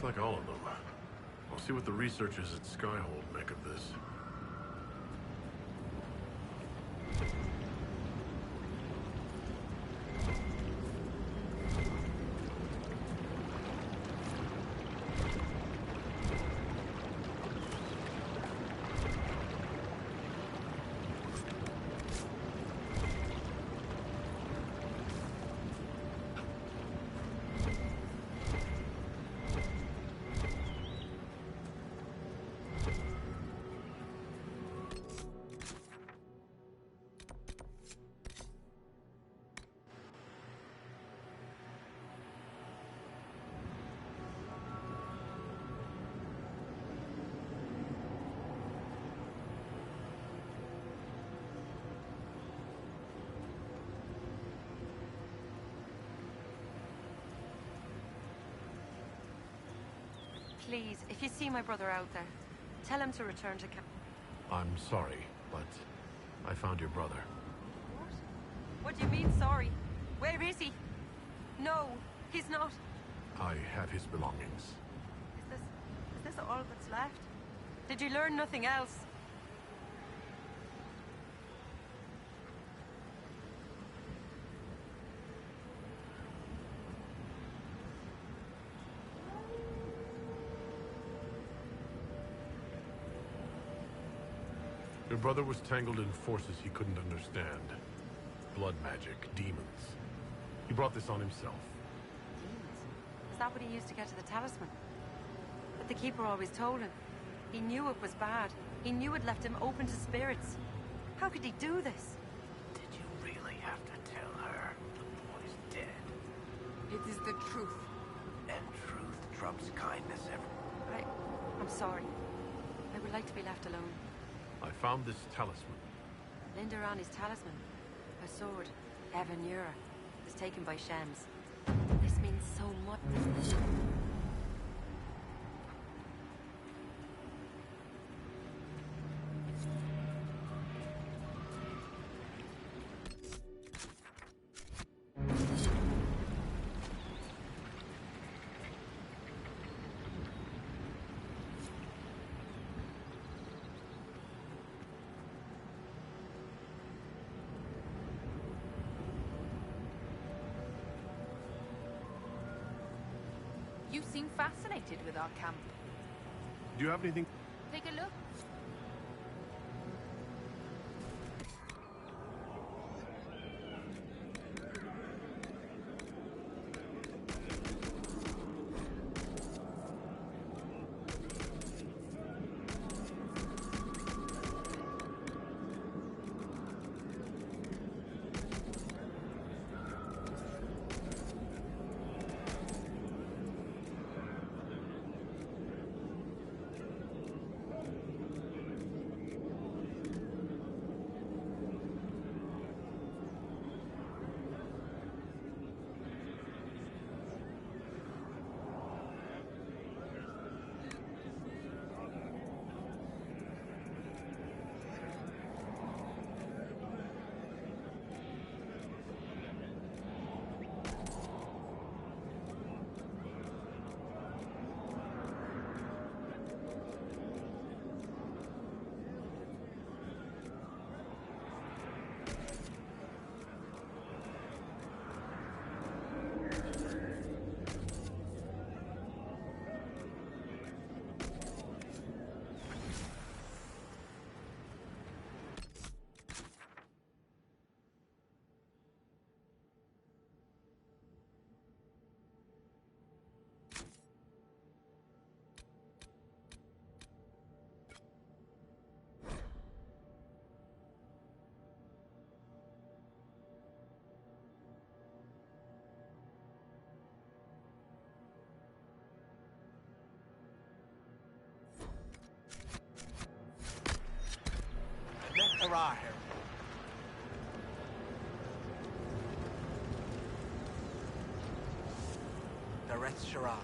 S7: like all of them. I'll see what the researchers at Skyhold make of this.
S15: Please, if you see my brother out there, tell him to return to camp.
S7: I'm sorry, but I found your brother.
S15: What do you mean, sorry? Where is he? No, he's not.
S7: I have his belongings.
S15: Is this all that's left? Did you learn nothing else?
S7: Your brother was tangled in forces he couldn't understand. Blood magic, demons. He brought this on himself.
S15: Demons? Is that what he used to get to the talisman? But the Keeper always told him. He knew it was bad. He knew it left him open to spirits. How could he do this?
S3: Did you really have to tell her the boy's dead?
S10: It is the truth.
S3: And truth trumps kindness ever.
S15: I'm sorry. I would like to be left alone.
S7: I found this talisman.
S15: Lindarani's talisman. Her sword, Evan Yura, was taken by Shems. This means so much.
S14: You seem fascinated with our camp.
S7: Do you have anything?
S14: Take a look.
S22: Hurrah, Harry. The Ret Shara.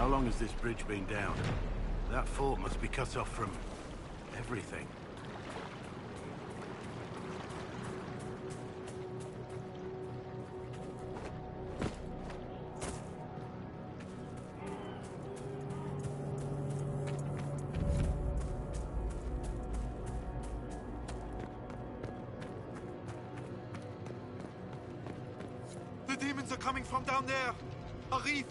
S9: How long has this bridge been down? That fort must be cut off from everything.
S13: The demons are coming from down there! A rift!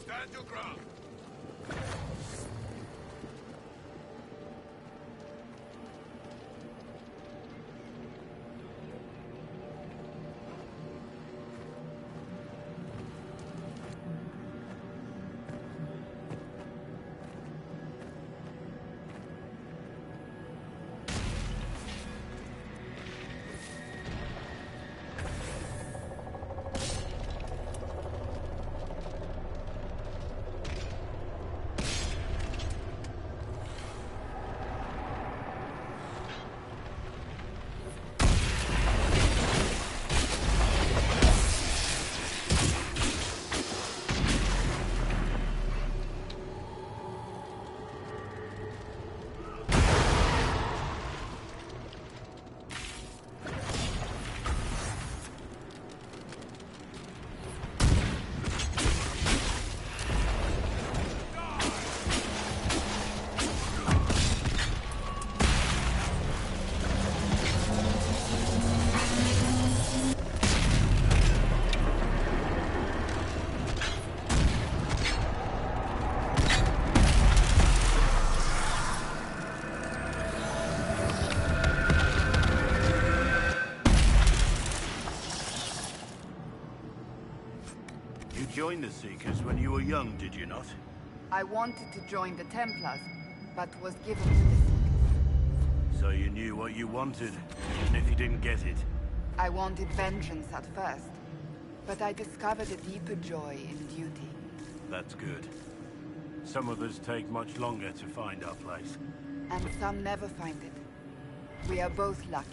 S6: Stand your ground.
S9: You joined the Seekers when you were young, did you not?
S10: I wanted to join the Templars, but was given to the Seekers.
S9: So you knew what you wanted, even if you didn't get it.
S10: I wanted vengeance at first, but I discovered a deeper joy in duty.
S9: That's good. Some of us take much longer to find our place.
S10: And some never find it. We are both lucky.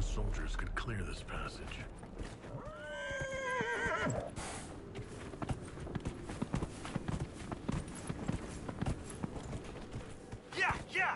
S7: soldiers could clear this passage.
S13: Yeah, yeah!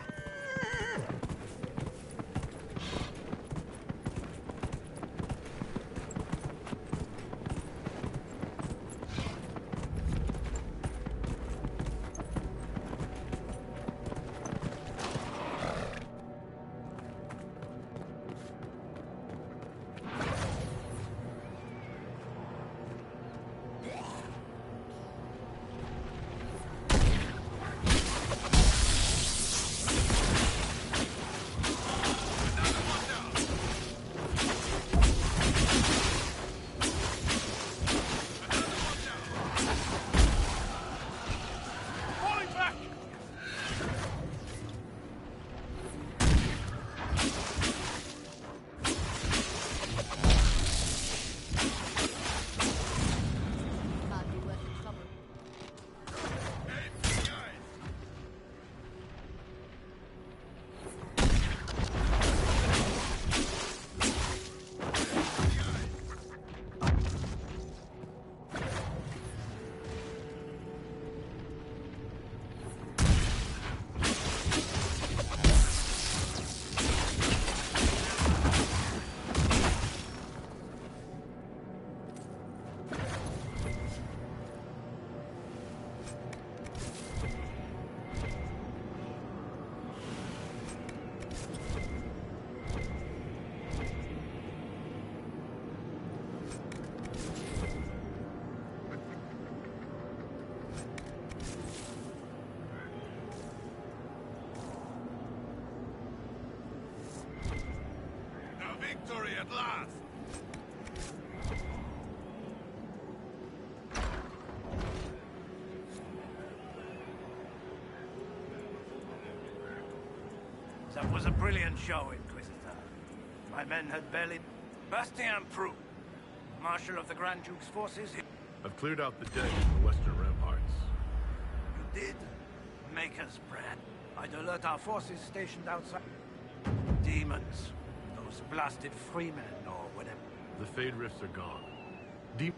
S6: Victory at last!
S17: That was a brilliant show, Inquisitor. My men had barely... Bastien Prou, Marshal of the Grand Duke's forces...
S7: I've cleared out the dead in the western ramparts.
S17: You did? Make us proud. I'd alert our forces stationed outside. Demons. Those blasted freemen, or whatever.
S7: The Fade Rifts are gone.
S17: With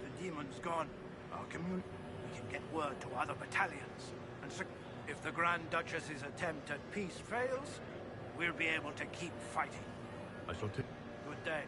S17: the demons gone, our community... We can get word to other battalions. And so, if the Grand Duchess's attempt at peace fails, we'll be able to keep fighting.
S7: I shall take...
S17: Good day.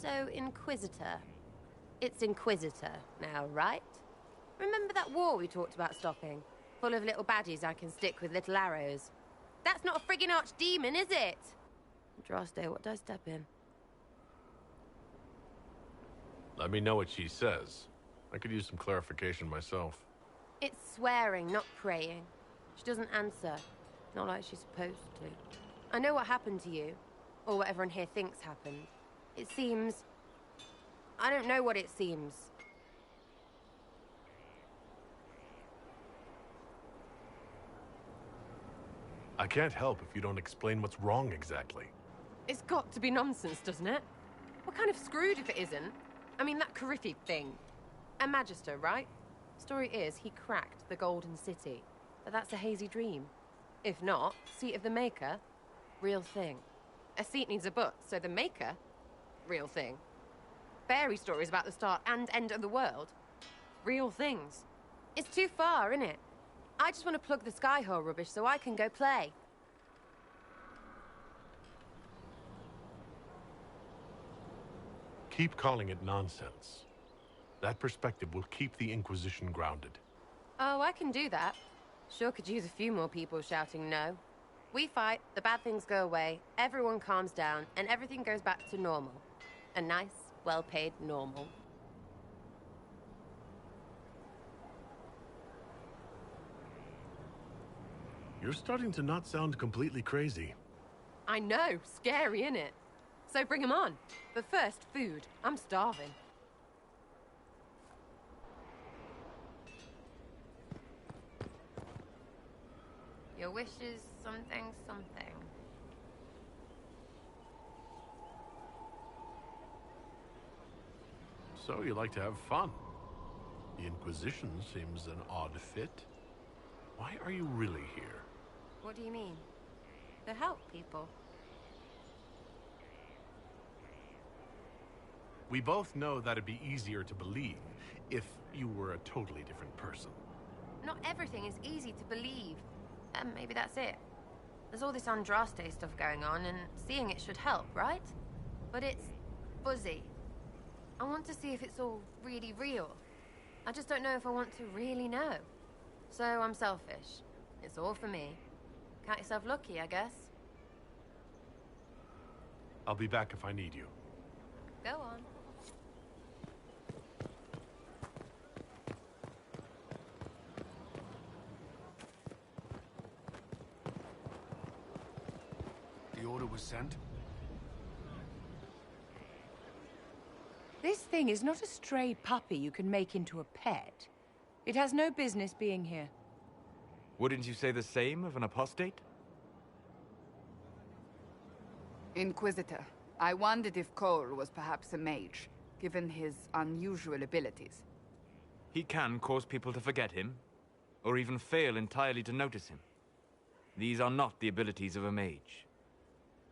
S15: So, Inquisitor. It's Inquisitor now, right? Remember that war we talked about stopping? Full of little baddies I can stick with little arrows. That's not a friggin' archdemon, is it? Droste, what do I step in?
S7: Let me know what she says. I could use some clarification myself.
S15: It's swearing, not praying. She doesn't answer. Not like she's supposed to. I know what happened to you. Or what everyone here thinks happened. It seems... I don't know what it seems.
S7: I can't help if you don't explain what's wrong exactly.
S19: It's got to be nonsense, doesn't it? We're kind of screwed if it isn't. I mean, that Carriffy thing. A Magister, right? Story is, he cracked the Golden City. But that's a hazy dream. If not, seat of the Maker, real thing. A seat needs a butt, so the Maker, real thing. Fairy stories about the start and end of the world, real things. It's too far, innit? I just want to plug the Skyhole rubbish so I can go play.
S7: Keep calling it nonsense. That perspective will keep the Inquisition grounded.
S19: Oh, I can do that. Sure could use a few more people shouting no. We fight, the bad things go away, everyone calms down, and everything goes back to normal. A nice, well-paid normal.
S7: You're starting to not sound completely crazy.
S19: I know, scary, innit? So bring 'em on. But first, food. I'm starving. Your wish is something, something.
S7: So you like to have fun. The Inquisition seems an odd fit. Why are you really here?
S19: What do you mean? To help people.
S7: We both know that'd be easier to believe if you were a totally different person.
S19: Not everything is easy to believe. And maybe that's it. There's all this Andraste stuff going on, and seeing it should help, right? But it's fuzzy. I want to see if it's all really real. I just don't know if I want to really know. So I'm selfish. It's all for me. Count yourself lucky, I guess.
S7: I'll be back if I need you.
S19: Go on.
S2: The order was sent?
S20: This thing is not a stray puppy you can make into a pet. It has no business being here.
S23: Wouldn't you say the same of an apostate?
S10: Inquisitor, I wondered if Cole was perhaps a mage, given his unusual abilities.
S23: He can cause people to forget him, or even fail entirely to notice him. These are not the abilities of a mage.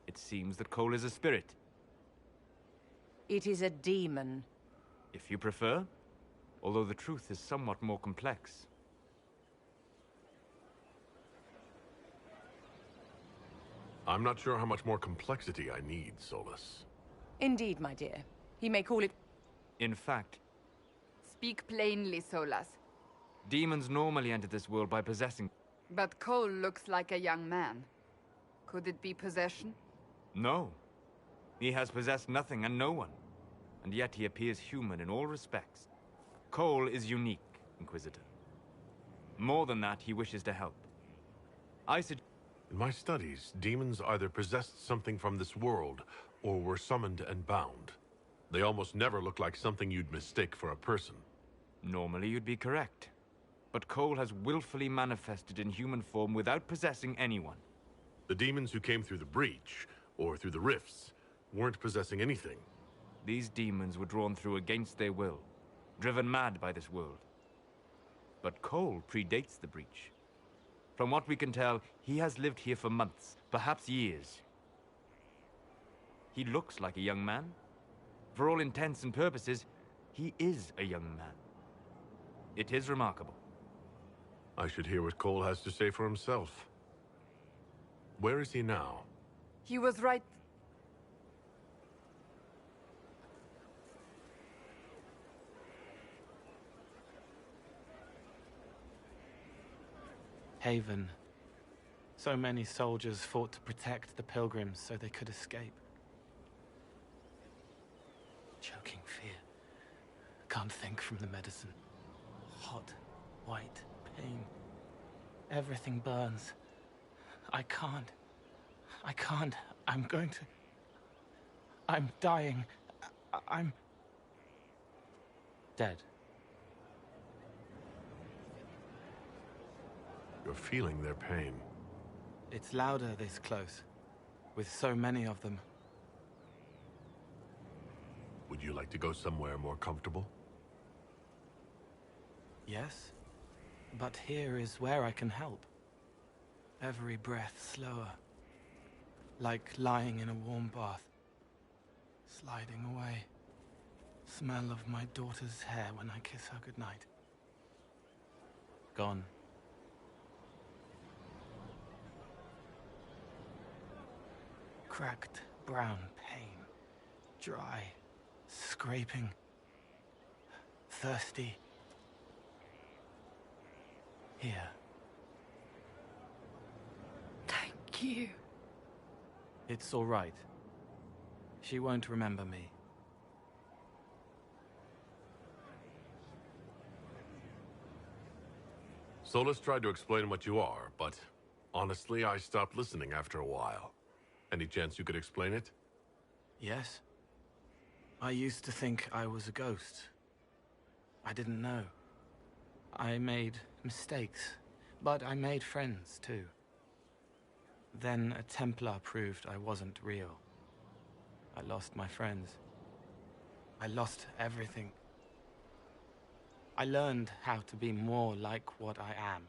S23: It seems that Cole is a spirit.
S20: It is a demon.
S23: If you prefer, although the truth is somewhat more complex.
S7: I'm not sure how much more complexity I need, Solus.
S20: Indeed, my dear. He may call it...
S23: In fact...
S10: Speak plainly, Solas.
S23: Demons normally enter this world by possessing...
S10: But Cole looks like a young man. Could it be possession?
S23: No. He has possessed nothing and no one. And yet he appears human in all respects. Cole is unique, Inquisitor. More than that, he wishes to help.
S7: In my studies, demons either possessed something from this world, or were summoned and bound. They almost never look like something you'd mistake for a person.
S23: Normally you'd be correct. But Cole has willfully manifested in human form without possessing anyone.
S7: The demons who came through the breach, or through the rifts, weren't possessing anything.
S23: These demons were drawn through against their will, driven mad by this world. But Cole predates the breach. From what we can tell, he has lived here for months, perhaps years. He looks like a young man. For all intents and purposes, he is a young man. It is remarkable.
S7: I should hear what Cole has to say for himself. Where is he now?
S10: He was right...
S22: Haven. So many soldiers fought to protect the pilgrims so they could escape. Choking fear. Can't think from the medicine. Hot, white, pain. Everything burns. I can't. I'm going to... I'm dying. I'm... dead.
S7: You're feeling their pain.
S11: It's louder this close, with so many of them.
S7: Would you like to go somewhere more comfortable?
S11: Yes, but here is where I can help. Every breath slower, like lying in a warm bath, sliding away. Smell of my daughter's hair when I kiss her goodnight. Gone. Cracked brown pain, dry, scraping, thirsty. Here.
S12: Thank you.
S11: It's all right. She won't remember me.
S7: Solus tried to explain what you are, but honestly, I stopped listening after a while. Any chance you could explain it?
S11: Yes. I used to think I was a ghost. I didn't know. I made mistakes, but I made friends too. Then a Templar proved I wasn't real. I lost my friends. I lost everything. I learned how to be more like what I am.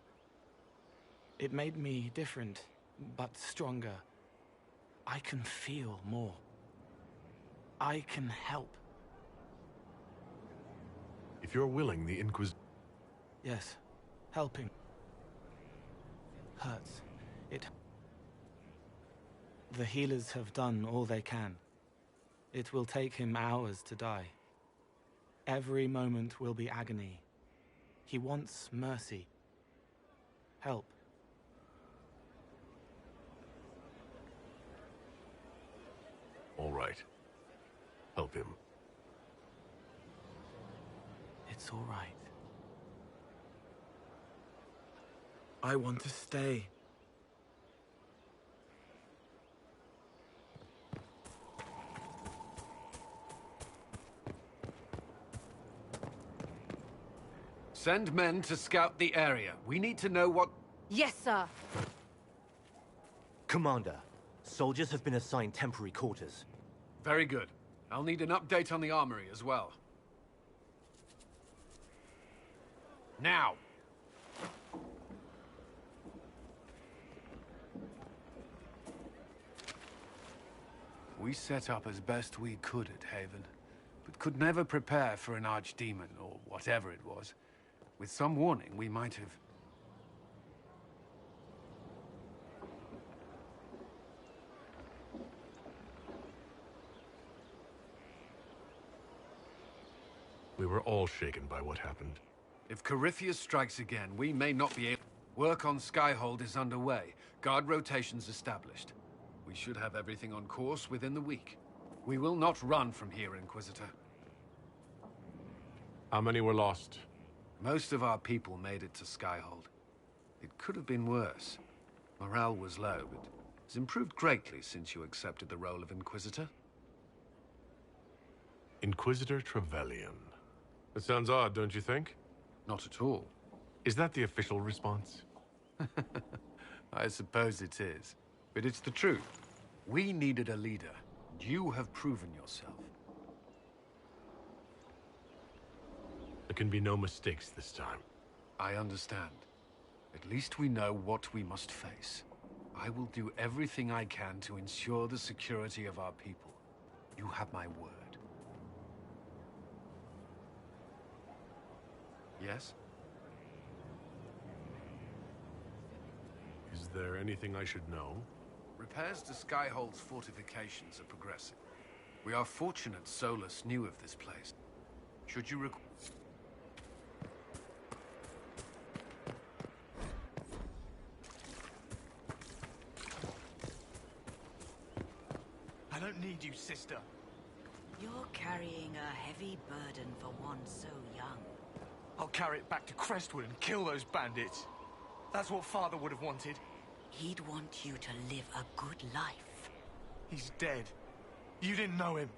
S11: It made me different, but stronger. I can feel more. I can help.
S7: If you're willing, the Inquisition...
S11: Yes, helping. Hurts. It... The healers have done all they can. It will take him hours to die. Every moment will be agony. He wants mercy. Help.
S7: All right. Help him.
S11: It's all right. I want to stay.
S2: Send men to scout the area. We need to know what...
S19: Yes, sir.
S16: Commander, soldiers have been assigned temporary quarters.
S2: Very good. I'll need an update on the armory as well. Now! We set up as best we could at Haven, but could never prepare for an archdemon, or whatever it was. With some warning, we might have...
S7: We were all shaken by what happened.
S2: If Corypheus strikes again, we may not be able... Work on Skyhold is underway. Guard rotations established. We should have everything on course within the week. We will not run from here, Inquisitor.
S7: How many were lost?
S2: Most of our people made it to Skyhold. It could have been worse. Morale was low, but has improved greatly since you accepted the role of Inquisitor.
S7: Inquisitor Trevelyan. That sounds odd, don't you think?
S2: Not at all.
S7: Is that the official response?
S2: I suppose it is. But it's the truth. We needed a leader. You have proven yourself.
S7: There can be no mistakes this time.
S2: I understand. At least we know what we must face. I will do everything I can to ensure the security of our people. You have my word. Yes?
S7: Is there anything I should know?
S2: Repairs to Skyhold's fortifications are progressing. We are fortunate Solus knew of this place. Should you
S13: I don't need you, sister.
S18: You're carrying a heavy burden for one so young.
S13: I'll carry it back to Crestwood and kill those bandits. That's what Father would have wanted.
S18: He'd want you to live a good life.
S13: He's dead. You didn't know him.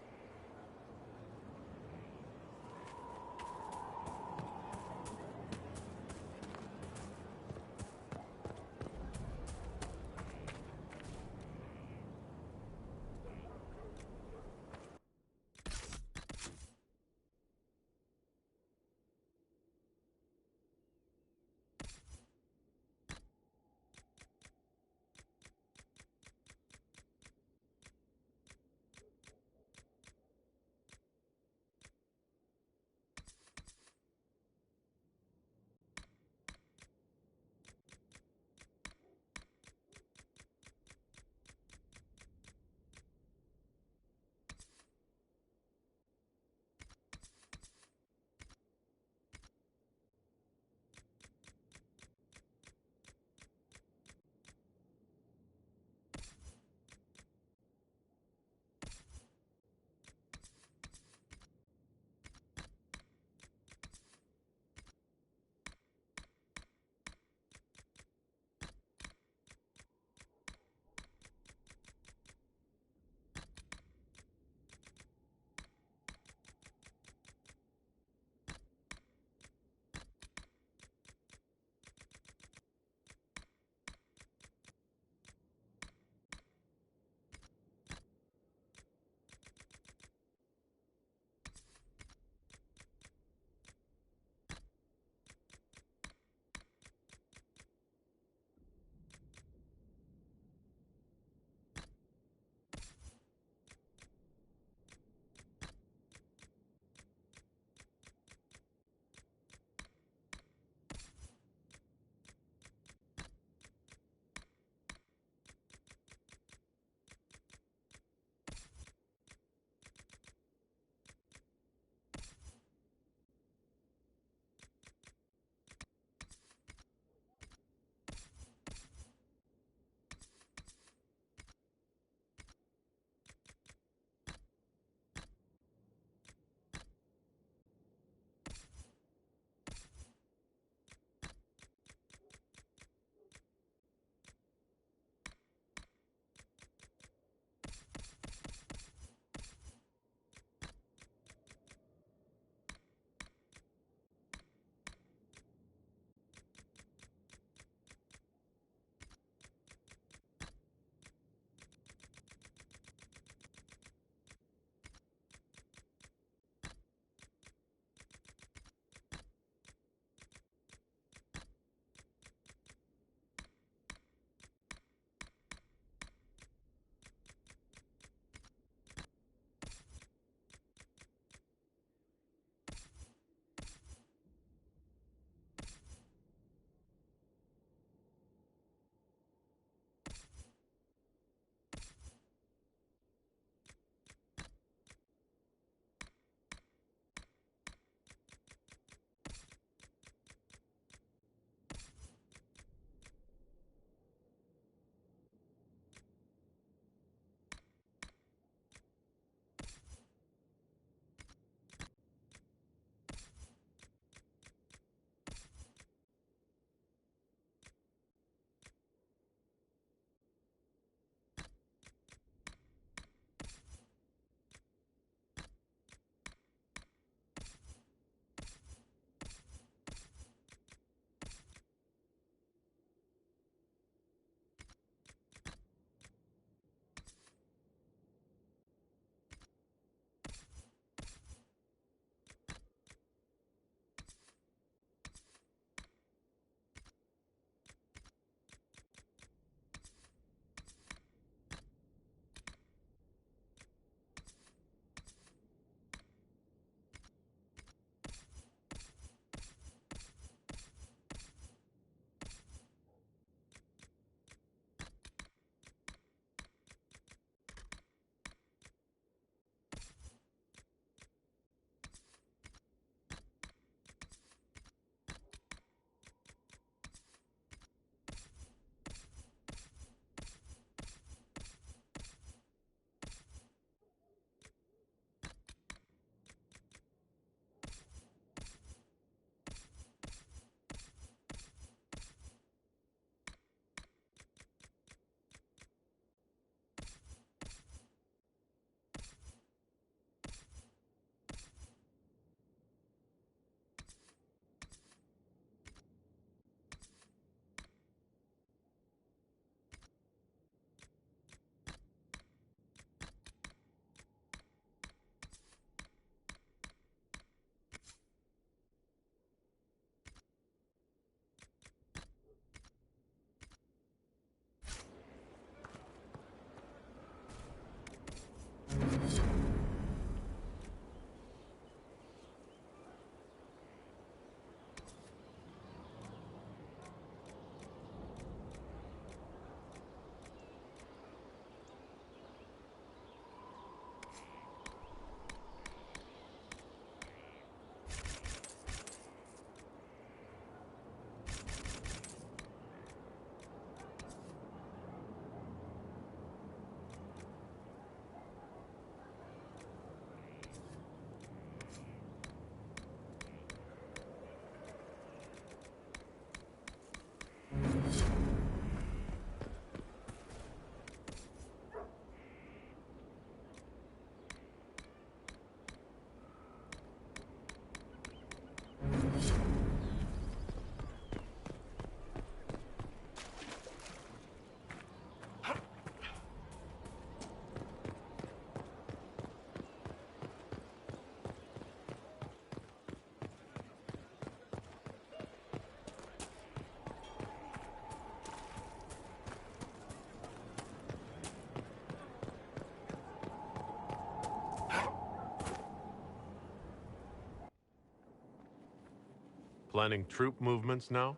S7: Planning troop movements now?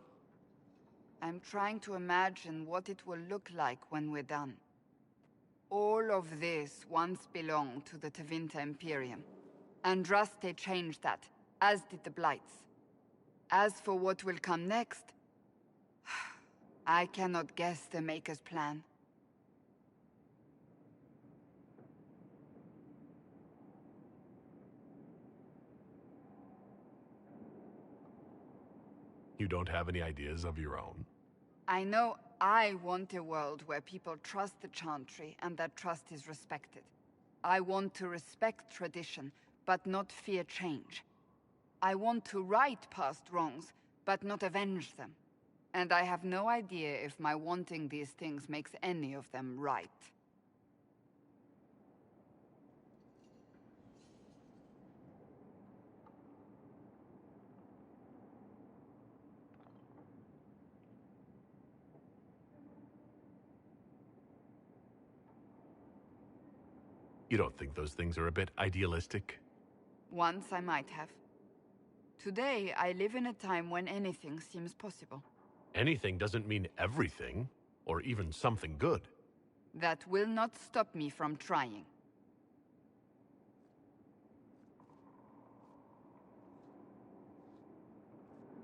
S10: I'm trying to imagine what it will look like when we're done. All of this once belonged to the Tevinter Imperium. Andraste changed that, as did the Blights. As for what will come next, I cannot guess the Maker's plan.
S7: You don't have any ideas of your own?
S10: I know I want a world where people trust the Chantry and that trust is respected. I want to respect tradition, but not fear change. I want to right past wrongs, but not avenge them. And I have no idea if my wanting these things makes any of them right.
S7: You don't think those things are a bit idealistic?
S10: Once I might have. Today, I live in a time when anything seems possible.
S7: Anything doesn't mean everything, or even something good.
S10: That will not stop me from trying.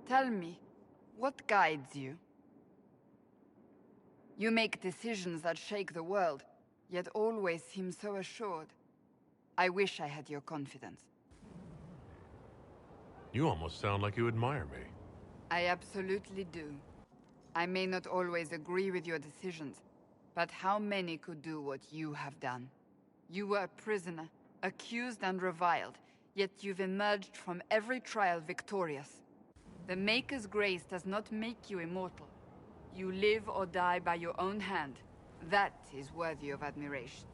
S10: Tell me, what guides you? You make decisions that shake the world, yet always seem so assured. I wish I had your confidence.
S7: You almost sound like you admire me.
S10: I absolutely do. I may not always agree with your decisions, but how many could do what you have done? You were a prisoner, accused and reviled, yet you've emerged from every trial victorious. The Maker's grace does not make you immortal. You live or die by your own hand. That is worthy of admiration.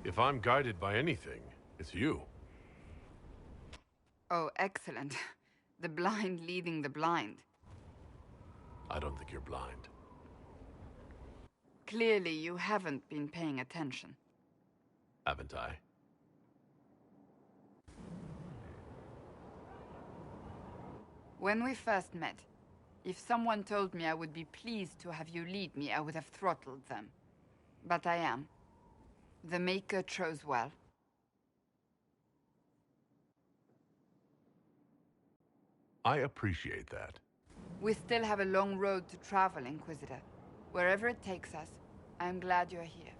S7: If I'm guided by anything, it's you.
S10: Oh, excellent. The blind leading the blind.
S7: I don't think you're blind.
S10: Clearly, you haven't been paying attention.
S7: Haven't I?
S10: When we first met, if someone told me I would be pleased to have you lead me, I would have throttled them. But I am. The Maker chose well.
S7: I appreciate that.
S10: We still have a long road to travel, Inquisitor. Wherever it takes us, I'm glad you're here.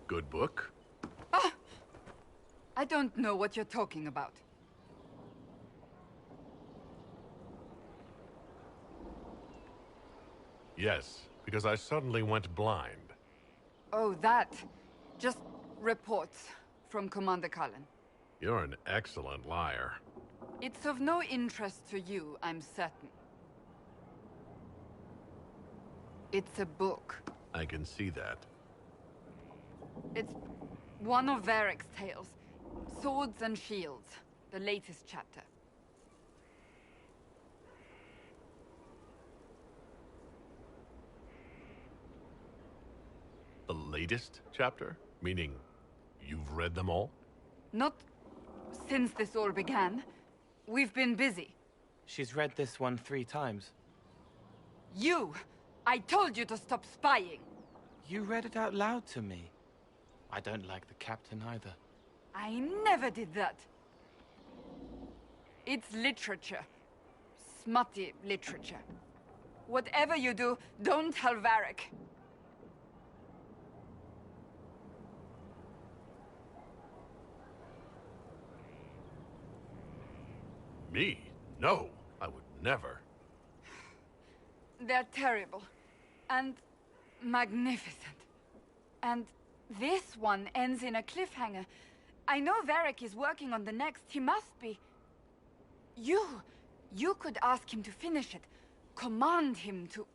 S7: Good book?
S10: Ah! I don't know what you're talking about.
S7: Yes, because I suddenly went blind.
S10: Oh, that. Just reports from Commander Cullen.
S7: You're an excellent liar.
S10: It's of no interest to you, I'm certain. It's a book.
S7: I can see that.
S10: It's one of Varric's tales. Swords and Shields, the latest chapter.
S7: The latest chapter? Meaning, you've read them all?
S10: Not since this all began. We've been busy.
S4: She's read this one 3 times.
S10: You! I told you to stop spying!
S4: You read it out loud to me. I don't like the captain either.
S10: I never did that. It's literature. Smutty literature. Whatever you do, don't tell Varric.
S7: Me? No, I would never.
S10: They're terrible. And magnificent. And this one ends in a cliffhanger. I know Varric is working on the next. He must be. You could ask him to finish it. Command him to...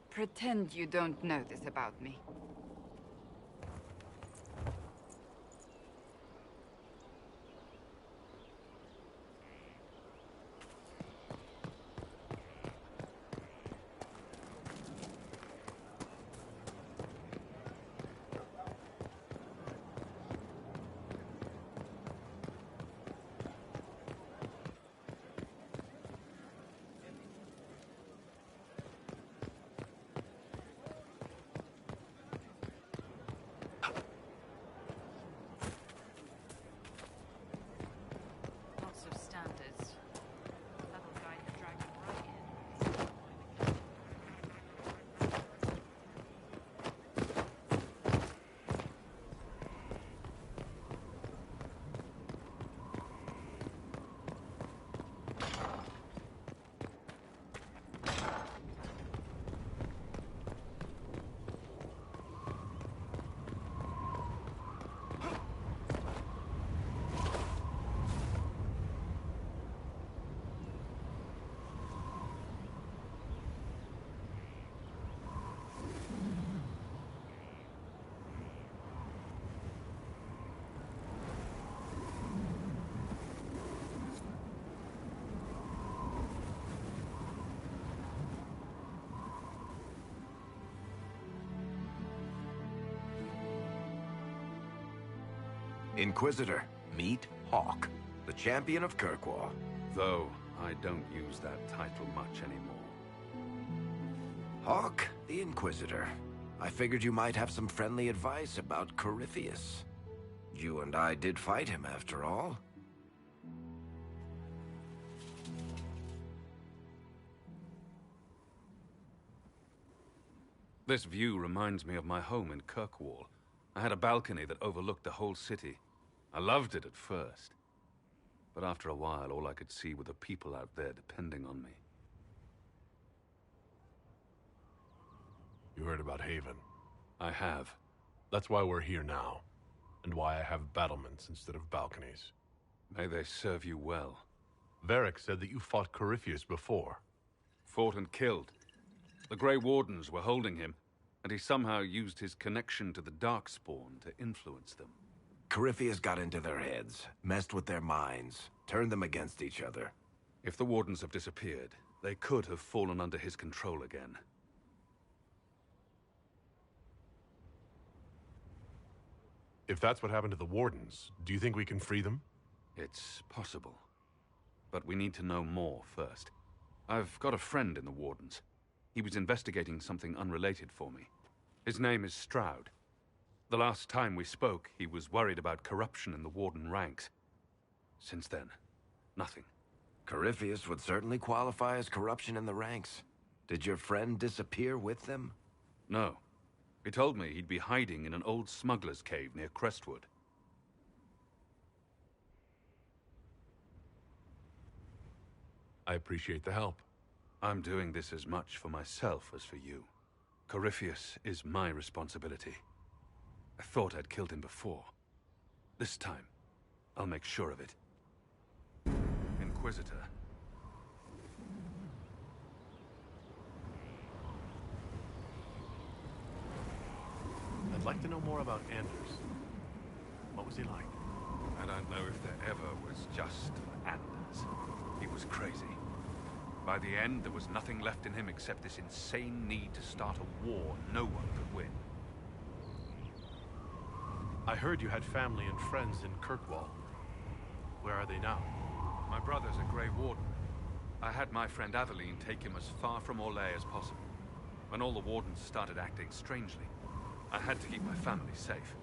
S10: Pretend you don't know this about me.
S14: Lots of standards. That'll guide the dragon right in.
S3: Inquisitor, meet Hawk, the champion of Kirkwall.
S2: Though I don't use that title much anymore.
S3: Hawk, the Inquisitor. I figured you might have some friendly advice about Corypheus. You and I did fight him, after all.
S2: This view reminds me of my home in Kirkwall. I had a balcony that overlooked the whole city. I loved it at first. But after a while, all I could see were the people out there depending on me.
S7: You heard about Haven?
S2: I have.
S7: That's why we're here now, and why I have battlements instead of balconies.
S2: May they serve you well.
S7: Varric said that you fought Corypheus before.
S2: Fought and killed. The Grey Wardens were holding him, and he somehow used his connection to the Darkspawn to influence them.
S3: Corypheus got into their heads, messed with their minds, turned them against each other.
S2: If the Wardens have disappeared, they could have fallen under his control again.
S7: If that's what happened to the Wardens, do you think we can free them?
S2: It's possible. But we need to know more first. I've got a friend in the Wardens. He was investigating something unrelated for me. His name is Stroud. The last time we spoke, he was worried about corruption in the Warden ranks. Since then, nothing.
S3: Corypheus would certainly qualify as corruption in the ranks. Did your friend disappear with them?
S2: No. He told me he'd be hiding in an old smuggler's cave near Crestwood.
S7: I appreciate the help.
S2: I'm doing this as much for myself as for you. Corypheus is my responsibility. I thought I'd killed him before. This time, I'll make sure of it. Inquisitor.
S7: I'd like to know more about Anders. What was he like?
S2: I don't know if there ever was just Anders. He was crazy. By the end, there was nothing left in him except this insane need to start a war no one could win.
S7: I heard you had family and friends in Kirkwall. Where are they now?
S2: My brother's a Grey Warden. I had my friend Aveline take him as far from Orlais as possible. When all the Wardens started acting strangely, I had to keep my family safe.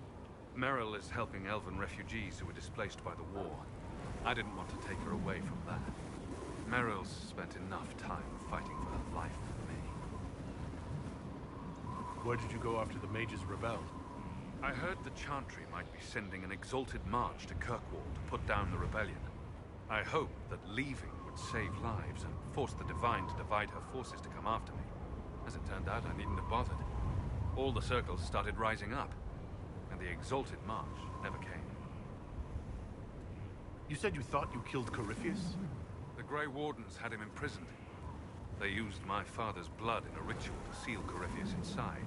S2: Merrill is helping elven refugees who were displaced by the war. I didn't want to take her away from that. Merrill's spent enough time fighting for her life for me.
S7: Where did you go after the mages rebelled?
S2: I heard the Chantry might be sending an exalted march to Kirkwall to put down the rebellion. I hoped that leaving would save lives and force the Divine to divide her forces to come after me. As it turned out, I needn't have bothered. All the circles started rising up, and the exalted march never came.
S7: You said you thought you killed Corypheus?
S2: The Grey Wardens had him imprisoned. They used my father's blood in a ritual to seal Corypheus inside.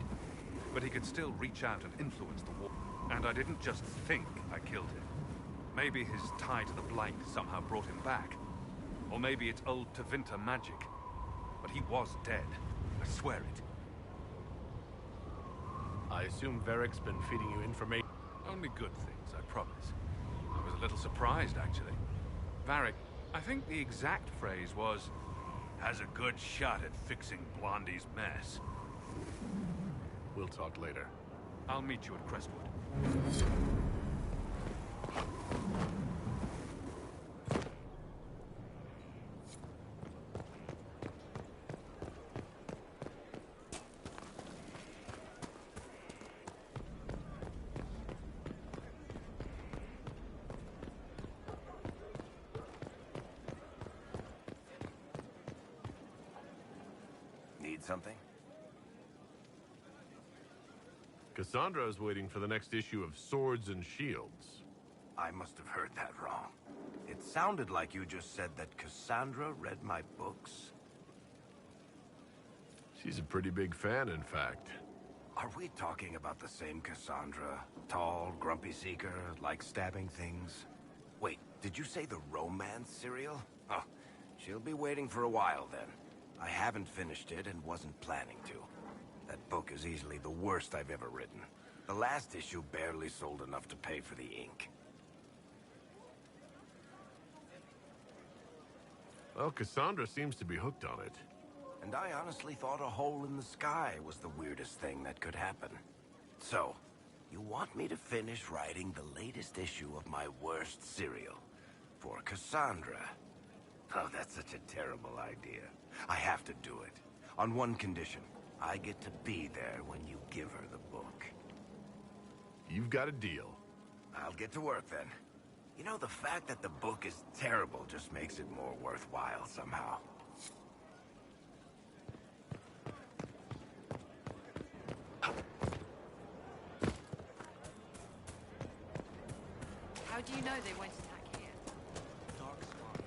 S2: But he could still reach out and influence the war. And I didn't just think I killed him. Maybe his tie to the blight somehow brought him back. Or maybe it's old Tevinter magic. But he was dead. I swear it.
S7: I assume Varric's been feeding you information.
S2: Only good things, I promise. I was a little surprised, actually. Varric, I think the exact phrase was, has a good shot at fixing Blondie's mess.
S7: We'll talk later.
S2: I'll meet you at Crestwood.
S3: Need something?
S7: Cassandra's waiting for the next issue of Swords and Shields.
S3: I must have heard that wrong. It sounded like you just said that Cassandra read my books.
S7: She's a pretty big fan, in fact.
S3: Are we talking about the same Cassandra? Tall, grumpy seeker, like stabbing things? Wait, did you say the romance serial? Oh, she'll be waiting for a while then. I haven't finished it and wasn't planning to. That book is easily the worst I've ever written. The last issue barely sold enough to pay for the ink.
S7: Well, Cassandra seems to be hooked on it.
S3: And I honestly thought a hole in the sky was the weirdest thing that could happen. So, you want me to finish writing the latest issue of my worst serial for Cassandra? Oh, that's such a terrible idea. I have to do it. On one condition. I get to be there when you give her the book.
S7: You've got a deal.
S3: I'll get to work then. You know, the fact that the book is terrible just makes it more worthwhile somehow.
S10: How do you know they won't attack here?
S22: Dark spot.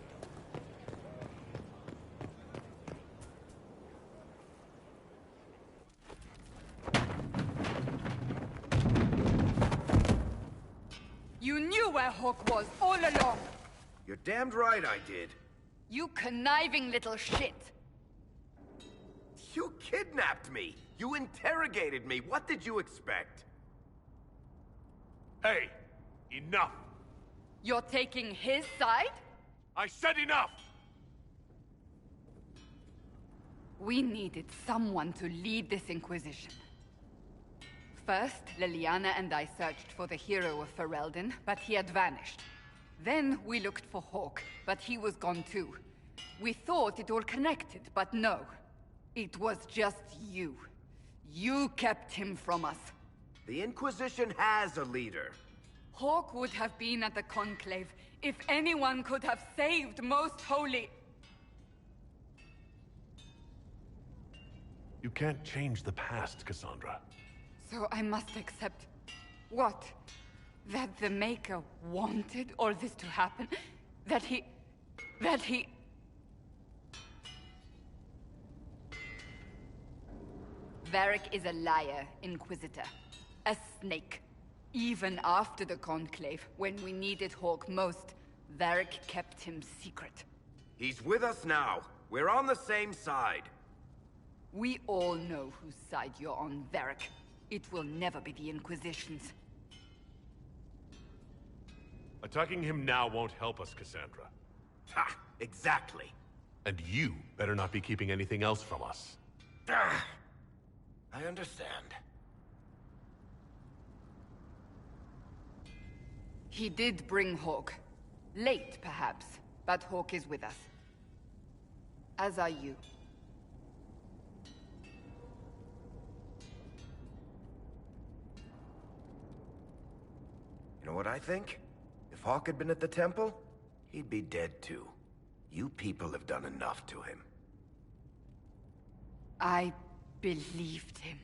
S10: You knew where Hawk was all along!
S3: You're damned right I did.
S10: You conniving little shit!
S3: You kidnapped me! You interrogated me! What did you expect?
S1: Hey! Enough!
S10: You're taking his side?
S1: I said enough!
S10: We needed someone to lead this Inquisition. First, Liliana and I searched for the hero of Ferelden, but he had vanished. Then we looked for Hawk, but he was gone too. We thought it all connected, but no. It was just you. You kept him from us.
S3: The Inquisition has a leader.
S10: Hawk would have been at the Conclave if anyone could have saved Most Holy.
S7: You can't change the past, Cassandra.
S10: So I must accept... what? That the Maker wanted all this to happen? That he... Varric is a liar, Inquisitor. A snake. Even after the Conclave, when we needed Hawk most, Varric kept him secret.
S3: He's with us now. We're on the same side.
S10: We all know whose side you're on, Varric. It will never be the Inquisition's.
S7: Attacking him now won't help us, Cassandra.
S3: Ha! Exactly.
S7: And you better not be keeping anything else from us.
S3: Ah, I understand.
S10: He did bring Hawk. Late, perhaps, but Hawk is with us. As are you.
S3: You know what I think? If Hawk had been at the temple, he'd be dead too. You people have done enough to him.
S10: I believed him.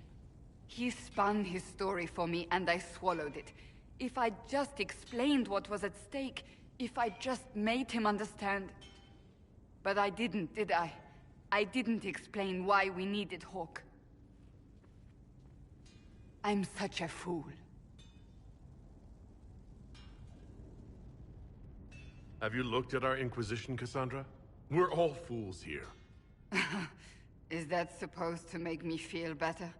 S10: He spun his story for me, and I swallowed it. If I'd just explained what was at stake, If I just made him understand. But I didn't, did I? I didn't explain why we needed Hawk. I'm such a fool.
S7: Have you looked at our Inquisition, Cassandra? We're all fools here.
S10: Is that supposed to make me feel better?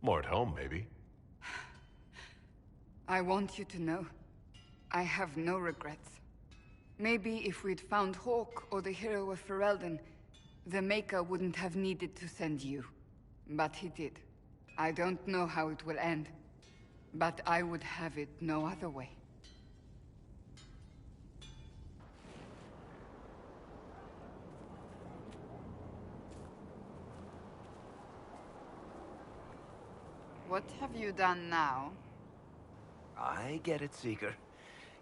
S7: More at home, maybe.
S10: I want you to know, I have no regrets. Maybe if we'd found Hawk or the hero of Ferelden, the Maker wouldn't have needed to send you. But he did. I don't know how it will end, but I would have it no other way. What have you done now?
S3: I get it, Seeker.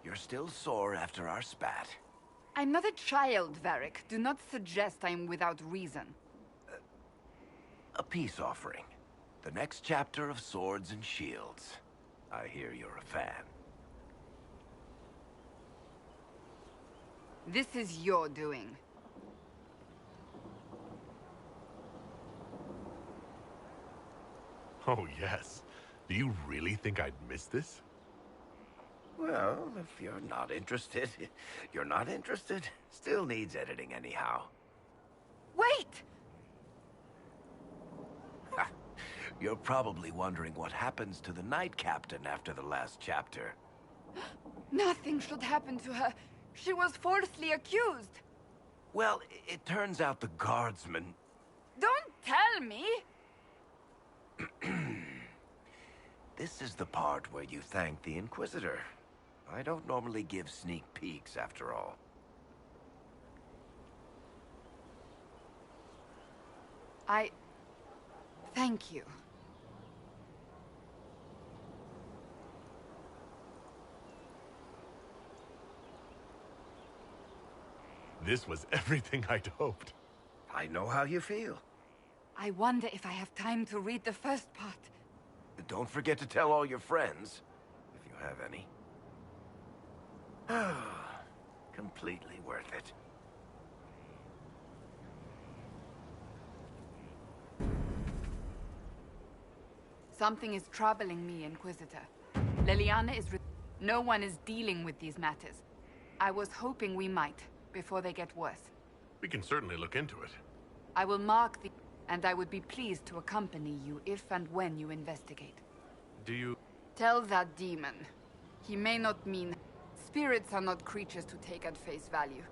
S3: You're still sore after our spat.
S10: I'm not a child, Varric. Do not suggest I'm without reason.
S3: A peace offering. The next chapter of Swords and Shields. I hear you're a fan.
S10: This is your doing.
S7: Oh, yes. Do you really think I'd miss this?
S3: Well, if you're not interested, you're not interested. Still needs editing anyhow.
S10: Wait!
S3: You're probably wondering what happens to the Knight Captain after the last chapter.
S10: Nothing should happen to her. She was falsely accused.
S3: Well, it turns out the guardsman...
S10: Don't tell me!
S3: This is the part where you thank the Inquisitor. I don't normally give sneak peeks, after all.
S10: Thank you.
S7: This was everything I'd hoped.
S3: I know how you feel.
S10: I wonder if I have time to read the first part.
S3: Don't forget to tell all your friends, if you have any. Completely worth it.
S10: Something is troubling me, Inquisitor. Leliana is... No one is dealing with these matters. I was hoping we might, before they get worse.
S7: We can certainly look into it.
S10: I will mark the... And I would be pleased to accompany you if and when you investigate.
S7: Do you...
S10: Tell that demon. He may not mean... Spirits are not creatures to take at face value.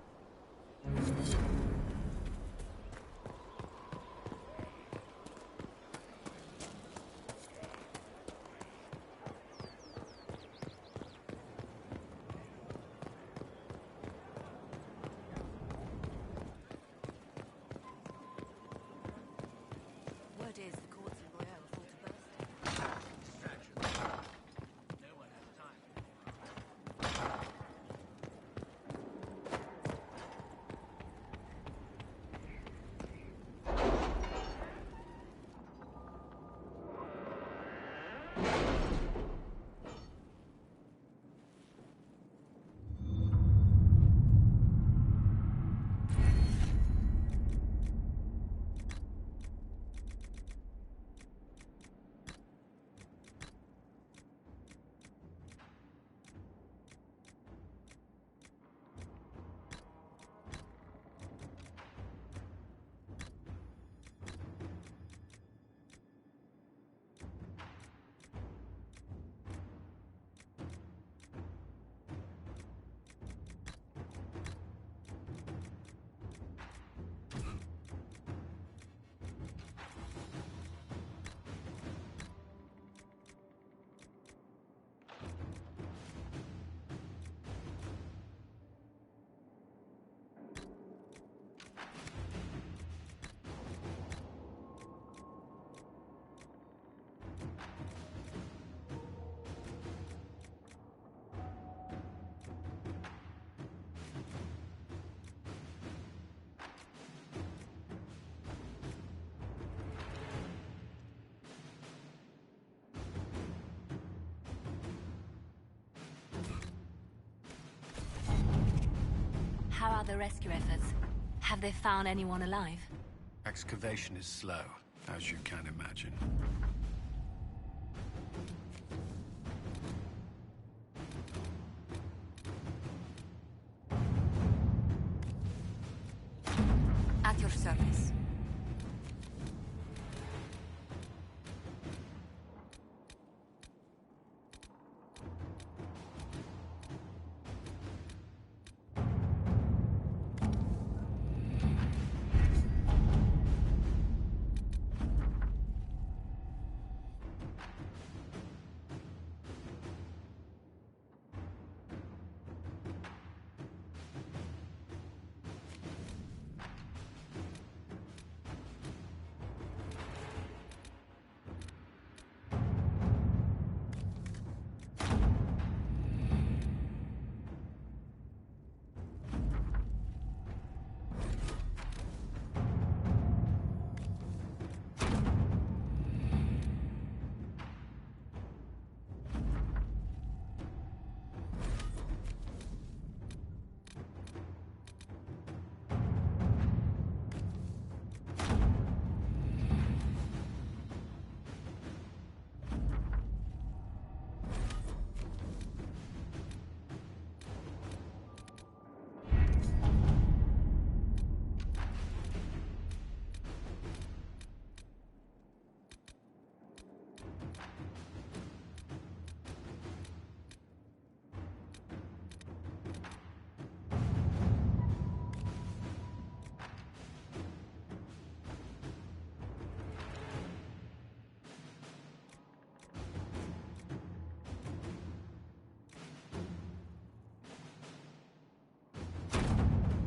S5: How are the rescue efforts? Have they found anyone alive?
S2: Excavation is slow, as you can imagine.
S5: At your service.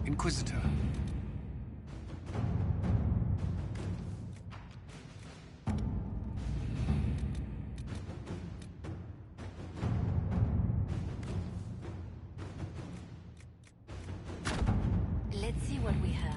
S2: Inquisitor.
S5: Let's see what we have.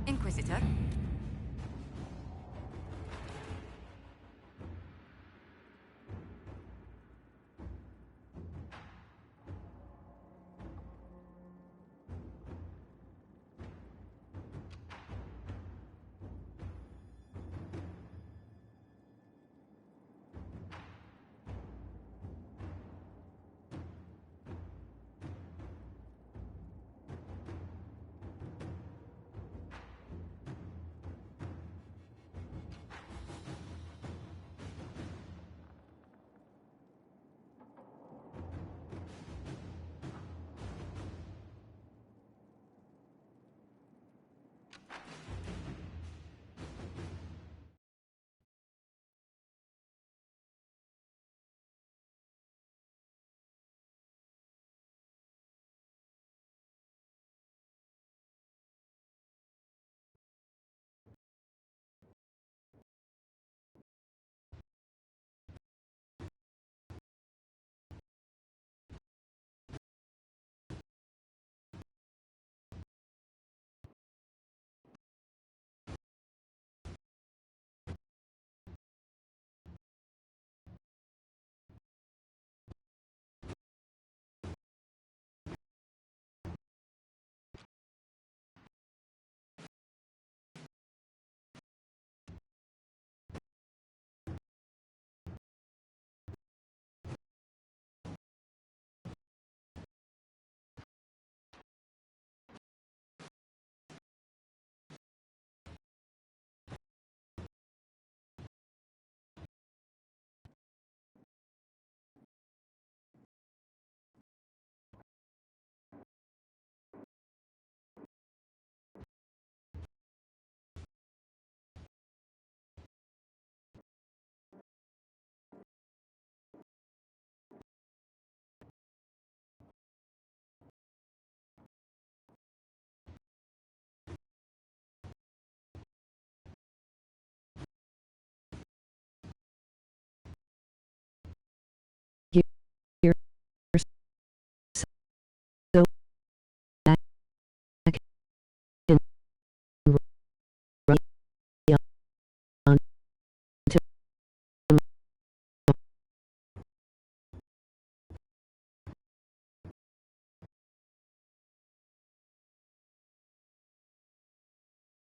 S5: Inquisitor?